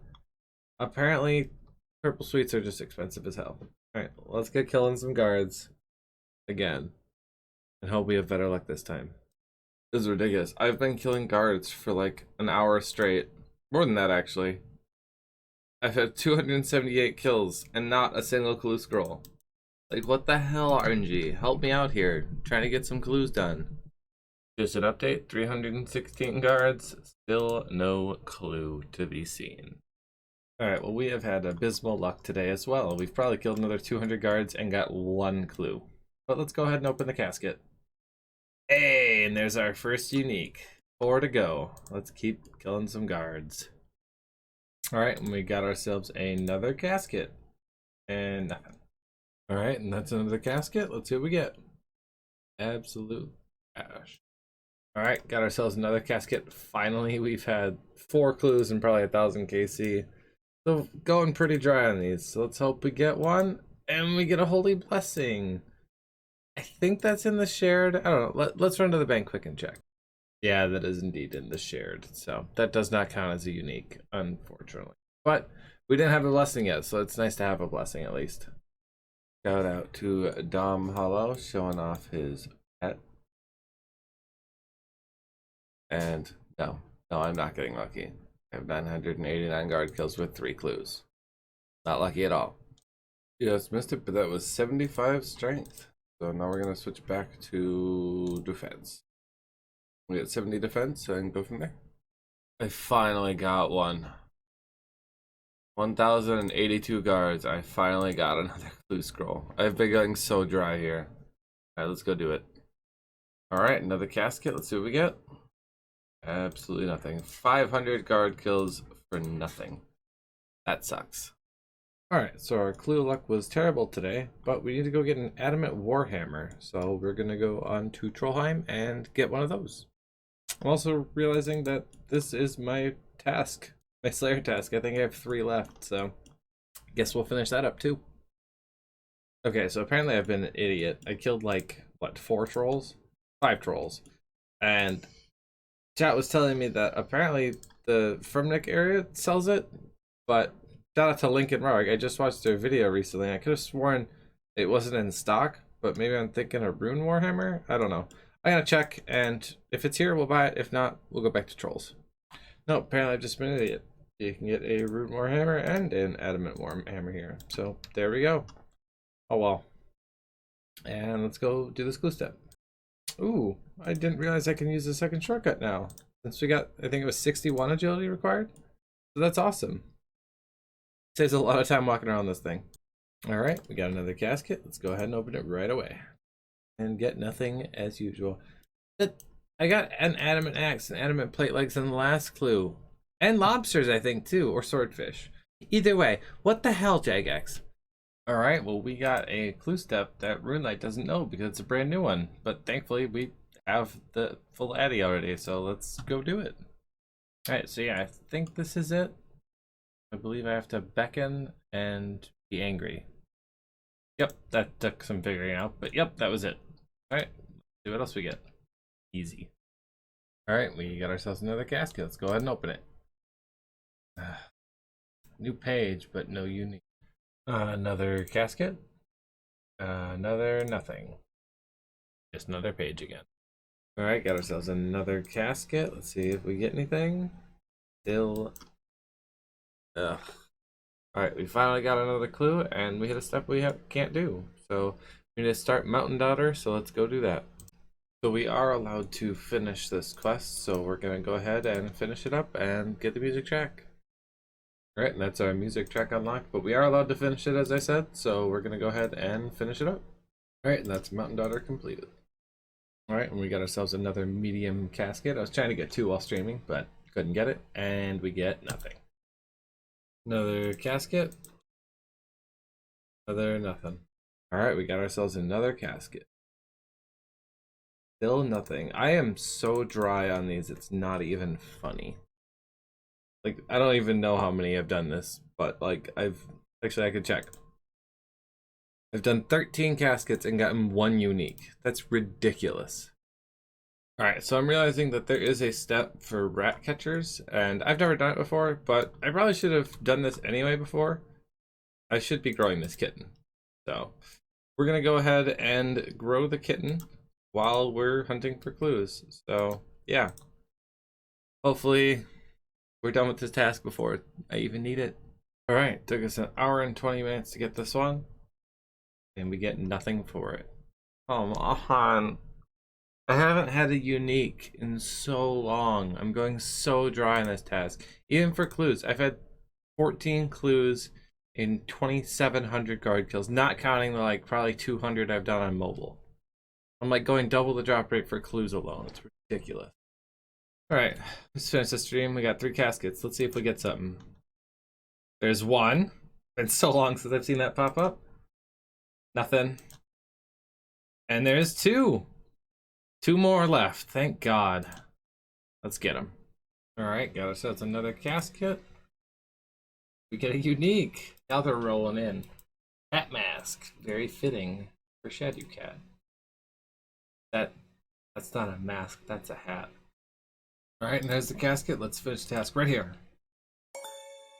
Apparently, purple sweets are just expensive as hell. Alright, let's get killing some guards again. And hope we have better luck this time. This is ridiculous. I've been killing guards for like an hour straight. More than that, actually. I've had 278 kills and not a single clue scroll. Like, what the hell, RNG? Help me out here. I'm trying to get some clues done. Just an update, 316 guards, still no clue to be seen. Alright, well, we have had abysmal luck today as well. We've probably killed another 200 guards and got 1 clue. But let's go ahead and open the casket. Hey, and there's our first unique. 4 to go. Let's keep killing some guards. Alright, and we got ourselves another casket. And nothing. Alright, and that's another casket. Let's see what we get. Absolute trash. Alright, got ourselves another casket. Finally, we've had 4 clues and probably 1,000 KC. So going pretty dry on these. So let's hope we get one and we get a holy blessing. I think that's in the shared. I don't know. Let's run to the bank quick and check. Yeah, that is indeed in the shared. So that does not count as a unique, unfortunately. But we didn't have a blessing yet, so it's nice to have a blessing at least. Shout out to Dom Hollow showing off his pet. And no, I'm not getting lucky. I have 989 guard kills with 3 clues. Not lucky at all. Yes, missed it, but that was 75 strength. So now we're going to switch back to defense. We get 70 defense and go from there. I finally got one. 1,082 guards. I finally got another clue scroll. I've been getting so dry here. Alright, let's go do it. Alright, another casket. Let's see what we get. Absolutely nothing. 500 guard kills for nothing. That sucks. Alright, so our clue luck was terrible today, but we need to go get an adamant warhammer. So we're going to go on to Trollheim and get one of those. I'm also realizing that this is my task, my Slayer task. I think I have 3 left, so I guess we'll finish that up too. Okay, so apparently I've been an idiot. I killed like, what, 4 trolls? 5 trolls. And chat was telling me that apparently the Frumnik area sells it, but shout out to Lincoln Rogue. I just watched their video recently. I could have sworn it wasn't in stock, but maybe I'm thinking a Rune Warhammer? I don't know. I'm gonna check, and if it's here, we'll buy it. If not, we'll go back to trolls. No, apparently I've just been an idiot. You can get a Rune Warhammer and an Adamant Warhammer here. So there we go. Oh well. And let's go do this clue step. Ooh, I didn't realize I can use the second shortcut now. Since we got, I think it was 61 agility required. So that's awesome. Saves a lot of time walking around this thing. Alright, we got another casket. Let's go ahead and open it right away. And get nothing as usual. I got an adamant axe and adamant plate legs in the last clue. And lobsters, I think, too. Or swordfish. Either way, what the hell, Jagex? Alright, well, we got a clue step that RuneLight doesn't know because it's a brand new one. But thankfully, we have the full Addy already, so let's go do it. Alright, so yeah, I think this is it. I believe I have to beckon and be angry. Yep, that took some figuring out, but yep, that was it. Alright, let's see what else we get. Easy. Alright, we got ourselves another casket. Let's go ahead and open it. New page, but no unique. Another casket. Another nothing. Just another page again. Alright, got ourselves another casket. Let's see if we get anything. Still. Ugh. Alright, we finally got another clue, and we hit a step we can't do. So we need to start Mountain Daughter, so let's go do that. So we are allowed to finish this quest, so we're going to go ahead and finish it up and get the music track. Alright, and that's our music track unlocked, but we are allowed to finish it, as I said, so we're going to go ahead and finish it up. Alright, and that's Mountain Daughter completed. Alright, and we got ourselves another medium casket. I was trying to get 2 while streaming, but couldn't get it, and we get nothing. Another casket. Another nothing. Alright, we got ourselves another casket. Still nothing. I am so dry on these, it's not even funny. Like, I don't even know how many I've done this, but like, actually I could check. I've done 13 caskets and gotten 1 unique. That's ridiculous. Alright, so I'm realizing that there is a step for rat catchers, and I've never done it before, but I probably should have done this anyway before. I should be growing this kitten. So, we're going to go ahead and grow the kitten while we're hunting for clues. So, yeah. Hopefully, we're done with this task before I even need it. Alright, took us 1 hour and 20 minutes to get this one, and we get nothing for it. Come on. I haven't had a unique in so long. I'm going so dry on this task. Even for clues, I've had 14 clues in 2,700 guard kills, not counting the like probably 200 I've done on mobile. I'm like going double the drop rate for clues alone. It's ridiculous. All right, let's finish the stream. We got 3 caskets. Let's see if we get something. There's 1. Been so long since I've seen that pop up. Nothing. And there's 2. 2 more left. Thank God. Let's get them. All right, got ourselves another casket. We get a unique. Now they're rolling in. Hat mask. Very fitting for ShaduCat. That's not a mask. That's a hat. All right, and there's the casket. Let's finish the task right here.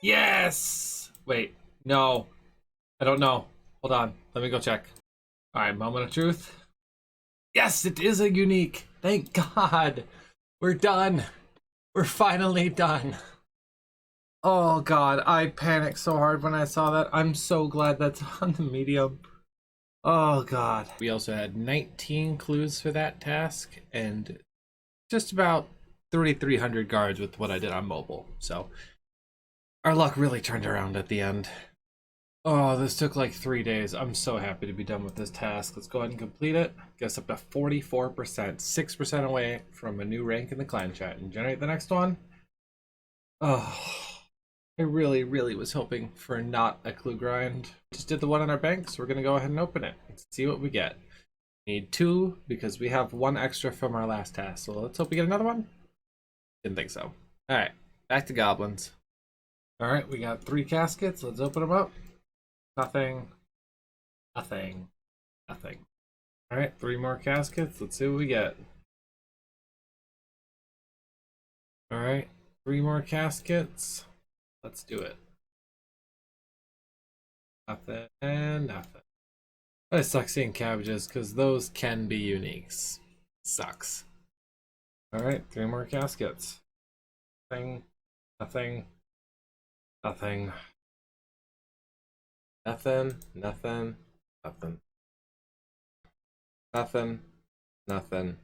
Yes! Wait, no. I don't know. Hold on. Let me go check. All right, moment of truth. Yes, it is a unique. Thank God. We're done. We're finally done. Oh God, I panicked so hard when I saw that. I'm so glad that's on the medium. Oh God. We also had 19 clues for that task and just about 3,300 guards with what I did on mobile. So our luck really turned around at the end. Oh, this took like 3 days. I'm so happy to be done with this task. Let's go ahead and complete it. Get us up to 44%, 6% away from a new rank in the clan chat and generate the next one. Oh, I really, really was hoping for not a clue grind. Just did the one on our bank, so we're gonna go ahead and open it. Let's see what we get. Need 2 because we have 1 extra from our last task. So let's hope we get another one. Didn't think so. All right, back to goblins. All right, we got 3 caskets. Let's open them up. Nothing. Nothing. Nothing. All right, 3 more caskets. Let's see what we get. All right, 3 more caskets. Let's do it. Nothing and nothing. I suck seeing cabbages because those can be uniques. Sucks. All right, 3 more caskets. Nothing. Nothing. Nothing. Nothing. Nothing. Nothing. Nothing. Nothing.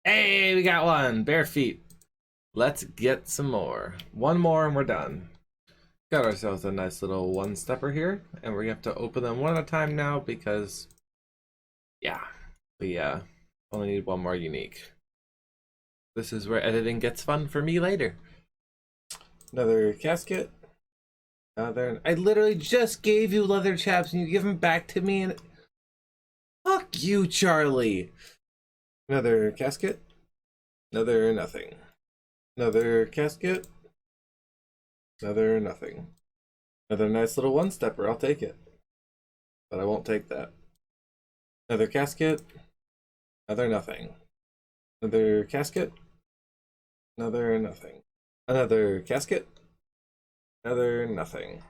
Hey, we got 1. Bare feet. Let's get some more. 1 more and we're done. Got ourselves a nice little 1-stepper here, and we're gonna have to open them one at a time now because, yeah, we only need 1 more unique. This is where editing gets fun for me later. Another casket. I literally just gave you leather chaps and you give them back to me and fuck you, Charlie. Another casket. Another nothing. Another casket. Another nothing. Another nice little 1-stepper. I'll take it. But I won't take that. Another casket. Another nothing. Another casket. Another nothing. Another casket. Another nothing.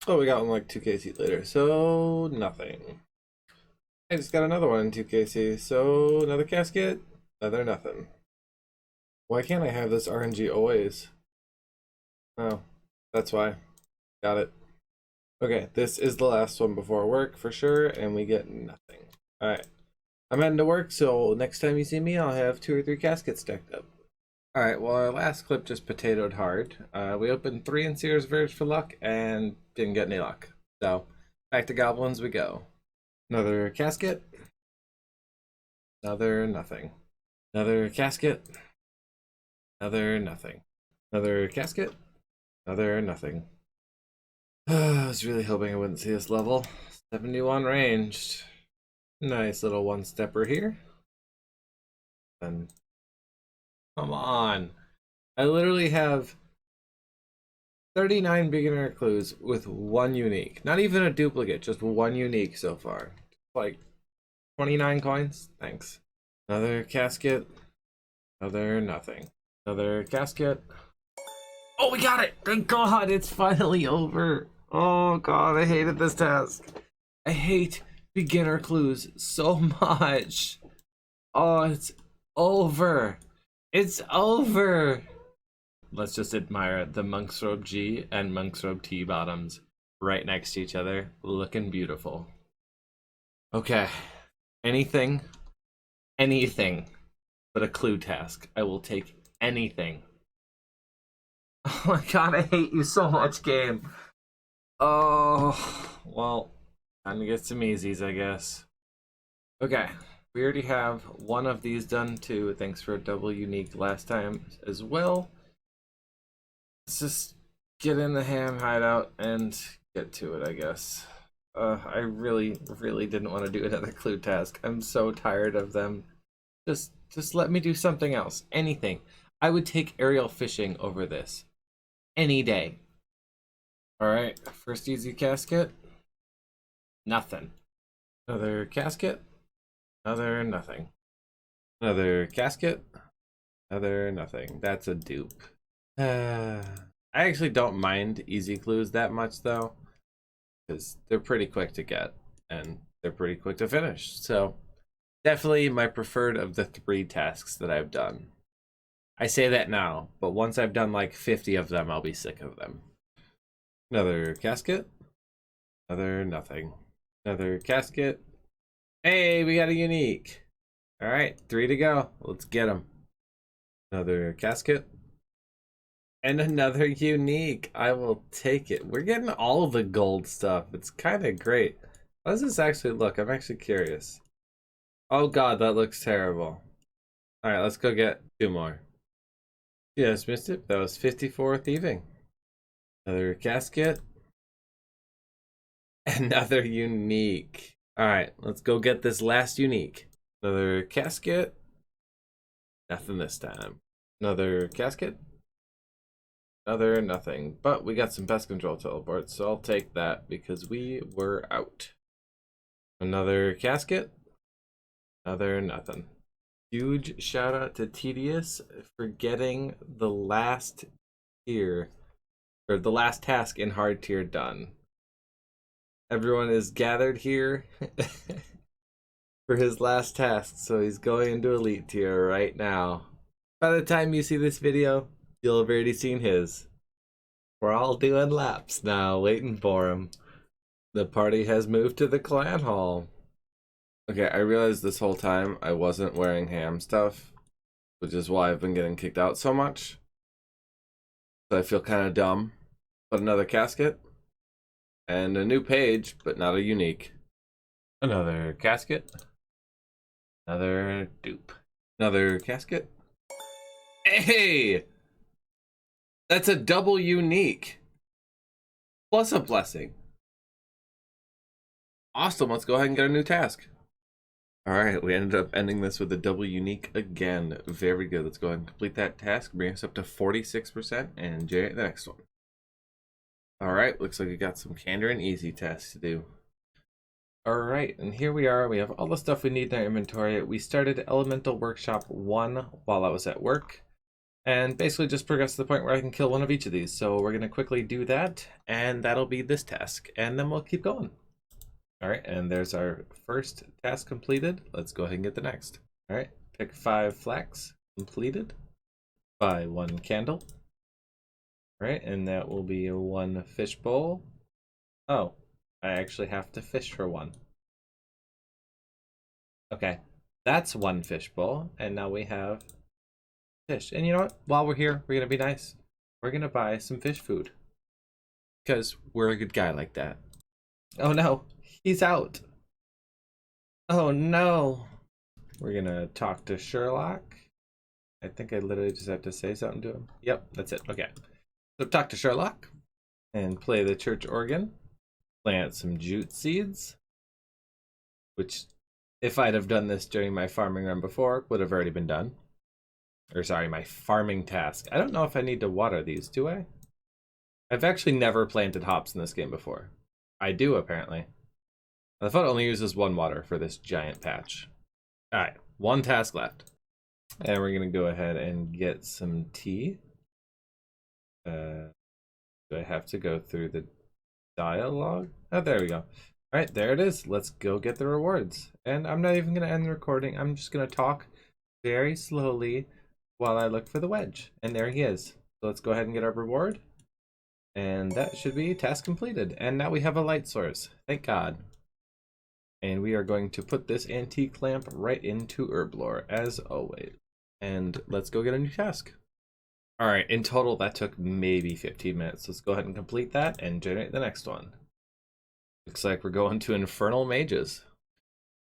Oh, we got one like 2KC later. So, nothing. I just got another one in 2KC. So, another casket. Another nothing. Why can't I have this RNG always? Oh, that's why. Got it. Okay, this is the last one before work for sure, and we get nothing. Alright. I'm heading to work, so next time you see me, I'll have 2 or 3 caskets stacked up. Alright, well, our last clip just potatoed hard. We opened 3 in Sears Verge for luck, and didn't get any luck. So, back to goblins we go. Another casket. Another nothing. Another casket. Another nothing. Another casket. Another nothing. I was really hoping I wouldn't see this level. 71 ranged. Nice little 1-stepper here. And come on. I literally have 39 beginner clues with 1 unique. Not even a duplicate, just 1 unique so far. Like 29 coins. Thanks. Another casket. Another nothing. Another casket. Oh, we got it! Thank God, it's finally over. Oh God, I hated this task. I hate beginner clues so much. Oh, it's over. It's over. Let's just admire the Monk's Robe G and Monk's Robe T bottoms right next to each other, looking beautiful. Okay, anything anything but a clue task. I will take anything. Oh my god, I hate you so much, game. Oh, well, time to get some easies, I guess. Okay, we already have one of these done too. Thanks for a double unique last time as well. Let's just get in the ham hideout and get to it, I guess. I really didn't want to do another clue task. I'm so tired of them. Just let me do something else. Anything. I would take aerial fishing over this. Any day. Alright, first easy casket. Nothing. Another casket. Another nothing. Another casket. Another nothing. That's a dupe. I actually don't mind easy clues that much though, because they're pretty quick to get and they're pretty quick to finish. So definitely my preferred of the 3 tasks that I've done. I say that now, but once I've done like 50 of them, I'll be sick of them. Another casket. Another nothing. Another casket. Hey, we got a unique. All right, 3 to go. Let's get them. Another casket. And another unique. I will take it. We're getting all of the gold stuff. It's kind of great. How does this actually look? I'm actually curious. Oh god, that looks terrible. All right, let's go get 2 more. Yeah, I just missed it. That was 54 thieving. Another casket. Another unique. All right, let's go get this last unique. Another casket. Nothing this time. Another casket. Another nothing. But we got some pest control teleports, so I'll take that because we were out. Another casket. Another nothing. Huge shout out to Tedious for getting the last tier, or the last task in hard tier done. Everyone is gathered here for his last task, so he's going into elite tier right now. By the time you see this video, you'll have already seen his. We're all doing laps now, waiting for him. The party has moved to the clan hall. Okay, I realized this whole time I wasn't wearing ham stuff, which is why I've been getting kicked out so much. So I feel kind of dumb. But another casket. And a new page, but not a unique. Another casket. Another dupe. Another casket. Hey! That's a double unique. Plus a blessing. Awesome, let's go ahead and get a new task. Alright, we ended up ending this with a double unique again. Very good. Let's go ahead and complete that task. Bring us up to 46% and generate the next one. Alright, looks like we got some Candor and Easy tasks to do. Alright, and here we are. We have all the stuff we need in our inventory. We started Elemental Workshop 1 while I was at work. And basically just progressed to the point where I can kill one of each of these. So we're going to quickly do that, and that'll be this task. And then we'll keep going. Alright, and there's our first task completed. Let's go ahead and get the next. Alright, pick 5 flax. Completed. Buy 1 candle. Alright, and that will be 1 fish bowl. Oh, I actually have to fish for 1. Okay, that's 1 fish bowl, and now we have fish. And you know what? While we're here, we're going to be nice. We're going to buy some fish food. Because we're a good guy like that. Oh no, he's out. Oh no. We're going to talk to Sherlock. I think I literally just have to say something to him. Yep, that's it. Okay. So talk to Sherlock and play the church organ. Plant some jute seeds. Which, if I'd have done this during my farming run before, would have already been done. Or sorry, my farming task. I don't know if I need to water these, do I? I've actually never planted hops in this game before. I do, apparently. The phone only uses 1 water for this giant patch. Alright, 1 task left. And we're going to go ahead and get some tea. Do I have to go through the dialogue? Oh, there we go. Alright, there it is. Let's go get the rewards. And I'm not even going to end the recording. I'm just going to talk very slowly while I look for the wedge. And there he is. So let's go ahead and get our reward. And that should be task completed. And now we have a light source. Thank God. And we are going to put this antique lamp right into Herblore, as always. And let's go get a new task. All right, in total, that took maybe 15 minutes. Let's go ahead and complete that and generate the next one. Looks like we're going to Infernal Mages.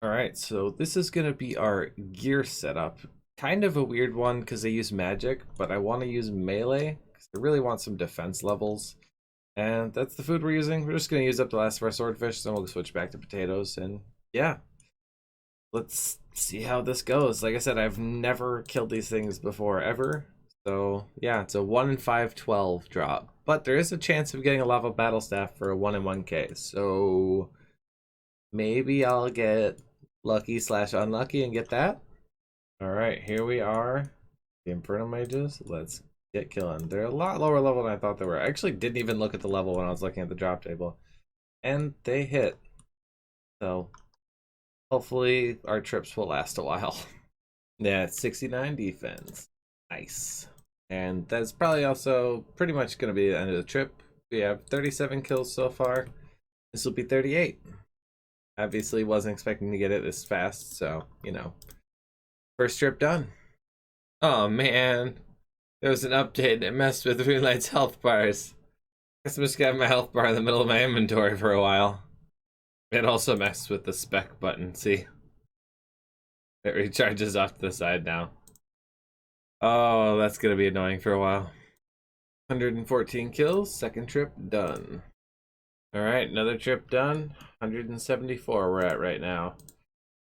All right, so this is going to be our gear setup. Kind of a weird one because they use magic, but I want to use melee because I really want some defense levels. And that's the food we're using. We're just going to use up the last of our swordfish, then we'll switch back to potatoes. And yeah, let's see how this goes. Like I said, I've never killed these things before, ever. So yeah, it's a 1 in 512 drop. But there is a chance of getting a lava battle staff for a 1 in 1k. So maybe I'll get lucky / unlucky and get that. All right, here we are. The Infernal Mages. Let's get killing. They're a lot lower level than I thought they were. I actually didn't even look at the level when I was looking at the drop table. And they hit. So hopefully our trips will last a while. Yeah, 69 defense. Nice. And that's probably also pretty much going to be the end of the trip. We have 37 kills so far. This will be 38. Obviously wasn't expecting to get it this fast, so, you know. First trip done. Oh man. There was an update that messed with Moonlight's health bars. Guess I'm just gonna have my health bar in the middle of my inventory for a while. It also messed with the spec button, see? It recharges off to the side now. Oh, that's gonna be annoying for a while. 114 kills, second trip done. Alright, another trip done. 174 we're at right now.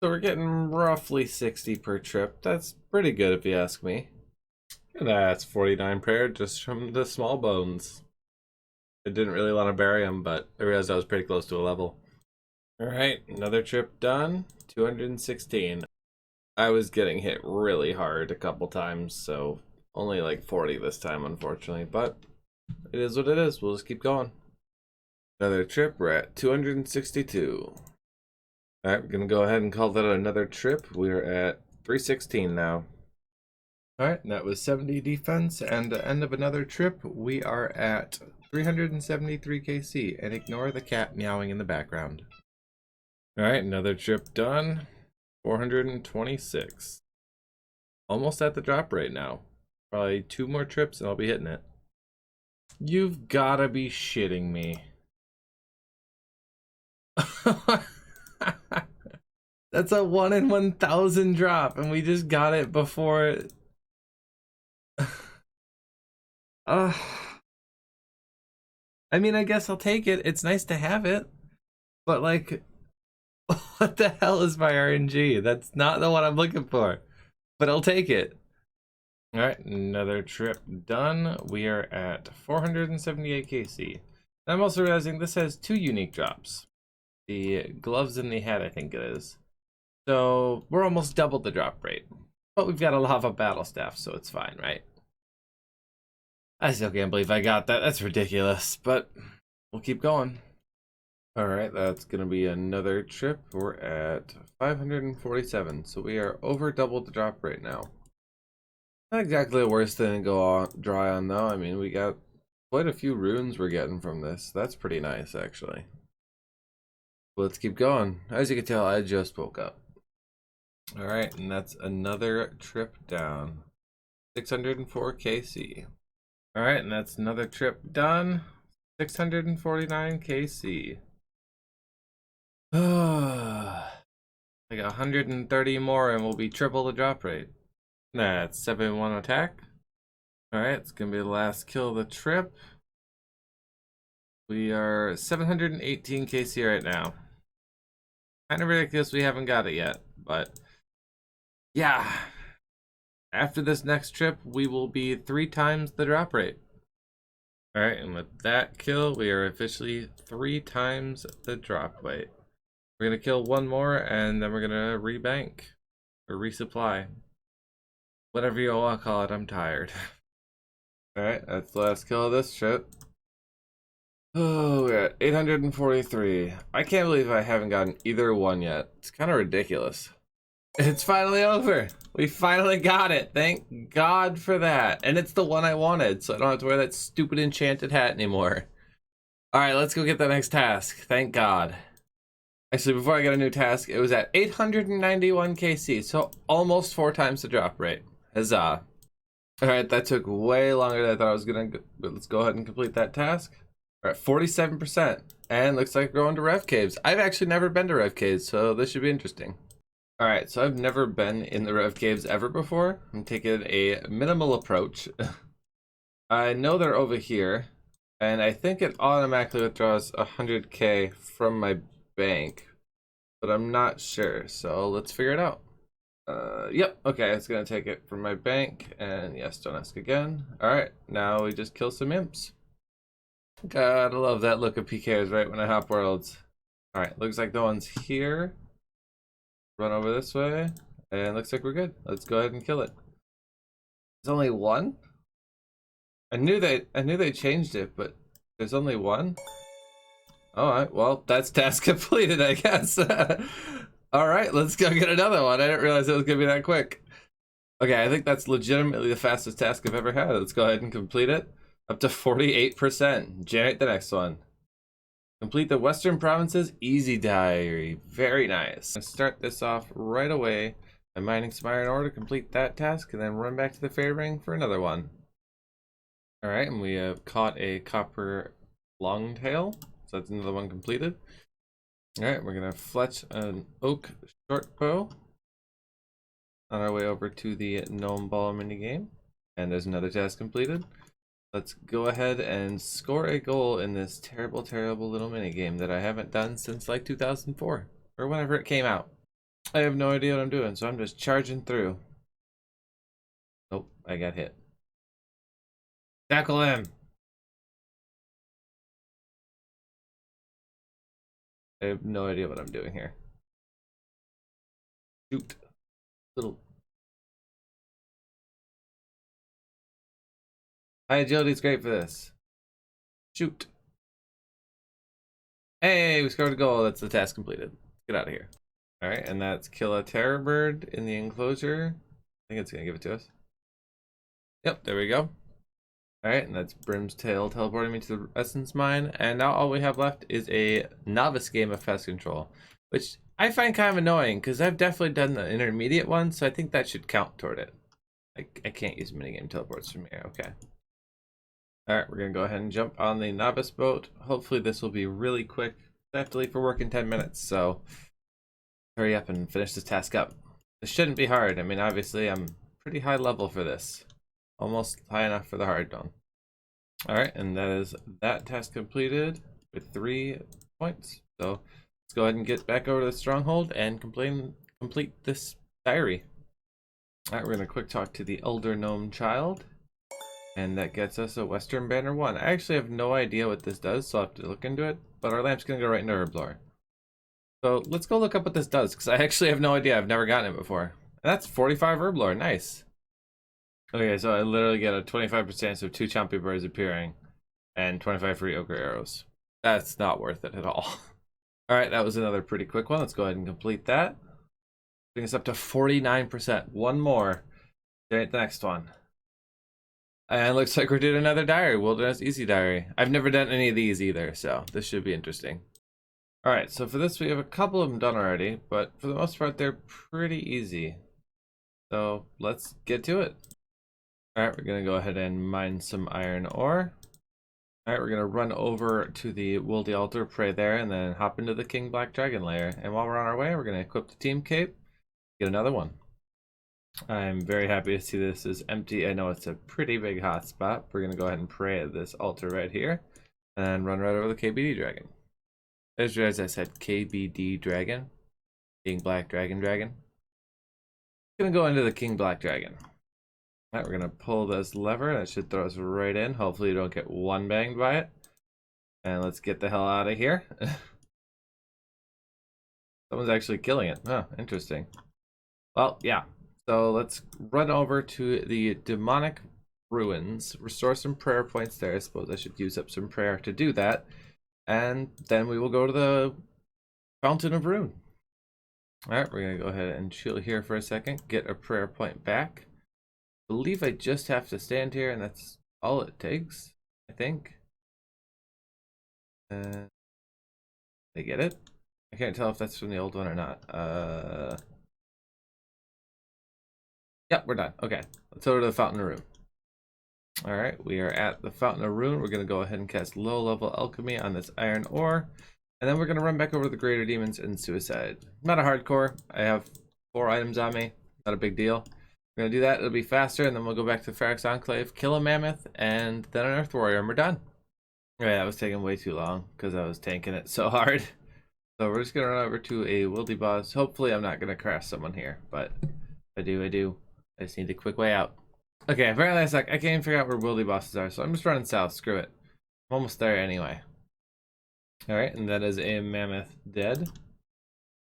So we're getting roughly 60 per trip. That's pretty good if you ask me. And that's 49 prayer just from the small bones. I didn't really want to bury them, but I realized I was pretty close to a level. Alright, another trip done. 216. I was getting hit really hard a couple times, so only like 40 this time, unfortunately. But it is what it is. We'll just keep going. Another trip. We're at 262. Alright, we're going to go ahead and call that another trip. We're at 316 now. Alright, that was 70 defense, and the end of another trip, we are at 373 KC, and ignore the cat meowing in the background. Alright, another trip done. 426. Almost at the drop rate now. Probably 2 more trips and I'll be hitting it. You've gotta be shitting me. That's a 1 in 1,000 drop, and we just got it before. I mean, I guess I'll take it. It's nice to have it, but like, what the hell is my RNG? That's not the one I'm looking for, but I'll take it. All right, another trip done. We are at 478 KC. And I'm also realizing this has 2 unique drops. The gloves and the hat, I think it is. So we're almost double the drop rate. But we've got a lava battle staff, so it's fine, right? I still can't believe I got that. That's ridiculous, but we'll keep going. Alright, that's going to be another trip. We're at 547, so we are over double the drop rate now. Not exactly the worst thing to go on, dry on, though. I mean, we got quite a few runes we're getting from this. That's pretty nice, actually. Let's keep going. As you can tell, I just woke up. Alright, and that's another trip down. 604 KC. Alright, and that's another trip done. 649 KC. Like 130 more and we'll be triple the drop rate. That's 71 attack. Alright, it's gonna be the last kill of the trip. We are 718 KC right now. Kind of ridiculous we haven't got it yet, but yeah. After this next trip, we will be 3 times the drop rate. Alright, and with that kill, we are officially 3 times the drop rate. We're gonna kill 1 more, and then we're gonna rebank. Or resupply. Whatever you want to call it, I'm tired. Alright, that's the last kill of this trip. Oh, we're at 843. I can't believe I haven't gotten either one yet. It's kind of ridiculous. It's finally over. We finally got it. Thank God for that. And it's the one I wanted, so I don't have to wear that stupid enchanted hat anymore. Alright, let's go get the next task. Thank God. Actually, before I got a new task, it was at 891 KC, so almost 4 times the drop rate. Huzzah. Alright, that took way longer than I thought I was gonna, but let's go ahead and complete that task. Alright, 47%, and looks like we're going to Rev Caves. I've actually never been to Rev Caves, so this should be interesting. Alright, so I've never been in the Rev Caves ever before. I'm taking a minimal approach. I know they're over here, and I think it automatically withdraws 100k from my bank, but I'm not sure, so let's figure it out. Yep, okay, it's gonna take it from my bank, and yes, don't ask again. Alright, now we just kill some imps. God, I love that look of PKs right when I hop worlds. Alright, looks like no one's here. Run over this way, and looks like we're good. Let's go ahead and kill it. There's only one? I knew they changed it, but there's only one? Alright, well, that's task completed, I guess. Alright, let's go get another one. I didn't realize it was gonna be that quick. Okay, I think that's legitimately the fastest task I've ever had. Let's go ahead and complete it. Up to 48%. Generate the next one. Complete the Western Provinces Easy Diary. Very nice. Let's start this off right away by mining some iron ore to complete that task, and then run back to the fairy ring for another one. Alright, and we have caught a copper longtail. So that's another one completed. Alright, we're gonna fletch an oak short bow on our way over to the gnome ball minigame. And there's another task completed. Let's go ahead and score a goal in this terrible, terrible little minigame that I haven't done since like 2004 or whenever it came out. I have no idea what I'm doing, so I'm just charging through. Nope, I got hit. Tackle him! I have no idea what I'm doing here. Shoot. Little. High agility's great for this. Shoot. Hey, we scored a goal. That's the task completed. Get out of here. Alright, and that's kill a terror bird in the enclosure. I think it's gonna give it to us. Yep, there we go. Alright, and that's Brim's Tail teleporting me to the Essence Mine. And now all we have left is a novice game of pest control, which I find kind of annoying because I've definitely done the intermediate one, so I think that should count toward it. I can't use minigame teleports from here. Okay. Alright, we're going to go ahead and jump on the novice boat. Hopefully this will be really quick. I have to leave for work in 10 minutes, so hurry up and finish this task up. This shouldn't be hard. I mean, obviously I'm pretty high level for this. Almost high enough for the hard one. Alright, and that is that task completed with 3 points. So let's go ahead and get back over to the stronghold and complete this diary. Alright, we're going to quick talk to the elder gnome child. And that gets us a Western Banner 1. I actually have no idea what this does, so I'll have to look into it. But our lamp's going to go right into Herblore. So let's go look up what this does, because I actually have no idea. I've never gotten it before. And that's 45 Herblore. Nice. Okay, so I literally get a 25% chance of 2 chompy birds appearing. And 25 free ochre arrows. That's not worth it at all. Alright, that was another pretty quick one. Let's go ahead and complete that. Bring us up to 49%. One more. Generate the next one. And it looks like we're doing another diary, Wilderness Easy Diary. I've never done any of these either, so this should be interesting. Alright, so for this we have a couple of them done already, but for the most part they're pretty easy. So let's get to it. Alright, we're going to go ahead and mine some iron ore. Alright, we're going to run over to the Wildy Altar, pray there, and then hop into the King Black Dragon lair. And while we're on our way, we're going to equip the Team Cape, get another one. I'm very happy to see this is empty. I know it's a pretty big hotspot. We're going to go ahead and pray at this altar right here and run right over the KBD Dragon. I just realized I said KBD Dragon. King Black Dragon. Going to go into the King Black Dragon. Alright, we're going to pull this lever and it should throw us right in. Hopefully you don't get one banged by it. And let's get the hell out of here. Someone's actually killing it. Oh, interesting. Well, yeah. So let's run over to the demonic ruins, restore some prayer points there. I suppose I should use up some prayer to do that. And then we will go to the Fountain of Rune. Alright, we're going to go ahead and chill here for a second, get a prayer point back. I believe I just have to stand here and that's all it takes, I think. I get it. I can't tell if that's from the old one or not. Yep, we're done. Okay, let's go to the Fountain of Ruin. All right, we are at the Fountain of Ruin. We're going to go ahead and cast low-level alchemy on this iron ore. And then we're going to run back over to the Greater Demons and Suicide. Not a hardcore. I have 4 items on me. Not a big deal. We're going to do that. It'll be faster, and then we'll go back to Pharaoh's Enclave, kill a Mammoth, and then an Earth Warrior, and we're done. All right, that was taking way too long because I was tanking it so hard. So we're just going to run over to a Wildy boss. Hopefully I'm not going to crash someone here, but if I do. I just need a quick way out. Okay, apparently I suck. I can't even figure out where Wildy bosses are, so I'm just running south. Screw it. I'm almost there anyway. Alright, and that is a Mammoth dead.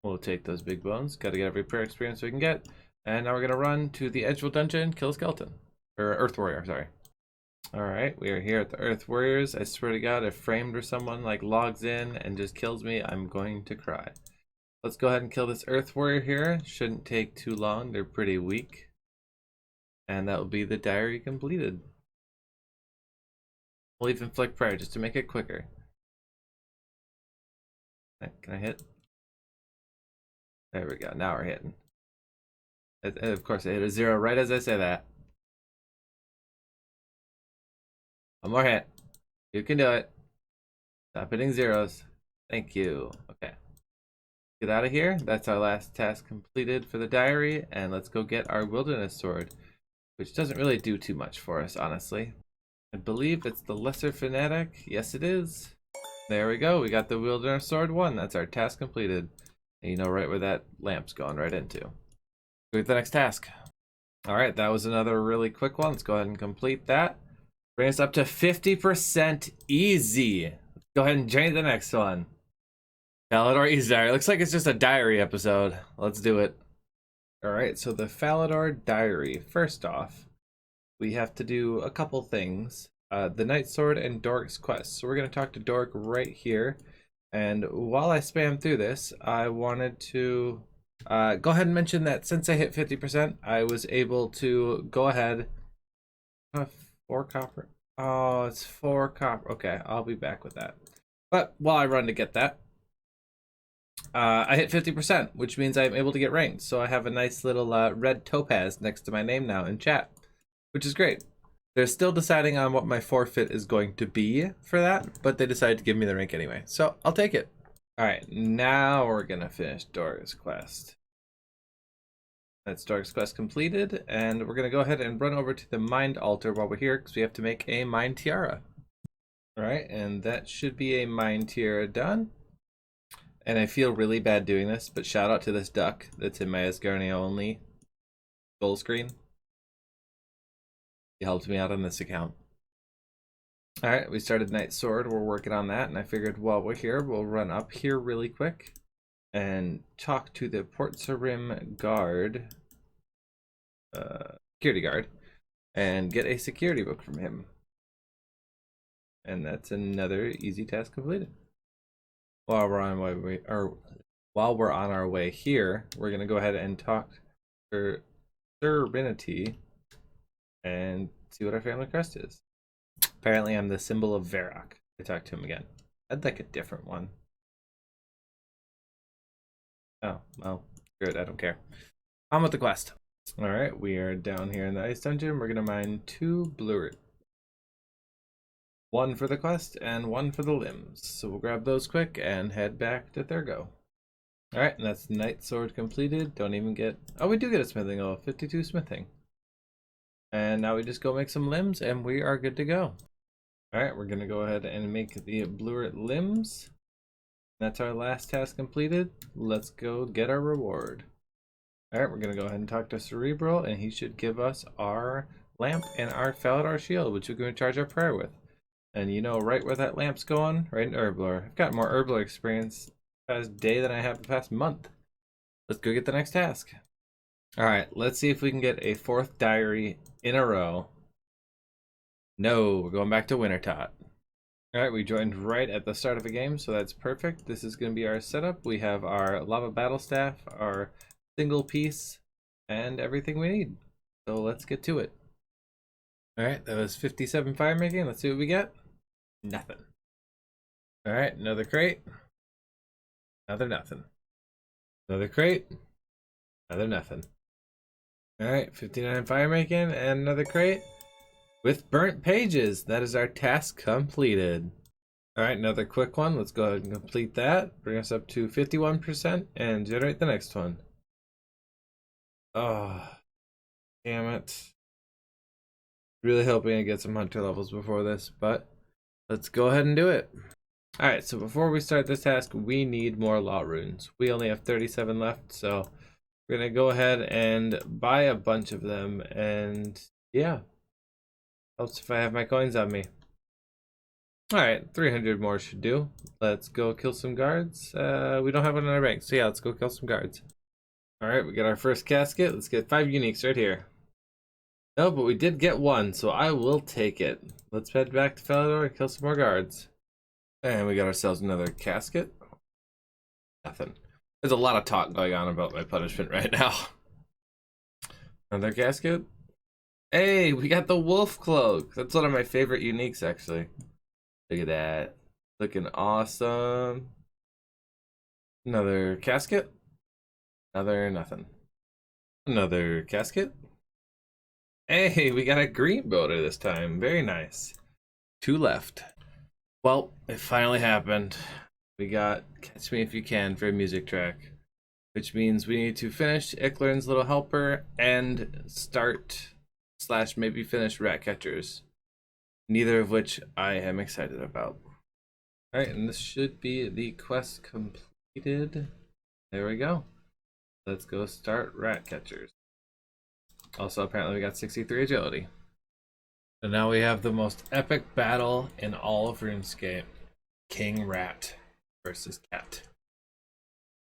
We'll take those big bones. Gotta get every prayer experience we can get. And now we're gonna run to the Edgeville Dungeon, kill a skeleton. Or Earth Warrior, sorry. Alright, we are here at the Earth Warriors. I swear to God, if Framed or someone like logs in and just kills me, I'm going to cry. Let's go ahead and kill this Earth Warrior here. Shouldn't take too long. They're pretty weak. And that will be the diary completed. We'll even inflict prayer just to make it quicker. Can I hit? There we go. Now we're hitting. And of course, I hit a 0 right as I say that. One more hit. You can do it. Stop hitting zeros. Thank you. Okay. Get out of here. That's our last task completed for the diary. And let's go get our wilderness sword, which doesn't really do too much for us, honestly. I believe it's the Lesser Fanatic. Yes, it is. There we go. We got the Wilderness Sword 1. That's our task completed. And you know right where that lamp's going right into. Go get the next task. All right, that was another really quick one. Let's go ahead and complete that. Bring us up to 50% easy. Let's go ahead and join the next one. Falador Easy Diary. Looks like it's just a diary episode. Let's do it. All right, so the Falador Diary. First off, we have to do a couple things. The Night Sword and Doric's quest. So we're going to talk to Doric right here. And while I spam through this, I wanted to go ahead and mention that since I hit 50%, I was able to go ahead. 4 copper. Oh, it's 4 copper. Okay, I'll be back with that. But while I run to get that, I hit 50%, which means I'm able to get ranked. So I have a nice little red topaz next to my name now in chat, which is great. They're still deciding on what my forfeit is going to be for that, but they decided to give me the rank anyway, so I'll take it. All right, now we're gonna finish Doric's quest. That's Doric's quest completed, and we're gonna go ahead and run over to the Mind Altar while we're here, because we have to make a Mind Tiara. All right, and that should be a Mind Tiara done. And I feel really bad doing this, but shout out to this duck that's in my Asgarnia only goal screen. He helped me out on this account. All right, we started Night Sword. We're working on that, and I figured while we're here, we'll run up here really quick and talk to the Port Sarim guard, security guard, and get a security book from him. And that's another easy task completed. While we're on our way here, we're gonna go ahead and talk to Serenity and see what our family crest is. Apparently I'm the symbol of Varrock. I talked to him again. I'd like a different one. Oh, well, good, I don't care. On with the quest. Alright, we are down here in the ice dungeon. We're gonna mine 2 blue. 1 for the quest and 1 for the limbs. So we'll grab those quick and head back to Thurgo. Alright, and that's Night Sword completed. Don't even get... Oh, we do get a smithing. Oh, 52 smithing. And now we just go make some limbs and we are good to go. Alright, we're going to go ahead and make the blue limbs. That's our last task completed. Let's go get our reward. Alright, we're going to go ahead and talk to Cerebral, and he should give us our lamp and our Falador shield, which we're going to charge our prayer with. And you know right where that lamp's going? Right in Herblore. I've got more Herblore experience the past day than I have the past month. Let's go get the next task. Alright, let's see if we can get a 4th diary in a row. No, we're going back to Wintertot. Alright, we joined right at the start of the game, so that's perfect. This is going to be our setup. We have our lava battle staff, our single piece, and everything we need. So let's get to it. Alright, that was 57 fire making. Let's see what we get. Nothing. Alright, another crate. Another nothing. Another crate. Another nothing. Alright, 59 fire making and another crate with burnt pages. That is our task completed. Alright, another quick one. Let's go ahead and complete that. Bring us up to 51% and generate the next one. Oh, damn it. Really hoping I get some hunter levels before this, but let's go ahead and do it. Alright, so before we start this task, we need more law runes. We only have 37 left, so we're gonna go ahead and buy a bunch of them, and yeah. Helps if I have my coins on me. Alright, 300 more should do. Let's go kill some guards. We don't have one in our bank, so yeah, let's go kill some guards. Alright, we got our first casket. Let's get 5 uniques right here. No, but we did get one, so I will take it. Let's head back to Falador and kill some more guards. And we got ourselves another casket. Nothing. There's a lot of talk going on about my punishment right now. Another casket. Hey, we got the wolf cloak. That's one of my favorite uniques, actually. Look at that. Looking awesome. Another casket. Another nothing. Another casket. Hey, we got a green boater this time. Very nice. 2 left. Well, it finally happened. We got Catch Me If You Can for a music track, which means we need to finish Icklern's Little Helper and start / maybe finish Ratcatchers. Neither of which I am excited about. Alright, and this should be the quest completed. There we go. Let's go start Ratcatchers. Also, apparently we got 63 agility. And now we have the most epic battle in all of RuneScape. King Rat versus Cat.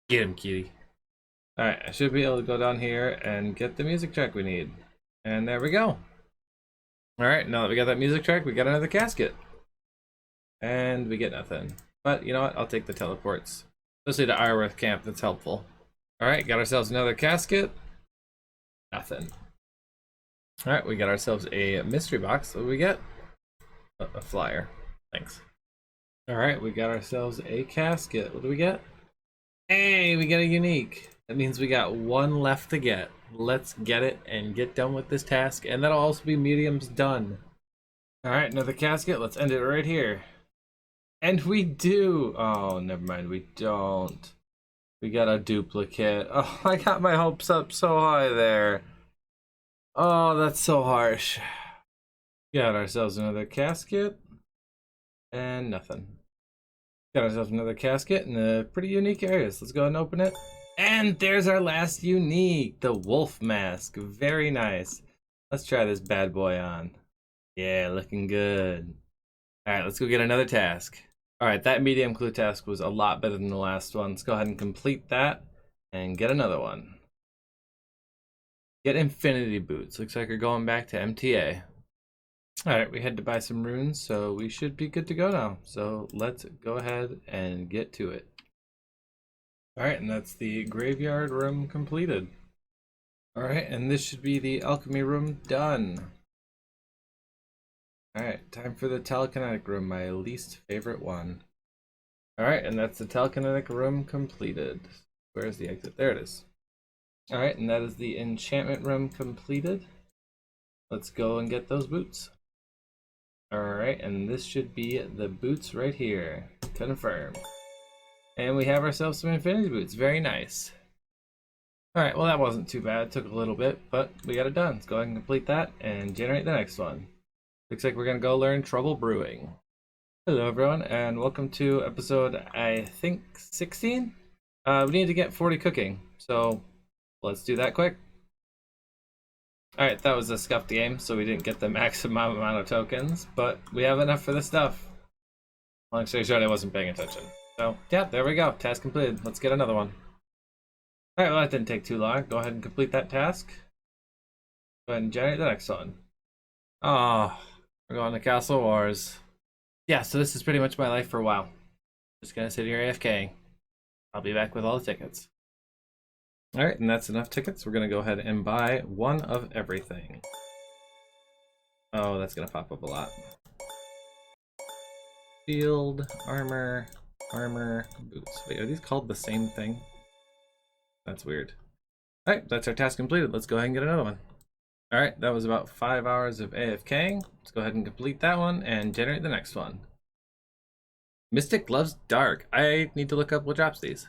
Get him, kitty. Alright, I should be able to go down here and get the music track we need. And there we go. Alright, now that we got that music track, we got another casket. And we get nothing. But you know what? I'll take the teleports. Especially to Ironworth Camp, that's helpful. Alright, got ourselves another casket. Nothing. Alright, we got ourselves a mystery box. What do we get? A flyer. Thanks. Alright, we got ourselves a casket. What do we get? Hey, we get a unique. That means we got 1 left to get. Let's get it and get done with this task. And that'll also be mediums done. Alright, another casket. Let's end it right here. And we do! Oh, never mind. We don't. We got a duplicate. Oh, I got my hopes up so high there. Oh, that's so harsh. Got ourselves another casket. And nothing. Got ourselves another casket in a pretty unique areas. Let's go ahead and open it. And there's our last unique, the wolf mask. Very nice. Let's try this bad boy on. Yeah, looking good. Alright, let's go get another task. Alright, that medium clue task was a lot better than the last one. Let's go ahead and complete that and get another one. Get infinity boots. Looks like we're going back to MTA. Alright, we had to buy some runes, so we should be good to go now. So let's go ahead and get to it. Alright, and that's the graveyard room completed. Alright, and this should be the alchemy room done. Alright, time for the telekinetic room, my least favorite one. Alright, and that's the telekinetic room completed. Where's the exit? There it is. Alright, and that is the enchantment room completed. Let's go and get those boots. Alright, and this should be the boots right here. Confirm. And we have ourselves some infinity boots. Very nice. Alright, well that wasn't too bad. It took a little bit, but we got it done. Let's go ahead and complete that and generate the next one. Looks like we're going to go learn Trouble Brewing. Hello everyone, and welcome to episode, I think, 16? We need to get 40 cooking, so let's do that quick. Alright, that was a scuffed game, so we didn't get the maximum amount of tokens, but we have enough for the stuff. Long story short, I wasn't paying attention. So, yeah, there we go. Task completed. Let's get another one. Alright, well that didn't take too long. Go ahead and complete that task. Go ahead and generate the next one. Oh, we're going to Castle Wars. Yeah, so this is pretty much my life for a while. Just gonna sit here AFK. I'll be back with all the tickets. Alright, and that's enough tickets. We're gonna go ahead and buy one of everything. Oh, that's gonna pop up a lot. Shield, armor, Armor, boots. Wait, are these called the same thing? That's weird. Alright, that's our task completed. Let's go ahead and get another one. Alright, that was about 5 hours of AFKing. Let's go ahead and complete that one and generate the next one. Mystic loves dark. I need to look up what drops these.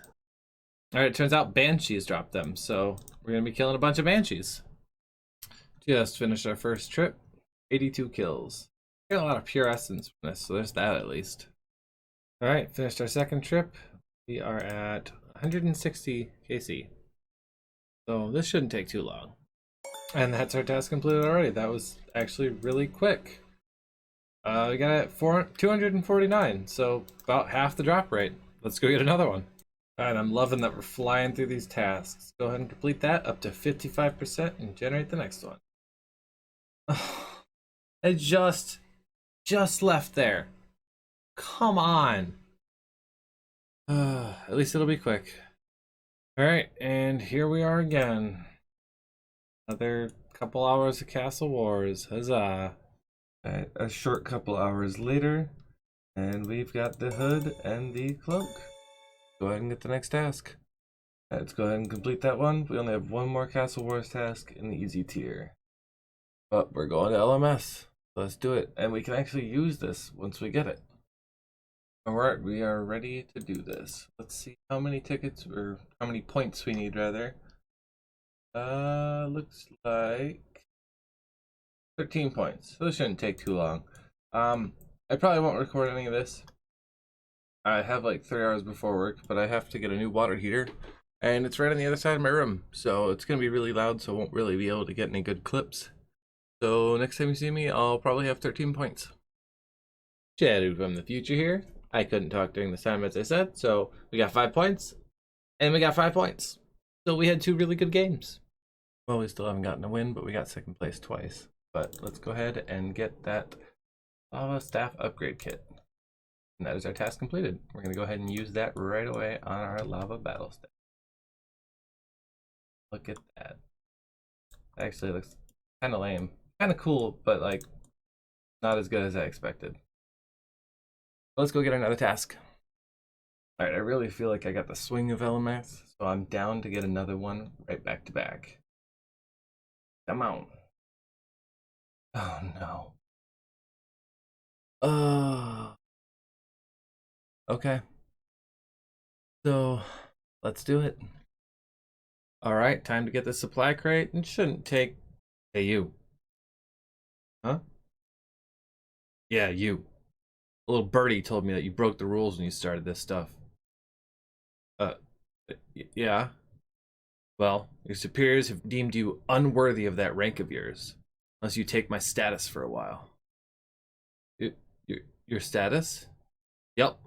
Alright, it turns out Banshees dropped them, so we're going to be killing a bunch of Banshees. Just finished our first trip. 82 kills. Got a lot of pure essence from this, so there's that at least. Alright, finished our second trip. We are at 160 KC. So this shouldn't take too long. And that's our task completed already. That was actually really quick. We got it at 249, so about half the drop rate. Let's go get another one. Alright, I'm loving that we're flying through these tasks. Go ahead and complete that up to 55% and generate the next one. I just left there. Come on. At least it'll be quick. Alright, and here we are again. Another couple hours of Castle Wars. Huzzah. Alright, a short couple hours later, and we've got the hood and the cloak. Go ahead and get the next task. Let's go ahead and complete that one. We only have one more Castle Wars task in the easy tier. But we're going to LMS. Let's do it. And we can actually use this once we get it. Alright, we are ready to do this. Let's see how many tickets, or how many points we need rather. Looks like 13 points. So this shouldn't take too long. I probably won't record any of this. I have like 3 hours before work, but I have to get a new water heater. And it's right on the other side of my room. So it's going to be really loud, so I won't really be able to get any good clips. So next time you see me, I'll probably have 13 points. Shadu from the future here. I couldn't talk during the time as I said, so we got 5 points. And we got 5 points. So we had 2 really good games. Well, we still haven't gotten a win, but we got second place twice. But let's go ahead and get that Lava Staff Upgrade Kit. And that is our task completed. We're going to go ahead and use that right away on our Lava Battle Staff. Look at that. Actually, it looks kind of lame. Kind of cool, but like not as good as I expected. Let's go get another task. Alright, I really feel like I got the swing of LMS, so I'm down to get another one right back to back. Come on. Oh no. Okay. So, let's do it. Alright, time to get the supply crate. It shouldn't take... Hey, you. Huh? Yeah, you. A little birdie told me that you broke the rules when you started this stuff. Yeah. Well, your superiors have deemed you unworthy of that rank of yours, unless you take my status for a while. Your status? Yep.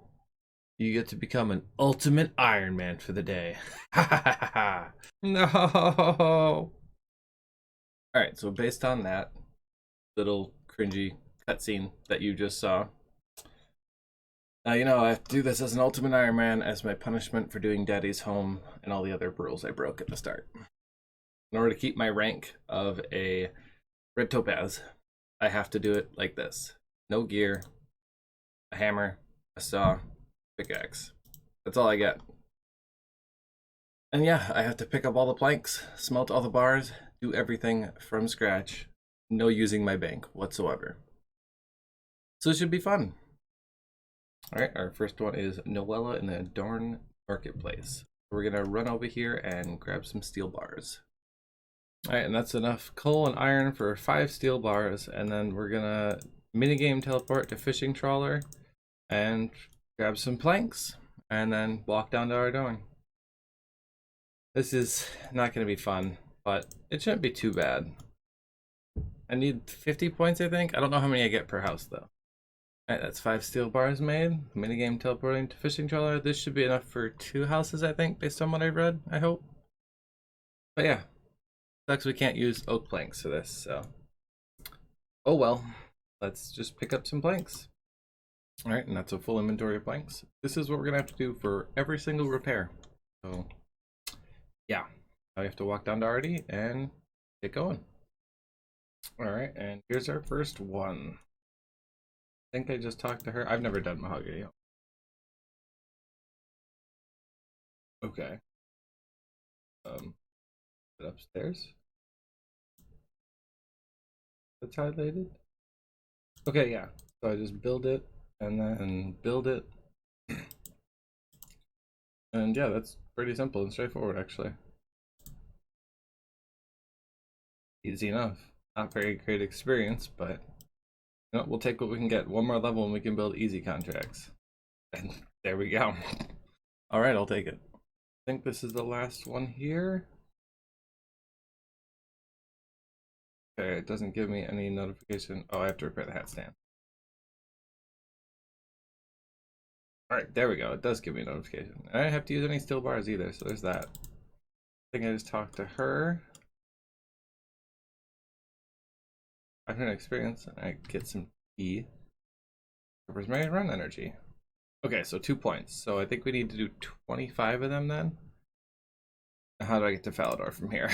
You get to become an ultimate Iron Man for the day. Ha ha ha ha. No. Alright, so based on that little cringy cutscene that you just saw, now you know I have to do this as an ultimate Iron Man as my punishment for doing Daddy's Home and all the other rules I broke at the start. In order to keep my rank of a Red Topaz, I have to do it like this. No gear, a hammer, a saw, pickaxe. That's all I get. And yeah, I have to pick up all the planks, smelt all the bars, do everything from scratch. No using my bank whatsoever. So it should be fun. Alright, our first one is Noella in the Adorn Marketplace. We're gonna run over here and grab some steel bars. Alright, and that's enough coal and iron for 5 steel bars, and then we're gonna minigame teleport to fishing trawler and grab some planks and then walk down to our dorm. This is not gonna be fun, but it shouldn't be too bad. I need 50 points, I think. I don't know how many I get per house though. Alright, that's 5 steel bars made. Minigame teleporting to fishing trawler. This should be enough for 2 houses, I think, based on what I've read, I hope. But yeah. Sucks we can't use oak planks for this, so. Oh well. Let's just pick up some planks. Alright, and that's a full inventory of planks. This is what we're gonna have to do for every single repair. So, yeah. Now we have to walk down to Artie and get going. Alright, and here's our first one. I think I just talked to her. I've never done mahogany. Okay. Upstairs. That's highlighted. Okay, yeah. So I just build it and then build it. And yeah, that's pretty simple and straightforward actually. Easy enough. Not very great experience, but you know, we'll take what we can get. One more level and we can build easy contracts. And there we go. Alright, I'll take it. I think this is the last one here. Okay, it doesn't give me any notification. Oh, I have to repair the hat stand. Alright, there we go. It does give me a notification. I don't have to use any steel bars either, so there's that. I think I just talked to her. 500 experience, and I get some E. Covers my run energy. Okay, so 2 points. So I think we need to do 25 of them then. How do I get to Falador from here?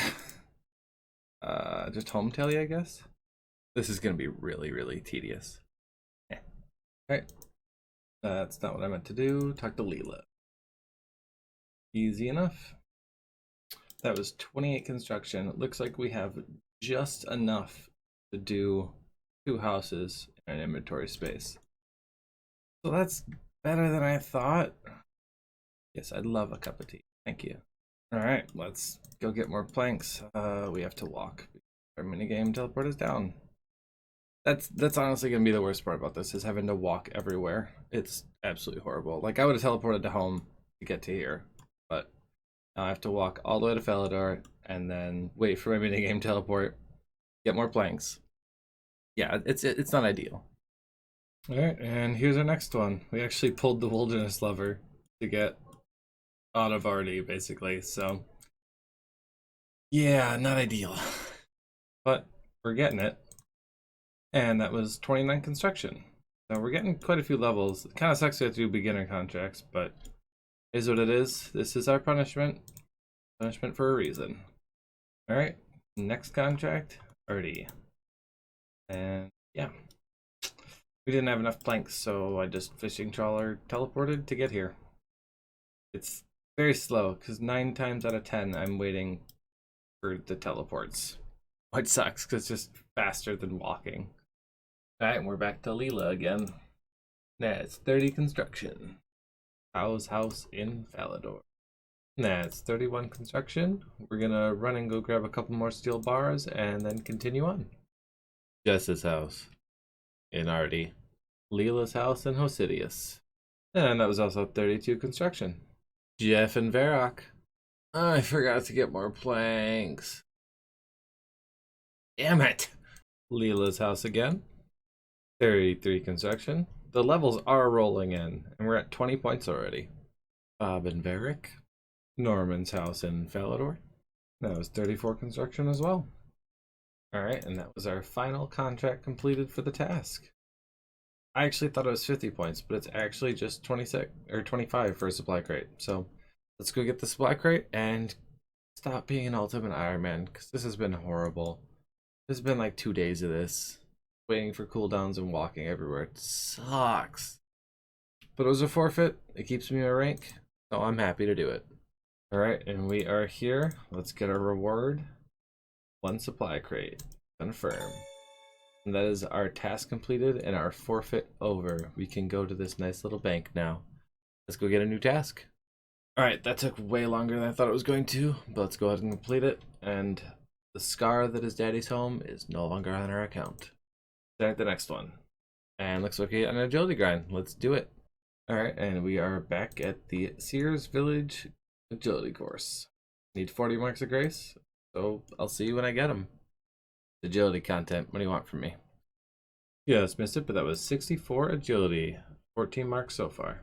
Just home tally, I guess. This is gonna be really, really tedious. Yeah. Alright. That's not what I meant to do. Talk to Leela. Easy enough. That was 28 construction. It looks like we have just enough to do 2 houses in an inventory space. So that's better than I thought. Yes, I'd love a cup of tea. Thank you. Alright, let's go get more planks. We have to walk. Our minigame teleport us down. That's honestly gonna be the worst part about this, is having to walk everywhere. It's absolutely horrible. Like, I would have teleported to home to get to here, but now I have to walk all the way to Falador and then wait for my minigame teleport, get more planks. Yeah, it's not ideal. Alright, and here's our next one. We actually pulled the wilderness lever to get out of Artie, basically, so yeah, not ideal. But we're getting it. And that was 29 construction. So we're getting quite a few levels. It kind of sucks we have to do beginner contracts, but it is what it is. This is our punishment. Punishment for a reason. Alright, next contract, Artie. And yeah. We didn't have enough planks, so I just fishing trawler teleported to get here. It's very slow, because 9 times out of 10 I'm waiting for the teleports. Which sucks, because it's just faster than walking. Alright, we're back to Leela again. That's 30 construction. House in Falador. That's 31 construction. We're gonna run and go grab a couple more steel bars and then continue on. Jess's house in Artie. Leela's house in Hosidius. And that was also 32 construction. Jeff and Varrock. I forgot to get more planks. Damn it! Leela's house again. 33 construction. The levels are rolling in, and we're at 20 points already. Bob and Varric. Norman's house in Falador. That was 34 construction as well. Alright, and that was our final contract completed for the task. I actually thought it was 50 points, but it's actually just 26 or 25 for a supply crate. So let's go get the supply crate and stop being an ultimate Iron Man, because this has been horrible. There's been like 2 days of this, waiting for cooldowns and walking everywhere. It sucks. But it was a forfeit. It keeps me a rank, so I'm happy to do it. Alright, and we are here. Let's get our reward. 1 supply crate. Confirm. And that is our task completed and our forfeit over. We can go to this nice little bank now. Let's go get a new task. Alright, that took way longer than I thought it was going to, but let's go ahead and complete it. And the scar that is Daddy's home is no longer on our account. Start the next one. And looks like an agility grind. Let's do it. Alright, and we are back at the Sears Village agility course. Need 40 marks of grace, so I'll see you when I get them. Agility content, what do you want from me? Yes, missed it, but that was 64 agility. 14 marks so far.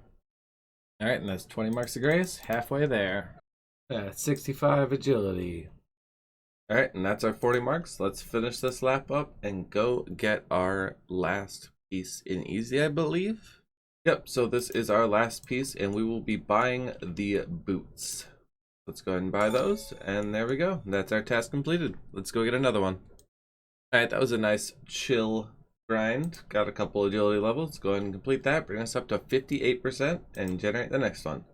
Alright, and that's 20 marks of grace, halfway there. That's 65 agility. Alright, and that's our 40 marks. Let's finish this lap up and go get our last piece in easy, I believe. Yep, so this is our last piece, and we will be buying the boots. Let's go ahead and buy those, and there we go. That's our task completed. Let's go get another one. Alright, that was a nice chill grind. Got a couple agility levels. Let's go ahead and complete that. Bring us up to 58% and generate the next one.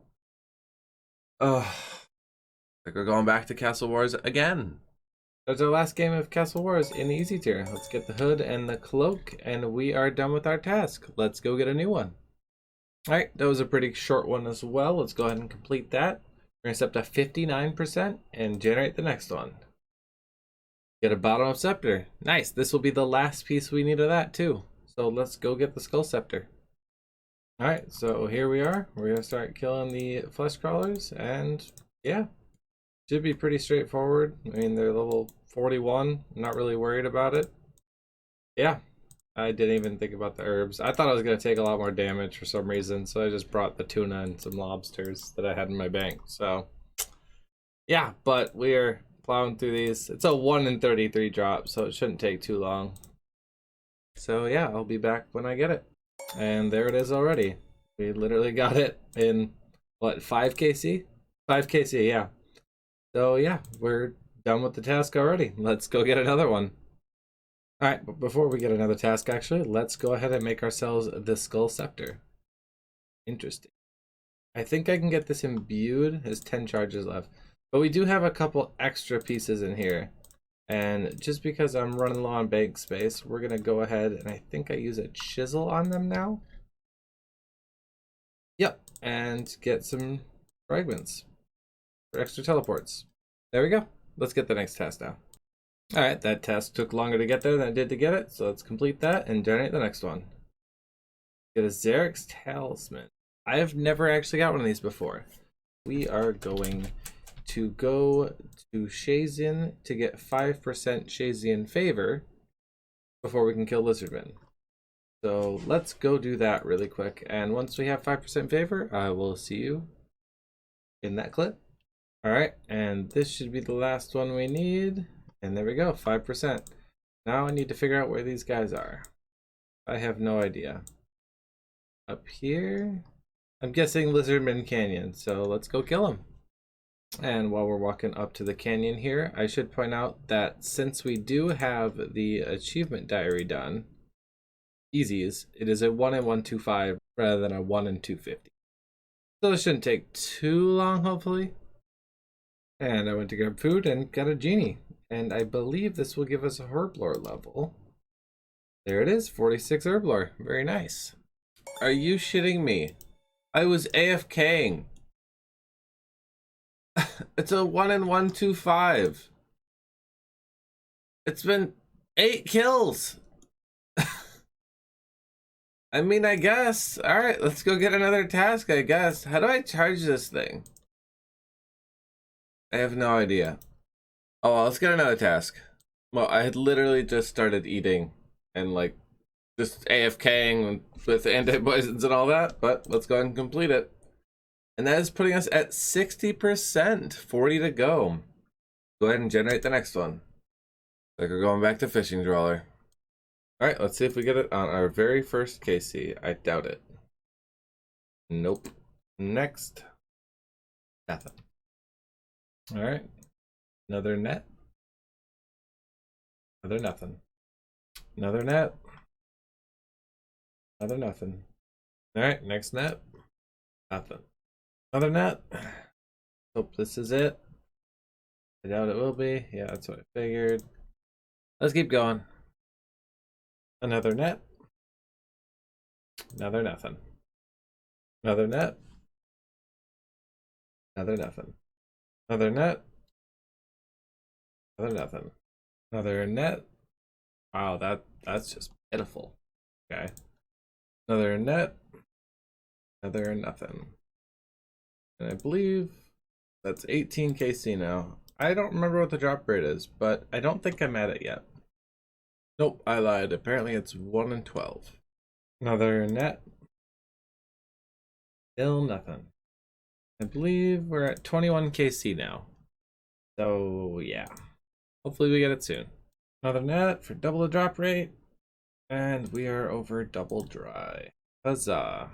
Oh, like we're going back to Castle Wars again. That's our last game of Castle Wars in the easy tier. Let's get the hood and the cloak, and we are done with our task. Let's go get a new one. All right, that was a pretty short one as well. Let's go ahead and complete that. We're gonna set up to 59% and generate the next one. Get a bottom-up scepter. Nice. This will be the last piece we need of that too. So let's go get the skull scepter. All right, so here we are. We're gonna start killing the flesh crawlers, and yeah, should be pretty straightforward. I mean, they're level 41. I'm not really worried about it. Yeah, I didn't even think about the herbs. I thought I was gonna take a lot more damage for some reason, so I just brought the tuna and some lobsters that I had in my bank. So yeah, but we're plowing through these. It's a 1 in 33 drop, so it shouldn't take too long. So yeah, I'll be back when I get it. And there it is already. We literally got it in, what, 5 KC? 5 KC, yeah. So yeah, we're done with the task already. Let's go get another one. Alright, but before we get another task, actually, let's go ahead and make ourselves the skull scepter. Interesting. I think I can get this imbued. There's 10 charges left. But we do have a couple extra pieces in here. And just because I'm running low on bank space, we're going to go ahead and I think I use a chisel on them now. Yep, and get some fragments for extra teleports. There we go. Let's get the next task now. Alright, that task took longer to get there than it did to get it, so let's complete that and generate the next one. Get a Xeric's Talisman. I have never actually got one of these before. We are going to go to Shazian to get 5% Shazian favor before we can kill Lizardmen. So let's go do that really quick, and once we have 5% favor, I will see you in that clip. Alright, and this should be the last one we need. And there we go, 5%. Now I need to figure out where these guys are. I have no idea. Up here? I'm guessing Lizardman Canyon, so let's go kill him. And while we're walking up to the canyon here, I should point out that since we do have the achievement diary done, easies, it is a 1 in 125 rather than a 1 in 250. So it shouldn't take too long, hopefully. And I went to grab food and got a genie. And I believe this will give us a herblore level. There it is, 46 herblore. Very nice. Are you shitting me? I was AFKing. It's a 1 in 125. It's been 8 kills. I mean, I guess. Alright, let's go get another task, I guess. How do I charge this thing? I have no idea. Oh, well, let's get another task. Well, I had literally just started eating and like just AFKing with anti-poisons and all that, but let's go ahead and complete it. And that is putting us at 60%, 40 to go. Go ahead and generate the next one. Like we're going back to fishing trawler. All right, let's see if we get it on our very first KC. I doubt it. Nope. Next. Nothing. All right. Another net. Another nothing. Another net. Another nothing. All right, next net. Nothing. Another net. Hope this is it. I doubt it will be. Yeah, that's what I figured. Let's keep going. Another net. Another nothing. Another net. Another nothing. Another net. Another nothing. Another net. Wow, that's just pitiful. Okay. Another net. Another nothing. And I believe that's 18 KC now. I don't remember what the drop rate is, but I don't think I'm at it yet. Nope, I lied. Apparently it's 1 in 12. Another net. Still nothing. I believe we're at 21 KC now. So yeah. Hopefully we get it soon. Another net for double the drop rate. And we are over double dry. Huzzah.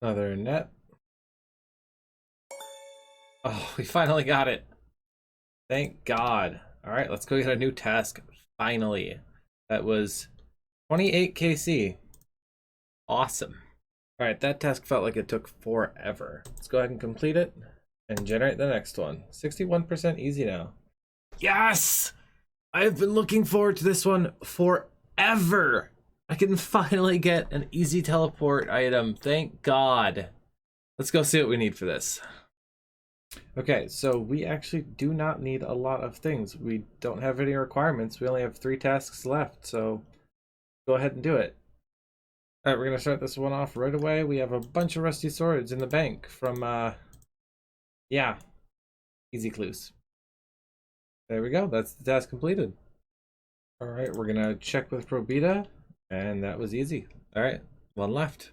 Another net. Oh, we finally got it. Thank God. Alright, let's go get a new task. Finally. That was 28 KC. Awesome. Alright, that task felt like it took forever. Let's go ahead and complete it. and generate the next one. 61% easy now. Yes! I've been looking forward to this one forever. I can finally get an easy teleport item. Thank God. Let's go see what we need for this. Okay, so we actually do not need a lot of things. We don't have any requirements. We only have 3 tasks left, so go ahead and do it. All right, we're going to start this one off right away. We have a bunch of rusty swords in the bank from, yeah, easy clues. There we go. That's the task completed. All right, we're going to check with Probita, and that was easy. All right, one left.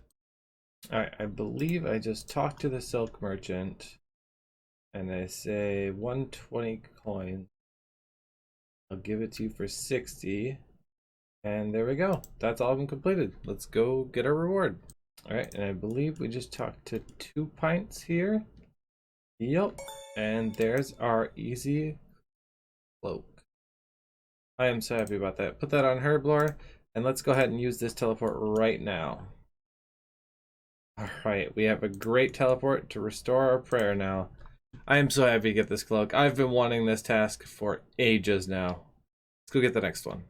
All right, I believe I just talked to the silk merchant. And I say 120 coins. I'll give it to you for 60. And there we go. That's all been completed. Let's go get our reward. All right, and I believe we just talked to 2 pints here. Yep. And there's our easy cloak. I am so happy about that. Put that on Herblore, and let's go ahead and use this teleport right now. All right, we have a great teleport to restore our prayer now. I am so happy to get this cloak. I've been wanting this task for ages now. Let's go get the next one.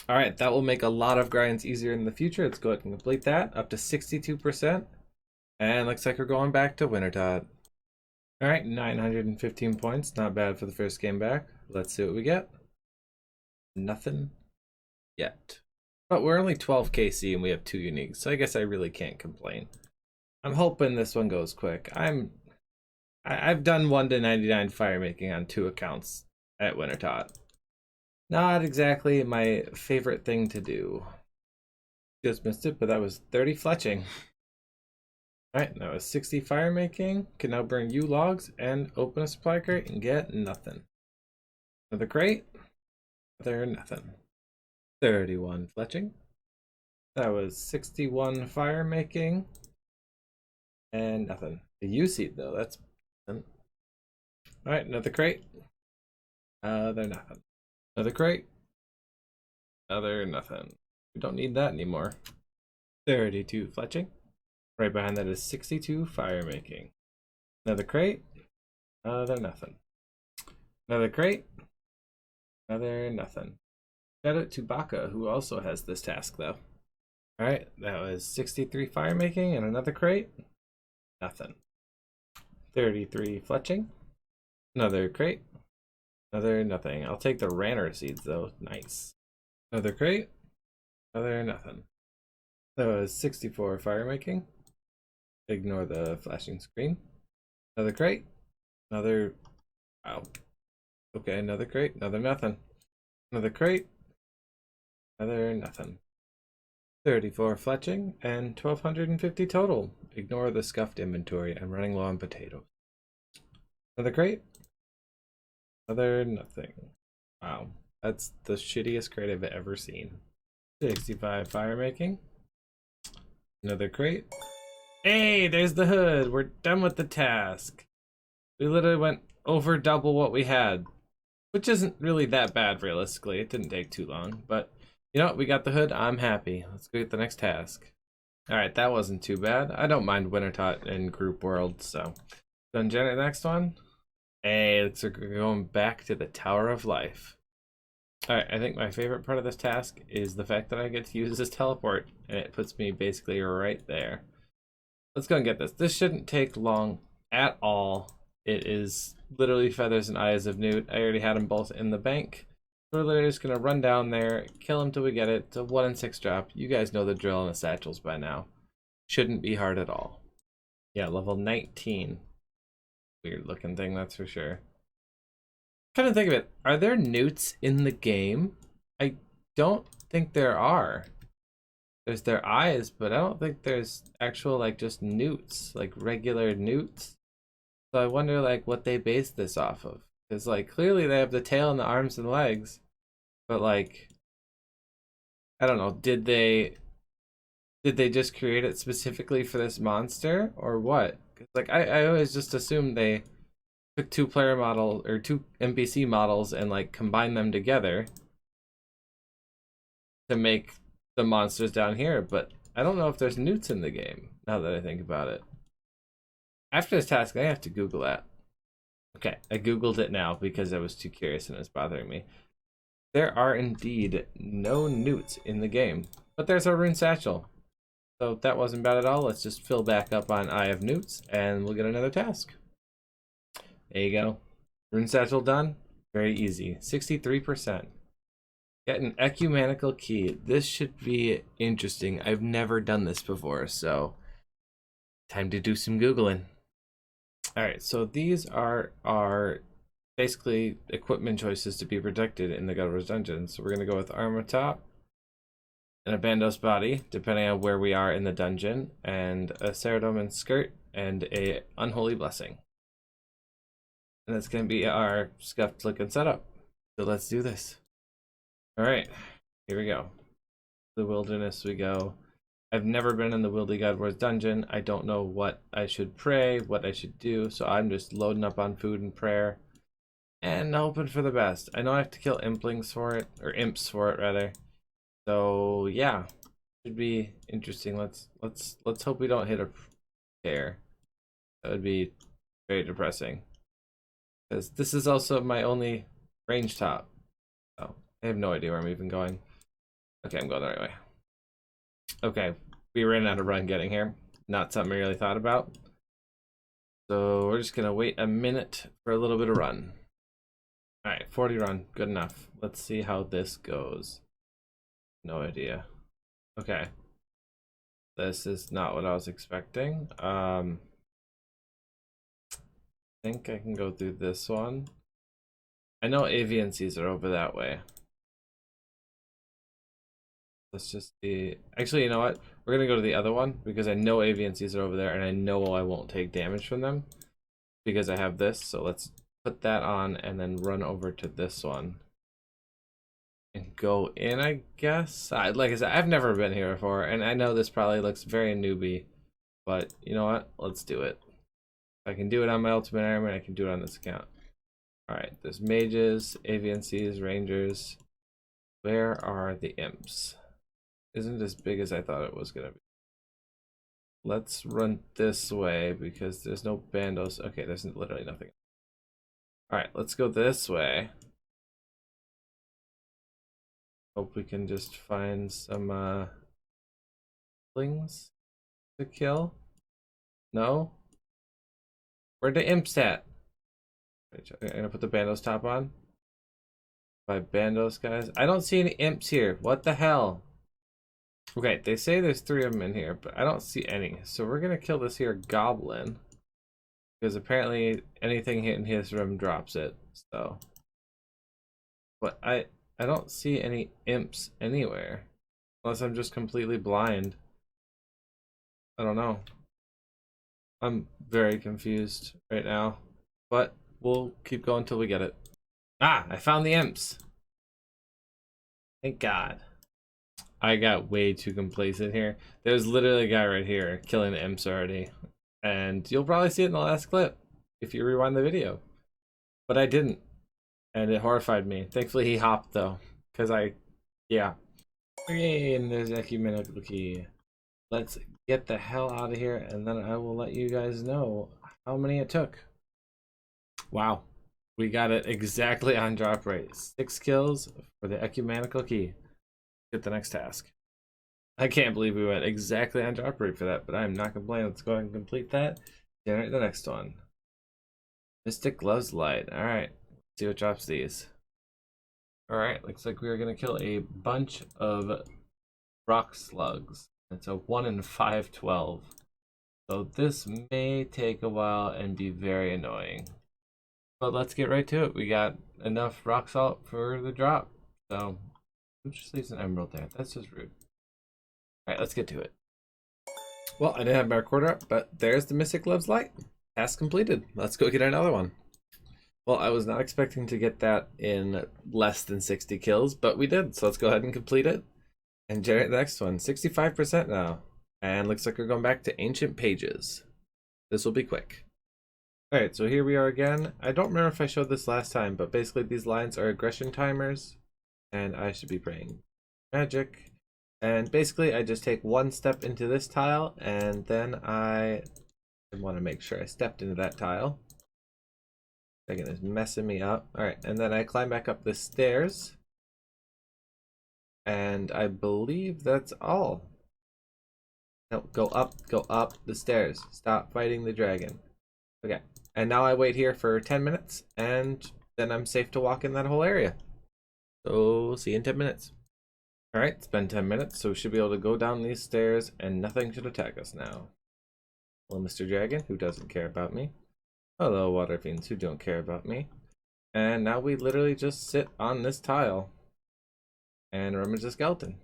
All right, that will make a lot of grinds easier in the future. Let's go ahead and complete that, up to 62%. And looks like we're going back to Wintertot. All right, 915 points. Not bad for the first game back. Let's see what we get. Nothing yet. But we're only 12 KC and we have 2 uniques, so I guess I really can't complain. I'm hoping this one goes quick. I've done 1 to 99 fire making on 2 accounts at Wintertot. Not exactly my favorite thing to do. Just missed it, but that was 30 fletching. Alright, that was 60 fire making. Can now burn U logs and open a supply crate and get nothing. Another crate. Another nothing. 31 fletching. That was 61 fire making. And nothing. The U seed though, that's alright, another crate. They're nothing. Another crate. Another nothing. We don't need that anymore. 32 fletching. Right behind that is 62 fire making. Another crate. They're nothing. Another crate. Another nothing. Shout out to Baka, who also has this task though. Alright, that was 63 fire making and another crate. Nothing. 33 fletching. Another crate. Another nothing. I'll take the Ranner seeds though. Nice. Another crate. Another nothing. That was 64 fire making. Ignore the flashing screen. Another crate. Another. Wow. Okay, another crate. Another nothing. Another crate. Another nothing. 34 fletching and 1250 total. Ignore the scuffed inventory. I'm running low on potatoes. Another crate. Another nothing. Wow. That's the shittiest crate I've ever seen. 65 fire making. Another crate. Hey, there's the hood. We're done with the task. We literally went over double what we had, which isn't really that bad realistically. It didn't take too long, but you know what? We got the hood. I'm happy. Let's go get the next task. All right, that wasn't too bad. I don't mind Wintertot in group world, so then generate the next one. Hey, let's go going back to the Tower of Life. All right, I think my favorite part of this task is the fact that I get to use this teleport, and it puts me basically right there. Let's go and get this. This shouldn't take long at all. It is literally feathers and eyes of Newt. I already had them both in the bank. So we're literally just gonna run down there, kill him till we get it. It's a 1 in 6 drop. You guys know the drill on the satchels by now. Shouldn't be hard at all. Yeah, level 19. Weird looking thing, that's for sure. Kind of think of it. Are there newts in the game? I don't think there are. There's their eyes, but I don't think there's actual like just newts, like regular newts. So I wonder like what they base this off of. Because like clearly they have the tail and the arms and legs. But like I don't know, did they just create it specifically for this monster or what? 'Cause like I always just assumed they took 2 player model or 2 NPC models and like combined them together to make the monsters down here, but I don't know if there's newts in the game now that I think about it. After this task, I have to Google that. Okay, I Googled it now because I was too curious and it was bothering me. There are indeed no newts in the game, but there's a rune satchel. So that wasn't bad at all. Let's just fill back up on Eye of Newts and we'll get another task. There you go. Rune satchel done. Very easy. 63%. Get an ecumenical key. This should be interesting. I've never done this before, so time to do some Googling. Alright, so these are our basically equipment choices to be protected in the Godwars dungeon. So we're going to go with armor top and a bandos body, depending on where we are in the dungeon, and a Saradomin skirt and a unholy blessing. And that's going to be our scuffed looking setup. So let's do this. Alright, here we go. The wilderness we go. I've never been in the Wildy Godwars dungeon. I don't know what I should pray, what I should do, so I'm just loading up on food and prayer and hoping for the best. I know I have to kill implings for it, or imps for it rather. So yeah, should be interesting. Let's hope we don't hit a pair. That would be very depressing. Because this is also my only range top. So I have no idea where I'm even going. Okay, I'm going the right way. Okay, we ran out of run getting here. Not something I really thought about. So we're just gonna wait a minute for a little bit of run. Alright, 40 run, good enough. Let's see how this goes. No idea. Okay. This is not what I was expecting. I think I can go through this one. I know avian seas are over that way. Let's just see. Actually, you know what? We're gonna go to the other one because I know avian seas are over there and I know I won't take damage from them because I have this. So let's put that on and then run over to this one and go in, I guess. Like I said, I've never been here before and I know this probably looks very newbie, but you know what? Let's do it. I can do it on my ultimate armor and I can do it on this account. Alright, there's mages, avian seas, rangers. Where are the imps? Isn't as big as I thought it was gonna be. Let's run this way because there's no bandos. Okay, there's literally nothing. Alright, let's go this way. Hope we can just find some things to kill. No? Where the imps at? I'm gonna put the bandos top on. By bandos, guys. I don't see any imps here. What the hell? Okay, they say there's 3 of them in here, but I don't see any. So we're gonna kill this here goblin. Because apparently anything hitting his room drops it. So, but I don't see any imps anywhere. Unless I'm just completely blind. I don't know. I'm very confused right now. But we'll keep going until we get it. Ah, I found the imps. Thank God. I got way too complacent here. There's literally a guy right here killing the imps already. And you'll probably see it in the last clip if you rewind the video. But I didn't. And it horrified me. Thankfully he hopped though. Because yeah. Okay, and there's ecumenical key. Let's get the hell out of here and then I will let you guys know how many it took. Wow. We got it exactly on drop rate. 6 kills for the ecumenical key. Get the next task. I can't believe we went exactly on drop rate for that, but I'm not complaining. Let's go ahead and complete that. Generate the next one. Mystic Gloves Light. Alright. See what drops these. Alright, looks like we are going to kill a bunch of rock slugs. It's a 1 in 512. So this may take a while and be very annoying. But let's get right to it. We got enough rock salt for the drop. So, who just leaves an emerald there? That's just rude. Alright, let's get to it. Well, I didn't have my recorder up, but there's the Mystic Gloves Light. Task completed. Let's go get another one. Well, I was not expecting to get that in less than 60 kills, but we did. So let's go ahead and complete it and generate the next one. 65% now. And looks like we're going back to Ancient Pages. This will be quick. Alright, so here we are again. I don't remember if I showed this last time, but basically these lines are aggression timers. And I should be praying magic. And basically I just take one step into this tile and then I I want to make sure I stepped into that tile. Dragon is messing me up. Alright, and then I climb back up the stairs. And I believe that's all. No, go up the stairs. Stop fighting the dragon. Okay, and now I wait here for 10 minutes, and then I'm safe to walk in that whole area. So, see you in 10 minutes. Alright, it's been 10 minutes, so we should be able to go down these stairs, and nothing should attack us now. Hello, Mr. Dragon, who doesn't care about me. Hello, water fiends, who don't care about me. And now we literally just sit on this tile and rummage the skeleton.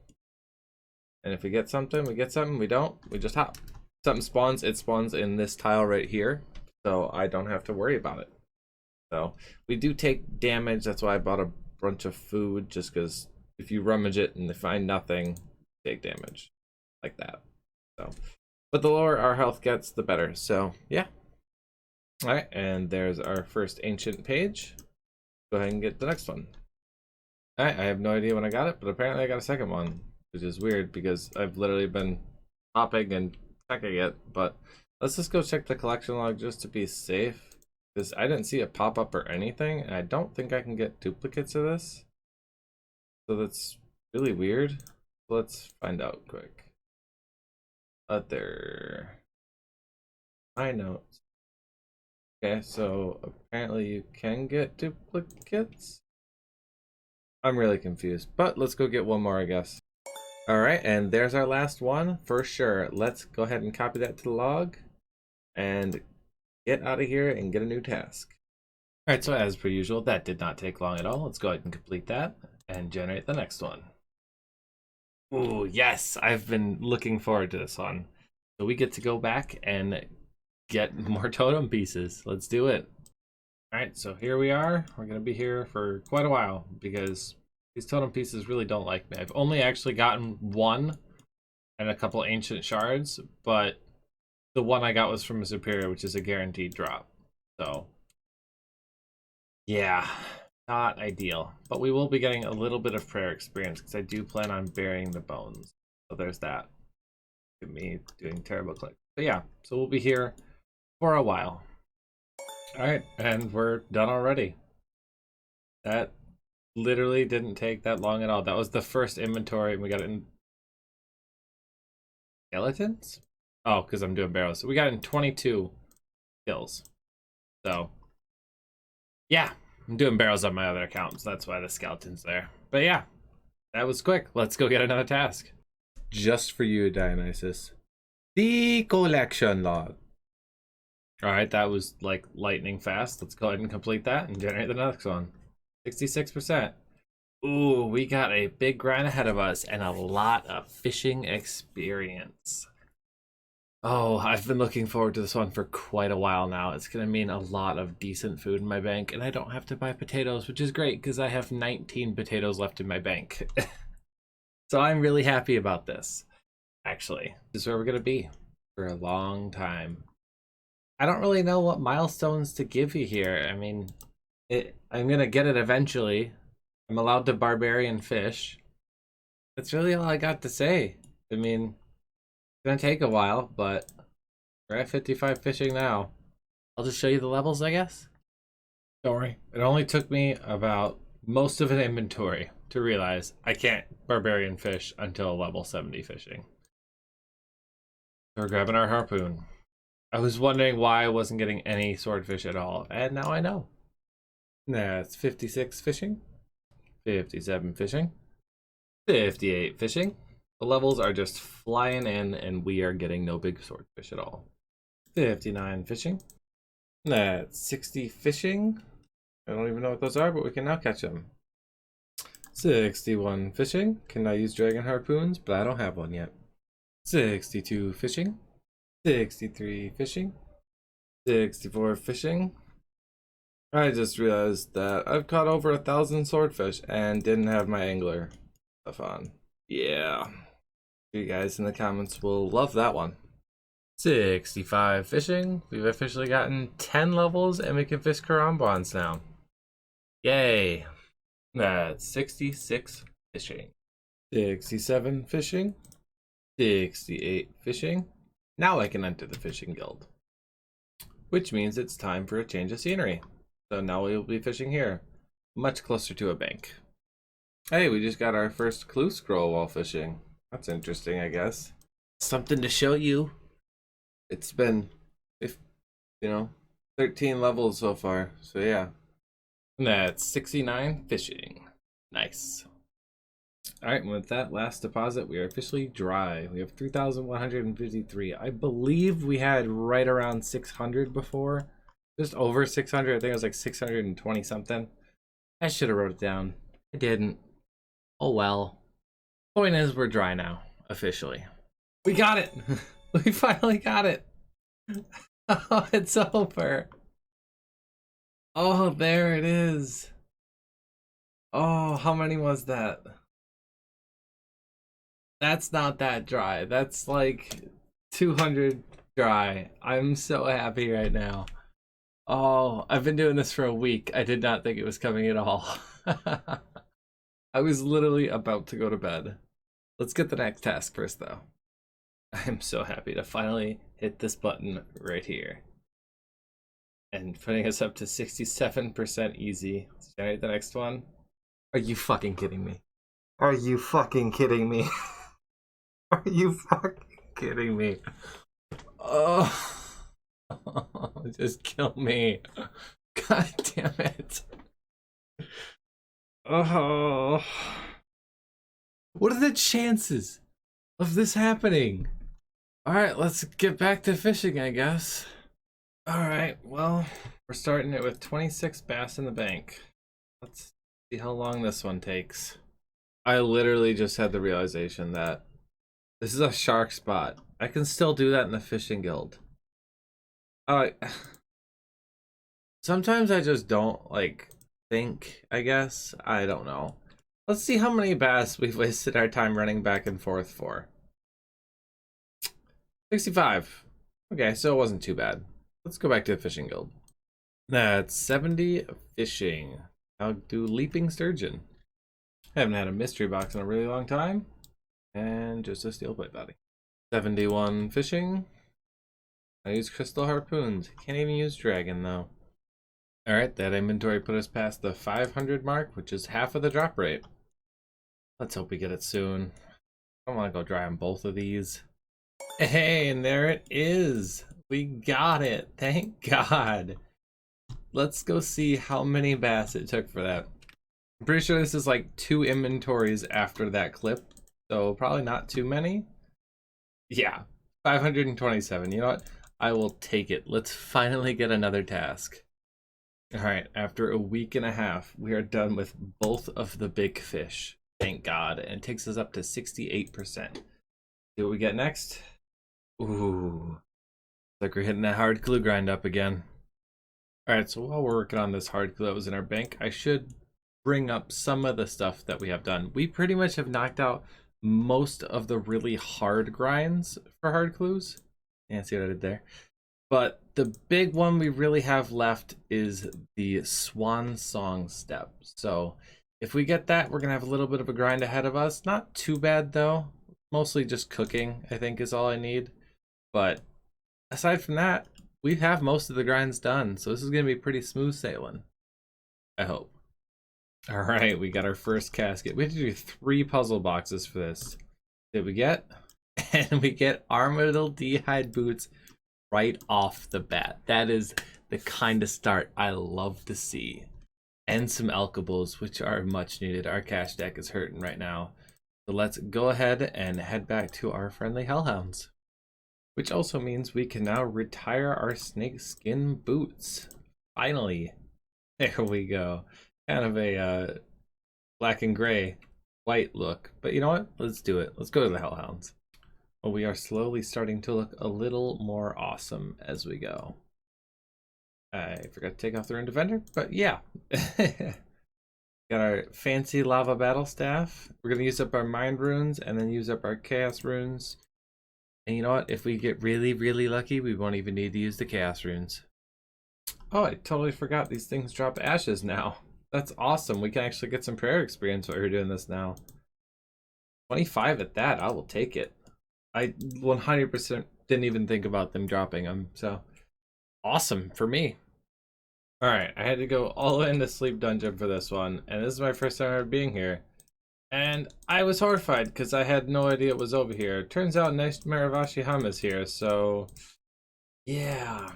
And if we get something, we get something. We don't, we just hop. Something spawns, it spawns in this tile right here, so I don't have to worry about it. So we do take damage. That's why I bought a bunch of food, just because if you rummage it and they find nothing, take damage like that. So, but the lower our health gets, the better. So yeah. All right, and there's our first ancient page. Go ahead and get the next one. All right, I have no idea when I got it, but apparently I got a second one, which is weird because I've literally been hopping and checking it. But let's just go check the collection log just to be safe, because I didn't see a pop-up or anything, and I don't think I can get duplicates of this. So that's really weird. Let's find out quick. Other my notes. Okay, so apparently you can get duplicates. I'm really confused, but let's go get one more, I guess. All right, and there's our last one for sure. Let's go ahead and copy that to the log and get out of here and get a new task. All right, so as per usual, that did not take long at all. Let's go ahead and complete that and generate the next one. Oh, yes, I've been looking forward to this one. So we get to go back and get more totem pieces. Let's do it. All right, so here we are. We're gonna be here for quite a while because these totem pieces really don't like me. I've only actually gotten one and a couple ancient shards, but the one I got was from a superior, which is a guaranteed drop. So yeah, not ideal, but we will be getting a little bit of prayer experience because I do plan on burying the bones. So there's that. Look at me doing terrible click. But yeah, so we'll be here for a while. All right, and we're done already. That literally didn't take that long at all. That was the first inventory, and we got it in skeletons? Oh, because I'm doing barrels. So we got it in 22 kills. So yeah, I'm doing barrels on my other account, so that's why the skeleton's there. But yeah, that was quick. Let's go get another task. Just for you, Dionysus. The collection log. All right, that was like lightning fast. Let's go ahead and complete that and generate the next one. 66%. Ooh, we got a big grind ahead of us and a lot of fishing experience. Oh, I've been looking forward to this one for quite a while now. It's going to mean a lot of decent food in my bank, and I don't have to buy potatoes, which is great because I have 19 potatoes left in my bank. So I'm really happy about this, actually. This is where we're going to be for a long time. I don't really know what milestones to give you here. I mean, I'm going to get it eventually. I'm allowed to barbarian fish. That's really all I got to say. I mean, it's going to take a while, but we're at 55 fishing now. I'll just show you the levels, I guess. Don't worry. It only took me about most of an inventory to realize I can't barbarian fish until level 70 fishing. So we're grabbing our harpoon. I was wondering why I wasn't getting any swordfish at all, and now I know. That's 56 fishing, 57 fishing, 58 fishing. The levels are just flying in, and we are getting no big swordfish at all. 59 fishing. That's 60 fishing. I don't even know what those are, but we can now catch them. 61 fishing. Can now use dragon harpoons, but I don't have one yet. 62 fishing. 63 fishing. 64 fishing. I just realized that I've caught over 1,000 swordfish and didn't have my angler stuff on. Yeah. You guys in the comments will love that one. 65 fishing. We've officially gotten 10 levels and we can fish karambans now. Yay. That's 66 fishing. 67 fishing. 68 fishing. Now I can enter the fishing guild. which means it's time for a change of scenery. So now we will be fishing here, much closer to a bank. Hey, we just got our first clue scroll while fishing. That's interesting, I guess. Something to show you. It's been, 13 levels so far. So yeah. And that's 69 fishing. Nice. All right, and with that last deposit, we are officially dry. We have 3,153. I believe we had right around 600 before. Just over 600. I think it was like 620 something. I should have wrote it down. I didn't. Oh well. Point is, we're dry now, officially. We got it! We finally got it! Oh, it's over. Oh, there it is. Oh, how many was that? That's not that dry. That's like 200 dry. I'm so happy right now. Oh, I've been doing this for a week. I did not think it was coming at all. I was literally about to go to bed. Let's get the next task first, though. I'm so happy to finally hit this button right here. And putting us up to 67% easy. Let's generate the next one. Are you fucking kidding me? Are you fucking kidding me? Are you fucking kidding me? Oh, just kill me. God damn it. Oh. What are the chances of this happening? Alright, let's get back to fishing, I guess. Alright, well, we're starting it with 26 bass in the bank. Let's see how long this one takes. I literally just had the realization that this is a shark spot. I can still do that in the fishing guild. Sometimes I just don't think, I guess. I don't know. Let's see how many bass we've wasted our time running back and forth for. 65. Okay, so it wasn't too bad. Let's go back to the fishing guild. That's 70 fishing. I'll do leaping sturgeon. I haven't had a mystery box in a really long time. And just a steel plate body. 71 fishing. I use crystal harpoons. Can't even use dragon though. Alright, that inventory put us past the 500 mark, which is half of the drop rate. Let's hope we get it soon. I don't want to go dry on both of these. Hey, and there it is. We got it. Thank God. Let's go see how many bass it took for that. I'm pretty sure this is like 2 inventories after that clip. So probably not too many. Yeah, 527. You know what? I will take it. Let's finally get another task. Alright, after a week and a half, we are done with both of the big fish. Thank God. And it takes us up to 68%. See what we get next? Ooh. Like we're hitting that hard glue grind up again. Alright, so while we're working on this hard glue that was in our bank, I should bring up some of the stuff that we have done. We pretty much have knocked out most of the really hard grinds for hard clues. Yeah, see what I did there? But the big one we really have left is the swan song step. So if we get that, we're gonna have a little bit of a grind ahead of us. Not too bad though. Mostly just cooking, I think, is all I need. But aside from that, we have most of the grinds done. So this is gonna be pretty smooth sailing, I hope. All right, we got our first casket. We have to do 3 puzzle boxes for this. Did we get? And we get armadillo boots right off the bat. That is the kind of start I love to see. And some alkables, which are much needed. Our cash deck is hurting right now. So let's go ahead and head back to our friendly hellhounds. Which also means we can now retire our snake skin boots. Finally. There we go. Kind of a black and gray white look. But you know what? Let's do it. Let's go to the hellhounds. Well, we are slowly starting to look a little more awesome as we go. I forgot to take off the rune defender, but yeah. Got our fancy lava battle staff. We're going to use up our mind runes and then use up our chaos runes. And you know what? If we get really, really lucky, we won't even need to use the chaos runes. Oh, I totally forgot these things drop ashes now. That's awesome. We can actually get some prayer experience while we're doing this now. 25 at that. I will take it. I 100% didn't even think about them dropping them, so Awesome for me. All right, I had to go all the way into Sleep Dungeon for this one, and this is my first time ever being here. And I was horrified because I had no idea it was over here. Turns out Nightmare of Ashiham is here, so yeah,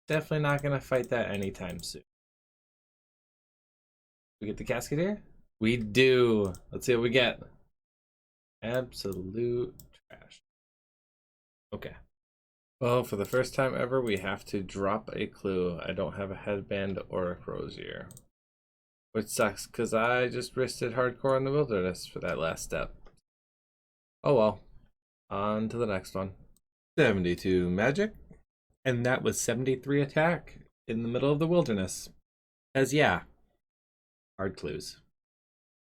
definitely not gonna fight that anytime soon. We get the casket here? We do. Let's see what we get. Absolute trash. Okay. Well, for the first time ever, we have to drop a clue. I don't have a headband or a crozier. Which sucks, because I just risked it hardcore in the wilderness for that last step. Oh well. On to the next one. 72 magic. And that was 73 attack in the middle of the wilderness. As yeah. Hard clues.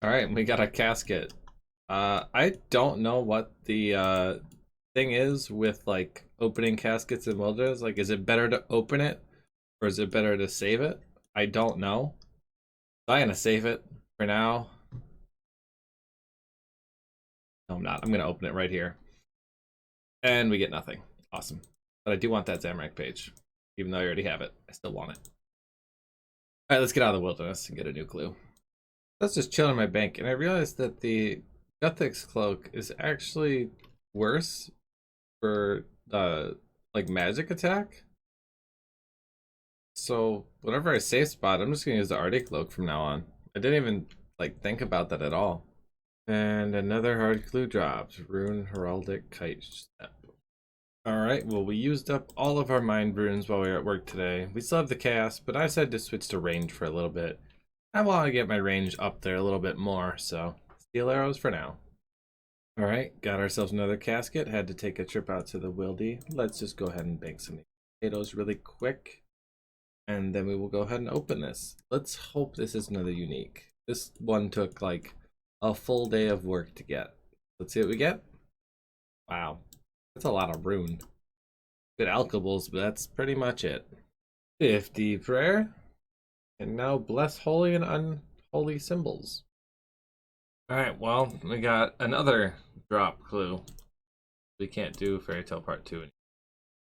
Alright, we got a casket. I don't know what the thing is with like opening caskets in wilderness. Like, is it better to open it or is it better to save it? I don't know. So I'm gonna save it for now. No, I'm not. I'm gonna open it right here. And we get nothing. Awesome. But I do want that Zamorak page. Even though I already have it, I still want it. Alright, let's get out of the wilderness and get a new clue. Let's just chill in my bank, and I realized that the Guthix cloak is actually worse for like magic attack. So whenever I save spot, I'm just gonna use the Arctic cloak from now on. I didn't even like think about that at all. And another hard clue drops. Rune Heraldic Kite Step. Alright, well we used up all of our mind runes while we were at work today. We still have the chaos, but I decided to switch to range for a little bit. I want to get my range up there a little bit more, so steel arrows for now. Alright, got ourselves another casket. Had to take a trip out to the wildy. Let's just go ahead and bank some potatoes really quick. And then we will go ahead and open this. Let's hope this is another unique. This one took like a full day of work to get. Let's see what we get. Wow, that's a lot of rune. Good alkables, but that's pretty much it. 50 prayer. And now bless holy and unholy symbols. Alright, well, we got another drop clue. We can't do Fairy Tale Part 2 anymore.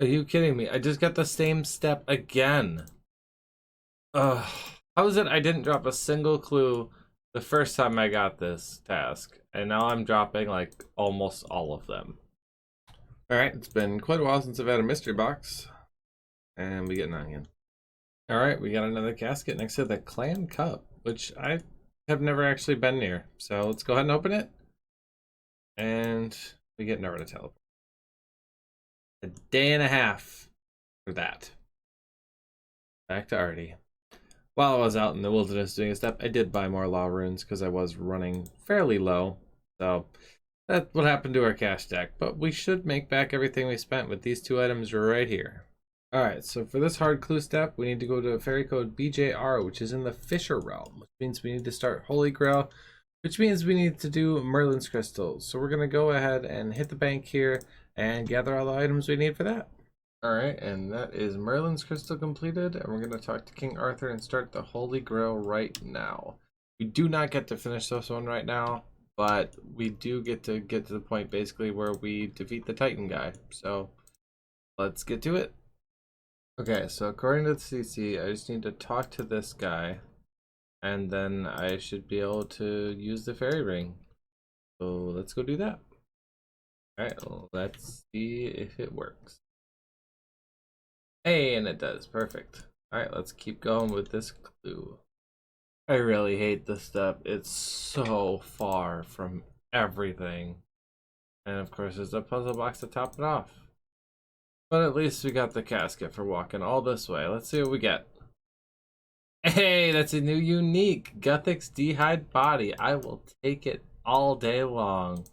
Are you kidding me? I just got the same step again. Ugh. How is it I didn't drop a single clue the first time I got this task? And now I'm dropping like almost all of them. Alright, it's been quite a while since I've had a mystery box. And we get an onion. Alright, we got another casket next to the Clan Cup, which I have never actually been near. So let's go ahead and open it. And we get Naruto teleport. A day and a half for that. Back to Artie. While I was out in the wilderness doing a step, I did buy more law runes because I was running fairly low. So that's what happened to our cash stack. But we should make back everything we spent with these two items right here. Alright, so for this hard clue step, we need to go to fairy code BJR, which is in the Fisher realm, which means we need to start Holy Grail, which means we need to do Merlin's crystals. So we're going to go ahead and hit the bank here and gather all the items we need for that. Alright, and that is Merlin's crystal completed, and we're going to talk to King Arthur and start the Holy Grail right now. We do not get to finish this one right now, but we do get to the point basically where we defeat the Titan guy. So let's get to it. Okay, so according to the CC, I just need to talk to this guy, and then I should be able to use the fairy ring. So let's go do that. Alright, well, let's see if it works. Hey, and it does. Perfect. Alright, let's keep going with this clue. I really hate this step. It's so far from everything. And of course, there's a puzzle box to top it off. But at least we got the casket for walking all this way. Let's see what we get. Hey, that's a new unique Guthix D'hide body. I will take it all day long.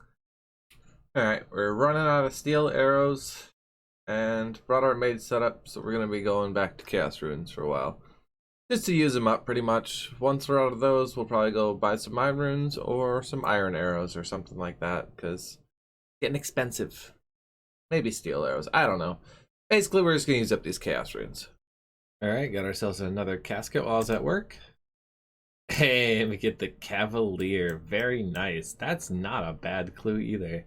Alright, we're running out of steel arrows and brought our maid setup, so we're going to be going back to Chaos Runes for a while. Just to use them up pretty much. Once we're out of those, we'll probably go buy some Mind Runes or some Iron Arrows or something like that, because it's getting expensive. Maybe steel arrows. I don't know. Basically, we're just going to use up these Chaos Runes. Alright, got ourselves another casket while I was at work. Hey, we get the Cavalier. Very nice. That's not a bad clue either.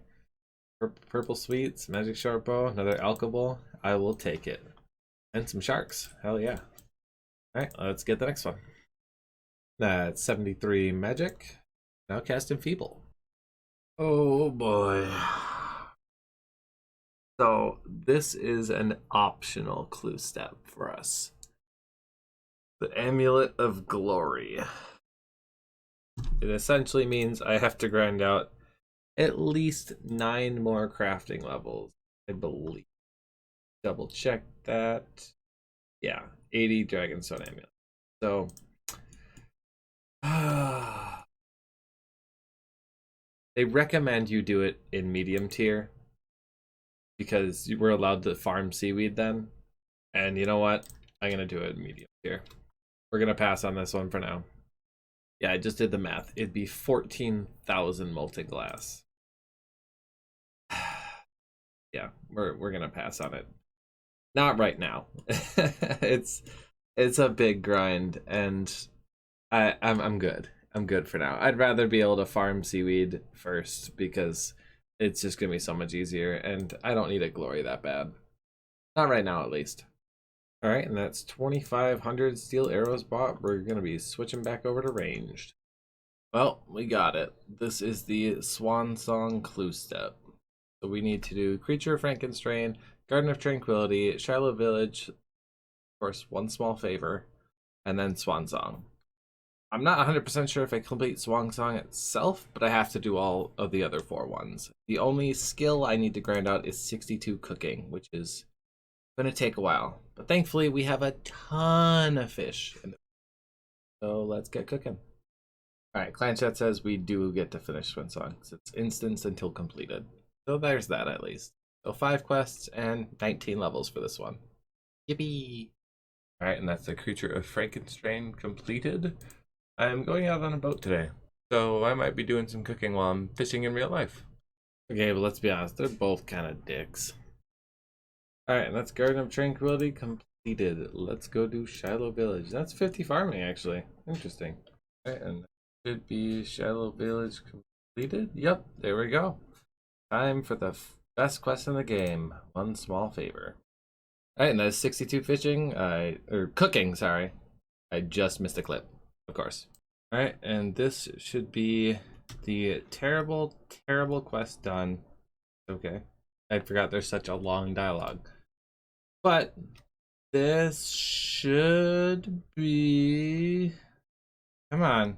Purple Sweets, Magic Sharp Bow, another Alkaball. I will take it. And some sharks. Hell yeah. Alright, let's get the next one. That's 73 magic. Now cast Enfeeble. Oh boy. So this is an optional clue step for us. The Amulet of Glory. It essentially means I have to grind out at least 9 more crafting levels, I believe. Double check that. Yeah, 80 Dragonstone Amulet. So, they recommend you do it in medium tier because you were allowed to farm seaweed then. And you know what? I'm going to do it in medium tier. We're going to pass on this one for now. Yeah, I just did the math. It'd be 14,000 molten glass. Yeah, we're going to pass on it. Not right now. It's a big grind, and I'm good. I'm good for now. I'd rather be able to farm seaweed first because it's just gonna be so much easier, and I don't need a glory that bad. Not right now, at least. All right, and that's 2,500 steel arrows bought. We're gonna be switching back over to ranged. Well, we got it. This is the Swan Song clue step. So we need to do Creature of Frankenstrain, Garden of Tranquility, Shiloh Village, of course, One Small Favor, and then Swan Song. I'm not 100% sure if I complete Swan Song itself, but I have to do all of the other 4 ones. The only skill I need to grind out is 62 cooking, which is going to take a while. But thankfully, we have a ton of fish. So let's get cooking. All right, Clan Chat says we do get to finish Swan Song. So it's instanced until completed. So there's that at least. So 5 quests and 19 levels for this one. Yippee! All right, and that's the Creature of Frankenstrain completed. I'm going out on a boat today, so I might be doing some cooking while I'm fishing in real life. Okay, but let's be honest, they're both kind of dicks. All right, and that's Garden of Tranquility completed. Let's go do Shiloh Village. That's 50 farming, actually. Interesting. All right, and that should be Shiloh Village completed. Yep, there we go. Time for the best quest in the game. One Small Favor. All right, and that's 62 fishing. Or cooking, sorry. I just missed a clip. Of course. All right, and this should be the terrible, terrible quest done. Okay. I forgot there's such a long dialogue. But this should be... Come on.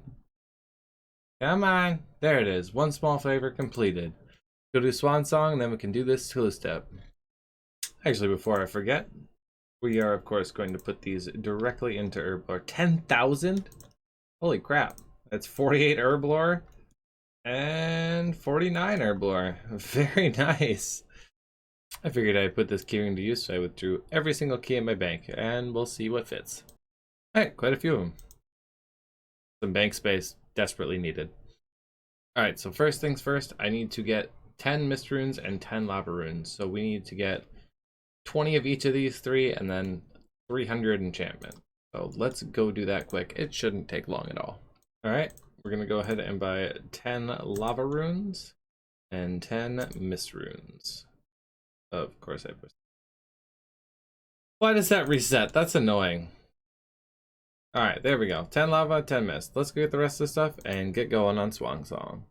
Come on. There it is. One Small Favor completed. Go do Swan Song, and then we can do this clue step. Actually, before I forget, we are, of course, going to put these directly into Herblore. 10,000? Holy crap. That's 48 Herblore and 49 Herblore. Very nice. I figured I'd put this keyring to use, so I withdrew every single key in my bank, and we'll see what fits. Alright, quite a few of them. Some bank space desperately needed. Alright, so first things first, I need to get 10 mist runes and 10 lava runes. So we need to get 20 of each of these 3, and then 300 enchantment. So let's go do that quick. It shouldn't take long at all. All right, we're gonna go ahead and buy 10 lava runes and 10 mist runes. Of course I pushed. Why does that reset? That's annoying. All right, there we go. 10 lava, 10 mist. Let's go get the rest of the stuff and get going on Swan Song.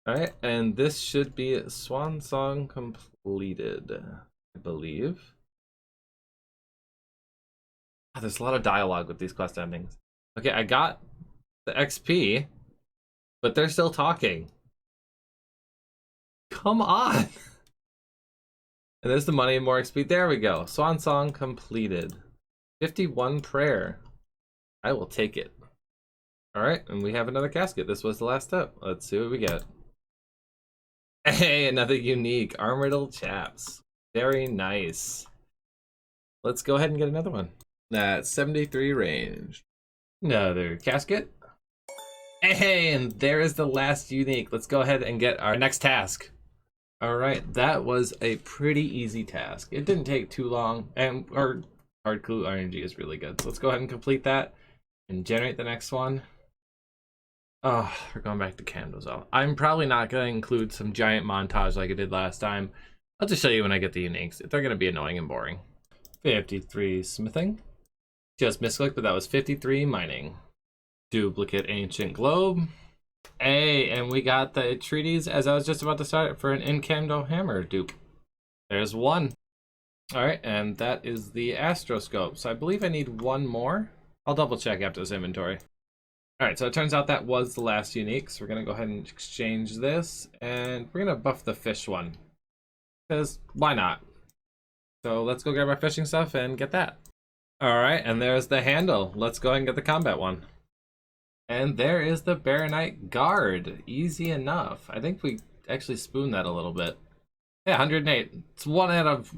All right, and this should be Swan Song completed, I believe. There's a lot of dialogue with these quest endings. Okay, I got the XP, but they're still talking. Come on! And there's the money and more XP. There we go. Swan Song completed. 51 prayer. I will take it. Alright, and we have another casket. This was the last step. Let's see what we get. Hey, another unique. Armored Chaps. Very nice. Let's go ahead and get another one. That's 73 range. Another casket. Hey, and there is the last unique. Let's go ahead and get our next task. All right, that was a pretty easy task. It didn't take too long, and our hard clue RNG is really good. So let's go ahead and complete that and generate the next one. Oh, we're going back to candles. I'm probably not going to include some giant montage like I did last time. I'll just show you when I get the uniques. They're going to be annoying and boring. 53 smithing. Just misclicked, but that was 53 mining. Duplicate ancient globe. Hey, and we got the treaties as I was just about to start for an incandescent hammer dupe. There's one. All right, and that is the astroscope. So I believe I need one more. I'll double check after this inventory. All right, so it turns out that was the last unique. So we're gonna go ahead and exchange this, and we're gonna buff the fish one, because why not? So let's go grab our fishing stuff and get that. All right, and there's the handle. Let's go ahead and get the combat one. And there is the Baronite Guard. Easy enough. I think we actually spooned that a little bit. Yeah, 108. It's 1 out of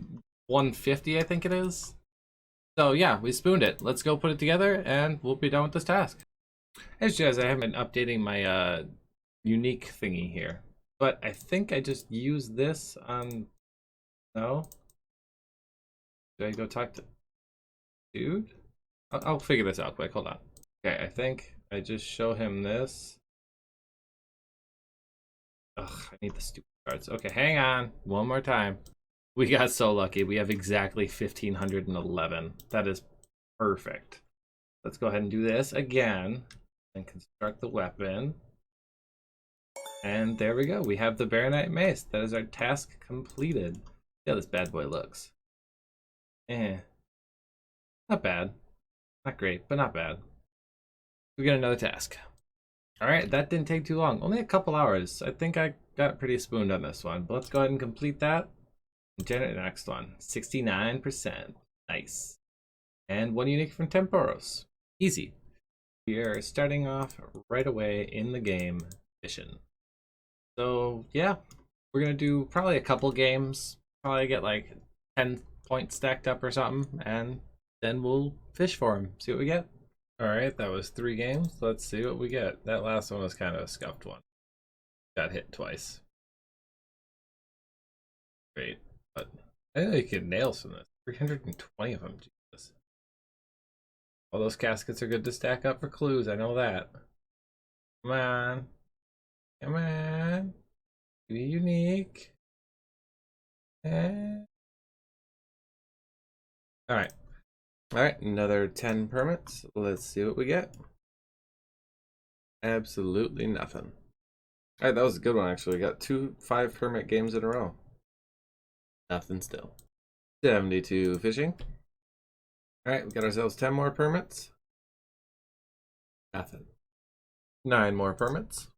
150, I think it is. So yeah, we spooned it. Let's go put it together and we'll be done with this task. As you guys, I haven't been updating my unique thingy here. But I think I just used this on... No? Did I go talk to... Dude? I'll figure this out quick. Hold on. Okay, I think I just show him this. Ugh, I need the stupid cards. Okay, hang on. One more time. We got so lucky. We have exactly 1,511. That is perfect. Let's go ahead and do this again. And construct the weapon. And there we go. We have the Baronite Mace. That is our task completed. See how this bad boy looks. Not bad. Not great, but not bad. We got another task. Alright, that didn't take too long. Only a couple hours. I think I got pretty spooned on this one. But let's go ahead and complete that. And generate the next one. 69%. Nice. And one unique from Temporos. Easy. We are starting off right away in the game fishing. So yeah, we're gonna do probably a couple games. Probably get like 10 points stacked up or something, and then we'll fish for them. See what we get. All right, that was 3 games. Let's see what we get. That last one was kind of a scuffed one. Got hit twice. Great, but I think you can nail some of this. 320 of them. Jesus. All those caskets are good to stack up for clues. I know that. Come on. Come on. Be unique. Alright. Alright, another 10 permits. Let's see what we get. Absolutely nothing. Alright, that was a good one actually. We got 2 5 permit games in a row. Nothing still. 72 fishing. Alright, we got ourselves 10 more permits. Nothing. 9 more permits.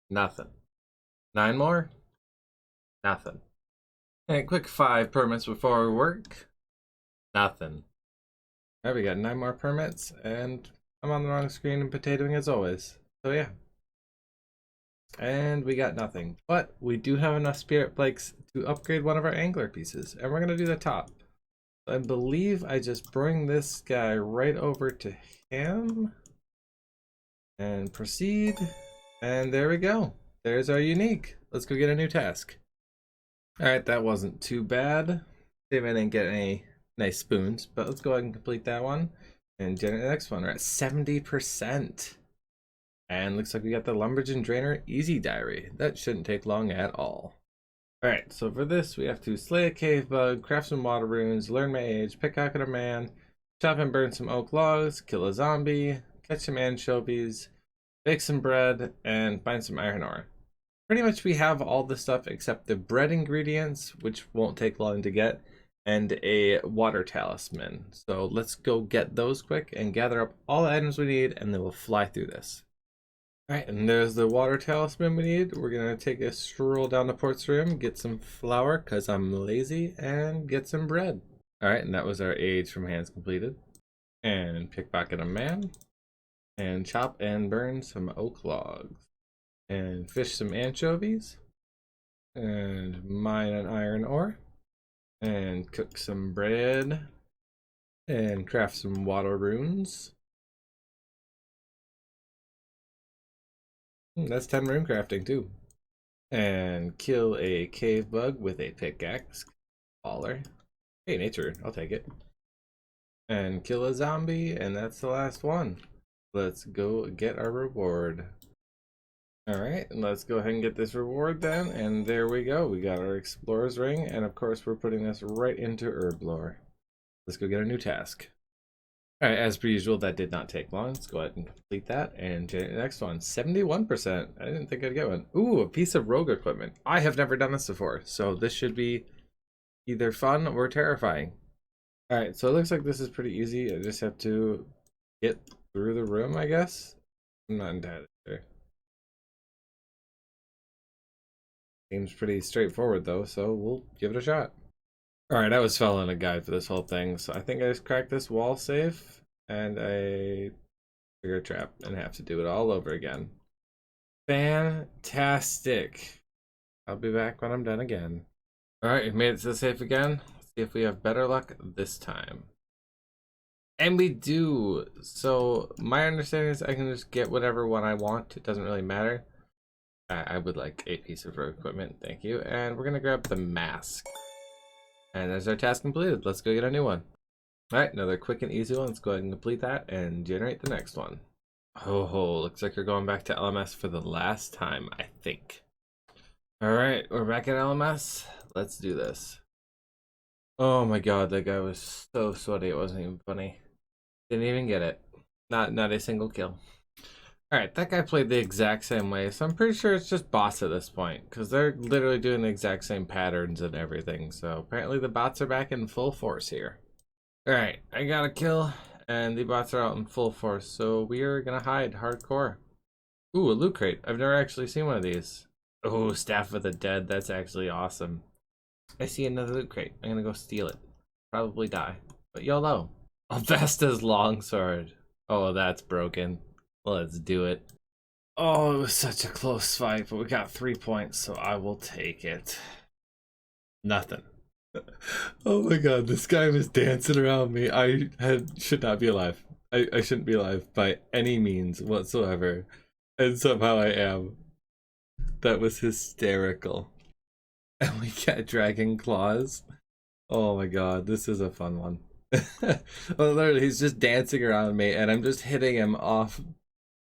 Nothing. 9 more. Nothing. Alright, quick 5 permits before we work. Nothing. Alright, we got 9 more permits, and I'm on the wrong screen and potatoing as always. So yeah. And we got nothing. But we do have enough spirit flakes to upgrade one of our angler pieces, and we're gonna do the top. I believe I just bring this guy right over to him and proceed, and there we go. There's our unique. Let's go get a new task. Alright, that wasn't too bad. See if I didn't get any nice spoons, but let's go ahead and complete that one and generate the next one. We're at 70%. And looks like we got the Lumberjane Drainer Easy Diary. That shouldn't take long at all. Alright, so for this we have to slay a cave bug, craft some water runes, learn my age, pickpocket a man, chop and burn some oak logs, kill a zombie, catch some anchovies, bake some bread, and find some iron ore. Pretty much we have all the stuff except the bread ingredients, which won't take long to get, and a water talisman. So let's go get those quick and gather up all the items we need, and then we'll fly through this. Alright, and there's the water talisman we need. We're going to take a stroll down to Port's Rim, get some flour because I'm lazy, and get some bread. Alright, and that was our age from hands completed. And pickpocket a man. And chop and burn some oak logs. And fish some anchovies. And mine an iron ore. And cook some bread. And craft some water runes. That's 10 rune crafting too. And kill a cave bug with a pickaxe. Baller. Hey, nature, I'll take it. And kill a zombie, and that's the last one. Let's go get our reward. All right, and let's go ahead and get this reward then. And there we go. We got our explorer's ring, and of course we're putting this right into herb lore. Let's go get a new task. All right, as per usual, that did not take long. Let's go ahead and complete that and generate the next one. 71%. I didn't think I'd get one. Ooh, a piece of rogue equipment. I have never done this before, so this should be either fun or terrifying. All right, so it looks like this is pretty easy. I just have to get through the room, I guess. I'm not entirely sure. Seems pretty straightforward though, so we'll give it a shot. Alright, I was following a guide for this whole thing, so I think I just cracked this wall safe, and I trigger a trap and have to do it all over again. Fantastic. I'll be back when I'm done again. Alright, we've made it to the safe again. Let's see if we have better luck this time. And we do! So, my understanding is I can just get whatever one I want. It doesn't really matter. I would like a piece of rogue equipment, thank you. And we're gonna grab the mask. And there's our task completed. Let's go get a new one. Alright, another quick and easy one. Let's go ahead and complete that and generate the next one. Oh, looks like you're going back to LMS for the last time, I think. Alright, we're back at LMS. Let's do this. Oh my god, that guy was so sweaty, it wasn't even funny. Didn't even get it. Not a single kill. Alright, that guy played the exact same way, so I'm pretty sure it's just bots at this point, because they're literally doing the exact same patterns and everything, so apparently the bots are back in full force here. Alright, I got a kill, and the bots are out in full force, so we are gonna hide hardcore. Ooh, a loot crate. I've never actually seen one of these. Oh, Staff of the Dead, that's actually awesome. I see another loot crate. I'm gonna go steal it. Probably die, but YOLO. Alvasta's longsword. Oh, that's broken. Let's do it. Oh, it was such a close fight, but we got 3 points, so I will take it. Nothing. Oh my god, this guy was dancing around me. Should not be alive. I shouldn't be alive by any means whatsoever. And somehow I am. That was hysterical. And we got dragon claws. Oh my god, this is a fun one. Well, literally, he's just dancing around me, and I'm just hitting him off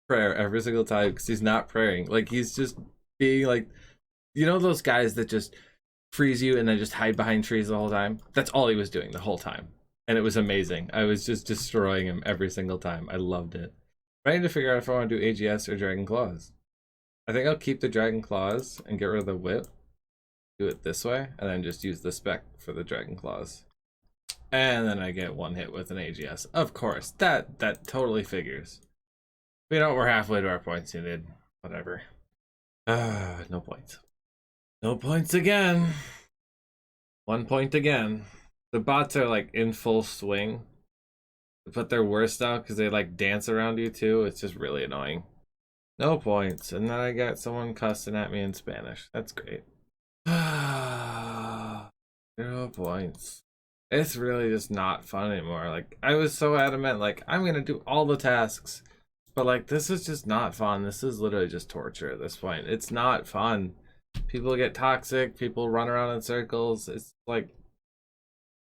prayer every single time because he's not praying. Like, he's just being like, you know, those guys that just freeze you and then just hide behind trees the whole time? That's all he was doing the whole time, and it was amazing. I was just destroying him every single time. I loved it. I need to figure out if I want to do AGS or Dragon Claws. I think I'll keep the Dragon Claws and get rid of the whip, do it this way, and then just use the spec for the Dragon Claws, and then I get one hit with an AGS. Of course, that totally figures. You know, we're halfway to our points needed. Whatever. No points. No points again. 1 point again. The bots are like in full swing, but they're worse now because they like dance around you too. It's just really annoying. No points. And then I got someone cussing at me in Spanish. That's great. 0 points. It's really just not fun anymore. Like, I was so adamant, like, I'm gonna do all the tasks. But like, this is just not fun. This is literally just torture at this point. It's not fun. People get toxic. People run around in circles. It's like,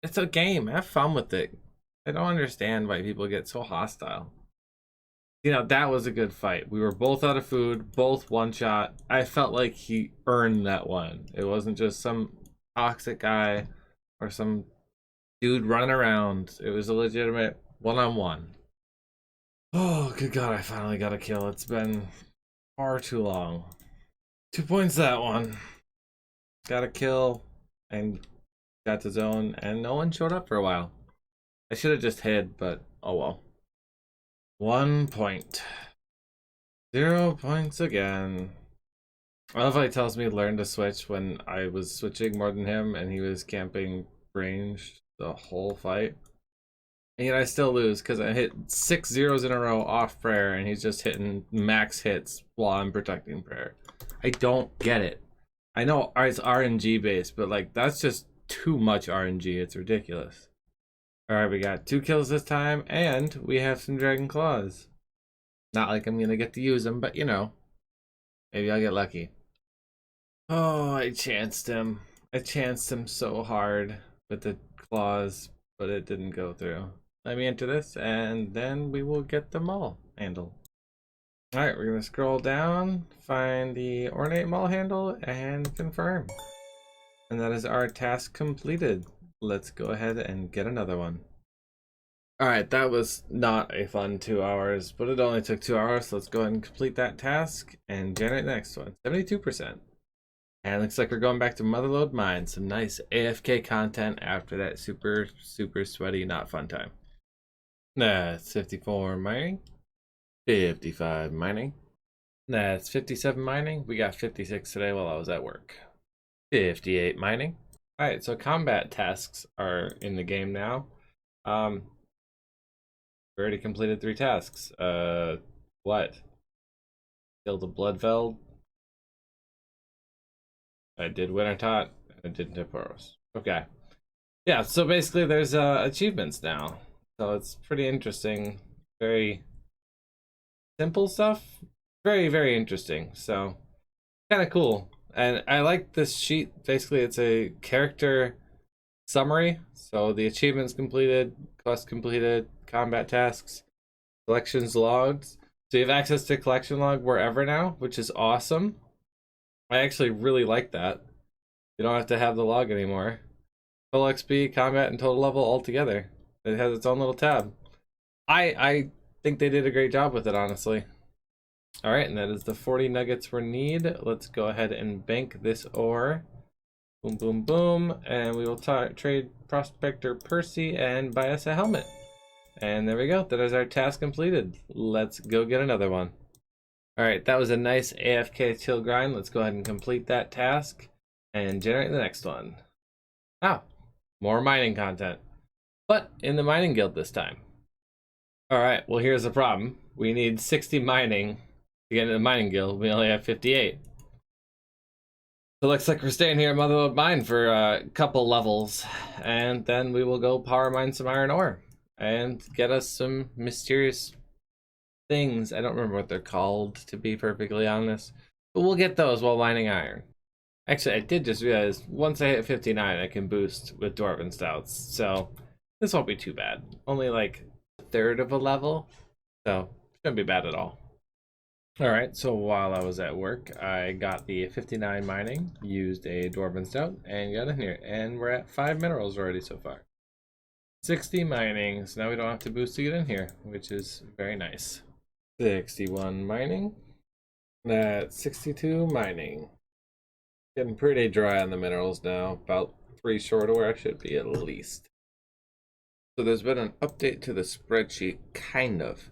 it's a game. Have fun with it. I don't understand why people get so hostile. You know, that was a good fight. We were both out of food, both one shot. I felt like he earned that one. It wasn't just some toxic guy or some dude running around. It was a legitimate one-on-one. Oh, good god, I finally got a kill. It's been far too long. 2 points that one. Got a kill and got to zone, and no one showed up for a while. I should have just hid, but oh well. 1 point. 0 points again. I love how he tells me learn to switch when I was switching more than him and he was camping range the whole fight. And yet I still lose because I hit 6 zeros in a row off prayer and he's just hitting max hits while I'm protecting prayer. I don't get it. I know it's RNG based, but like, that's just too much RNG. It's ridiculous. Alright, we got 2 kills this time and we have some Dragon Claws. Not like I'm gonna get to use them, but you know, maybe I'll get lucky. Oh, I chanced him. I chanced him so hard with the claws, but it didn't go through. Let me enter this, and then we will get them all handled. All right, we're gonna scroll down, find the ornate mall handle, and confirm. And that is our task completed. Let's go ahead and get another one. All right, that was not a fun 2 hours, but it only took 2 hours. So let's go ahead and complete that task and generate the next one. 72%. And it looks like we're going back to Motherlode Mine. Some nice AFK content after that super sweaty, not fun time. That's 54 mining. 55 mining. That's 57 mining. We got 56 today while I was at work. 58 mining. All right, so combat tasks are in the game now. We already completed 3 tasks. What? Killed a Bloodveld. I did Winter Tot. I did Tiporos. Okay. Yeah, so basically there's achievements now. So it's pretty interesting. Very simple stuff. Very interesting. So kind of cool. And I like this sheet. Basically, it's a character summary. So the achievements completed, quest completed, combat tasks, collections logged. So you have access to collection log wherever now, which is awesome. I actually really like that. You don't have to have the log anymore. Total XP, combat, and total level all together. It has its own little tab. I think they did a great job with it, honestly. All right, and that is the 40 nuggets we need. Let's go ahead and bank this ore. Boom, boom, boom. And we will trade Prospector Percy and buy us a helmet. And there we go. That is our task completed. Let's go get another one. All right, that was a nice AFK chill grind. Let's go ahead and complete that task and generate the next one. Ah, more mining content, but in the mining guild this time. All right, well, here's the problem. We need 60 mining to get into the mining guild. We only have 58. So it looks like we're staying here at Motherlode Mine for a couple levels, and then we will go power mine some iron ore and get us some mysterious things. I don't remember what they're called, to be perfectly honest, but we'll get those while mining iron. Actually, I did just realize once I hit 59, I can boost with Dwarven Stouts, so this won't be too bad. Only like a third of a level, so shouldn't be bad at all. All right, so while I was at work, I got the 59 mining, used a Dwarven Stout, and got in here, and we're at 5 minerals already so far. 60 mining, so now we don't have to boost to get in here, which is very nice. 61 mining. That's 62 mining. Getting pretty dry on the minerals now. About 3 short of where I should be at least. So there's been an update to the spreadsheet, kind of.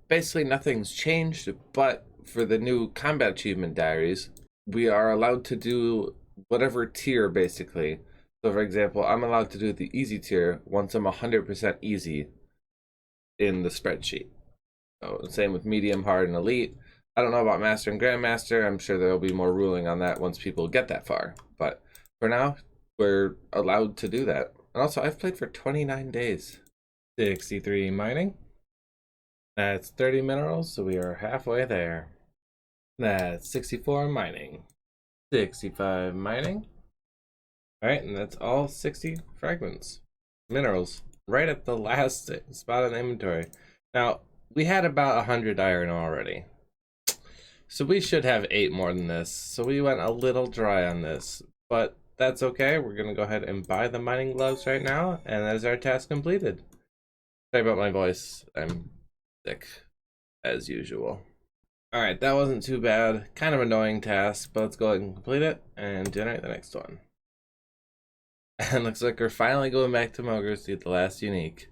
Basically nothing's changed, but for the new combat achievement diaries, we are allowed to do whatever tier basically. So for example, I'm allowed to do the easy tier once I'm 100% easy in the spreadsheet. So same with medium, hard, and elite. I don't know about master and grandmaster. I'm sure there'll be more ruling on that once people get that far. But for now, we're allowed to do that. And also, I've played for 29 days. 63 mining. That's 30 minerals, so we are halfway there. That's 64 mining. 65 mining. All right, and that's all 60 fragments. Minerals, right at the last spot in the inventory. Now, we had about 100 iron already. So we should have 8 more than this. So we went a little dry on this, but that's okay. We're gonna go ahead and buy the mining gloves right now, and that is our task completed. Sorry about my voice. I'm sick, as usual. All right, that wasn't too bad. Kind of annoying task, but let's go ahead and complete it and generate the next one. And looks like we're finally going back to Mogres to get the last unique.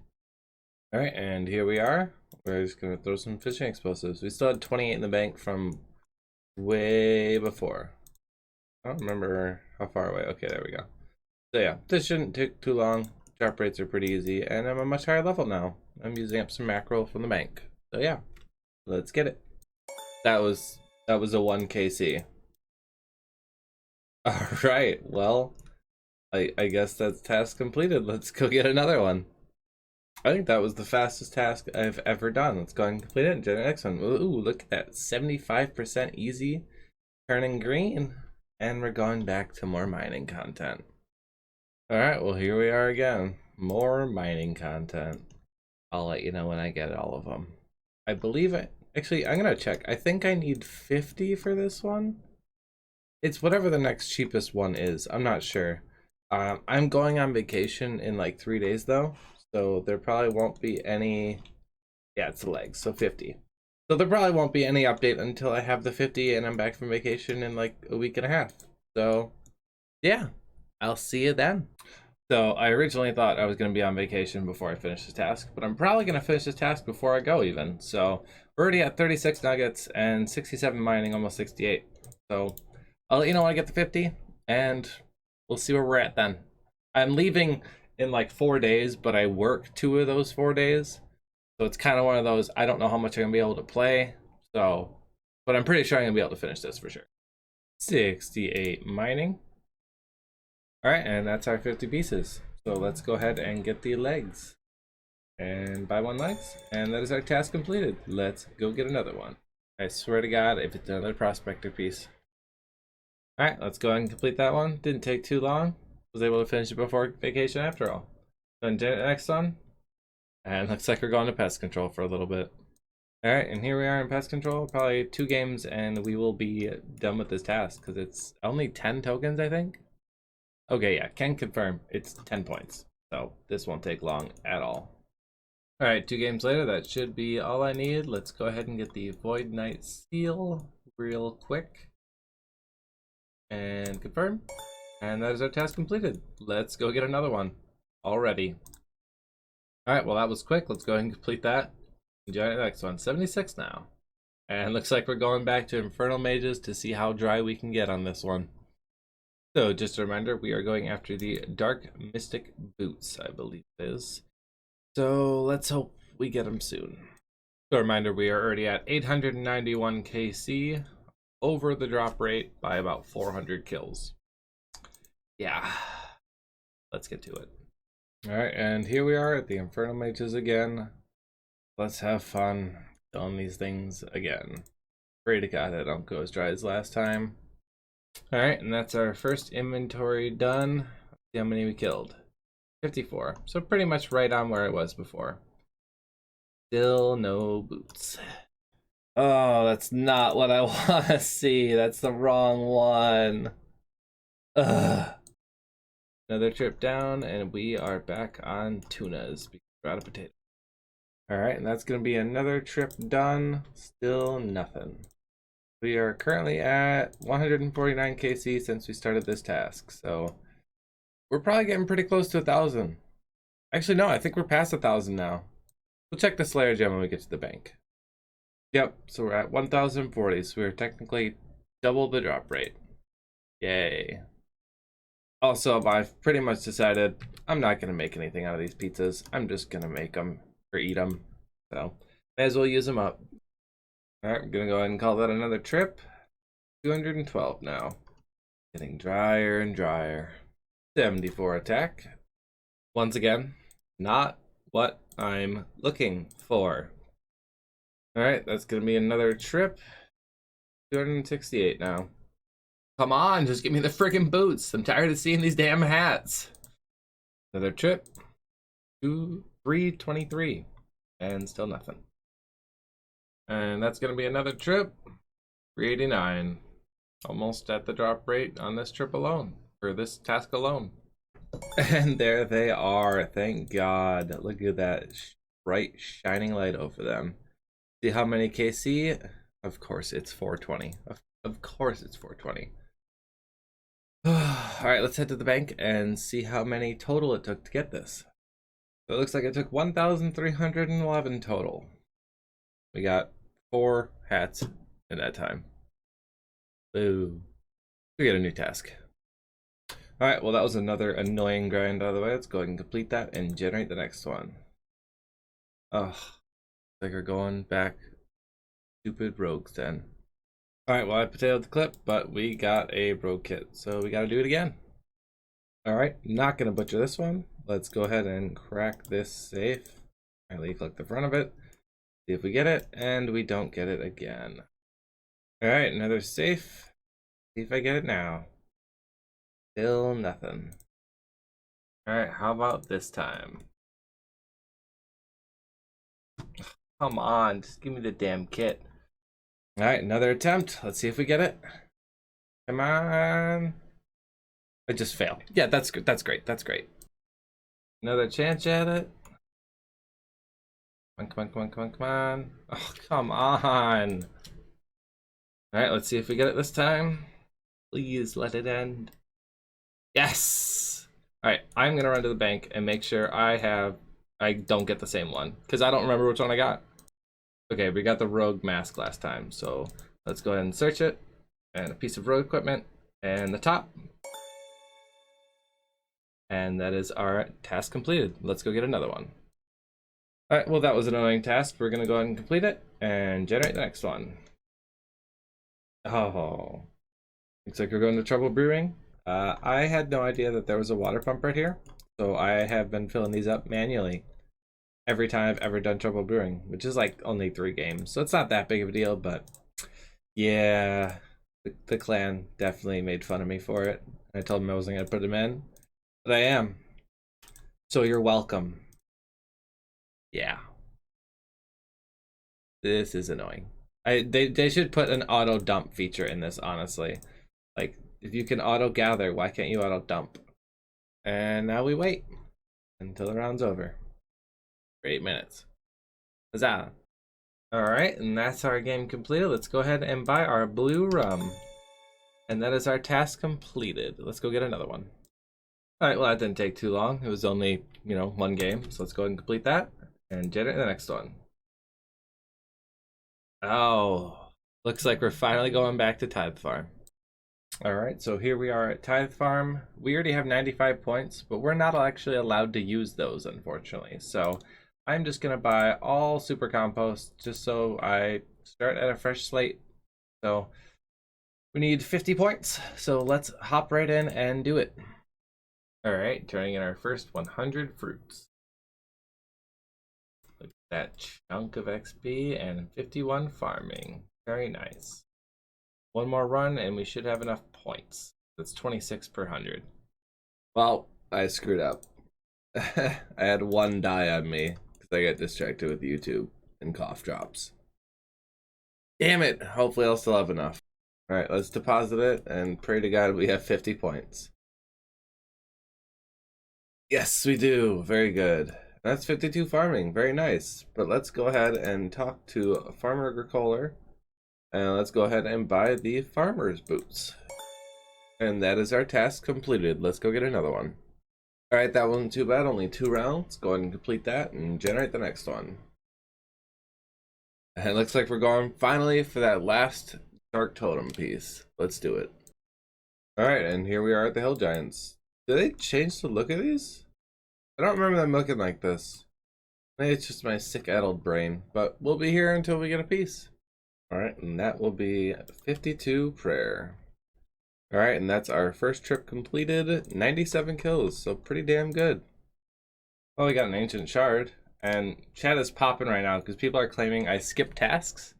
All right, and here we are. We're just gonna throw some fishing explosives. We still had 28 in the bank from way before. I don't remember how far away. Okay, there we go. So yeah, this shouldn't take too long. Drop rates are pretty easy, and I'm a much higher level now. I'm using up some mackerel from the bank. So yeah, let's get it. That was a 1 KC. All right, well, I guess that's task completed. Let's go get another one. I think that was the fastest task I've ever done. Let's go ahead and complete it and generate the next one. Ooh, look at that. 75% easy, turning green. And we're going back to more mining content. All right, well, here we are again. More mining content. I'll let you know when I get all of them. I believe Actually, I'm gonna check. I think I need 50 for this one. It's whatever the next cheapest one is. I'm not sure. I'm going on vacation in like 3 days though, so there probably won't be any. Yeah, it's the legs, so 50. So there probably won't be any update until I have the 50 and I'm back from vacation in like a week and a half. So yeah, I'll see you then. So I originally thought I was going to be on vacation before I finish this task, but I'm probably going to finish this task before I go even. So we're already at 36 nuggets and 67 mining, almost 68. So I'll let you know when I get to 50 and we'll see where we're at then. I'm leaving in like 4 days, but I work 2 of those 4 days. So it's kind of one of those, I don't know how much I'm going to be able to play. So, but I'm pretty sure I'm going to be able to finish this for sure. 68 mining. All right, and that's our 50 pieces. So let's go ahead and get the legs. And buy 1 legs. And that is our task completed. Let's go get another one. I swear to God, if it's another prospector piece. All right, let's go ahead and complete that one. Didn't take too long. Was able to finish it before vacation after all. Then the next one. And looks like we're going to pest control for a little bit. All right, and here we are in pest control. Probably 2 games and we will be done with this task because it's only 10 tokens, I think. Okay, yeah, can confirm it's 10 points. So this won't take long at all. All right, 2 games later, that should be all I need. Let's go ahead and get the Void Knight seal real quick. And confirm. And that is our task completed. Let's go get another one already. All right, well, that was quick. Let's go ahead and complete that. Enjoy the next one. 76 now. And looks like we're going back to Infernal Mages to see how dry we can get on this one. So just a reminder, we are going after the Dark Mystic Boots, I believe it is. So let's hope we get them soon. So a reminder, we are already at 891 KC, over the drop rate by about 400 kills. Yeah, let's get to it. All right, and here we are at the Infernal Mages again. Let's have fun doing these things again. Pray to God I don't go as dry as last time. All right, and that's our first inventory done. Let's see how many we killed. 54, so pretty much right on where I was before. Still no boots. Oh, that's not what I want to see. That's the wrong one. Ugh. Another trip down, and we are back on tunas because we're out of potato. All right, and that's going to be another trip done. Still nothing. We are currently at 149 KC since we started this task, so we're probably getting pretty close to 1,000. Actually, no, I think we're past 1,000 now. We'll check the Slayer gem when we get to the bank. Yep, so we're at 1,040, so we're technically double the drop rate. Yay. Also, I've pretty much decided I'm not going to make anything out of these pizzas. I'm just going to make them or eat them. So, may as well use them up. Alright, I'm going to go ahead and call that another trip. 212 now. Getting drier and drier. 74 attack. Once again, not what I'm looking for. Alright, that's going to be another trip. 268 now. Come on, just give me the friggin' boots. I'm tired of seeing these damn hats. Another trip. 323. And still nothing. And that's going to be another trip. 389. Almost at the drop rate on this trip alone. For this task alone. And there they are. Thank God. Look at that bright shining light over them. See how many KC? Of course it's 420. Of course it's 420. Alright, let's head to the bank and see how many total it took to get this. So it looks like it took 1,311 total. We got 4 hats in that time. Boo. We get a new task. Alright, well that was another annoying grind out of the way. Let's go ahead and complete that and generate the next one. Ugh. Like we're going back. Stupid rogues then. Alright, well I potatoed the clip, but we got a rogue kit, so we gotta do it again. Alright, not gonna butcher this one. Let's go ahead and crack this safe. Right click the front of it. See if we get it, and we don't get it again. Alright, another safe. See if I get it now. Still nothing. Alright, how about this time? Come on, just give me the damn kit. All right, another attempt. Let's see if we get it. Come on. I just failed. Yeah, that's good. That's great. That's great. Another chance at it. Come on, come on, come on, come on, come on. Oh, come on. All right, let's see if we get it this time. Please let it end. Yes. All right, I'm gonna run to the bank and make sure I don't get the same one because I don't remember which one I got. Okay, we got the rogue mask last time, so let's go ahead and search it. And a piece of rogue equipment and the top. And that is our task completed. Let's go get another one. All right, well, that was an annoying task. We're gonna go ahead and complete it and generate the next one. Oh, looks like we're going to Trouble Brewing. I had no idea that there was a water pump right here, so I have been filling these up manually every time I've ever done Trouble Brewing, which is like only 3 games, so it's not that big of a deal, but yeah, the clan definitely made fun of me for it. I told them I wasn't going to put them in, but I am. So you're welcome. Yeah. This is annoying. They should put an auto dump feature in this, honestly. Like, if you can auto gather, why can't you auto dump? And now we wait until the round's over. For 8 minutes. Huzzah. Alright, and that's our game completed. Let's go ahead and buy our blue rum. And that is our task completed. Let's go get another one. Alright, well, that didn't take too long. It was only, 1 game. So let's go ahead and complete that and generate the next one. Oh, looks like we're finally going back to Tithe Farm. All right, so here we are at Tithe Farm. We already have 95 points, but we're not actually allowed to use those, unfortunately. So I'm just going to buy all super compost just so I start at a fresh slate. So we need 50 points, so let's hop right in and do it. All right, turning in our first 100 fruits. Look at that chunk of XP and 51 farming. Very nice. One more run and we should have enough points. That's 26 per 100. Well, I screwed up. I had 1 die on me because I got distracted with YouTube and cough drops. Damn it! Hopefully I'll still have enough. Alright, let's deposit it and pray to God we have 50 points. Yes, we do. Very good. That's 52 farming. Very nice. But let's go ahead and talk to Farmer Agricola. And let's go ahead and buy the farmer's boots. And that is our task completed. Let's go get another one. Alright, that wasn't too bad. Only 2 rounds. Go ahead and complete that and generate the next one. And it looks like we're going finally for that last dark totem piece. Let's do it. Alright, and here we are at the Hill Giants. Did they change the look of these? I don't remember them looking like this. Maybe it's just my sick addled brain. But we'll be here until we get a piece. Alright, and that will be 52 prayer. Alright, and that's our first trip completed. 97 kills, so pretty damn good. Well, we got an ancient shard, and chat is popping right now because people are claiming I skipped tasks.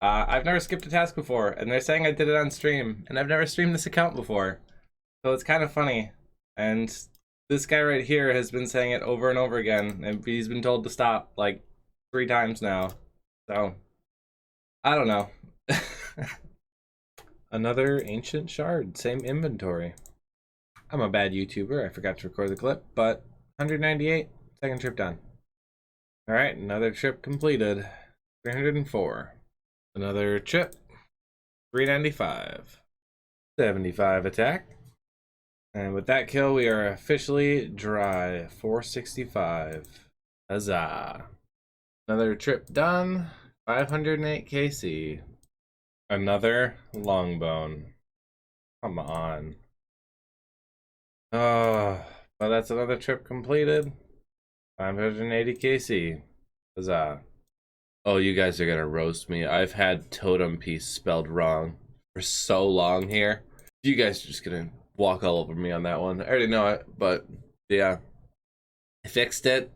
I've never skipped a task before, and they're saying I did it on stream, and I've never streamed this account before. So it's kind of funny. And this guy right here has been saying it over and over again, and he's been told to stop like 3 times now. So I don't know. Another ancient shard, same inventory. I'm a bad YouTuber, I forgot to record the clip, but 198, second trip done. Alright, another trip completed. 304. Another trip. 395. 75 attack. And with that kill, we are officially dry. 465. Huzzah. Another trip done. 508 KC. Another longbone. Come on. Oh, well, that's another trip completed. 580 KC. Huzzah. Oh, you guys are gonna roast me. I've had totem piece spelled wrong for so long here. You guys are just gonna walk all over me on that one. I already know it, but yeah. I fixed it.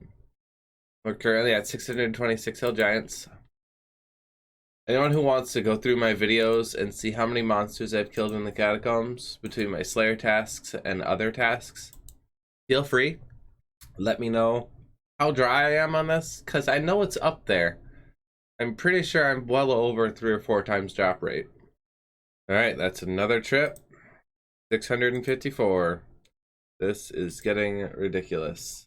We're currently at 626 Hill Giants. Anyone who wants to go through my videos and see how many monsters I've killed in the catacombs between my Slayer tasks and other tasks, feel free. Let me know how dry I am on this, because I know it's up there. I'm pretty sure I'm well over 3 or 4 times drop rate. All right, that's another trip. 654. This is getting ridiculous.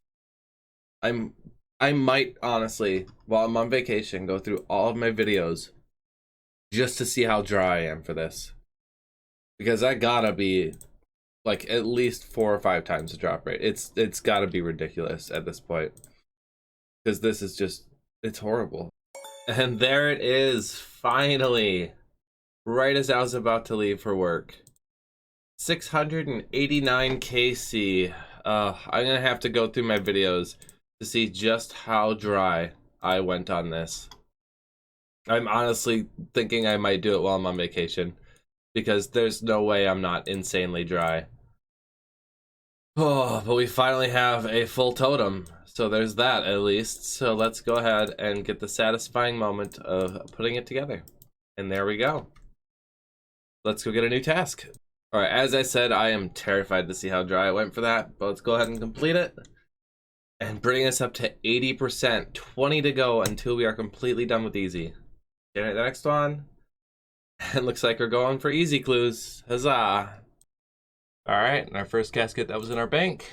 I might honestly, while I'm on vacation, go through all of my videos just to see how dry I am for this. Because I gotta be like at least 4 or 5 times the drop rate. It's gotta be ridiculous at this point. Because this is just, it's horrible. And there it is, finally. Right as I was about to leave for work. 689 KC. I'm gonna have to go through my videos to see just how dry I went on this. I'm honestly thinking I might do it while I'm on vacation, because there's no way I'm not insanely dry. Oh, but we finally have a full totem, so there's that at least. So let's go ahead and get the satisfying moment of putting it together. And there we go. Let's go get a new task. All right, as I said, I am terrified to see how dry I went for that, but let's go ahead and complete it and bring us up to 80%. 20 to go until we are completely done with easy. Generate the next one. And looks like we're going for easy clues. Huzzah. All right, and our first casket that was in our bank.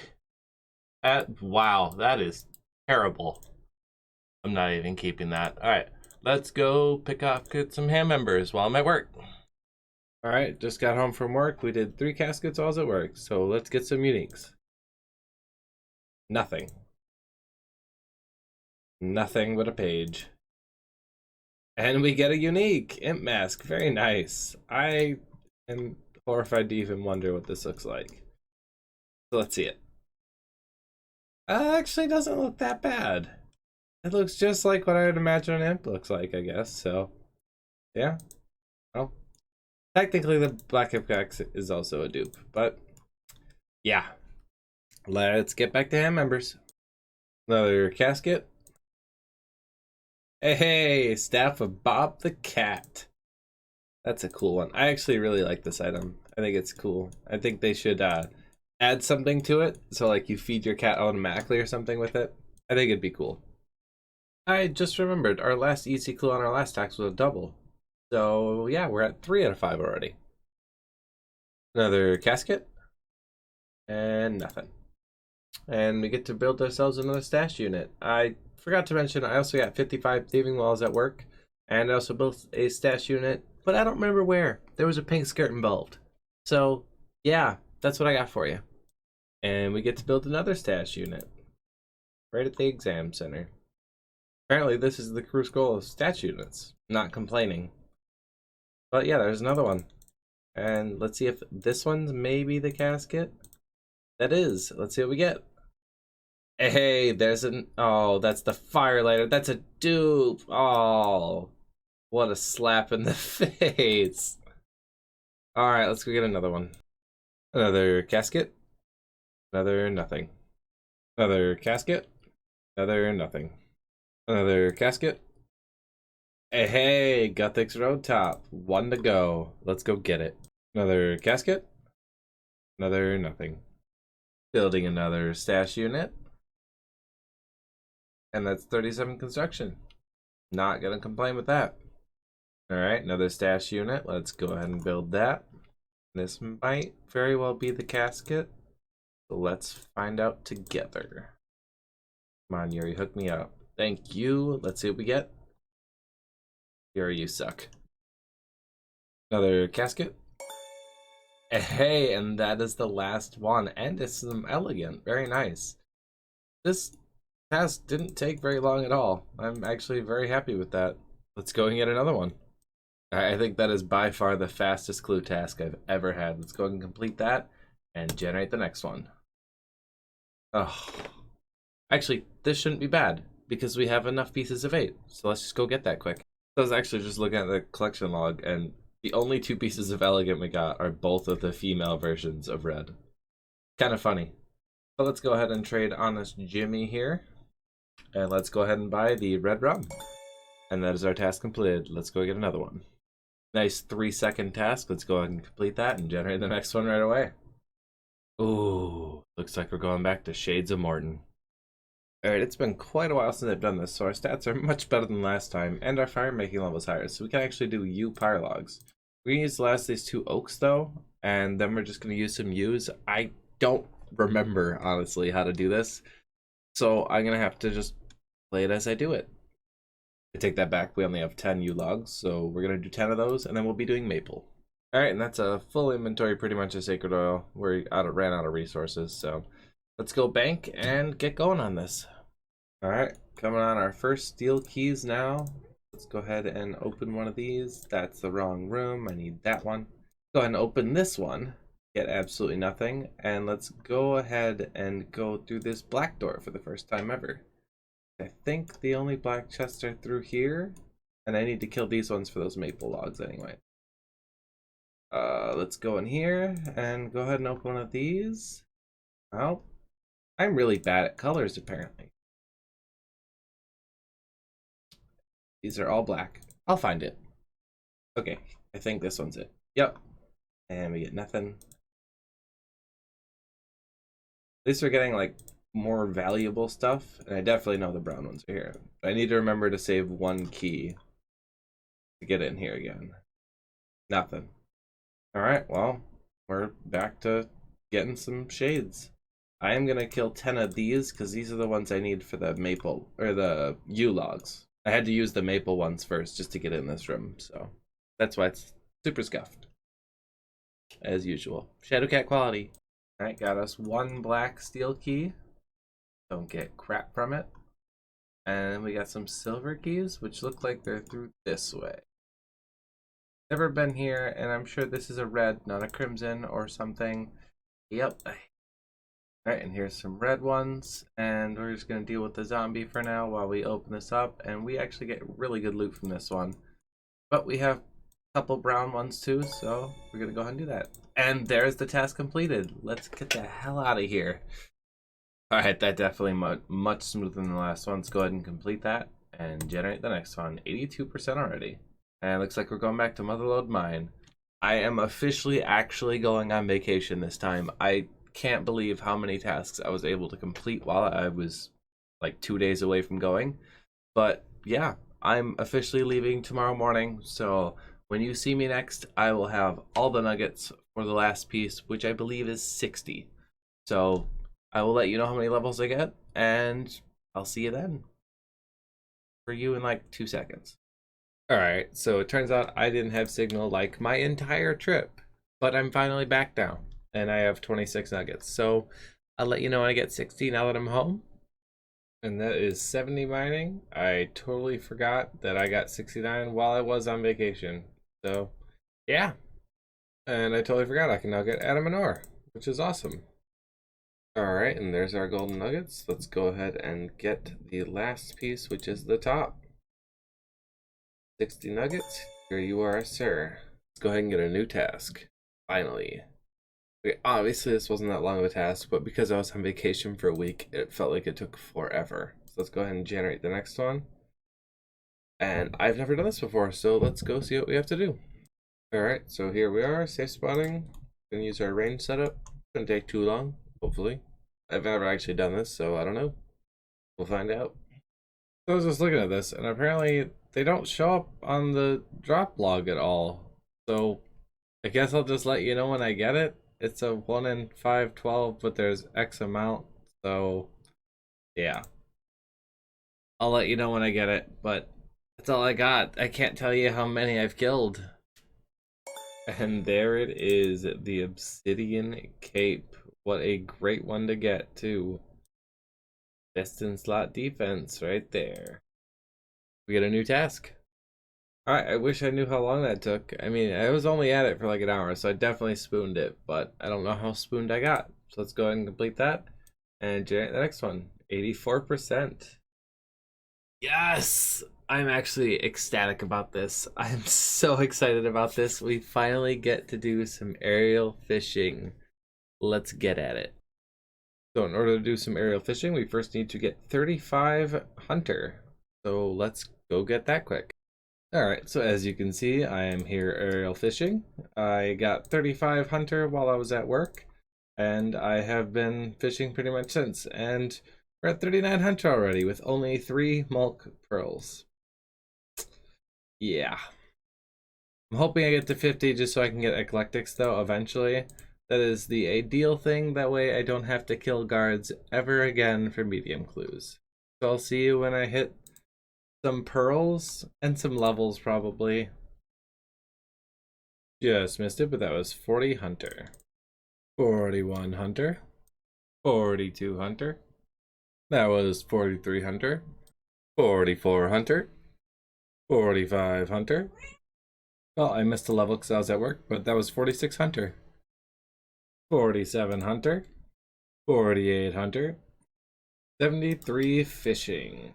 Wow, that is terrible. I'm not even keeping that. All right, let's go get some hand members while I'm at work. All right, just got home from work. We did 3 caskets while I was at work, so let's get some uniques. Nothing. Nothing but a page. And we get a unique imp mask. Very nice. I am horrified to even wonder what this looks like. So let's see it. Actually doesn't look that bad. It looks just like what I would imagine an imp looks like, I guess. So, yeah. Well, technically the black imp X is also a dupe, but yeah. Let's get back to hand members. Another casket. Hey, staff of Bob the Cat. That's a cool one. I actually really like this item. I think it's cool. I think they should add something to it. So like you feed your cat automatically or something with it. I think it'd be cool. I just remembered our last easy clue on our last tax was a double. So yeah, we're at 3 out of 5 already. Another casket. And nothing. And we get to build ourselves another stash unit. I forgot to mention, I also got 55 thieving walls at work. And I also built a stash unit, but I don't remember where. There was a pink skirt involved. So yeah, that's what I got for you. And we get to build another stash unit. Right at the exam center. Apparently this is the cruise goal of stash units. Not complaining. But yeah, there's another one. And let's see if this one's maybe the casket. That is. Let's see what we get. Hey, there's an... Oh, that's the firelighter. That's a dupe. Oh, what a slap in the face. Alright, let's go get another one. Another casket. Another nothing. Another casket. Another nothing. Another casket. Hey, Guthix Road Top. 1 to go. Let's go get it. Another casket. Another nothing. Building another stash unit. And that's 37 construction. Not gonna complain with that. Alright, another stash unit. Let's go ahead and build that. This might very well be the casket. So let's find out together. Come on, Yuri, hook me up. Thank you. Let's see what we get. Yuri, you suck. Another casket. Hey, and that is the last one. And it's some elegant. Very nice. This task didn't take very long at all. I'm actually very happy with that. Let's go and get another one. I think that is by far the fastest clue task I've ever had. Let's go and complete that and generate the next one. Oh, actually, this shouldn't be bad because we have enough pieces of 8. So let's just go get that quick. I was actually just looking at the collection log, and the only 2 pieces of elegant we got are both of the female versions of red. Kind of funny. But let's go ahead and trade Honest Jimmy here. And let's go ahead and buy the red rum. And that is our task completed. Let's go get another one. Nice 3-second task. Let's go ahead and complete that and generate the next one right away. Ooh, looks like we're going back to Shades of Morton. Alright, it's been quite a while since I've done this, so our stats are much better than last time, and our fire making level is higher, so we can actually do yew pyre logs. We're going to use the last of these 2 oaks, though, and then we're just going to use some yews. I don't remember, honestly, how to do this, so I'm going to have to just play it as I do it. I take that back, we only have 10 yew logs, so we're going to do 10 of those, and then we'll be doing maple. Alright, and that's a full inventory pretty much of sacred oil. We ran out of resources, so let's go bank and get going on this. Alright, coming on our first steel keys now. Let's go ahead and open one of these. That's the wrong room. I need that one. Go ahead and open this one. Get absolutely nothing. And let's go ahead and go through this black door for the first time ever. I think the only black chests are through here. And I need to kill these ones for those maple logs anyway. Let's go in here and go ahead and open one of these. Oh, I'm really bad at colors apparently. These are all black. I'll find it. Okay, I think this one's it. Yep. And we get nothing. At least we're getting like more valuable stuff. And I definitely know the brown ones are here. But I need to remember to save 1 key to get in here again. Nothing. Alright, well, we're back to getting some shades. I am going to kill 10 of these because these are the ones I need for the maple or the yew logs. I had to use the maple ones first just to get in this room, so that's why it's super scuffed. As usual. ShaduTask quality. Alright, got us 1 black steel key. Don't get crap from it. And we got some silver keys, which look like they're through this way. Never been here, and I'm sure this is a red, not a crimson or something. Yep. Alright, and here's some red ones, and we're just going to deal with the zombie for now while we open this up, and we actually get really good loot from this one. But we have a couple brown ones too, so we're going to go ahead and do that. And there's the task completed. Let's get the hell out of here. Alright, that definitely much smoother than the last one. Let's go ahead and complete that and generate the next one. 82% already. And it looks like we're going back to Motherlode Mine. I am officially actually going on vacation this time. I can't believe how many tasks I was able to complete while I was like 2 days away from going. But yeah, I'm officially leaving tomorrow morning. So when you see me next, I will have all the nuggets for the last piece, which I believe is 60. So I will let you know how many levels I get, and I'll see you then. For you in like 2 seconds. Alright, so it turns out I didn't have signal like my entire trip, but I'm finally back now. And I have 26 nuggets, so I'll let you know when I get 60 now that I'm home. And that is 70 mining. I totally forgot that I got 69 while I was on vacation. So, yeah. And I totally forgot I can now get Adam and ore, which is awesome. Alright, and there's our golden nuggets. Let's go ahead and get the last piece, which is the top. 60 nuggets. Here you are, sir. Let's go ahead and get a new task. Finally. Obviously this wasn't that long of a task, but because I was on vacation for a week, it felt like it took forever. So let's go ahead and generate the next one. And I've never done this before, so let's go see what we have to do. Alright, so here we are, safe spawning. Gonna use our range setup. Shouldn't take too long, hopefully. I've never actually done this, so I don't know. We'll find out. So I was just looking at this, and apparently they don't show up on the drop log at all. So I guess I'll just let you know when I get it. It's a 1 in 512, but there's X amount, so yeah. I'll let you know when I get it, but that's all I got. I can't tell you how many I've killed. And there it is, the Obsidian Cape. What a great one to get, too. Best in slot defense right there. We get a new task. Alright, I wish I knew how long that took. I mean, I was only at it for like an hour, so I definitely spooned it, but I don't know how spooned I got. So let's go ahead and complete that and generate the next one. 84%. Yes! I'm actually ecstatic about this. I'm so excited about this. We finally get to do some aerial fishing. Let's get at it. So in order to do some aerial fishing, we first need to get 35 hunter. So let's go get that quick. Alright, so as you can see, I am here aerial fishing. I got 35 hunter while I was at work, and I have been fishing pretty much since. And We're at 39 Hunter already with only 3 Mulk Pearls. Yeah. I'm hoping I get to 50 just so I can get Eclectics though eventually. That is the ideal thing. That way I don't have to kill guards ever again for medium clues. So I'll see you when I hit some pearls and some levels probably. Just missed it, but that was 40 Hunter. 41 Hunter. 42 Hunter. That was 43 Hunter. 44 Hunter. 45 Hunter. Well, I missed a level because I was at work, but that was 46 Hunter. 47 Hunter. 48 Hunter. 73 Fishing.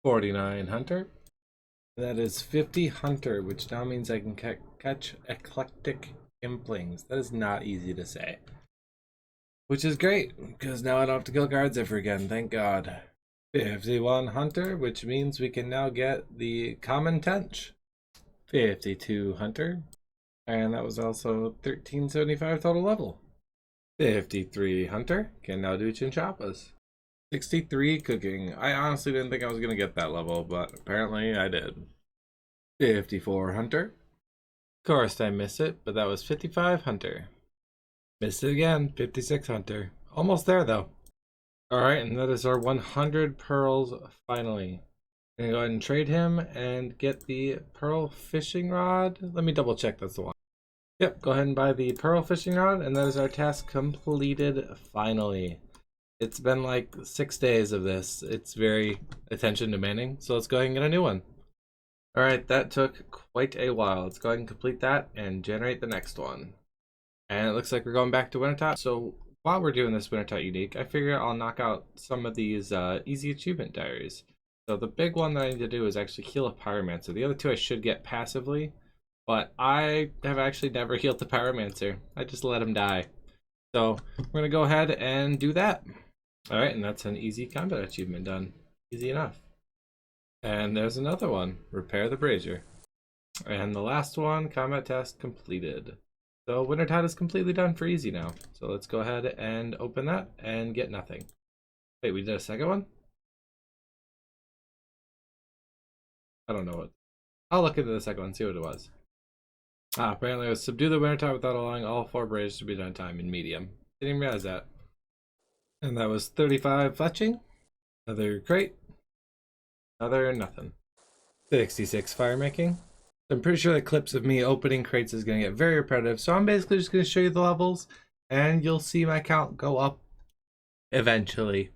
49 Hunter. That is 50 Hunter, which now means I can catch Eclectic Implings. That is not easy to say. Which is great, because now I don't have to kill guards ever again, thank God. 51 Hunter, which means we can now get the Common Tench. 52 Hunter, and that was also 1375 total level. 53 Hunter, can now do Chinchappas. 63 Cooking. I honestly didn't think I was going to get that level, but apparently I did. 54 Hunter. Of course I missed it, but that was 55 Hunter. Missed it again, 56 Hunter. Almost there though. Alright, and that is our 100 pearls finally. I'm gonna go ahead and trade him and get the pearl fishing rod. Let me double check that's the one. Yep, go ahead and buy the pearl fishing rod, and that is our task completed finally. It's been like 6 days of this. It's very attention demanding, so let's go ahead and get a new one. Alright, that took quite a while. Let's go ahead and complete that and generate the next one. And it looks like we're going back to Wintertot. So while we're doing this Wintertot unique, I figure I'll knock out some of these easy achievement diaries. So the big one that I need to do is actually heal a Pyromancer. The other two I should get passively, but I have actually never healed the Pyromancer. I just let him die. So we're going to go ahead and do that. Alright, and that's an easy combat achievement done. Easy enough. And there's another one, repair the brazier. And the last one, combat task completed. So Wintertot is completely done for easy now. So let's go ahead and open that and get nothing. Wait, we did a second one? I don't know what. I'll look into the second one, see what it was. Apparently it was subdue the Wintertot without allowing all 4 braziers to be done in time in medium. Didn't even realize that. And that was 35 fletching. Another crate. Another nothing. 66 fire making. I'm pretty sure the clips of me opening crates is going to get very repetitive, so I'm basically just going to show you the levels, and you'll see my count go up eventually.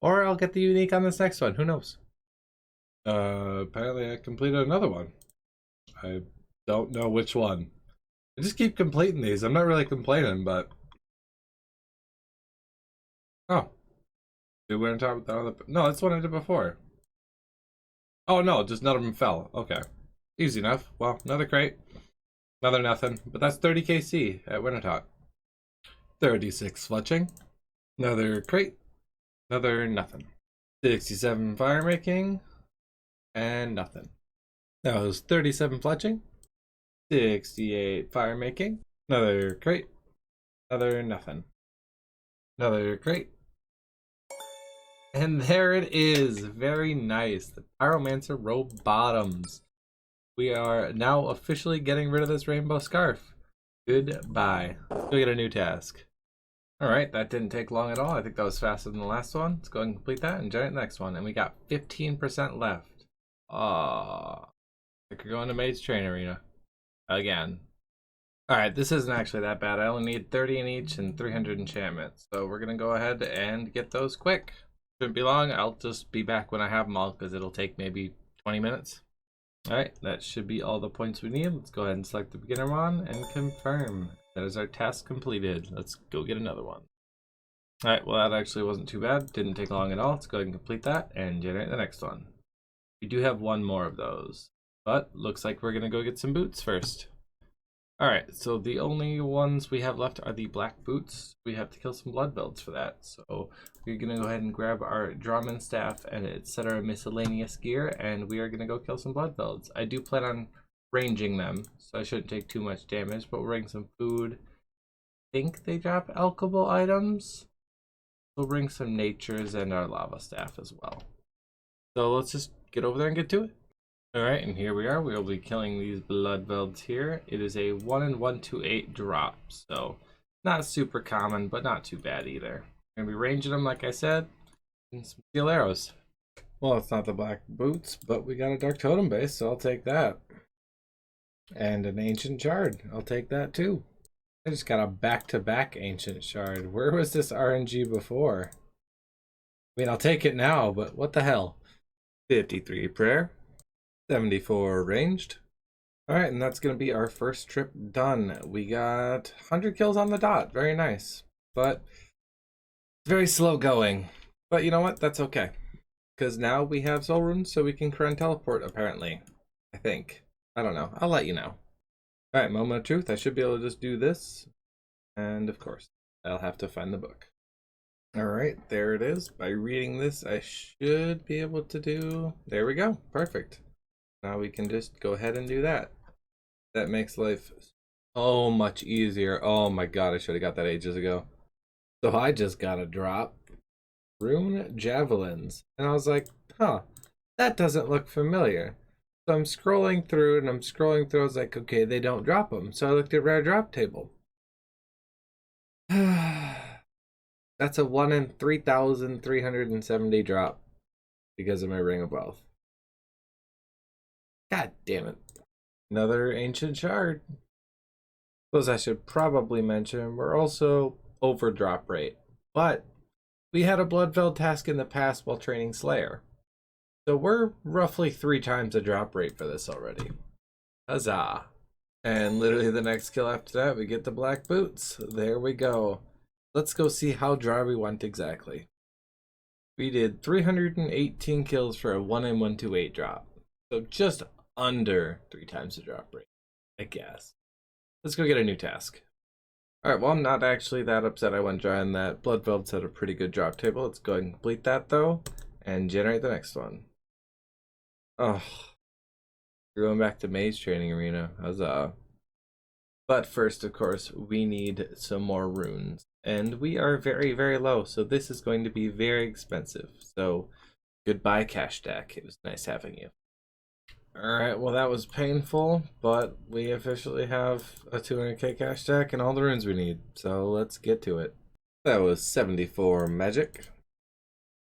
Or I'll get the unique on this next one, who knows? Apparently I completed another one. I don't know which one. I just keep completing these. I'm not really complaining, but... Oh. Did we talk about the other... No, that's what I did before. Oh no, just none of them fell. Okay. Easy enough. Well, another crate. Another nothing. But that's 30 KC at Wintertot. 36 fletching. Another crate. Another nothing. 67 fire making. And nothing. That was 37 fletching. 68 fire making. Another crate. Another nothing. Another crate. And there it is. Very nice. The Pyromancer row bottoms. We are now officially getting rid of this rainbow scarf. Goodbye. Let's go get a new task. Alright, that didn't take long at all. I think that was faster than the last one. Let's go ahead and complete that and generate the next one. And we got 15% left. I think we're going to Maid's Train Arena. Again. Alright, this isn't actually that bad. I only need 30 in each and 300 enchantments. So we're going to go ahead and get those quick. Shouldn't be long. I'll just be back when I have them all because it'll take maybe 20 minutes. Alright, that should be all the points we need. Let's go ahead and select the beginner one and confirm. That is our task completed. Let's go get another one. Alright, well that actually wasn't too bad. Didn't take long at all. Let's go ahead and complete that and generate the next one. We do have one more of those, but looks like we're going to go get some boots first. Alright, so the only ones we have left are the black boots. We have to kill some blood builds for that. So we're going to go ahead and grab our Drummond staff and etc. miscellaneous gear, and we are going to go kill some blood builds. I do plan on ranging them, so I shouldn't take too much damage, but we'll bring some food. I think they drop alchable items. We'll bring some natures and our lava staff as well. So let's just get over there and get to it. Alright, and here we are. We'll be killing these blood velds here. It is a 1 in 128 drop, so not super common, but not too bad either. Gonna be ranging them, like I said, and some steel arrows. Well, it's not the black boots, but we got a dark totem base, so I'll take that. And an ancient shard. I'll take that too. I just got a back-to-back ancient shard. Where was this RNG before? I mean, I'll take it now, but what the hell? 53 prayer. 74 ranged. Alright, and that's going to be our first trip done. We got 100 kills on the dot. Very nice. But very slow going. But you know what? That's okay. Because now we have soul runes, so we can current teleport, apparently. I think. I don't know. I'll let you know. Alright, moment of truth. I should be able to just do this. And of course, I'll have to find the book. Alright, there it is. By reading this, I should be able to do... There we go. Perfect. Now we can just go ahead and do that. That makes life so much easier. Oh my god, I should have got that ages ago. So I just got a drop. Rune javelins. And I was like, huh, that doesn't look familiar. So I'm scrolling through and I'm scrolling through. I was like, okay, they don't drop them. So I looked at rare drop table. That's a 1 in 3,370 drop because of my Ring of Wealth. God damn it. Another ancient shard. Suppose I should probably mention we're also over drop rate, but we had a Bloodveld task in the past while training Slayer. So we're roughly 3 times the drop rate for this already. Huzzah. And literally the next kill after that, we get the black boots. There we go. Let's go see how dry we went exactly. We did 318 kills for a 1 in 128 drop. So just under 3 times the drop rate, I guess. Let's go get a new task. Alright, well, I'm not actually that upset I went dry on that. Bloodveld's had a pretty good drop table. Let's go ahead and complete that, though, and generate the next one. Oh, we're going back to Maze Training Arena. Huzzah. But first, of course, we need some more runes. And we are very, very low, so this is going to be very expensive. So, goodbye, cash stack. It was nice having you. Alright, well that was painful, but we officially have a 200k cash stack and all the runes we need, so let's get to it. That was 74 magic.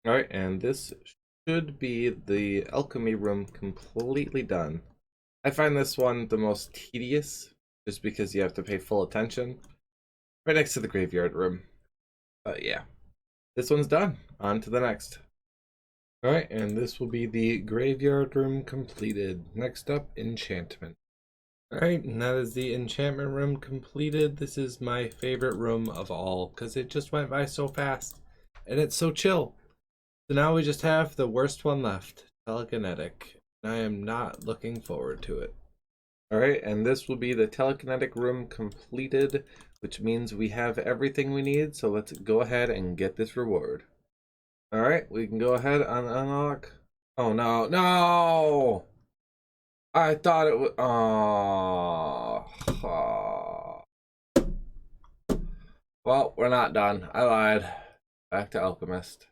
Alright, and this should be the alchemy room completely done. I find this one the most tedious, just because you have to pay full attention. Right next to the graveyard room. But yeah, this one's done. On to the next. Alright, and this will be the graveyard room completed. Next up, enchantment. Alright, and that is the enchantment room completed. This is my favorite room of all, because it just went by so fast. And it's so chill. So now we just have the worst one left, telekinetic. And I am not looking forward to it. Alright, and this will be the telekinetic room completed, which means we have everything we need, so let's go ahead and get this reward. Alright, we can go ahead and unlock. Oh no, no! I thought it would. Oh. Well, we're not done. I lied. Back to Alchemist.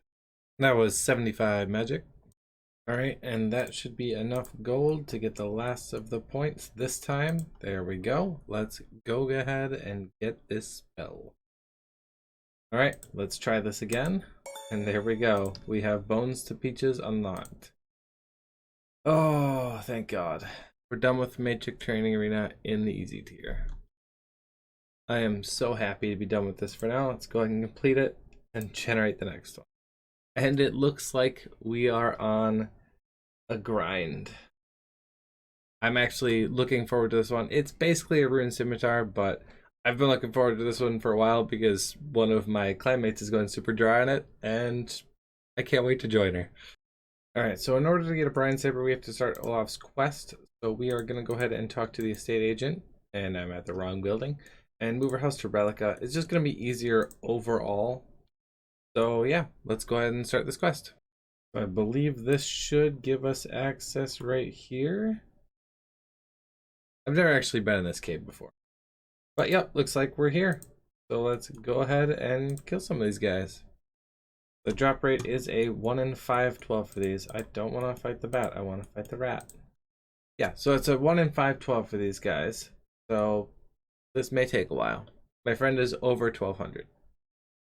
That was 75 magic. Alright, and that should be enough gold to get the last of the points this time. There we go. Let's go ahead and get this spell. Alright, let's try this again. And there we go. We have Bones to Peaches unlocked. Oh, thank God. We're done with Magic Training Arena in the easy tier. I am so happy to be done with this for now. Let's go ahead and complete it and generate the next one. And it looks like we are on a grind. I'm actually looking forward to this one. It's basically a rune scimitar, but I've been looking forward to this one for a while because one of my clanmates is going super dry on it, and I can't wait to join her. Alright, so in order to get a Brine Saber, we have to start Olaf's quest. So we are going to go ahead and talk to the estate agent, and I'm at the wrong building, and move our house to Relica. It's just going to be easier overall. So yeah, let's go ahead and start this quest. I believe this should give us access right here. I've never actually been in this cave before. But yep, looks like we're here. So let's go ahead and kill some of these guys. The drop rate is a 1 in 512 for these. I don't want to fight the bat. I want to fight the rat. Yeah, so it's a 1 in 512 for these guys. So this may take a while. My friend is over 1200.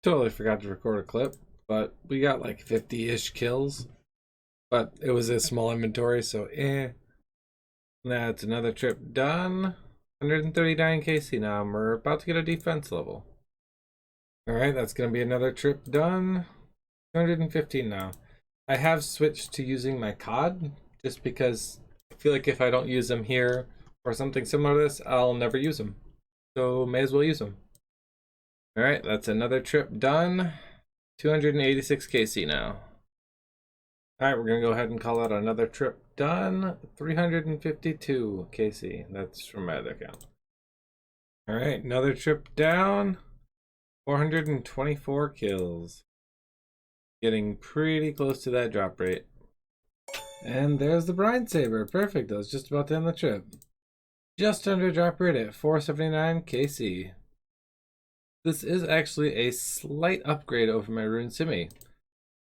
Totally forgot to record a clip, but we got like 50-ish kills. But it was a small inventory, so That's another trip done. 139 KC now. We're about to get a defense level. Alright, that's going to be another trip done. 215 now. I have switched to using my COD just because I feel like if I don't use them here or something similar to this, I'll never use them. So may as well use them. Alright, that's another trip done. 286 KC now. Alright, we're going to go ahead and call that another trip done. 352 KC. That's from my other account. Alright, another trip down. 424 kills. Getting pretty close to that drop rate. And there's the Brine Saber. Perfect. I was just about to end the trip. Just under drop rate at 479 KC. This is actually a slight upgrade over my Rune Simi.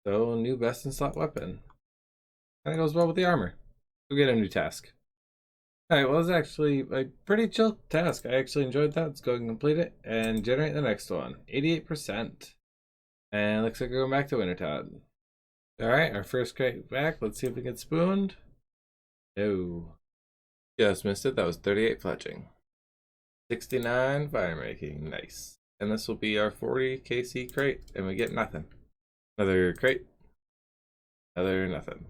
So, new best in slot weapon. Kind of goes well with the armor. We'll get a new task. Alright, well, it's actually a pretty chill task. I actually enjoyed that. Let's go and complete it and generate the next one. 88%. And looks like we're going back to Wintertod. Alright, our first crate back. Let's see if we get spooned. No. Just missed it. That was 38 fletching. 69 fire making. Nice. And this will be our 40 KC crate. And we get nothing. Another crate. Another nothing.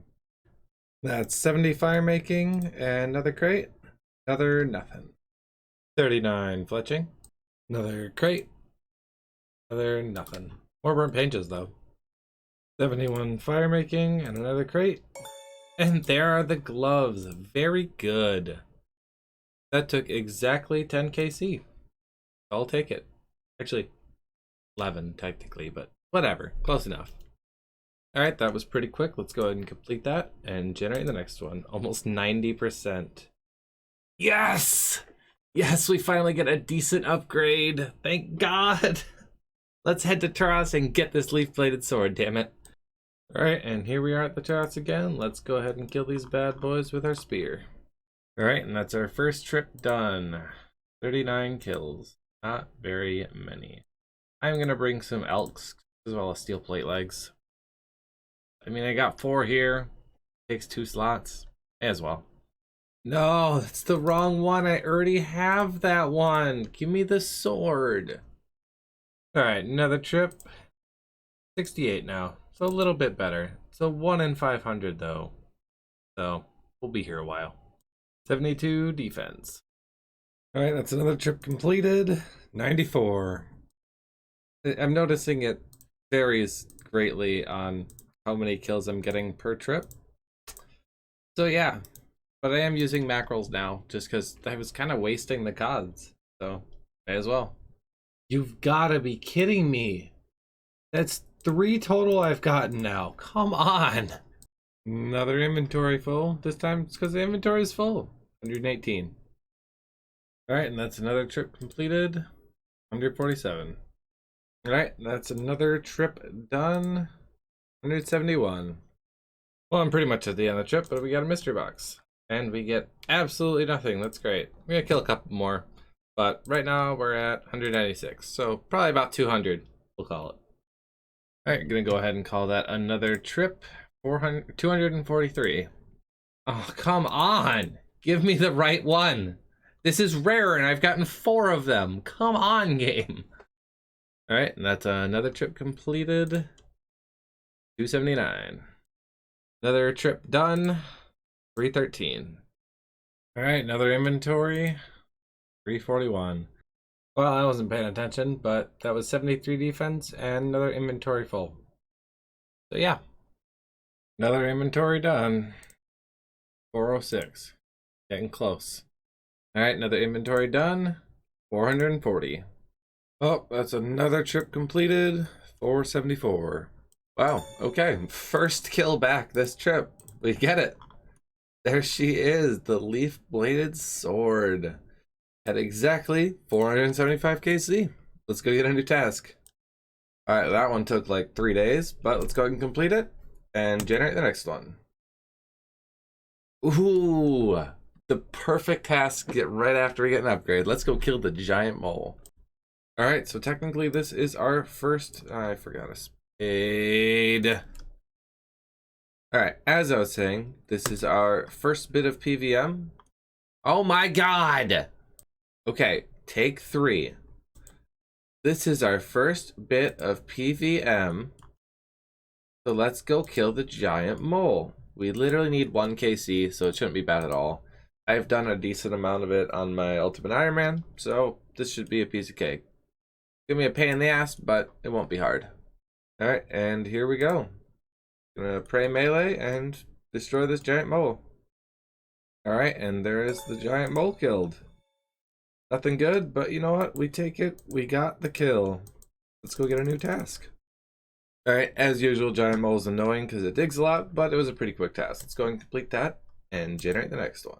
That's 70 fire making. And another crate. Another nothing. 39 fletching. Another crate. Another nothing. More burnt pages though. 71 fire making and another crate. And there are the gloves. Very good. That took exactly 10 KC. I'll take it. Actually, 11 technically, but whatever. Close enough. Alright, that was pretty quick. Let's go ahead and complete that and generate the next one. Almost 90%. Yes! Yes, we finally get a decent upgrade. Thank God. Let's head to Taras and get this leaf-bladed sword, damn it. Alright, and here we are at the Taras again. Let's go ahead and kill these bad boys with our spear. Alright, and that's our first trip done. 39 kills. Not very many. I'm going to bring some elks as well as steel plate legs. I mean, I got 4 here. Takes 2 slots. May as well. No, that's the wrong one. I already have that one. Give me the sword. Alright, another trip. 68 now. So a little bit better. It's a 1 in 500 though. So we'll be here a while. 72 defense. Alright, that's another trip completed. 94. I'm noticing it varies greatly on how many kills I'm getting per trip. So yeah. But I am using mackerels now just because I was kind of wasting the CODs. So may as well. You've got to be kidding me. That's 3 total I've gotten now. Come on. Another inventory full. This time it's because the inventory is full. 118. Alright, and that's another trip completed. 147. Alright, that's another trip done. 171. Well, I'm pretty much at the end of the trip, but we got a mystery box. And we get absolutely nothing. That's great. We're going to kill a couple more. But right now we're at 196, so probably about 200, we'll call it. Alright, gonna go ahead and call that another trip. 243. Oh, come on! Give me the right one! This is rare and I've gotten 4 of them. Come on, game! Alright, and that's another trip completed. 279. Another trip done. 313. Alright, another inventory. 341. Well, I wasn't paying attention, but that was 73 defense and another inventory full. So yeah, another inventory done. 406. Getting close. Alright, another inventory done. 440. Oh, that's another trip completed. 474. Wow, okay. First kill back this trip. We get it. There she is, the leaf-bladed sword. At exactly 475 KC. Let's go get a new task. All right, that one took like 3 days, but let's go ahead and complete it and generate the next one. Ooh, the perfect task to get right after we get an upgrade. Let's go kill the giant mole. All right, so technically this is our first, I forgot a spade. All right, as I was saying, this is our first bit of PVM. Oh my God. Okay, take 3. This is our first bit of PVM. So let's go kill the giant mole. We literally need 1 KC, so it shouldn't be bad at all. I've done a decent amount of it on my Ultimate Iron Man, so this should be a piece of cake. Give me a pain in the ass, but it won't be hard. Alright, and here we go. Gonna pray melee and destroy this giant mole. Alright, and there is the giant mole killed. Nothing good, but you know what? We take it. We got the kill. Let's go get a new task. Alright, as usual, giant mole is annoying because it digs a lot, but it was a pretty quick task. Let's go and complete that and generate the next one.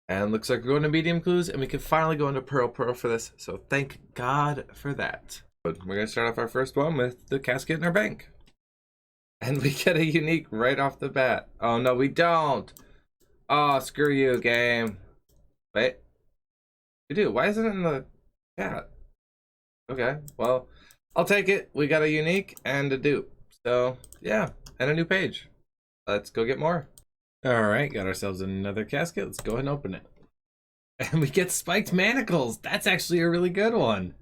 And looks like we're going to medium clues, and we can finally go into Pearl for this, so thank God for that. But we're going to start off our first one with the casket in our bank. And we get a unique right off the bat. Oh no, we don't! Oh, screw you, game. Wait. We do. Why isn't it in the chat? Okay, well, I'll take it. We got a unique and a dupe. So, yeah, and a new page. Let's go get more. Alright, got ourselves another casket. Let's go ahead and open it. And we get spiked manacles. That's actually a really good one.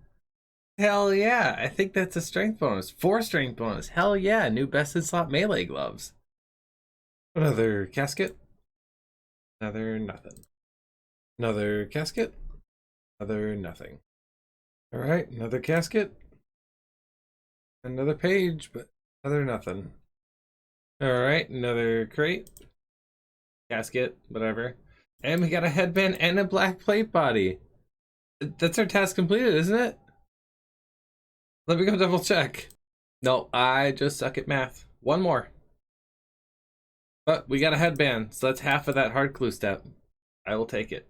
Hell yeah. I think that's a strength bonus. 4 strength bonus. Hell yeah. New best in slot melee gloves. Another casket. Another nothing. Another casket. Another nothing. Alright, another casket. Another page, but another nothing. Alright, another crate. Casket, whatever. And we got a headband and a black plate body. That's our task completed, isn't it? Let me go double check. No, I just suck at math. 1 more. But we got a headband, so that's half of that hard clue step. I will take it.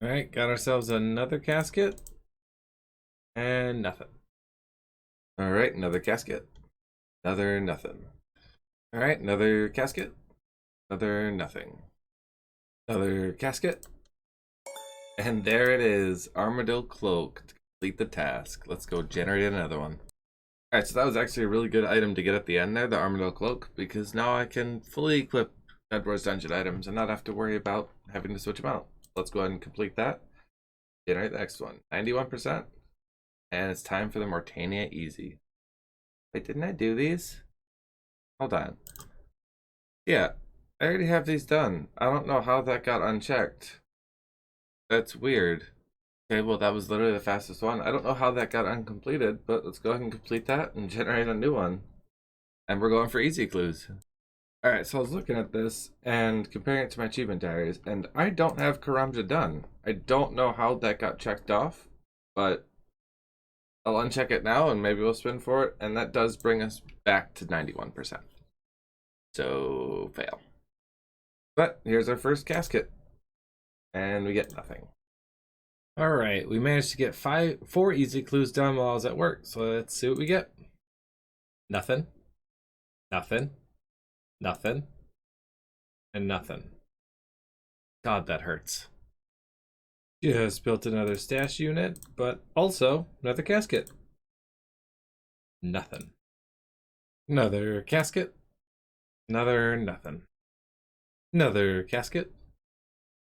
Alright, got ourselves another casket. And nothing. Alright, another casket. Another nothing. Alright, another casket. Another nothing. Another casket. And there it is. Armadillo cloak to complete the task. Let's go generate another one. Alright, so that was actually a really good item to get at the end there, the Armadillo cloak, because now I can fully equip Bedwars dungeon items and not have to worry about having to switch them out. Let's go ahead and complete that. Generate the next one. 91%. And it's time for the Mortania Easy. Wait, didn't I do these? Hold on. Yeah, I already have these done. I don't know how that got unchecked. That's weird. Okay, well that was literally the fastest one. I don't know how that got uncompleted, but let's go ahead and complete that and generate a new one. And we're going for easy clues. Alright, so I was looking at this and comparing it to my achievement diaries, and I don't have Karamja done. I don't know how that got checked off, but I'll uncheck it now and maybe we'll spin for it, and that does bring us back to 91%. So, fail. But here's our first casket. And we get nothing. Alright, we managed to get 4 easy clues done while I was at work, so let's see what we get. Nothing. Nothing. Nothing. And nothing. God, that hurts. Just built another stash unit, but also another casket. Nothing. Another casket. Another nothing. Another casket.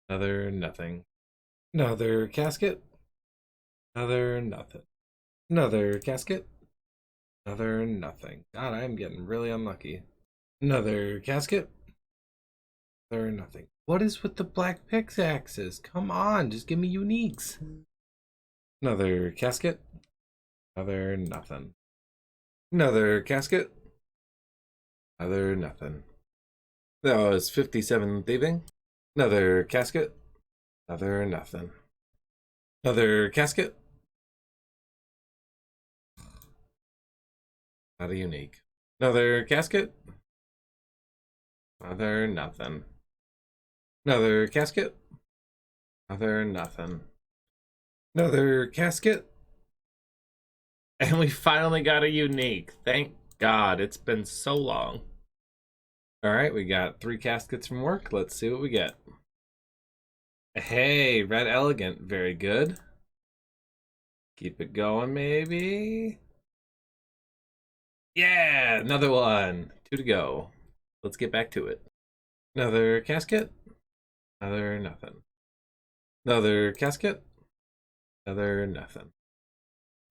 Another nothing. Another casket. Another nothing. Another casket. Another nothing. God, I am getting really unlucky. Another casket. Another nothing. What is with the black pickaxes? Come on, just give me uniques. Another casket. Another nothing. Another casket. Another nothing. That was 57 thieving. Another casket. Another nothing. Another casket. Not a unique. Another casket. Another nothing. Another casket. Another nothing. Another casket. And we finally got a unique. Thank God. It's been so long. All right, we got 3 caskets from work. Let's see what we get. Hey, red elegant. Very good. Keep it going, maybe. Yeah, another one. 2 to go. Let's get back to it. Another casket. Another nothing. Another casket. Another nothing.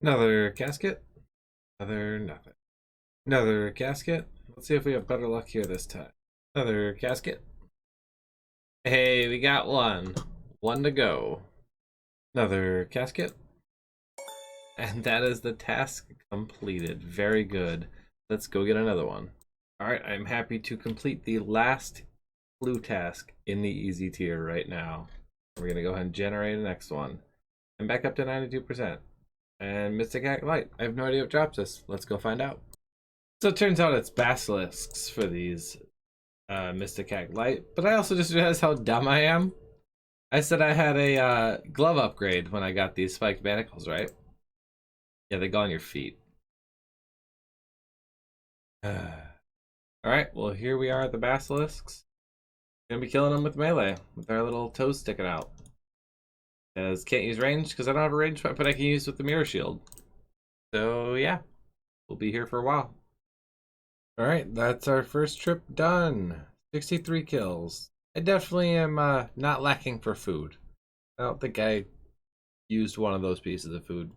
Another casket. Another nothing. Another casket. Let's see if we have better luck here this time. Another casket. Hey, we got 1. 1 to go. Another casket. And that is the task completed. Very good. Let's go get another one. Alright, I'm happy to complete the last blue task in the easy tier right now. We're going to go ahead and generate the next one. I'm back up to 92%. And Mystic Act Light. I have no idea what drops this. Let's go find out. So it turns out it's basilisks for these Mystic Act Light. But I also just realized how dumb I am. I said I had a glove upgrade when I got these spiked manacles, right? Yeah, they go on your feet. Alright, well here we are at the basilisks. Gonna be killing them with melee, with our little toes sticking out. Because can't use range, because I don't have a range weapon I can use with the mirror shield. So yeah, we'll be here for a while. Alright, that's our first trip done. 63 kills. I definitely am not lacking for food. I don't think I used one of those pieces of food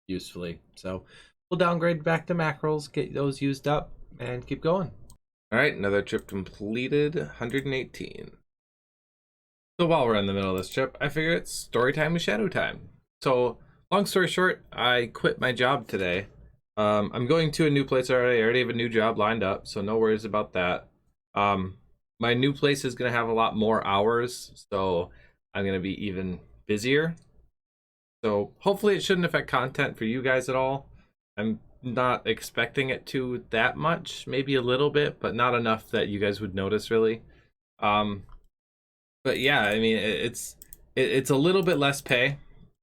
usefully. So we'll downgrade back to mackerels, get those used up, and keep going. Alright, another trip completed, 118. So while we're in the middle of this trip, I figure it's story time with shadow time. So long story short, I quit my job today. I'm going to a new place already. I already have a new job lined up, so no worries about that. My new place is going to have a lot more hours, so I'm going to be even busier. So hopefully it shouldn't affect content for you guys at all. I'm not expecting it to that much, maybe a little bit, but not enough that you guys would notice really. But yeah, I mean, it's a little bit less pay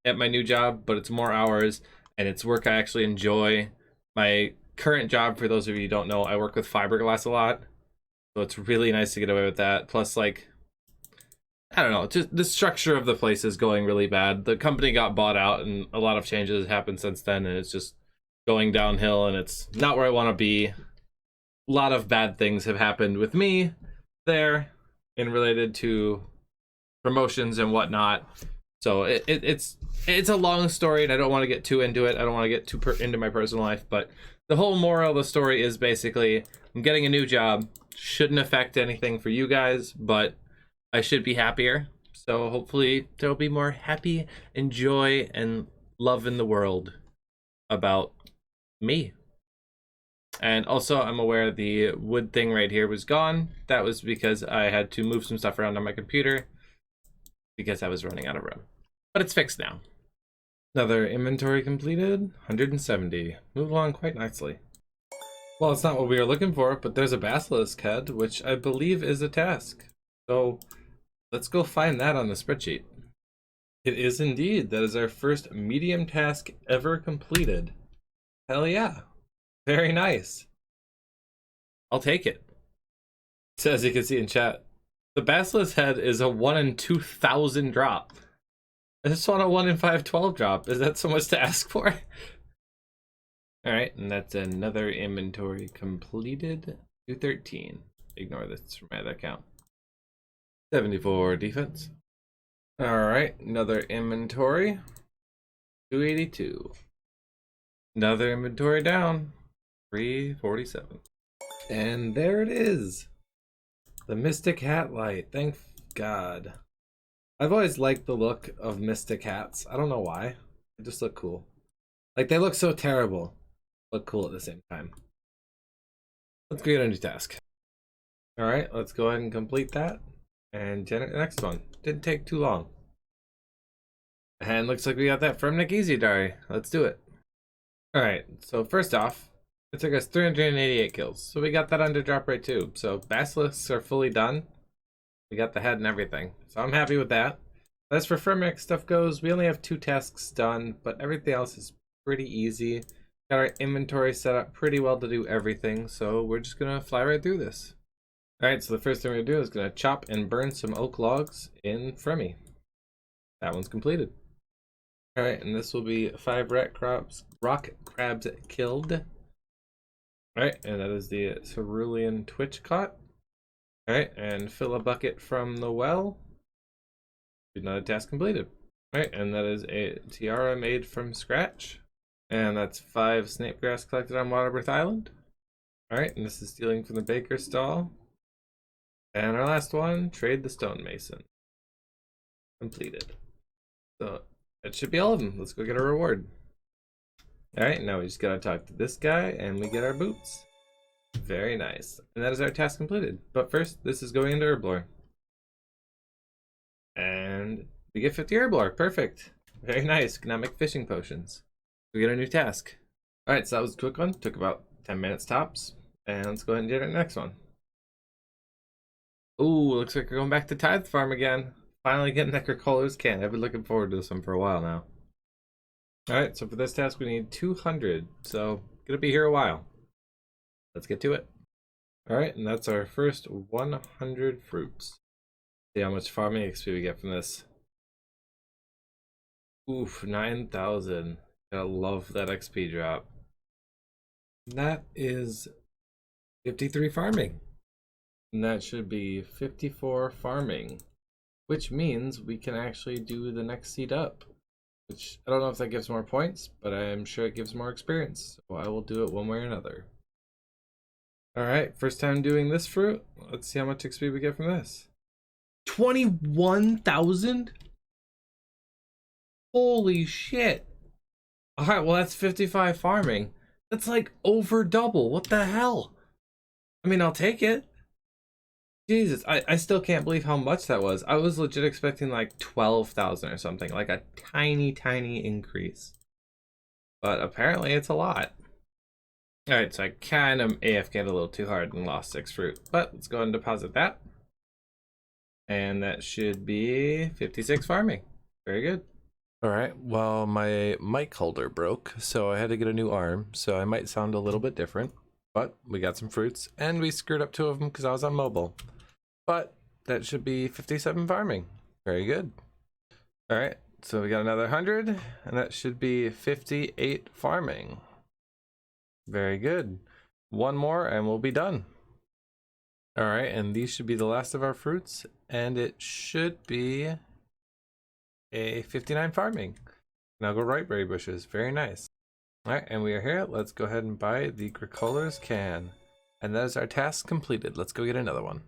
at my new job, but it's more hours and it's work I actually enjoy. My current job, for those of you who don't know, I work with fiberglass a lot, so it's really nice to get away with that. Plus, like, I don't know, just the structure of the place is going really bad. The company got bought out and a lot of changes happened since then, and it's just going downhill and it's not where I want to be. A lot of bad things have happened with me there and related to promotions and whatnot. So it's a long story and I don't want to get too into it. I don't want to get too into my personal life, but the whole moral of the story is basically I'm getting a new job. Shouldn't affect anything for you guys, but I should be happier. So hopefully there'll be more happy and joy and love in the world about me. And also I'm aware the wood thing right here was gone. That was because I had to move some stuff around on my computer because I was running out of room. But it's fixed now. Another inventory completed, 170. Moved along quite nicely. Well, it's not what we were looking for, but there's a basilisk head, which I believe is a task. So let's go find that on the spreadsheet. It is indeed. That is our first medium task ever completed. Hell yeah. Very nice. I'll take it. So as you can see in chat, the basilisk head is a 1 in 2,000 drop. I just want a 1 in 512 drop. Is that so much to ask for? Alright, and that's another inventory completed. 213. Ignore this from my other account. 74 defense. Alright, another inventory. 282. Another inventory down. 347. And there it is. The Mystic Hat Light. Thank God. I've always liked the look of Mystic Hats. I don't know why. They just look cool. Like, they look so terrible. Look cool at the same time. Let's go get a new task. Alright, let's go ahead and complete that. And generate the next one. Didn't take too long. And looks like we got that from Nick Easy Diary. Let's do it. Alright, so first off, it took us 388 kills. So we got that under drop rate too. So basilisks are fully done. We got the head and everything. So I'm happy with that. As for Firmic stuff goes, we only have 2 tasks done, but everything else is pretty easy. Got our inventory set up pretty well to do everything, so we're just gonna fly right through this. Alright, so the first thing we're gonna do is gonna chop and burn some oak logs in Fremy. That one's completed. Alright, and this will be 5 rock crabs killed. Alright, and that is the cerulean twitch caught. Alright, and fill a bucket from the well. Another task completed. Alright, and that is a tiara made from scratch. And that's 5 snapegrass collected on Waterbirth Island. Alright, and this is stealing from the baker's stall. And our last one, trade the stonemason. Completed. So that should be all of them. Let's go get our reward. Alright, now we just gotta talk to this guy and we get our boots. Very nice. And that is our task completed. But first, this is going into Herblore. And we get 50 Herblore. Perfect. Very nice. Economic fishing potions. We get a new task. Alright, so that was a quick one. Took about 10 minutes tops. And let's go ahead and get our next one. Ooh, looks like we're going back to Tithe Farm again. Finally getting that Cricolor's can. I've been looking forward to this one for a while now. Alright, so for this task we need 200. So, gonna be here a while. Let's get to it. Alright, and that's our first 100 fruits. See how much farming XP we get from this. Oof, 9,000. Gotta love that XP drop. That is 53 farming. And that should be 54 farming. Which means we can actually do the next seed up. Which, I don't know if that gives more points, but I am sure it gives more experience. So I will do it one way or another. Alright, first time doing this fruit. Let's see how much XP we get from this. 21,000? Holy shit. Alright, well that's 55 farming. That's like over double. What the hell? I mean, I'll take it. Jesus, I still can't believe how much that was. I was legit expecting like 12,000 or something. Like a tiny, tiny increase. But apparently it's a lot. Alright, so I kind of AFK'd a little too hard and lost 6 fruit. But let's go ahead and deposit that. And that should be 56 farming. Very good. Alright, well, my mic holder broke, so I had to get a new arm, so I might sound a little bit different. But we got some fruits, and we screwed up 2 of them because I was on mobile. But that should be 57 farming. Very good. Alright, so we got another 100, and that should be 58 farming. Very good. One more, and we'll be done. Alright, and these should be the last of our fruits, and it should be a 59 farming. Now go right berry bushes. Very nice. Alright, and we are here. Let's go ahead and buy the Cricolor's can. And that is our task completed. Let's go get another one.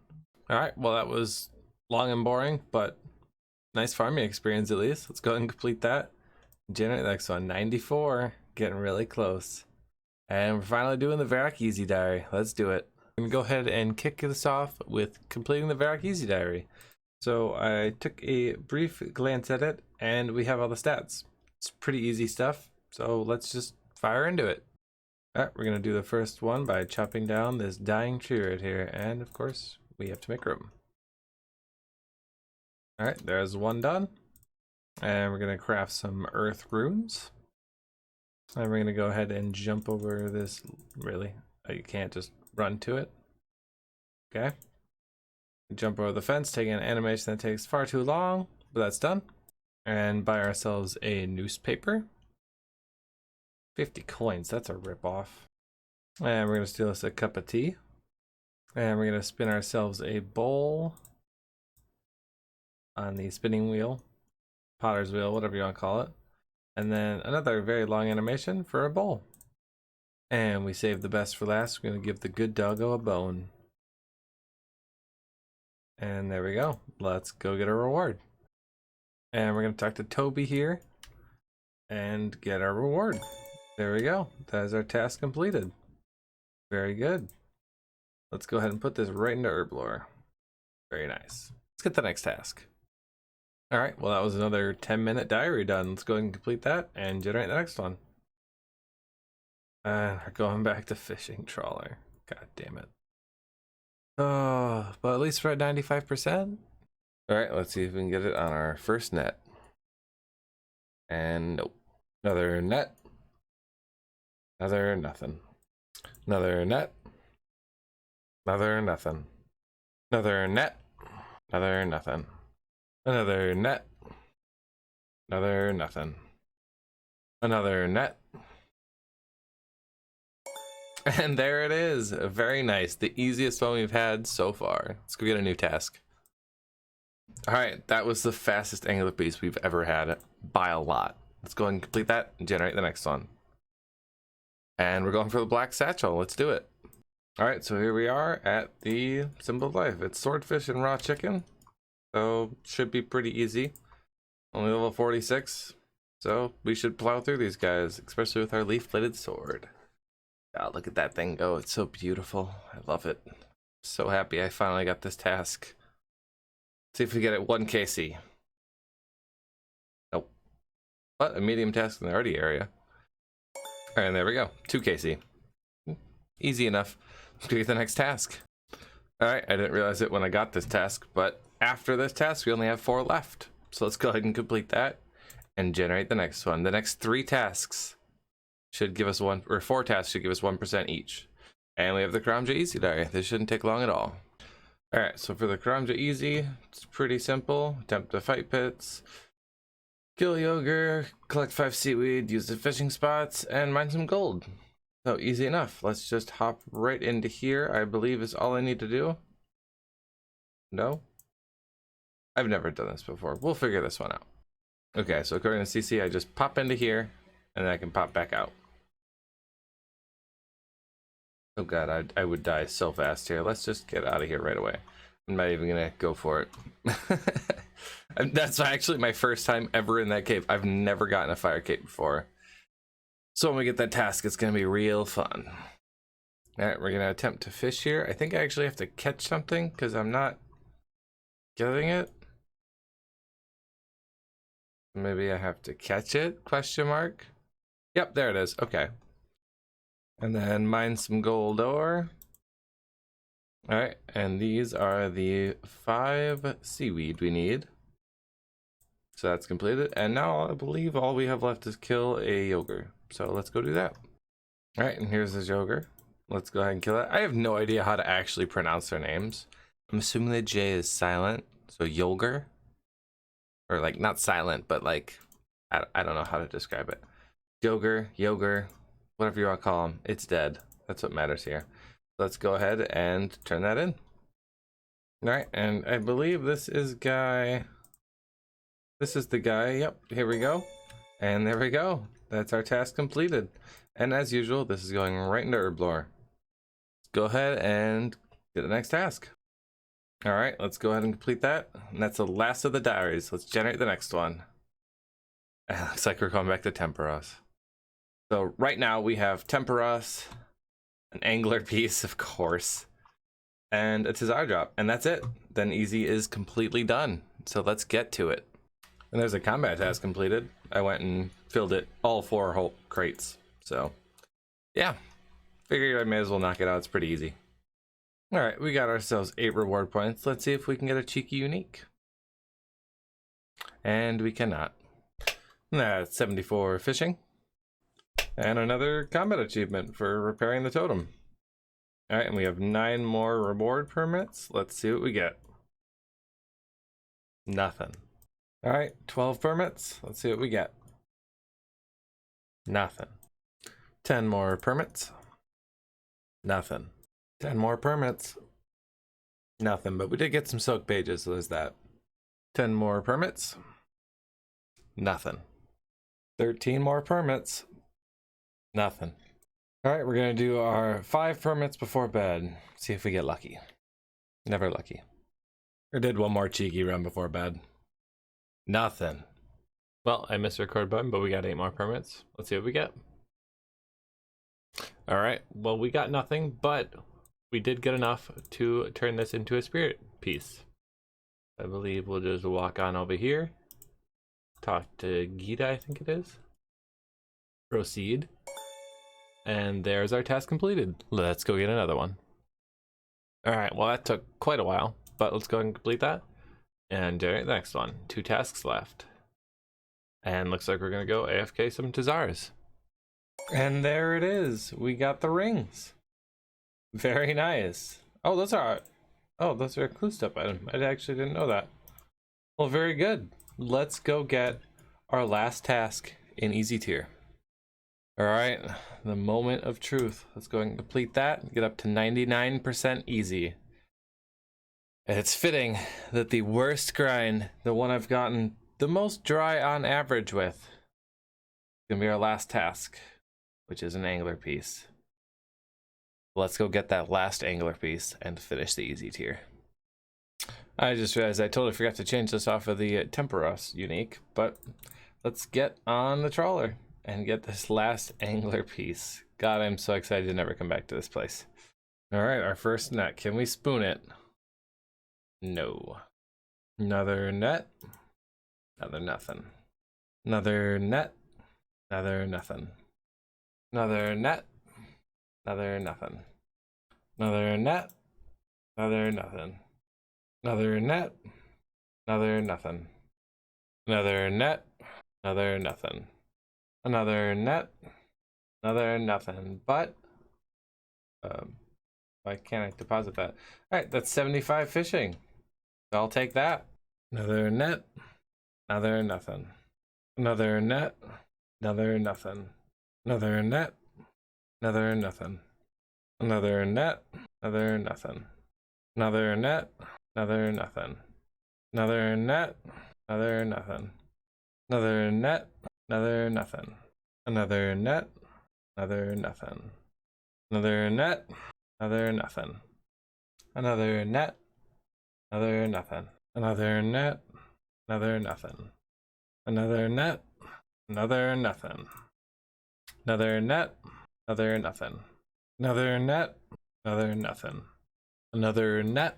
Alright, well that was long and boring, but nice farming experience at least. Let's go ahead and complete that. Generate the next one. 94. Getting really close. And we're finally doing the Varrock Easy Diary. Let's do it. I'm going to go ahead and kick this off with completing the Varrock Easy Diary. So I took a brief glance at it, and we have all the stats. It's pretty easy stuff, so let's just fire into it. Alright, we're going to do the first one by chopping down this dying tree right here, and of course, we have to make room. Alright, there's one done. And we're going to craft some earth runes. And we're going to go ahead and jump over this, really. You can't just run to it. Okay. Jump over the fence, taking an animation that takes far too long, but that's done. And buy ourselves a newspaper. 50 coins, that's a ripoff. And we're going to steal us a cup of tea. And we're going to spin ourselves a bowl on the spinning wheel, potter's wheel, whatever you want to call it. And then another very long animation for a bowl. And we save the best for last. We're going to give the good doggo a bone. And there we go. Let's go get a reward. And we're going to talk to Toby here and get our reward. There we go. That is our task completed. Very good. Let's go ahead and put this right into Herblore. Very nice. Let's get the next task. Alright, well that was another 10-minute diary done. Let's go ahead and complete that and generate the next one. And we're going back to fishing trawler. God damn it. Oh, but at least we're at 95%. Alright, let's see if we can get it on our first net. And nope. Another net. Another nothing. Another net. Another nothing. Another net. Another nothing. Another net. Another nothing. Another net. And there it is. Very nice. The easiest one we've had so far. Let's go get a new task. Alright, that was the fastest angler piece we've ever had by a lot. Let's go ahead and complete that and generate the next one. And we're going for the black satchel. Let's do it. Alright, so here we are at the symbol of life. It's swordfish and raw chicken. So should be pretty easy. Only level 46. So we should plow through these guys, especially with our leaf-bladed sword. God, look at that thing go. It's so beautiful. I love it. So happy I finally got this task. See if we get it 1 KC. Nope. But a medium task in the arty area. Alright, and there we go. 2 KC. Easy enough. Let's go get the next task. Alright, I didn't realize it when I got this task, but after this task, we only have 4 left. So let's go ahead and complete that and generate the next one. The next 3 tasks should give us 1, or 4 tasks should give us 1% each. And we have the Karamja Easy Diary. This shouldn't take long at all. Alright, so for the Karamja Easy, it's pretty simple. Attempt to fight pits, kill Yogurt, collect 5 seaweed, use the fishing spots, and mine some gold. So easy enough. Let's just hop right into here, I believe is all I need to do. No? I've never done this before. We'll figure this one out. Okay, so according to CC, I just pop into here, and then I can pop back out. Oh god, I would die so fast here. Let's just get out of here right away. I'm not even gonna go for it. That's actually my first time ever in that cave. I've never gotten a fire cave before. So when we get that task, it's gonna be real fun. Alright, we're gonna attempt to fish here. I think I actually have to catch something because I'm not getting it. Maybe I have to catch it? Question mark. Yep, there it is. Okay. And then mine some gold ore. Alright, and these are the 5 seaweed we need. So that's completed. And now I believe all we have left is kill a yogurt. So let's go do that. Alright, and here's this yogurt. Let's go ahead and kill it. I have no idea how to actually pronounce their names. I'm assuming the J is silent. So yogurt. Or like not silent, but like I don't know how to describe it. Yogurt, whatever you want to call them. It's dead. That's what matters here. Let's go ahead and turn that in. Alright, and I believe this is guy. This is the guy. Yep, here we go. And there we go. That's our task completed. And as usual, this is going right into Herblore. Let's go ahead and get the next task. Alright, let's go ahead and complete that. And that's the last of the diaries. Let's generate the next one. And it looks like we're going back to Temperos. So right now we have Temperos, an angler piece, of course, and a Tazar drop, and that's it. Then Easy is completely done. So let's get to it. And there's a combat task completed. I went and filled it, all 4 whole crates. So yeah, figured I may as well knock it out. It's pretty easy. All right, we got ourselves 8 reward points. Let's see if we can get a cheeky unique. And we cannot. That's 74 fishing. And another combat achievement for repairing the totem. All right, and we have 9 more reward permits. Let's see what we get. Nothing. All right, 12 permits. Let's see what we get. Nothing. 10 more permits. Nothing. 10 more permits. Nothing, but we did get some soak pages, so there's that. 10 more permits. Nothing. 13 more permits. Nothing. All right, we're gonna do our 5 permits before bed. See if we get lucky. Never lucky. Or did one more cheeky run before bed. Nothing. Well, I missed the record button, but we got 8 more permits. Let's see what we get. All right, well, we got nothing, but we did get enough to turn this into a spirit piece. I believe we'll just walk on over here. Talk to Gita, I think it is. Proceed. And there's our task completed. Let's go get another one. All right, well, that took quite a while, but let's go ahead and complete that. And generate the next one. 2 tasks left. And looks like we're gonna go AFK some Tazars. And there it is. We got the rings. Very nice. Oh, those are a clue step item. I actually didn't know that. Well, very good. Let's go get our last task in easy tier. All right, the moment of truth. Let's go and complete that. Get up to 99% easy. And it's fitting that the worst grind, the one I've gotten the most dry on average with, is gonna be our last task, which is an angler piece. Let's go get that last angler piece and finish the easy tier. I just realized I totally forgot to change this off of the Temperos unique, but let's get on the trawler and get this last angler piece. God, I'm so excited to never come back to this place. All right, our first net. Can we spoon it? No. Another net. Another nothing. Another net. Another nothing. Another net. Another nothing. Another net. Another nothing. Another net. Another nothing. Another net. Another nothing. Another net. Another nothing. But why can't I deposit that? All right, that's 75 fishing. I'll take that. Another net. Another nothing. Another net. Another nothing. Another net. Another nothing. Another net. Another nothing. Another net. Another nothing. Another net. Another nothing. Another net. Another nothing. Another net. Another nothing. Another net. Another nothing. Another net. Another nothing. Another net. Another nothing. Another net. Another nothing. Another net. Another nothing. Another net. Another nothing. Another net.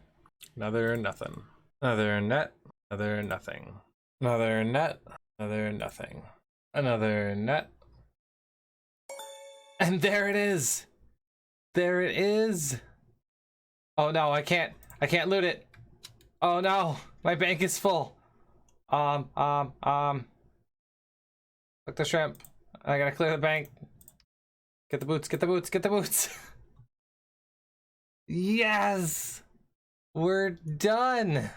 Another nothing. Another net. Another nothing. Another net. Another nothing. Another net. And there it is. There it is. Oh no, I can't loot it. Oh no, my bank is full. Look the shrimp. I gotta clear the bank. Get the boots, get the boots, get the boots. Yes! We're done.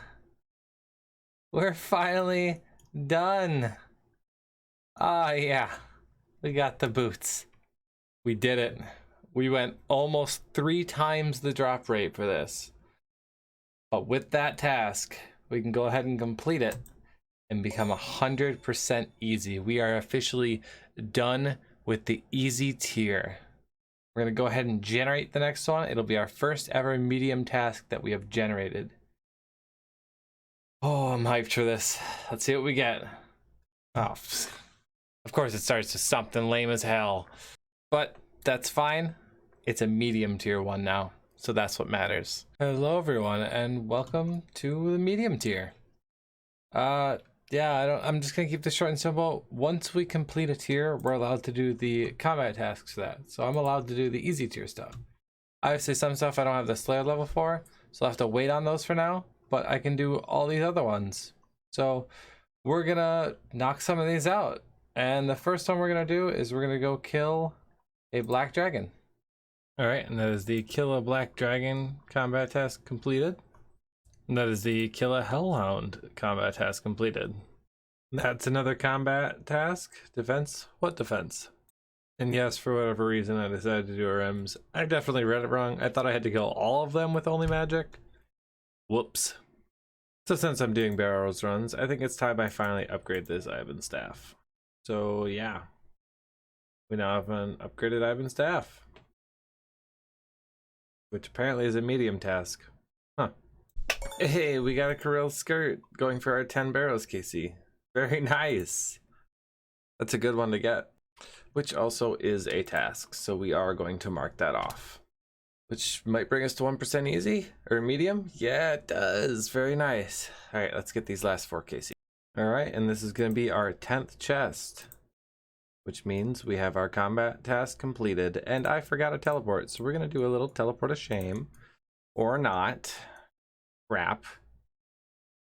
We're finally done. Ah, yeah. We got the boots. We did it. We went almost 3 times the drop rate for this. But with that task, we can go ahead and complete it and become 100% easy. We are officially done with the easy tier. We're gonna go ahead and generate the next one. It'll be our first ever medium task that we have generated. Oh, I'm hyped for this. Let's see what we get. Oh, of course it starts with something lame as hell, but that's fine. It's a medium tier one now, so that's what matters. Hello everyone, and welcome to the medium tier. Yeah, I'm just gonna keep this short and simple. Once we complete a tier, we're allowed to do the combat tasks for that. So I'm allowed to do the easy tier stuff. Obviously some stuff I don't have the Slayer level for, so I'll have to wait on those for now, but I can do all these other ones. So we're gonna knock some of these out. And the first one we're gonna do is we're gonna go kill a black dragon. All right, and that is the kill a black dragon combat task completed. And that is the kill a hellhound combat task completed. That's another combat task. Defense? What defense? And yes, for whatever reason, I decided to do RMs. I definitely read it wrong. I thought I had to kill all of them with only magic. Whoops. So since I'm doing barrels runs, I think it's time I finally upgrade this Ivan staff. So yeah, we now have an upgraded Ivan staff, which apparently is a medium task. Huh. Hey, we got a Kirill skirt going for our 10 barrels, Casey. Very nice. That's a good one to get. Which also is a task, so we are going to mark that off. Which might bring us to 1% easy? Or medium? Yeah, it does. Very nice. Alright, let's get these last 4, Casey. Alright, and this is going to be our 10th chest. Which means we have our combat task completed, and I forgot to teleport, so we're going to do a little teleport of shame. Or not. Crap.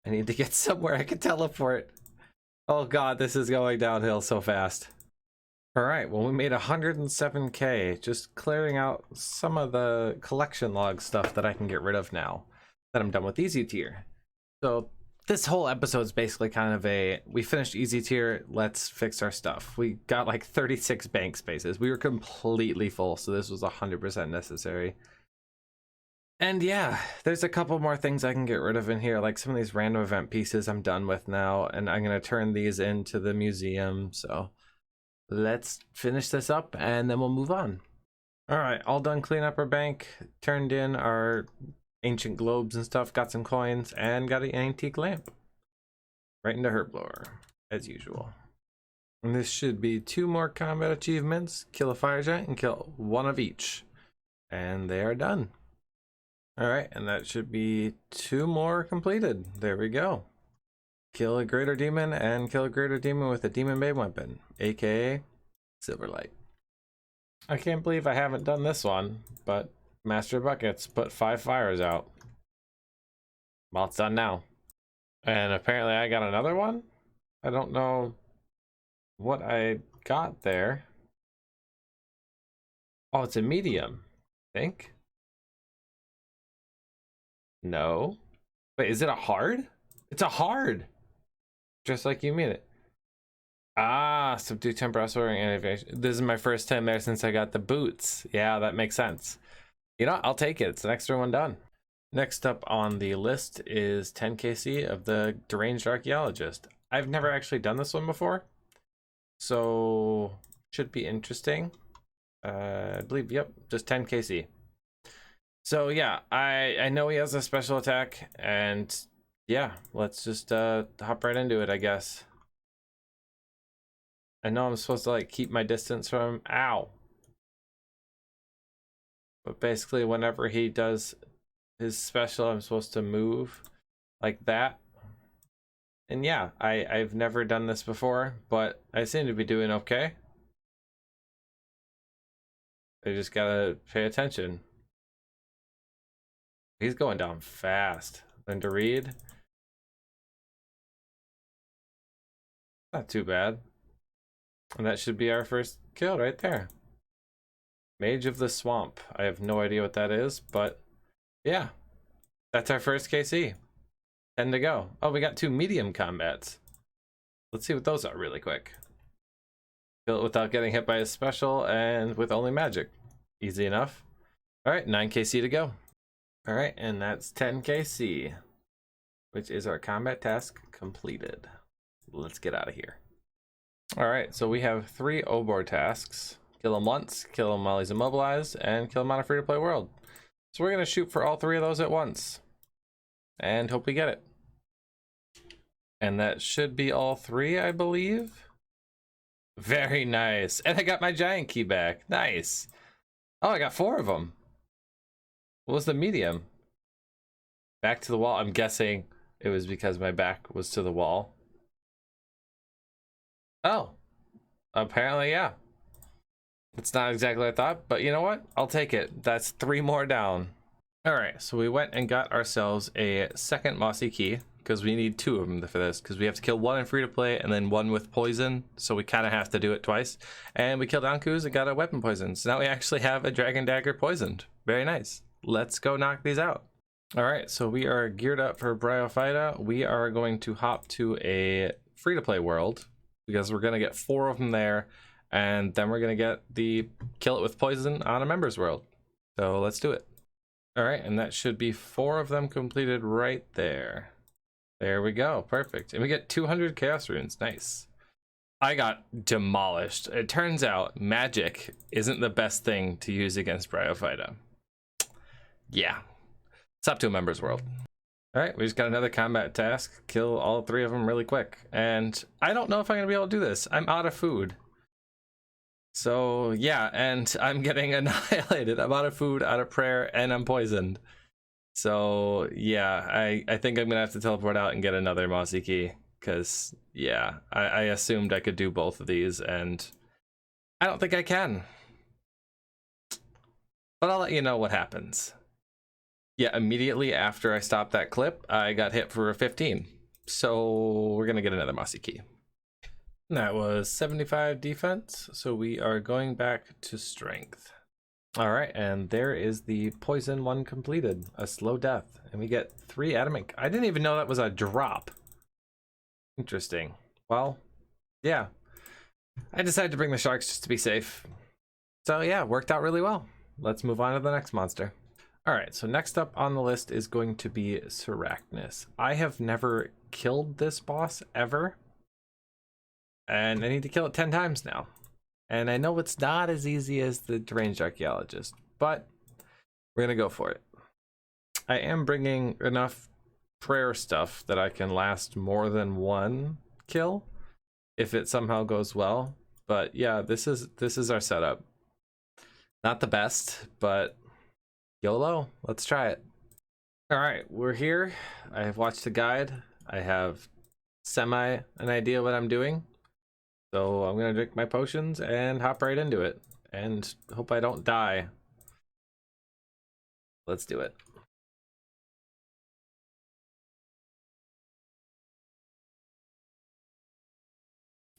I need to get somewhere I can teleport. Oh god, this is going downhill so fast. All right, well, we made 107K just clearing out some of the collection log stuff that I can get rid of now that I'm done with easy tier. So this whole episode is basically kind of we finished easy tier, let's fix our stuff. We got like 36 bank spaces. We were completely full, so this was 100% necessary. And yeah, there's a couple more things I can get rid of in here, like some of these random event pieces I'm done with now, and I'm going to turn these into the museum, so let's finish this up and then we'll move on. All right, all done cleaning up our bank, turned in our ancient globes and stuff, got some coins, and got an antique lamp. Right into herb blower, as usual. And this should be 2 more combat achievements, kill a fire giant and kill 1 of each. And they are done. All right, and that should be 2 more completed. There we go. Kill a greater demon and kill a greater demon with a demon made weapon, aka Silverlight. I can't believe I haven't done this one, but Master Buckets put 5 fires out. Well, it's done now. And apparently I got another one? I don't know what I got there. Oh, it's a medium, I think. No. Wait, is it a hard? It's a hard! Just like you mean it. Ah, subdue temper, wearing animation. This is my first time there since I got the boots. Yeah, that makes sense. You know, I'll take it. It's an extra one done. Next up on the list is 10kc of the Deranged Archaeologist. I've never actually done this one before, so should be interesting. I believe, yep, just 10kc. So yeah, I know he has a special attack, and yeah, let's just hop right into it, I guess. I know I'm supposed to like keep my distance from him. Ow. But basically whenever he does his special, I'm supposed to move like that. And yeah, I've never done this before, but I seem to be doing okay. I just gotta pay attention. He's going down fast. Then to read. Not too bad. And that should be our first kill right there. Mage of the Swamp. I have no idea what that is, but yeah. That's our first KC. 10 to go. Oh, we got 2 medium combats. Let's see what those are really quick. Kill it without getting hit by a special and with only magic. Easy enough. Alright, 9kc to go. Alright, and that's 10kc, which is our combat task completed. Let's get out of here. Alright, so we have 3 Obor tasks. Kill him once, kill him while he's immobilized, and kill him on a free-to-play world. So we're going to shoot for all 3 of those at once. And hope we get it. And that should be all 3, I believe. Very nice. And I got my giant key back. Nice. Oh, I got 4 of them. What was the medium? Back to the wall. I'm guessing it was because my back was to the wall. Oh. Apparently, yeah. It's not exactly what I thought, but you know what? I'll take it. That's 3 more down. Alright, so we went and got ourselves a second mossy key, because we need 2 of them for this, because we have to kill 1 in free-to-play and then 1 with poison, so we kind of have to do it twice. And we killed Anku's and got a weapon poison, so now we actually have a dragon dagger poisoned. Very nice. Let's go knock these out. Alright, so we are geared up for Bryophyta. We are going to hop to a free-to-play world, because we're going to get 4 of them there, and then we're going to get the kill it with poison on a members world. So let's do it. Alright, and that should be 4 of them completed right there. There we go, perfect. And we get 200 chaos runes, nice. I got demolished. It turns out magic isn't the best thing to use against Bryophyta. Yeah, it's up to a members world. Alright, we just got another combat task. Kill all 3 of them really quick. And I don't know if I'm going to be able to do this. I'm out of food. So yeah, and I'm getting annihilated. I'm out of food, out of prayer, and I'm poisoned. So yeah, I think I'm gonna have to teleport out and get another mossy key, because yeah, I assumed I could do both of these, and I don't think I can. But I'll let you know what happens. Yeah, immediately after I stopped that clip, I got hit for a 15. So we're gonna get another mossy key. That was 75 defense, so we are going back to strength. All right, and there is the poison one completed, a slow death, and we get 3 adamant. I didn't even know that was a drop. Interesting. Well, yeah. I decided to bring the sharks just to be safe. So yeah, worked out really well. Let's move on to the next monster. All right, so next up on the list is going to be Sarachnis. I have never killed this boss ever, and I need to kill it 10 times now. And I know it's not as easy as the deranged archaeologist, but we're gonna go for it. I am bringing enough prayer stuff that I can last more than 1 kill if it somehow goes well. But yeah, this is our setup. Not the best, but YOLO, let's try it. All right, we're here. I have watched the guide. I have an idea what I'm doing. So I'm gonna drink my potions and hop right into it and hope I don't die. Let's do it.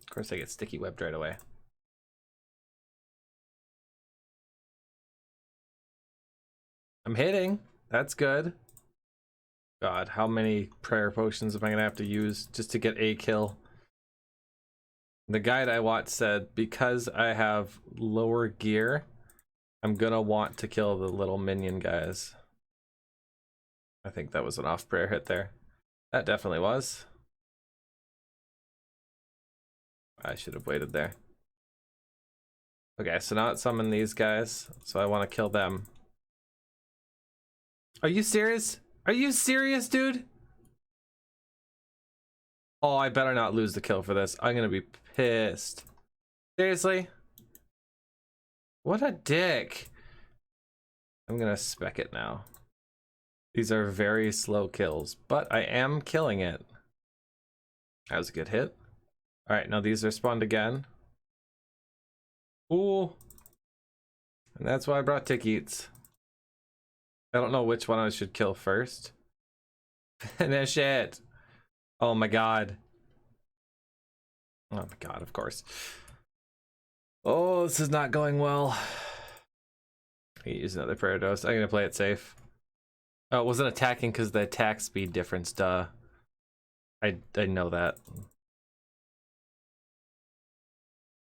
Of course I get sticky webbed right away. I'm hitting. That's good. God, how many prayer potions am I gonna have to use just to get a kill? The guide I watched said because I have lower gear, I'm gonna want to kill the little minion guys. I think that was an off prayer hit there. That definitely was. I should have waited there. Okay, so now it summoned these guys, so I want to kill them. Are you serious? Are you serious, dude? Oh, I better not lose the kill for this. I'm gonna be pissed. Seriously? What a dick. I'm gonna spec it now. These are very slow kills, but I am killing it. That was a good hit. All right, now these are spawned again. Ooh. And that's why I brought tick eats. I don't know which one I should kill first. Finish it. Oh my god. Oh my god, of course. Oh, this is not going well. I use another prayer dose. I'm gonna play it safe. Oh, it wasn't attacking because the attack speed difference, duh. I know that.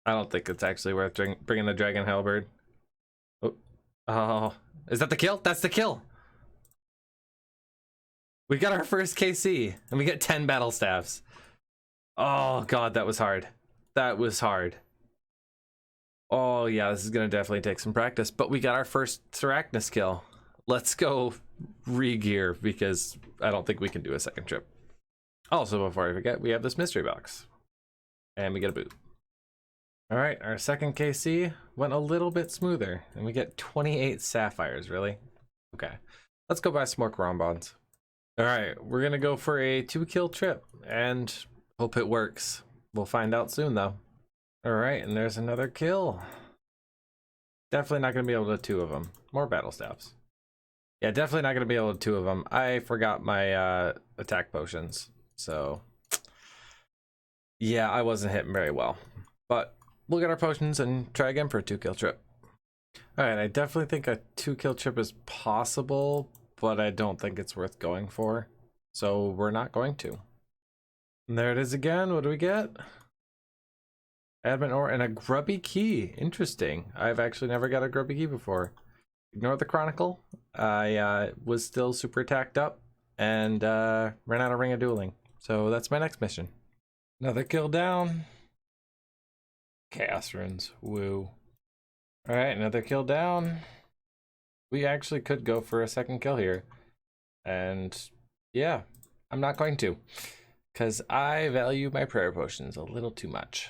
I don't think it's actually worth bringing the Dragon Halberd. Oh, is that the kill? That's the kill! We got our first KC, and we get 10 battle staffs. Oh god, that was hard. That was hard. Oh yeah, this is gonna definitely take some practice, but we got our first Sarachnis kill. Let's go re-gear, because I don't think we can do a second trip. Also, before I forget, we have this mystery box. And we get a boot. Alright, our second KC went a little bit smoother, and we get 28 sapphires, really? Okay, let's go buy some more Quran bonds. Alright, we're gonna go for a 2-kill trip, and hope it works. We'll find out soon, though. Alright, and there's another kill. Definitely not gonna be able to 2 of them. More battle staffs. Yeah, definitely not gonna be able to 2 of them. I forgot my attack potions, so yeah, I wasn't hitting very well. But we'll get our potions and try again for a 2-kill trip. Alright, I definitely think a 2-kill trip is possible, but I don't think it's worth going for. So we're not going to. And there it is again. What do we get? Admin ore and a grubby key. Interesting. I've actually never got a grubby key before. Ignore the chronicle. I was still super attacked up and ran out of Ring of Dueling. So that's my next mission. Another kill down. Chaos runes. Woo. Alright, another kill down. We actually could go for a second kill here. And yeah, I'm not going to. Because I value my prayer potions a little too much.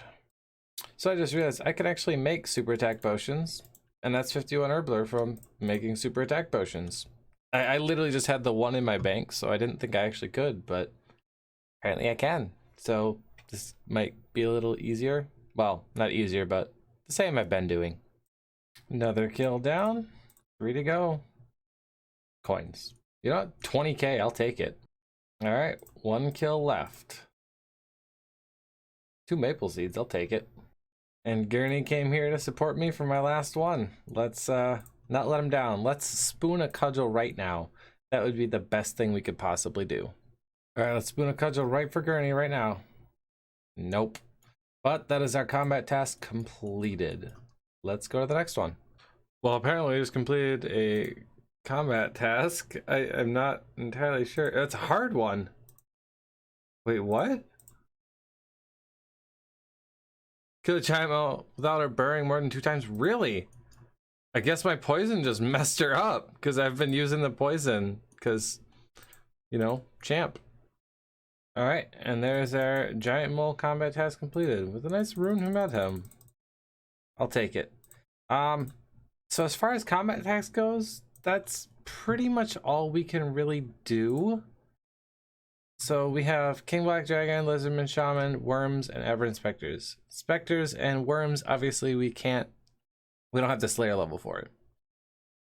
So I just realized I could actually make super attack potions. And that's 51 Herbler from making super attack potions. I literally just had the 1 in my bank, so I didn't think I actually could, but apparently I can. So this might be a little easier. Well, not easier, but the same I've been doing. Another kill down. 3 to go. Coins. You know what? 20k, I'll take it. Alright, 1 kill left. 2 maple seeds, I'll take it. And Gurney came here to support me for my last one. Let's not let him down. Let's spoon a cudgel right now. That would be the best thing we could possibly do. All right, let's spoon a cudgel right for Gurney right now. Nope. But that is our combat task completed. Let's go to the next one. Well, apparently we just completed a combat task. I'm not entirely sure. It's a hard one. Wait, what? Kill a giant without her burrowing more than 2 times? Really? I guess my poison just messed her up because I've been using the poison because, you know, champ. All right, and there's our giant mole combat task completed with a nice rune who met him. I'll take it. So as far as combat task goes, that's pretty much all we can really do. So we have King Black Dragon, Lizardman Shaman, Worms, and Aberrant Specters. Specters and Worms, obviously we don't have the Slayer level for it.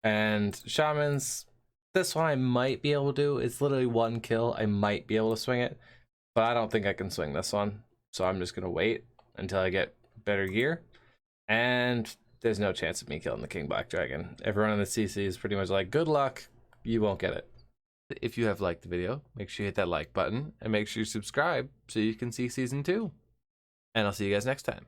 And Shamans, this one I might be able to do. It's literally 1 kill. I might be able to swing it, but I don't think I can swing this one. So I'm just gonna wait until I get better gear. And there's no chance of me killing the King Black Dragon. Everyone in the CC is pretty much like, good luck, you won't get it. If you have liked the video, make sure you hit that like button and make sure you subscribe so you can see season 2. And I'll see you guys next time.